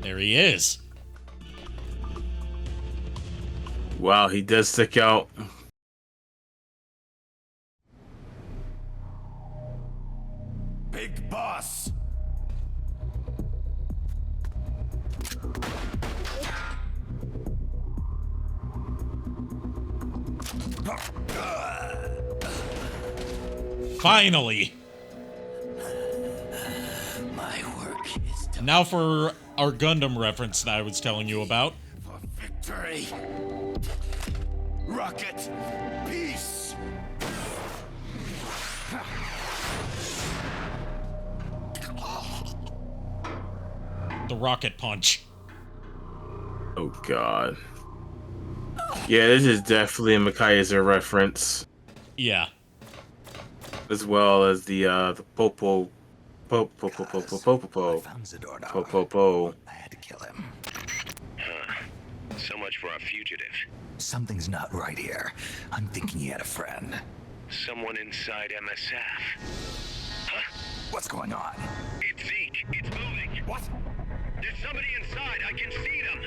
There he is. Wow, he does stick out. Big boss. Finally. My work is done. Now for our Gundam reference that I was telling you about. For victory. Rocket. Peace. The rocket punch. Oh god. Yeah, this is definitely a Mikaiser reference, Yeah. as well as the Popo. I found Zadornov. Popo. I had to kill him. So much for our fugitive. Something's not right here. I'm thinking he had a friend. Someone inside MSF. Huh? What's going on? It's Zeke. It's moving. What? There's somebody inside. I can see them.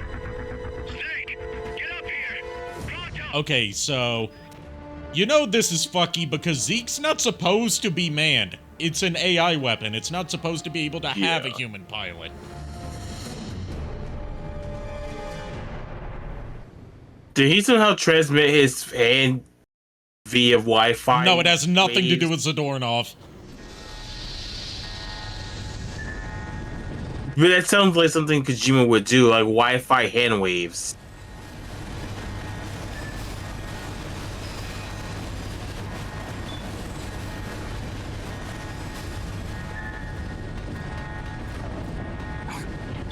Snake, get up here. Pronto. Okay, so... You know this is fucky because Zeke's not supposed to be manned. It's an AI weapon. It's not supposed to be able to have a human pilot. Did he somehow transmit his hand via Wi-Fi? No, it has nothing to do waves? with Zadornov. But that sounds like something Kojima would do, like Wi-Fi hand waves.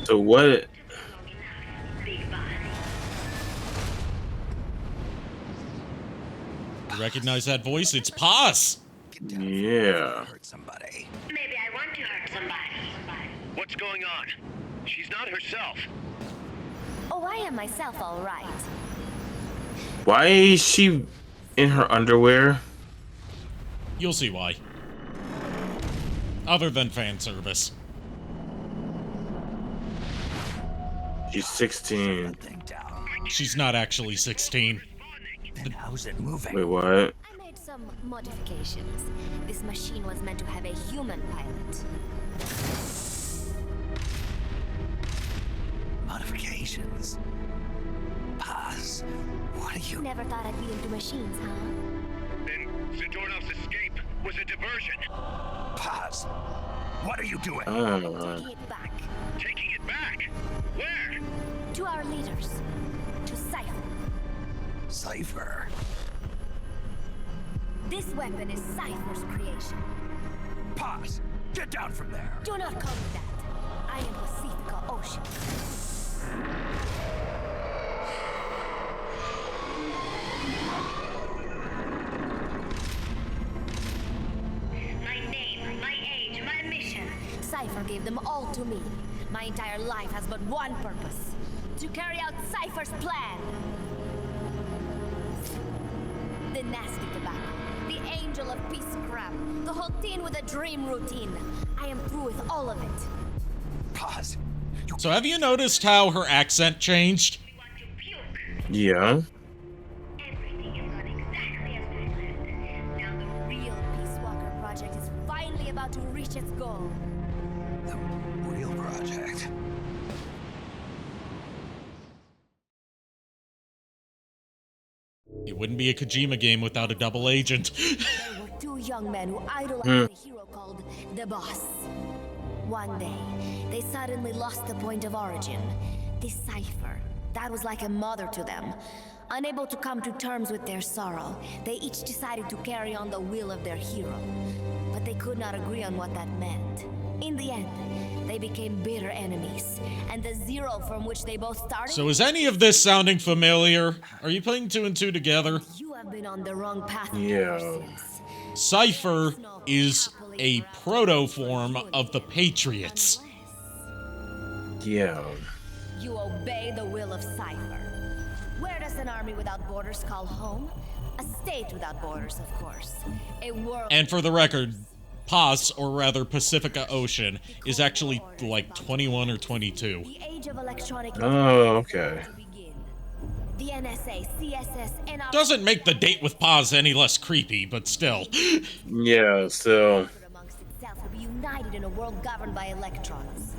So what? You recognize that voice? It's Paz! Yeah. Hurt somebody. Maybe I want to hurt somebody. What's going on? She's not herself. Oh, I am myself, all right. Why is she in her underwear? You'll see why. Other than fan service. She's 16. Thing down. She's not actually 16. Then how's it moving? Wait, what? I made some modifications. This machine was meant to have a human pilot. Modifications. Paz. What are you? Never thought I'd be into machines, huh? Then Zadornov's escape was a diversion. Paz. What are you doing? Taking it back. Taking it back? Where? To our leaders. To Cypher. Cypher. This weapon is Cypher's creation. Paz. Get down from there. Do not call me that. I am Pacifica Ocean. Cypher gave them all to me. My entire life has but one purpose. To carry out Cypher's plan. The nasty tobacco. The angel of peace scrap. The whole teen with a dream routine. I am through with all of it. Pause. So have you noticed how her accent changed? Yeah. Everything has gone exactly as planned. Now the real Peace Walker project is finally about to reach its goal. The real project. It wouldn't be a Kojima game without a double agent. There were two young men who idolized a hero called the Boss. One day, they suddenly lost the point of origin. This Cypher, that was like a mother to them. Unable to come to terms with their sorrow, they each decided to carry on the will of their hero. But they could not agree on what that meant. In the end, they became bitter enemies, and the zero from which they both started... So is any of this sounding familiar? Are you putting two and two together? You have been on the wrong path Yeah. ever since. Cypher is a proto-form of the Patriots. Yeah. You obey the will of Cypher. Where does an army without borders call home? A state without borders, of course. A world... And for the record, PAS, or rather Pacifica Ocean, is actually like 21 or 22. The age of electronic... Oh, okay. The NSA, CSS, and... Doesn't make the date with PAS any less creepy, but still. Yeah, so... amongst itself will be united in a world governed by electrons.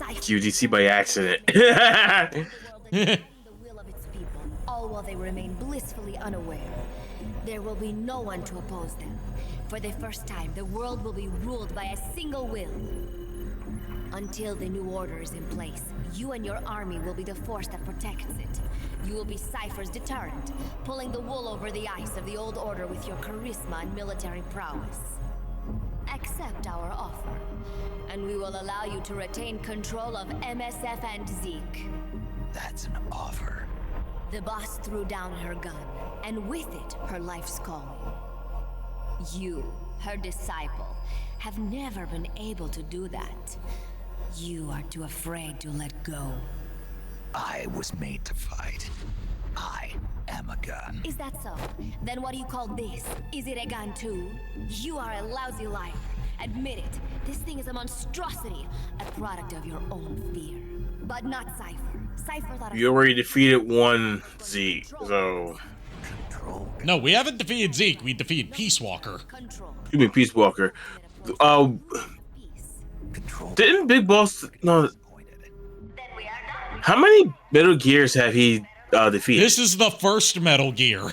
QDC by accident. The will of its people, all while they remain blissfully unaware. There will be no one to oppose them. For the first time, the world will be ruled by a single will. Until the new order is in place, you and your army will be the force that protects it. You will be Cypher's deterrent, pulling the wool over the eyes of the old order with your charisma and military prowess. Accept our offer, and we will allow you to retain control of MSF and Zeke. That's an offer. The boss threw down her gun, and with it, her life's calling. You, her disciple, have never been able to do that. You are too afraid to let go. I was made to fight. I am a gun. Is that so? Then what do you call this? Is it a gun too? You are a lousy liar. Admit it. This thing is a monstrosity, a product of your own fear. But not Cypher. Cypher thought... You already defeated one Zeke, so... Control. No, we haven't defeated Zeke, we defeated Peace Walker. Control. You mean Peace Walker. Control. Didn't Big Boss... No... How many Metal Gears have he defeated? This is the first Metal Gear.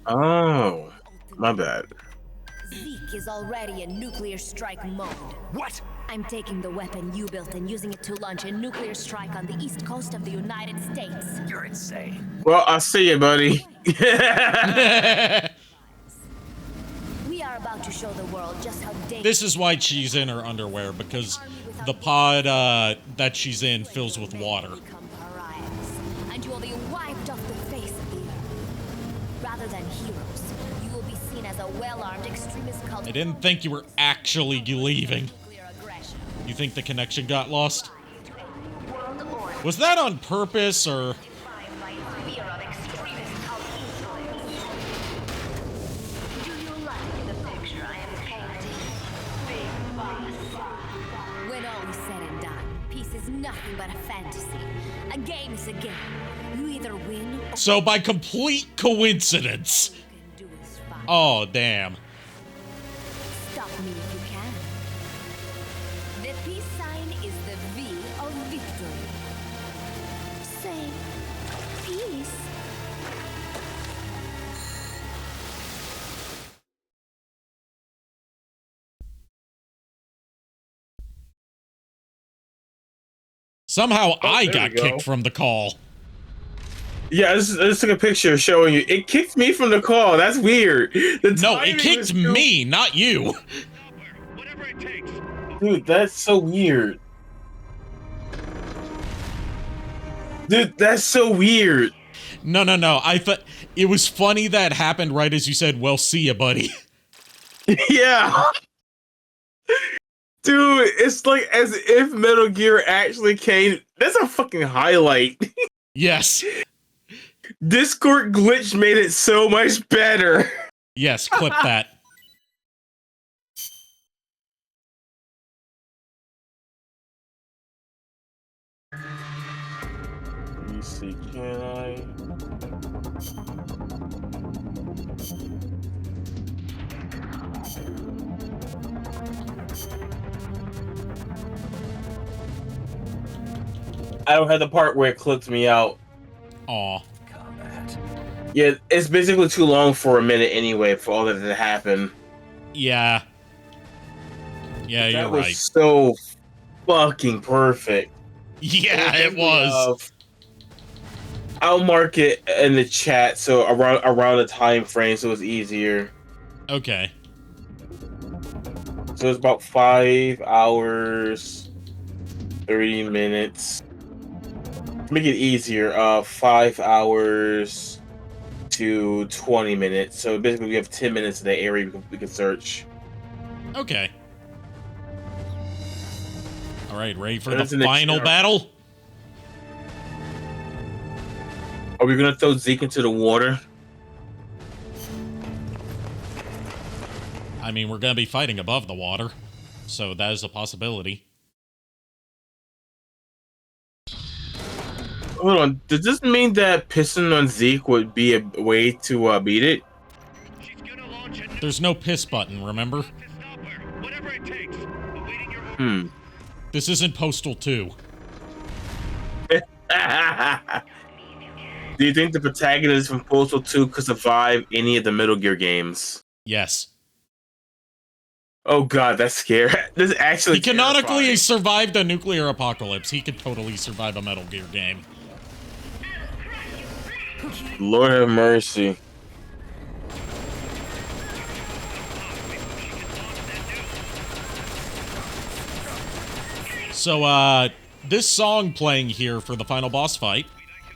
Oh, my bad. Zeke is already in nuclear strike mode. What? I'm taking the weapon you built and using it to launch a nuclear strike on the east coast of the United States. You're insane. Well, I see you, buddy. We are about to show the world just how dangerous... This is why she's in her underwear, because the pod that she's in fills with water. Become pariahs, and you will be wiped off the face of the earth. Rather than heroes, you will be seen as a well-armed extremist cult. I didn't think you were actually leaving. Nuclear aggression. You think the connection got lost? World order. Was that on purpose, or... Defined by fear of extremist cult influence. Do you like the picture I am painting? Big boss. When all is said and done, peace is nothing but a fantasy. A game is a game. You either win or... So by complete coincidence... all you can do is fight. Oh, damn. Stop me if you can. The peace sign is the V of victory. Say, peace. Somehow I there got we go. kicked from the call. Yeah, I just took a picture showing you. It kicked me from the call. That's weird. The No, timing it kicked was me, not you. Whatever it takes. Dude, that's so weird. Dude, that's so weird. No. I thought it was funny that happened right as you said, well, see ya, buddy. Yeah. Dude, it's like as if Metal Gear actually came. That's a fucking highlight. Yes. Discord glitch made it so much better. Yes, clip that. Let me see, can I? I don't have the part where it clipped me out. Aw. Yeah, it's basically too long for a minute anyway for all that to happen. Yeah. Yeah, That you're was right. so fucking perfect. Yeah, it was. I'll mark it in the chat so around the time frame so it's easier. Okay. So it's about 5 hours, 30 minutes. To make it easier, 5 hours to 20 minutes. So basically we have 10 minutes in the area we can search. Okay. All right, ready for That's the an final battle? Are we gonna throw Zeke into the water? I mean, we're gonna be fighting above the water, so that is a possibility. Hold on, does this mean that pissing on Zeke would be a way to beat it? There's no piss button, remember? Hmm. This isn't Postal 2. Do you think the protagonist from Postal 2 could survive any of the Metal Gear games? Yes. Oh god, that's scary. This is actually He canonically survived a nuclear apocalypse. He could totally survive a Metal Gear game. Lord have mercy. So, this song playing here for the final boss fight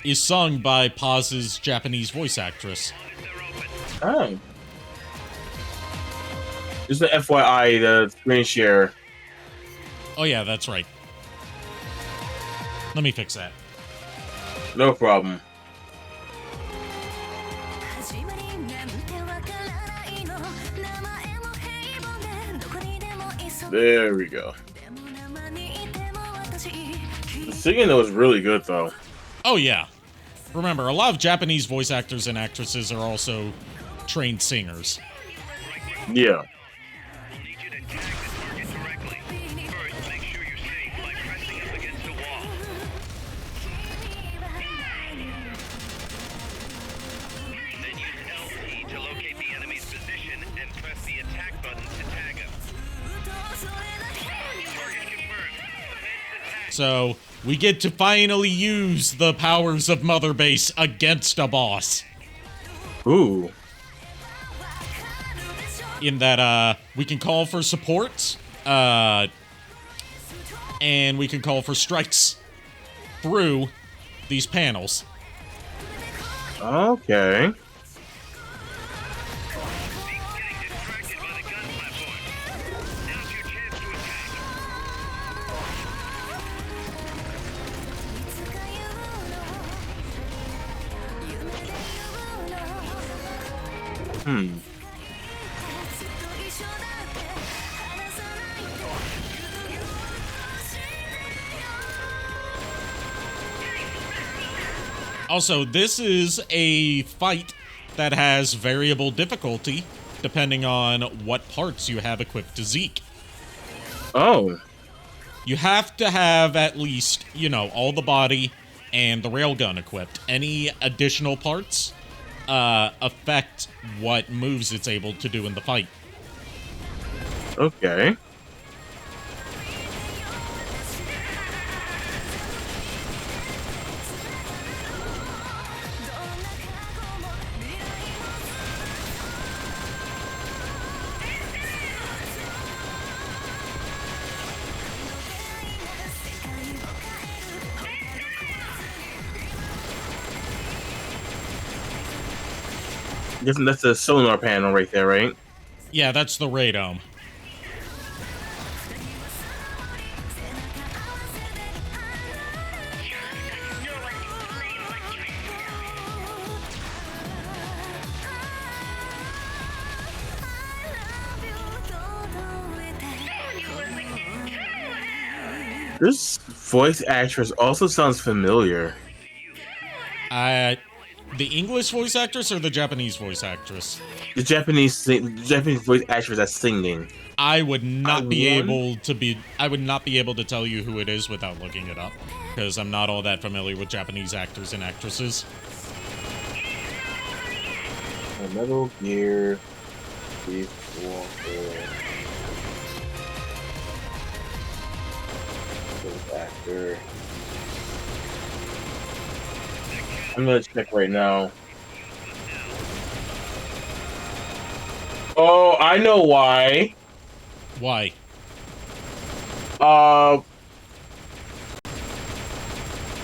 is sung by Paz's Japanese voice actress. Oh. Just the FYI, the screen share. Oh yeah, that's right. Let me fix that. No problem. There we go. The singing was really good, though. Oh yeah. Remember, a lot of Japanese voice actors and actresses are also trained singers. Yeah. So, we get to finally use the powers of Mother Base against a boss. Ooh. In that, we can call for support, and we can call for strikes through these panels. Okay. Hmm. Also, this is a fight that has variable difficulty depending on what parts you have equipped to Zeke. Oh. You have to have at least, you know, all the body and the railgun equipped. Any additional parts affect what moves it's able to do in the fight. Okay. Guessing that's the sonar panel right there, right? Yeah, that's the radome. This voice actress also sounds familiar. The English voice actress or the Japanese voice actress? The Japanese voice actress that's singing. I would not be able to tell you who it is without looking it up, because I'm not all that familiar with Japanese actors and actresses. Metal Gear Beef Walker. Actor. I'm gonna check right now. Oh, I know why. Why?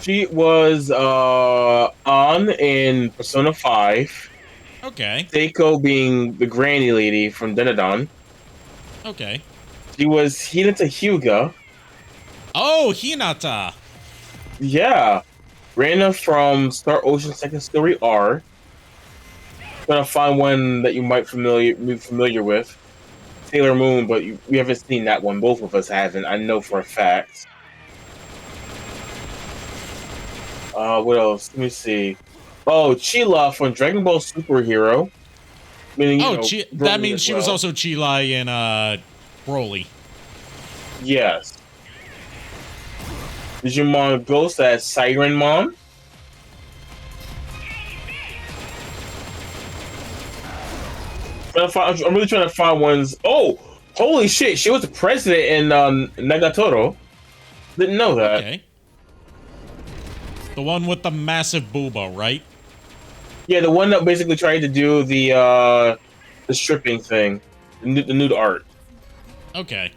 She was on in Persona 5. Okay. Seiko being the granny lady from Denadon. Okay. She was Hinata Hyuga. Oh, Hinata! Yeah. Rana from Star Ocean Second Story R. Gonna find one that you might be familiar with. Sailor Moon, but we haven't seen that one. Both of us haven't. I know for a fact. What else? Let me see. Oh, Chila from Dragon Ball Superhero. Meaning, that means she was also Chila in Broly. Yes. Digimon Ghost as Siren Mom. I'm really trying to find ones. Oh, holy shit! She was the president in Nagatoro. Didn't know that. Okay. The one with the massive booba, right? Yeah, the one that basically tried to do the stripping thing, the nude art. Okay.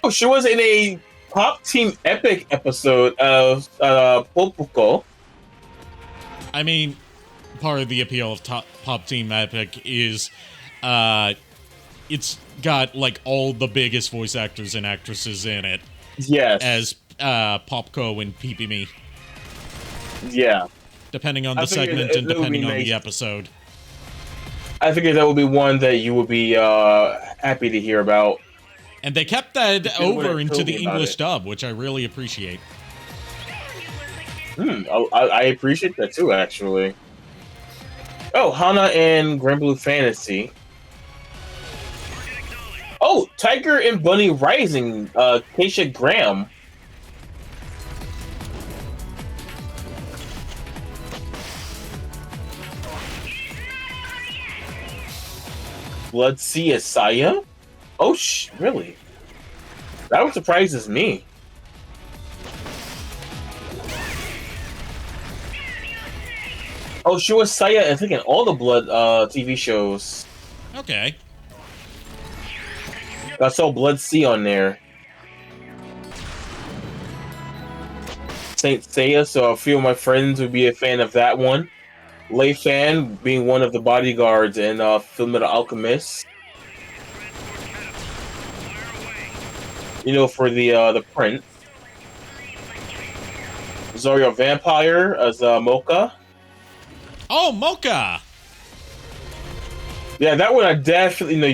Oh, she was in a Pop Team Epic episode of Popuko. I mean, part of the appeal of Pop Team Epic is it's got like all the biggest voice actors and actresses in it. Yes. As Popco and PPME. Yeah. Depending on the segment and depending on the episode. I figured that would be one that you would be happy to hear about. And they kept that over into the English dub, which I really appreciate. I appreciate that too, actually. Oh, Hana and Grand Blue Fantasy. Oh, Tiger and Bunny Rising, Keisha Graham. Blood Sea Asaya? Oh, really? That surprises me. Oh, she was Saya, I think, in all the Blood TV shows. Okay. I saw Blood Sea on there. Saint Seiya, so a few of my friends would be a fan of that one. Lei Fan being one of the bodyguards in Fullmetal Alchemist. You know, for the Prince. Zorio Vampire as Mocha. Oh, Mocha! Yeah, that one I definitely know.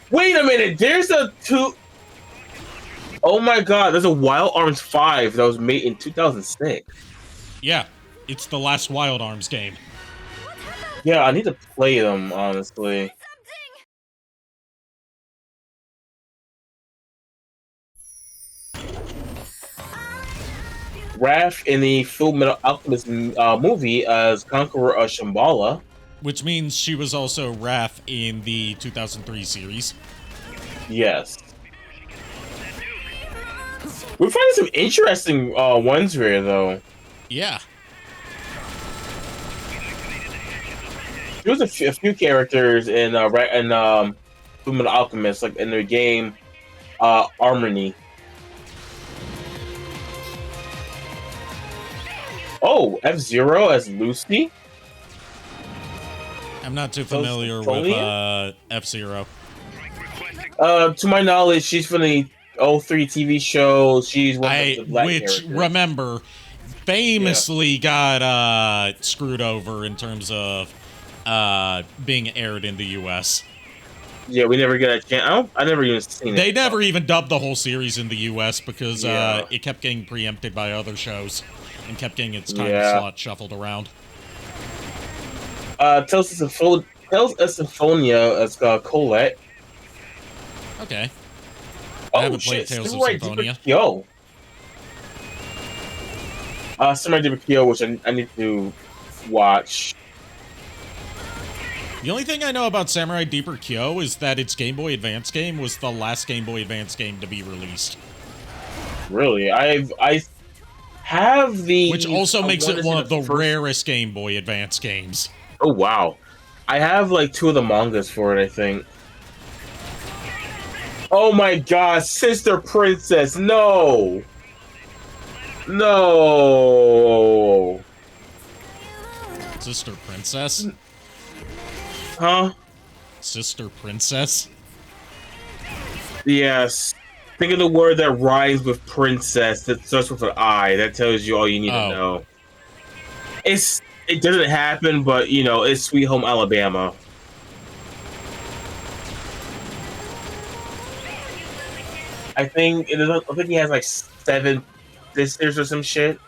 Wait a minute, there's a two. Oh my god, there's a Wild Arms 5 that was made in 2006. Yeah, it's the last Wild Arms game. Yeah, I need to play them, honestly. Raph in the Fullmetal Alchemist movie as Conqueror of Shambhala. Which means she was also Raph in the 2003 series. Yes. We're finding some interesting ones here, though. Yeah. There was a few characters in Fullmetal Alchemist, like in their game, Harmony. Oh, F-Zero as Lucy? I'm not too familiar with F-Zero. To my knowledge, she's from the 03 TV show. She's one of the black characters. Remember, famously got screwed over in terms of being aired in the U.S. Yeah, we never get a chance. I never even seen it. They never even dubbed the whole series in the U.S. because Yeah. it kept getting preempted by other shows and kept getting its time Yeah. slot shuffled around. Tales of Symphonia is Colette. Okay. I haven't played Tales of Symphonia. Yo. Samurai Deeper Kyo, which I need to watch. The only thing I know about Samurai Deeper Kyo is that its Game Boy Advance game was the last Game Boy Advance game to be released. Really? I have the... Which also makes it one of the rarest Game Boy Advance games. Oh, wow. I have, like, 2 of the mangas for it, I think. Oh my god, Sister Princess, no! No! Sister Princess? Huh? Sister Princess? Yes. Think of the word that rhymes with princess that starts with an I. That tells you all you need to know. It doesn't happen, but you know, it's Sweet Home Alabama. I think he has like 7 sisters or some shit.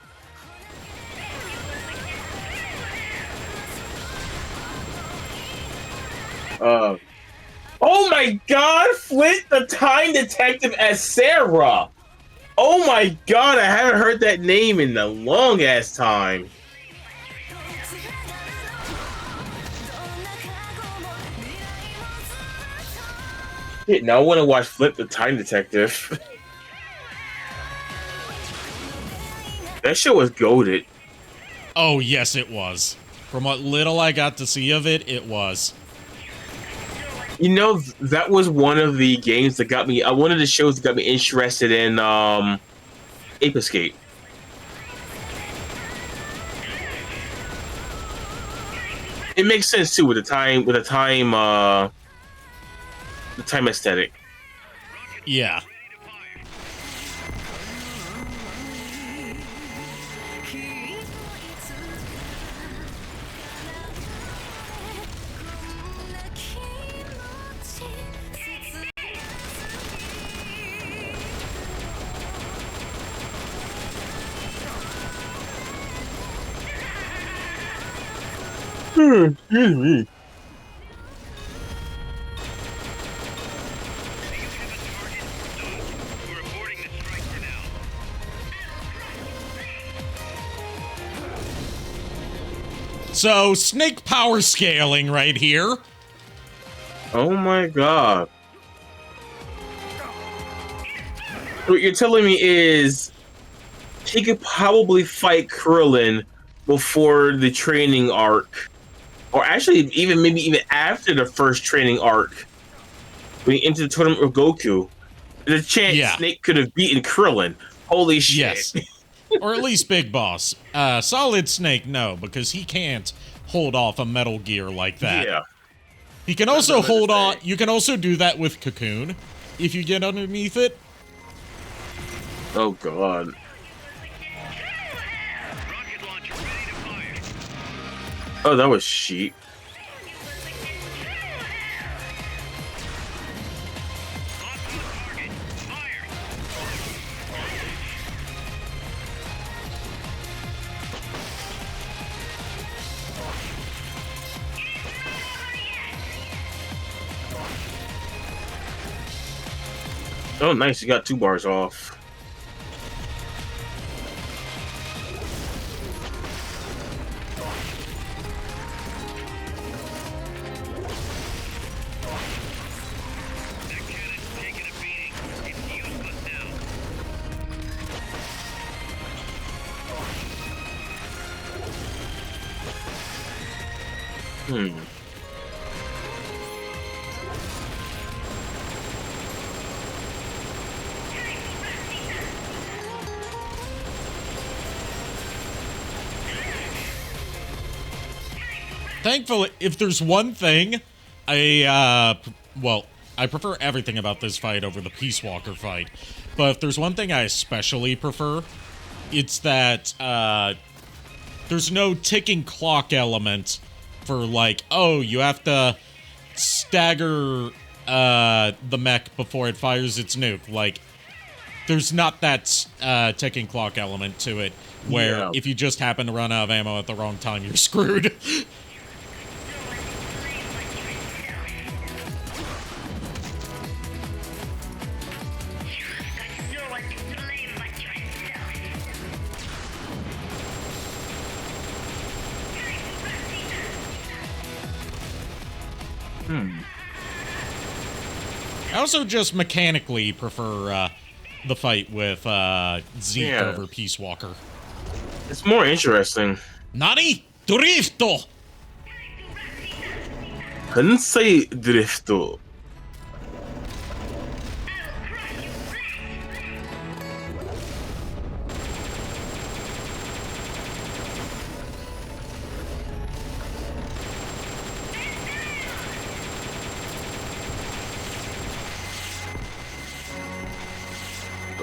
Oh my god, Flint the Time Detective as Sarah! Oh my god, I haven't heard that name in a long ass time. Shit, now I want to watch Flip the Time Detective. That shit was goated. Oh, yes, it was. From what little I got to see of it, it was. You know, that was one of the games that got me, one of the shows that got me interested in Ape Escape. It makes sense too with the time aesthetic. Yeah. Excuse me. So, snake power scaling right here. Oh my god. What you're telling me is he could probably fight Krillin before the training arc. Or actually, maybe even after the first training arc. When he entered the tournament with Goku. There's a chance Snake could have beaten Krillin. Holy shit. Yes. Or at least Big Boss. Solid Snake, no, because he can't hold off a Metal Gear like that. Yeah. He can also hold on. You can also do that with Cocoon if you get underneath it. Oh god. Oh, that was sheep. Oh, nice. You got 2 bars off. Thankfully, if there's one thing, I prefer everything about this fight over the Peace Walker fight. But if there's one thing I especially prefer, it's that there's no ticking clock element for like, oh, you have to stagger the mech before it fires its nuke. Like, there's not that ticking clock element to it, where if you just happen to run out of ammo at the wrong time, you're screwed. I also just mechanically prefer the fight with Zeke over Peace Walker. It's more interesting. Nani? Drifto! Couldn't say drifto.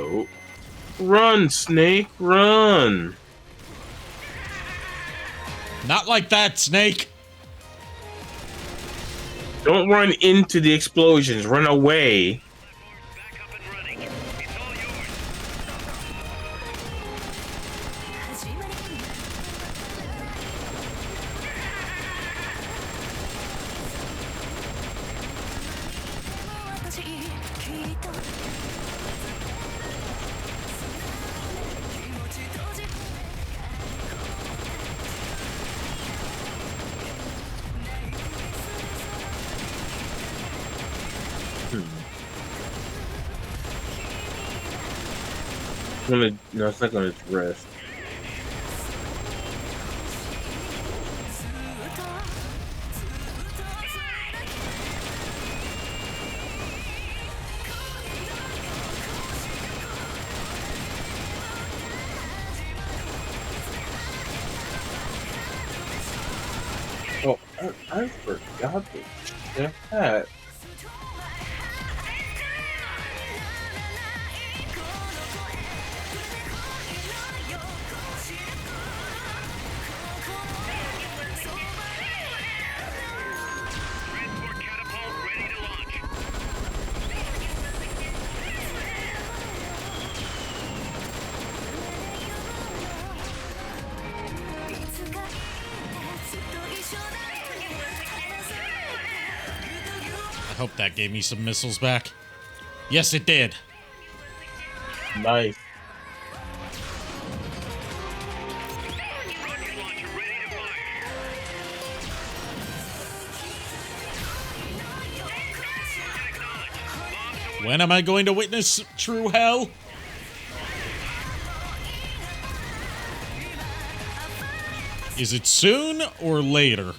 Oh. Run, Snake, run! Not like that, Snake! Don't run into the explosions, run away. No, it's not gonna drift. Oh, I forgot that. I hope that gave me some missiles back. Yes, it did. Nice. When am I going to witness true hell? Is it soon or later?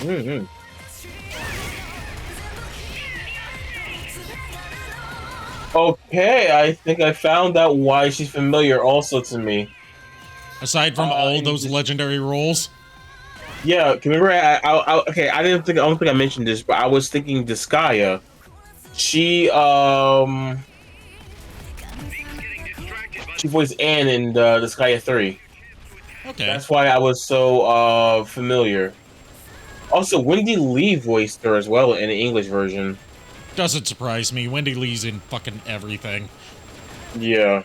Mm-hmm. Okay, I think I found out why she's familiar also to me. Aside from all those legendary roles? Yeah, remember, okay, I don't think I mentioned this, but I was thinking Disgaea. She voiced Anne in Disgaea 3. Okay. That's why I was so familiar. Also, Wendy Lee voiced her as well in the English version. Doesn't surprise me. Wendy Lee's in fucking everything. Yeah.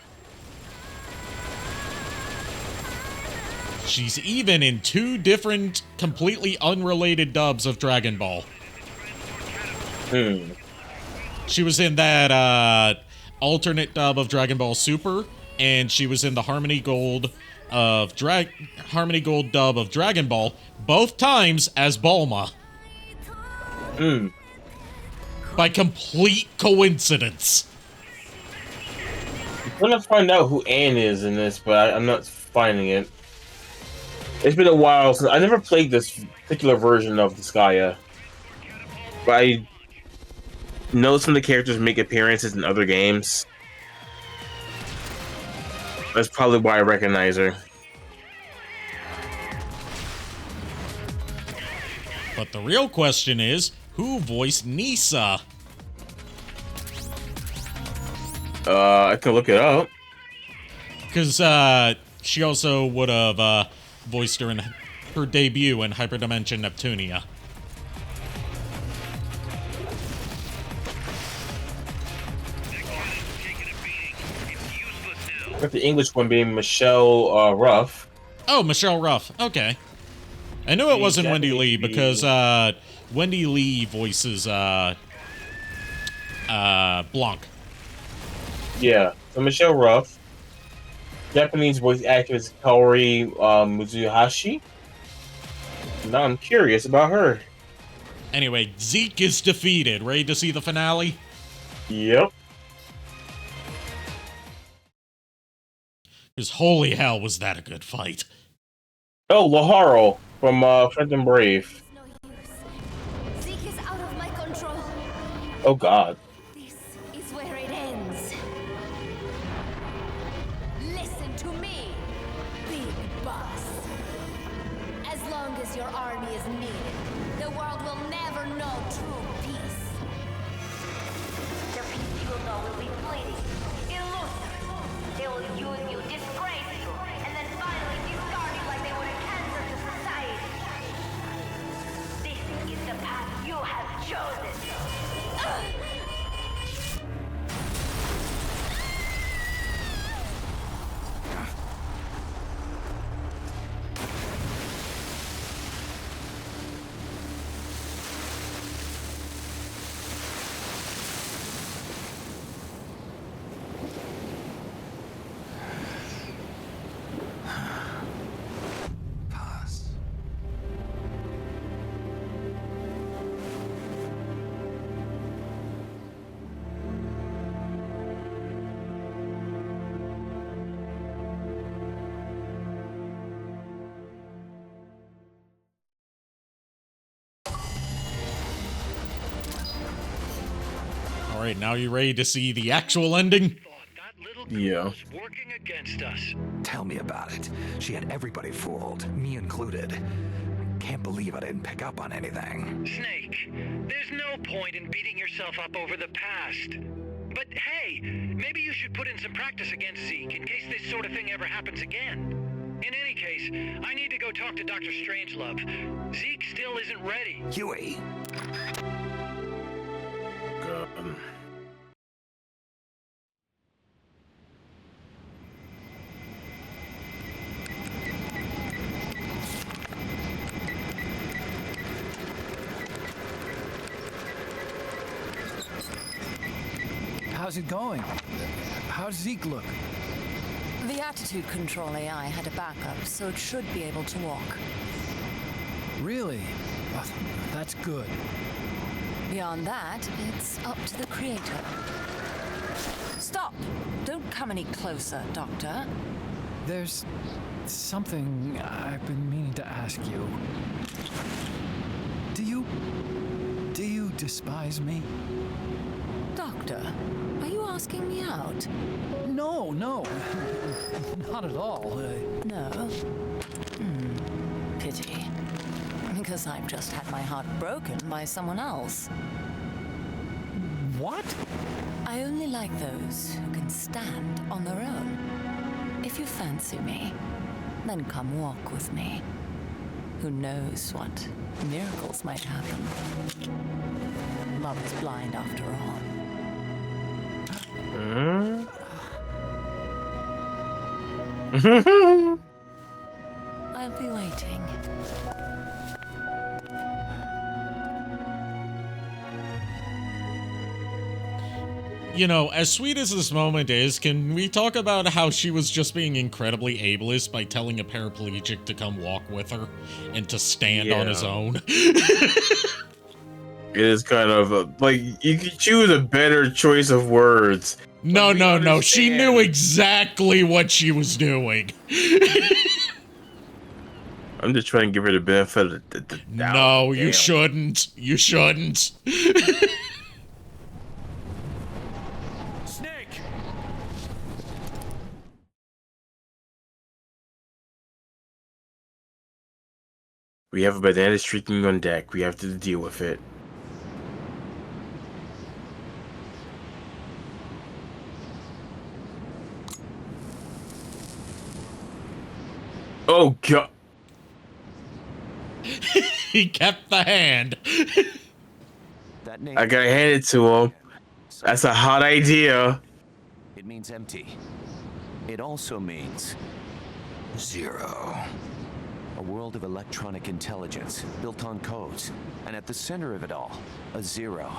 She's even in 2 different, completely unrelated dubs of Dragon Ball. She was in that alternate dub of Dragon Ball Super, and she was in the Harmony Gold dub of Dragon Ball, both times as Bulma. By complete coincidence. I'm gonna find out who Anne is in this, but I'm not finding it. It's been a while since I never played this particular version of Disgaea, but I know some of the characters make appearances in other games. That's probably why I recognize her. But the real question is, who voiced Nisa? I can look it up. Because she also would have voiced her in her debut in Hyperdimension Neptunia. With the English one being Michelle Ruff. Oh, Michelle Ruff. Okay. I knew it wasn't Wendy Lee because Wendy Lee voices Blanc. Yeah, so Michelle Ruff. Japanese voice actress Kaori Mizuhashi. Now I'm curious about her. Anyway, Zeke is defeated. Ready to see the finale? Yep. Because holy hell, was that a good fight. Oh, Laharo from Phantom Brave. Zeke is out of my control. Oh god. This is where it ends. Listen to me, Big Boss. As long as your army is needed, the world will never know true peace. The peace you will know will be fleeting, illusory. They will use you, disgrace you, and then finally discard you like they would a cancer to society. This is the path you have chosen. Pause. All right, now you ready to see the actual ending? Yeah. Working against us. Tell me about it. She had everybody fooled, me included. Can't believe I didn't pick up on anything. Snake, there's no point in beating yourself up over the past. But hey, maybe you should put in some practice against Zeke in case this sort of thing ever happens again. In any case, I need to go talk to Dr. Strangelove. Zeke still isn't ready. Huey. How's it going? How's Zeke look? The attitude control AI had a backup, so it should be able to walk. Really? Oh, that's good. Beyond that, it's up to the creator. Stop! Don't come any closer, Doctor. There's something I've been meaning to ask you. Do you despise me? Doctor, are you asking me out? No, not at all. No? Pity. Because I've just had my heart broken by someone else. What? I only like those who can stand on their own. If you fancy me, then come walk with me. Who knows what miracles might happen? Love is blind after all. I'll be waiting. You know, as sweet as this moment is, can we talk about how she was just being incredibly ableist by telling a paraplegic to come walk with her and to stand on his own? It is kind of like you could choose a better choice of words. No. She knew exactly what she was doing. I'm just trying to give her the benefit of the doubt. No, you shouldn't. You shouldn't. Snake! We have a banana streaking on deck. We have to deal with it. Oh god. He kept the hand. That name. I gotta hand it to him. That's a hot idea. It means empty. It also means zero. A world of electronic intelligence built on codes, and at the center of it all, a zero.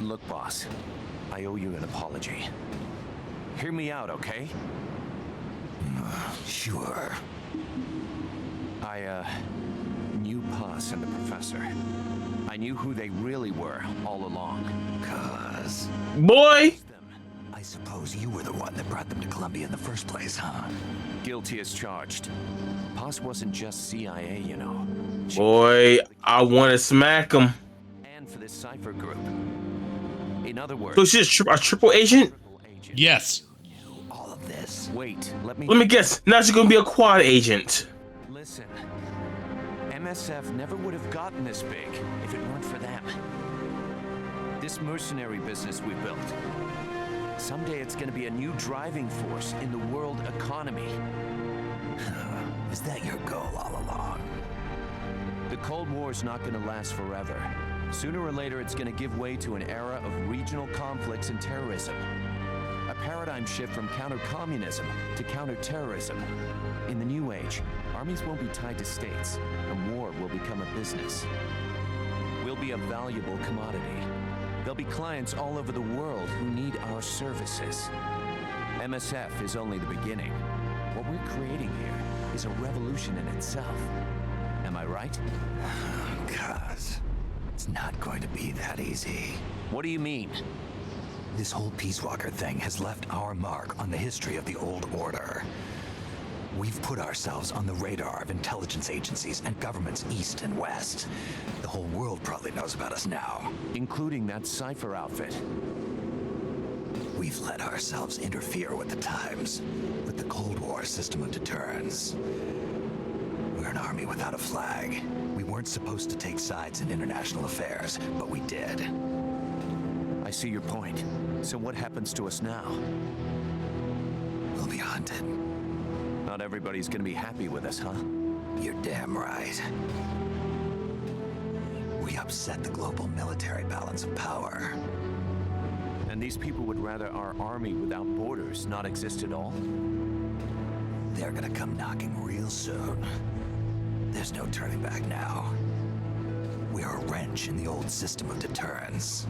Look, boss, I owe you an apology. Hear me out, okay? Sure. I knew Puss and the professor. I knew who they really were all along. Boy! I suppose you were the one that brought them to Columbia in the first place, huh? Guilty as charged. Puss wasn't just CIA, you know. Boy, I want to smack him. And for this cipher group. In other words, So she's a triple agent? Yes. all of this. Wait, let Let me guess. Now she's gonna be a quad agent. Listen. MSF never would have gotten this big if it weren't for them. This mercenary business we built. Someday it's gonna be a new driving force in the world economy. Is that your goal all along? The Cold War is not gonna last forever. Sooner or later, it's gonna give way to an era of regional conflicts and terrorism. A paradigm shift from counter-communism to counter-terrorism. In the new age, armies won't be tied to states, and war will become a business. We'll be a valuable commodity. There'll be clients all over the world who need our services. MSF is only the beginning. What we're creating here is a revolution in itself. Am I right? Cuz, it's not going to be that easy. What do you mean? This whole Peace Walker thing has left our mark on the history of the old order. We've put ourselves on the radar of intelligence agencies and governments east and west. The whole world probably knows about us now. Including that cipher outfit. We've let ourselves interfere with the times, with the Cold War system of deterrence. We're an army without a flag. We weren't supposed to take sides in international affairs, but we did. I see your point. So what happens to us now? We'll be hunted. Not everybody's gonna be happy with us, huh? You're damn right. We upset the global military balance of power. And these people would rather our army without borders not exist at all? They're gonna come knocking real soon. There's no turning back now. We're a wrench in the old system of deterrence.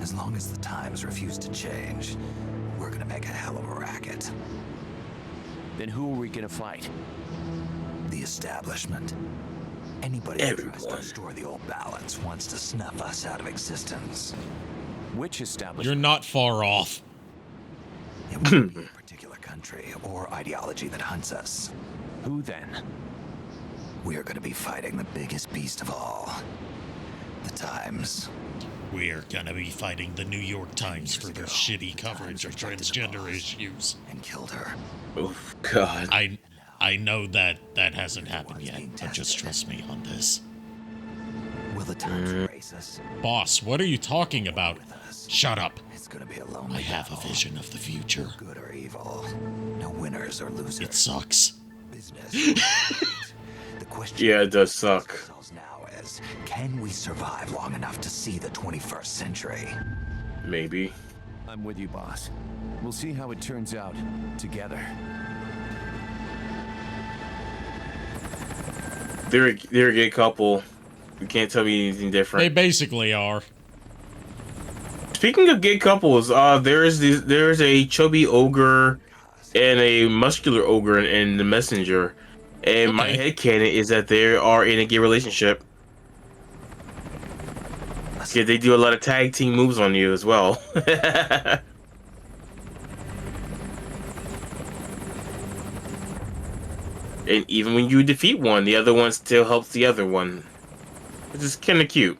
As long as the times refuse to change, we're gonna make a hell of a racket. Then who are we gonna fight? The establishment. Anybody who tries to restore the old balance wants to snuff us out of existence. Which establishment? You're not far off. It won't be a particular country or ideology that hunts us. Who then? We're gonna be fighting the biggest beast of all. The Times. We're gonna be fighting the New York Times for their shitty coverage of transgender issues. And killed her. Oh, God. I know that hasn't happened yet, but just trust me on this. Will the Times erase us? Boss, what are you talking about? Shut up. It's gonna be a lonely I have a vision of the future. Good or evil. No winners or losers. It sucks. Business. The question Yeah, it does suck. now is, can we survive long enough to see the 21st century? Maybe. I'm with you, boss. We'll see how it turns out together. They're a gay couple. You can't tell me anything different. They basically are. Speaking of gay couples, there's a chubby ogre and a muscular ogre in The Messenger. And my headcanon is that they are in a gay relationship. Yeah, they do a lot of tag team moves on you as well. And even when you defeat one, the other one still helps the other one. Which is kind of cute.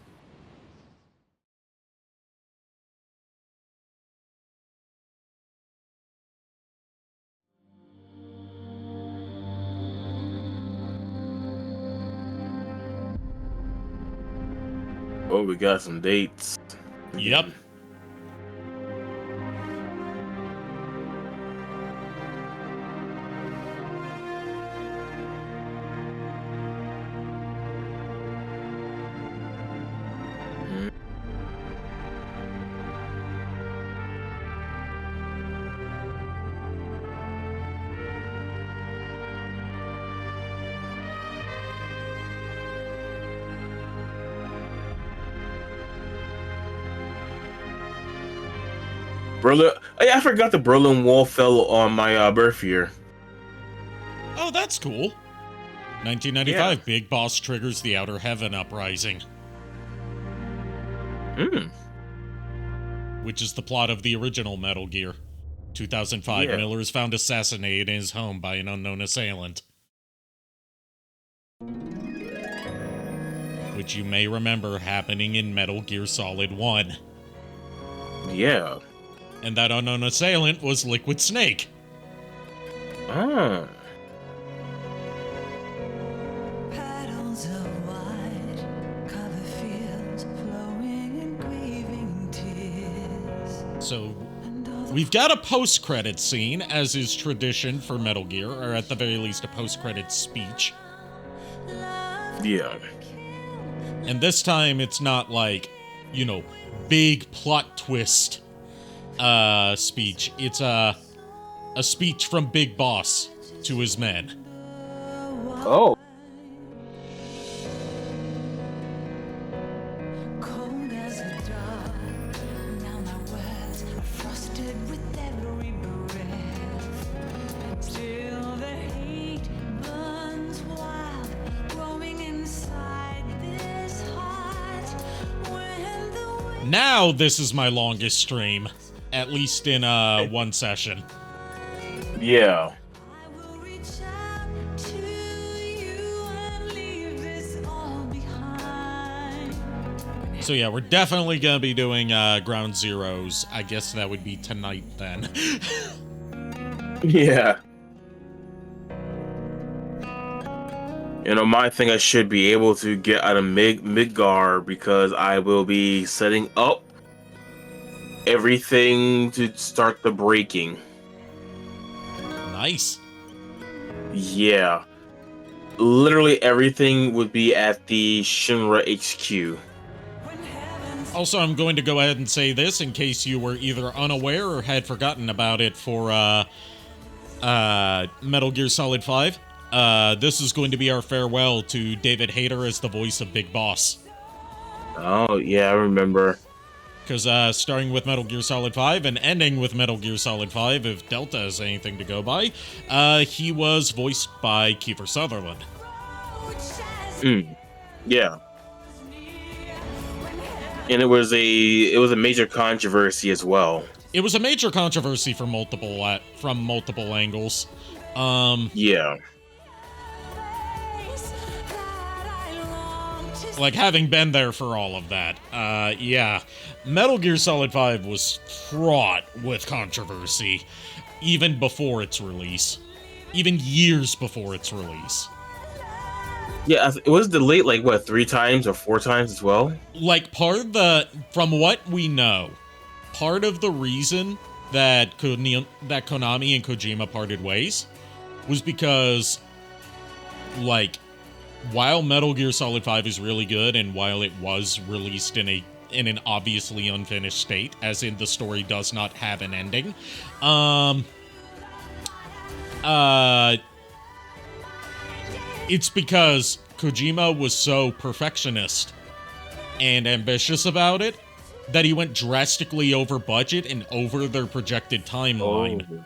Oh, we got some dates. Yep. Berlin. I forgot the Berlin Wall fell on my birth year. Oh, that's cool. 1995, Big Boss triggers the Outer Heaven Uprising. Which is the plot of the original Metal Gear. 2005, Miller is found assassinated in his home by an unknown assailant. Which you may remember happening in Metal Gear Solid 1. Yeah. And that unknown assailant was Liquid Snake. Ah. So, we've got a post-credit scene, as is tradition for Metal Gear, or at the very least a post-credit speech. Yeah. And this time it's not like, you know, big plot twist speech. It's a speech from Big Boss to his men. Oh. Now this is my longest stream, at least in one session. Yeah. So yeah, we're definitely gonna be doing Ground Zeroes. I guess that would be tonight then. Yeah. You know, my thing I should be able to get out of Midgar because I will be setting up everything to start the breaking. Nice. Yeah. Literally everything would be at the Shinra HQ. Also, I'm going to go ahead and say this in case you were either unaware or had forgotten about it for Metal Gear Solid 5. This is going to be our farewell to David Hayter as the voice of Big Boss. Oh, yeah, I remember. Because starting with Metal Gear Solid 5 and ending with Metal Gear Solid 5, if Delta has anything to go by, he was voiced by Kiefer Sutherland. Yeah. And it was a major controversy as well. It was a major controversy from multiple angles. Yeah. Like, having been there for all of that, yeah. Metal Gear Solid 5 was fraught with controversy, even before its release. Even years before its release. Yeah, it was delayed, like, what, 3 times or 4 times as well? Like, from what we know, part of the reason that Konami and Kojima parted ways was because, like, while Metal Gear Solid 5 is really good, and while it was released in an obviously unfinished state, as in the story does not have an ending, it's because Kojima was so perfectionist and ambitious about it that he went drastically over budget and over their projected timeline. Oh.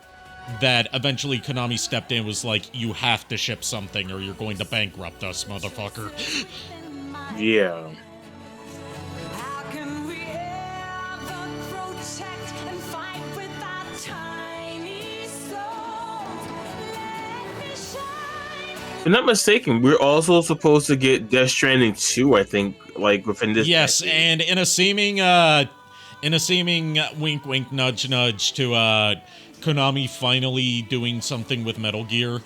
That eventually Konami stepped in and was like, you have to ship something or you're going to bankrupt us, motherfucker. Yeah. If I'm not mistaken, we're also supposed to get Death Stranding 2, I think, like within this. Yes, decade. And in a seeming wink wink nudge nudge to Konami finally doing something with Metal Gear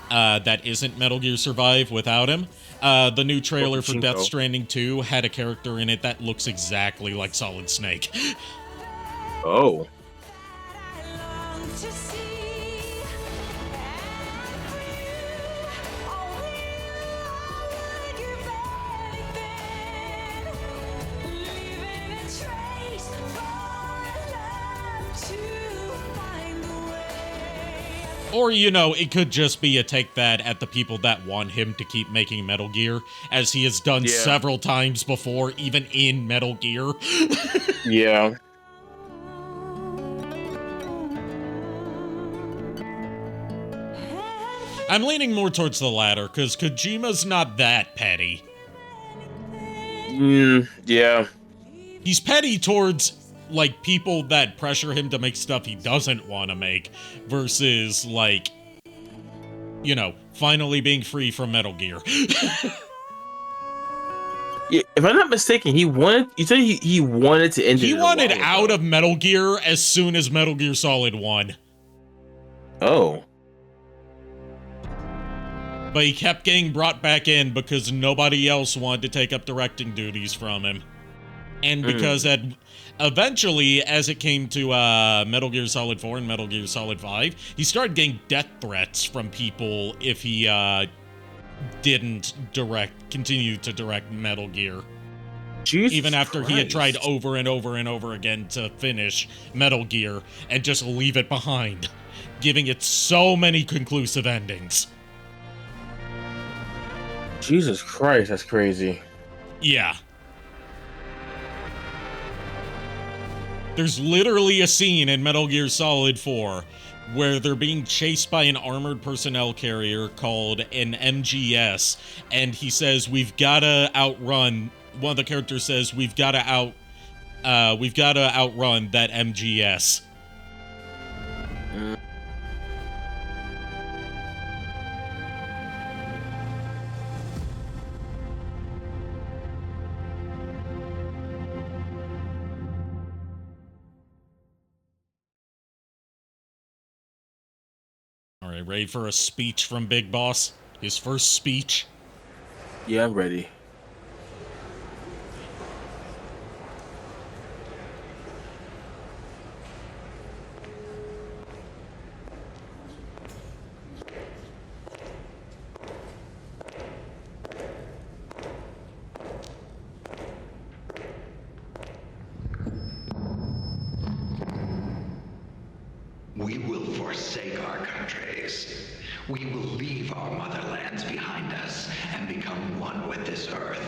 that isn't Metal Gear Survive without him. The new trailer for Death Stranding 2 had a character in it that looks exactly like Solid Snake. Oh. Or, you know, it could just be a take that at the people that want him to keep making Metal Gear, as he has done several times before, even in Metal Gear. Yeah. I'm leaning more towards the latter, because Kojima's not that petty. Yeah. He's petty towards, like, people that pressure him to make stuff he doesn't want to make, versus, like, you know, finally being free from Metal Gear. Yeah, if I'm not mistaken, he said he wanted to end it. He wanted out of Metal Gear as soon as Metal Gear Solid 1. Oh. But he kept getting brought back in because nobody else wanted to take up directing duties from him. And because eventually, as it came to Metal Gear Solid 4 and Metal Gear Solid 5, he started getting death threats from people if he didn't continue to direct Metal Gear. Jesus Even after Christ. he had tried over and over and over again to finish Metal Gear and just leave it behind, giving it so many conclusive endings. Jesus Christ, that's crazy. Yeah. There's literally a scene in Metal Gear Solid 4 where they're being chased by an armored personnel carrier called an MGS, and he says, we've gotta outrun, one of the characters says, we've gotta outrun that MGS. Alright, ready for a speech from Big Boss? His first speech? Yeah, I'm ready. We will forsake our countries. We will leave our motherlands behind us and become one with this earth.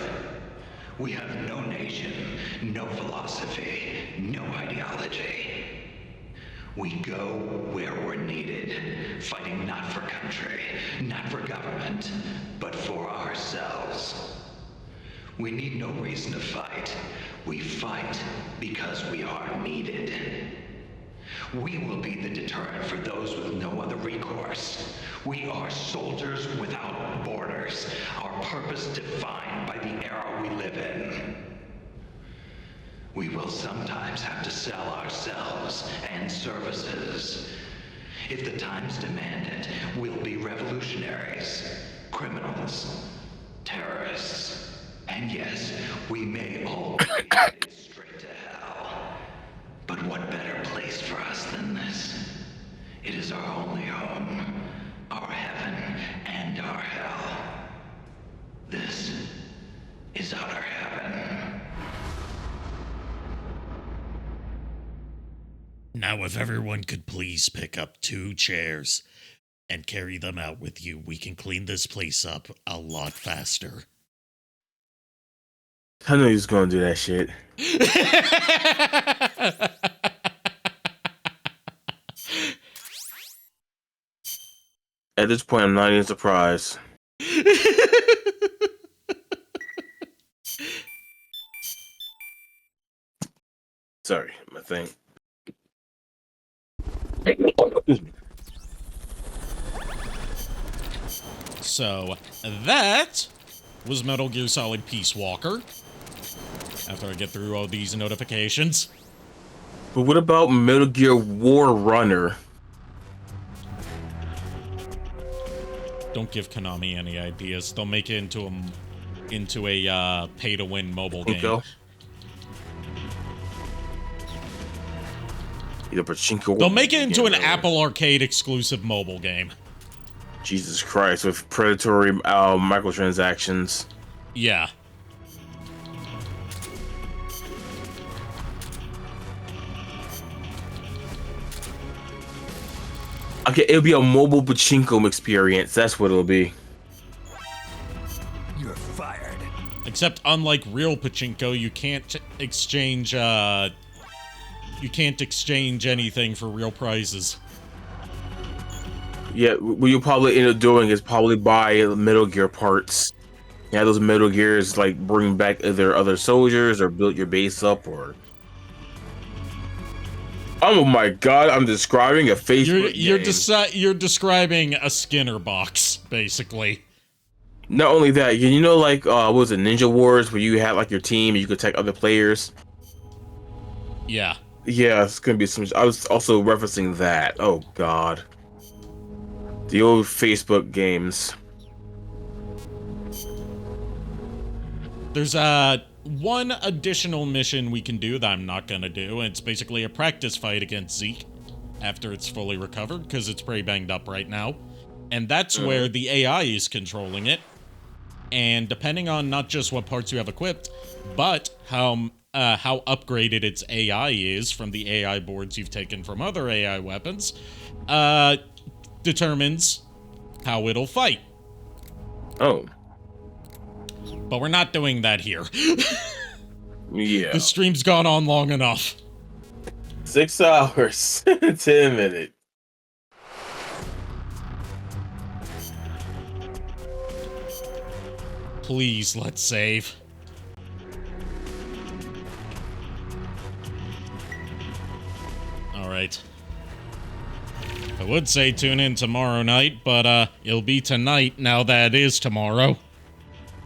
We have no nation, no philosophy, no ideology. We go where we're needed, fighting not for country, not for government, but for ourselves. We need no reason to fight. We fight because we are needed. We will be the deterrent for those with no other recourse. We are soldiers without borders, our purpose defined by the era we live in. We will sometimes have to sell ourselves and services. If the times demand it, we'll be revolutionaries, criminals, terrorists, and yes, we may all be headed straight to hell. But what better place for us than this? It is our only home, our heaven and our hell. This is our heaven. Now, if everyone could please pick up 2 chairs and carry them out with you, we can clean this place up a lot faster. I know he's gonna do that shit. At this point, I'm not even surprised. Sorry, my thing. So, that was Metal Gear Solid Peace Walker. After I get through all these notifications. But what about Metal Gear War Runner? Don't give Konami any ideas. They'll make it into a pay-to-win mobile game. They'll make it into an Apple Arcade exclusive mobile game. Jesus Christ, with predatory microtransactions. Yeah. Okay, it'll be a mobile pachinko experience. That's what it'll be. You're fired. Except unlike real pachinko, you can't exchange anything for real prizes. Yeah, what you probably end up doing is probably buy Metal Gear parts. Yeah, those Metal Gears like bring back either other soldiers or build your base up or. Oh my god! I'm describing a Facebook game. You're describing a Skinner box, basically. Not only that, you know, like what was it, Ninja Wars, where you had like your team and you could attack other players. Yeah. Yeah, it's gonna be some. I was also referencing that. Oh god. The old Facebook games. There's one additional mission we can do that I'm not gonna do, and it's basically a practice fight against Zeke after it's fully recovered, because it's pretty banged up right now. And that's where the AI is controlling it. And depending on not just what parts you have equipped, but how upgraded its AI is from the AI boards you've taken from other AI weapons, determines how it'll fight. Oh. But we're not doing that here. Yeah. The stream's gone on long enough. 6 hours, 10 minutes. Please, let's save. Alright. I would say tune in tomorrow night, but it'll be tonight now that it is tomorrow.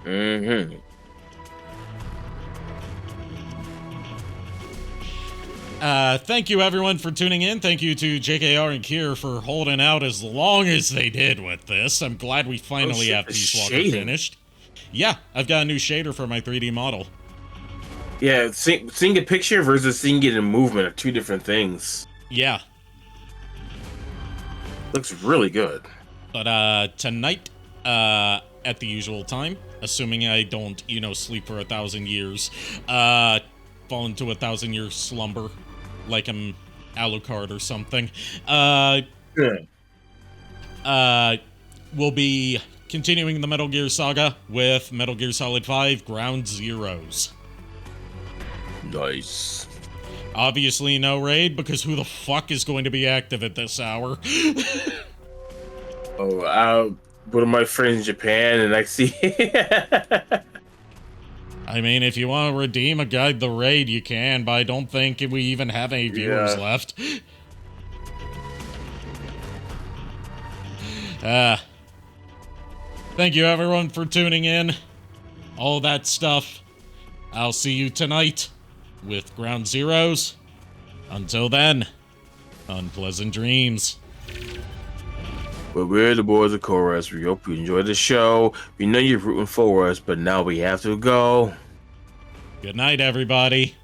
Mm-hmm. Thank you everyone for tuning in. Thank you to JKR and Kier for holding out as long as they did with this. I'm glad we finally have Peace Walker finished. Yeah, I've got a new shader for my 3D model. Yeah, seeing a picture versus seeing it in movement are two different things. Yeah. Looks really good. But tonight, at the usual time, assuming I don't, sleep for 1,000 years, fall into 1,000-year slumber, like I'm Alucard or something, we'll be continuing the Metal Gear saga with Metal Gear Solid 5 Ground Zeroes. Nice. Obviously no raid, because who the fuck is going to be active at this hour? One of my friends in Japan, and I see... I mean, if you want to redeem a Guide the Raid, you can, but I don't think we even have any viewers left. Thank you, everyone, for tuning in. All that stuff. I'll see you tonight with Ground Zeroes. Until then, unpleasant dreams. But we're the boys of Chorus. We hope you enjoyed the show. We know you're rooting for us, but now we have to go. Good night, everybody.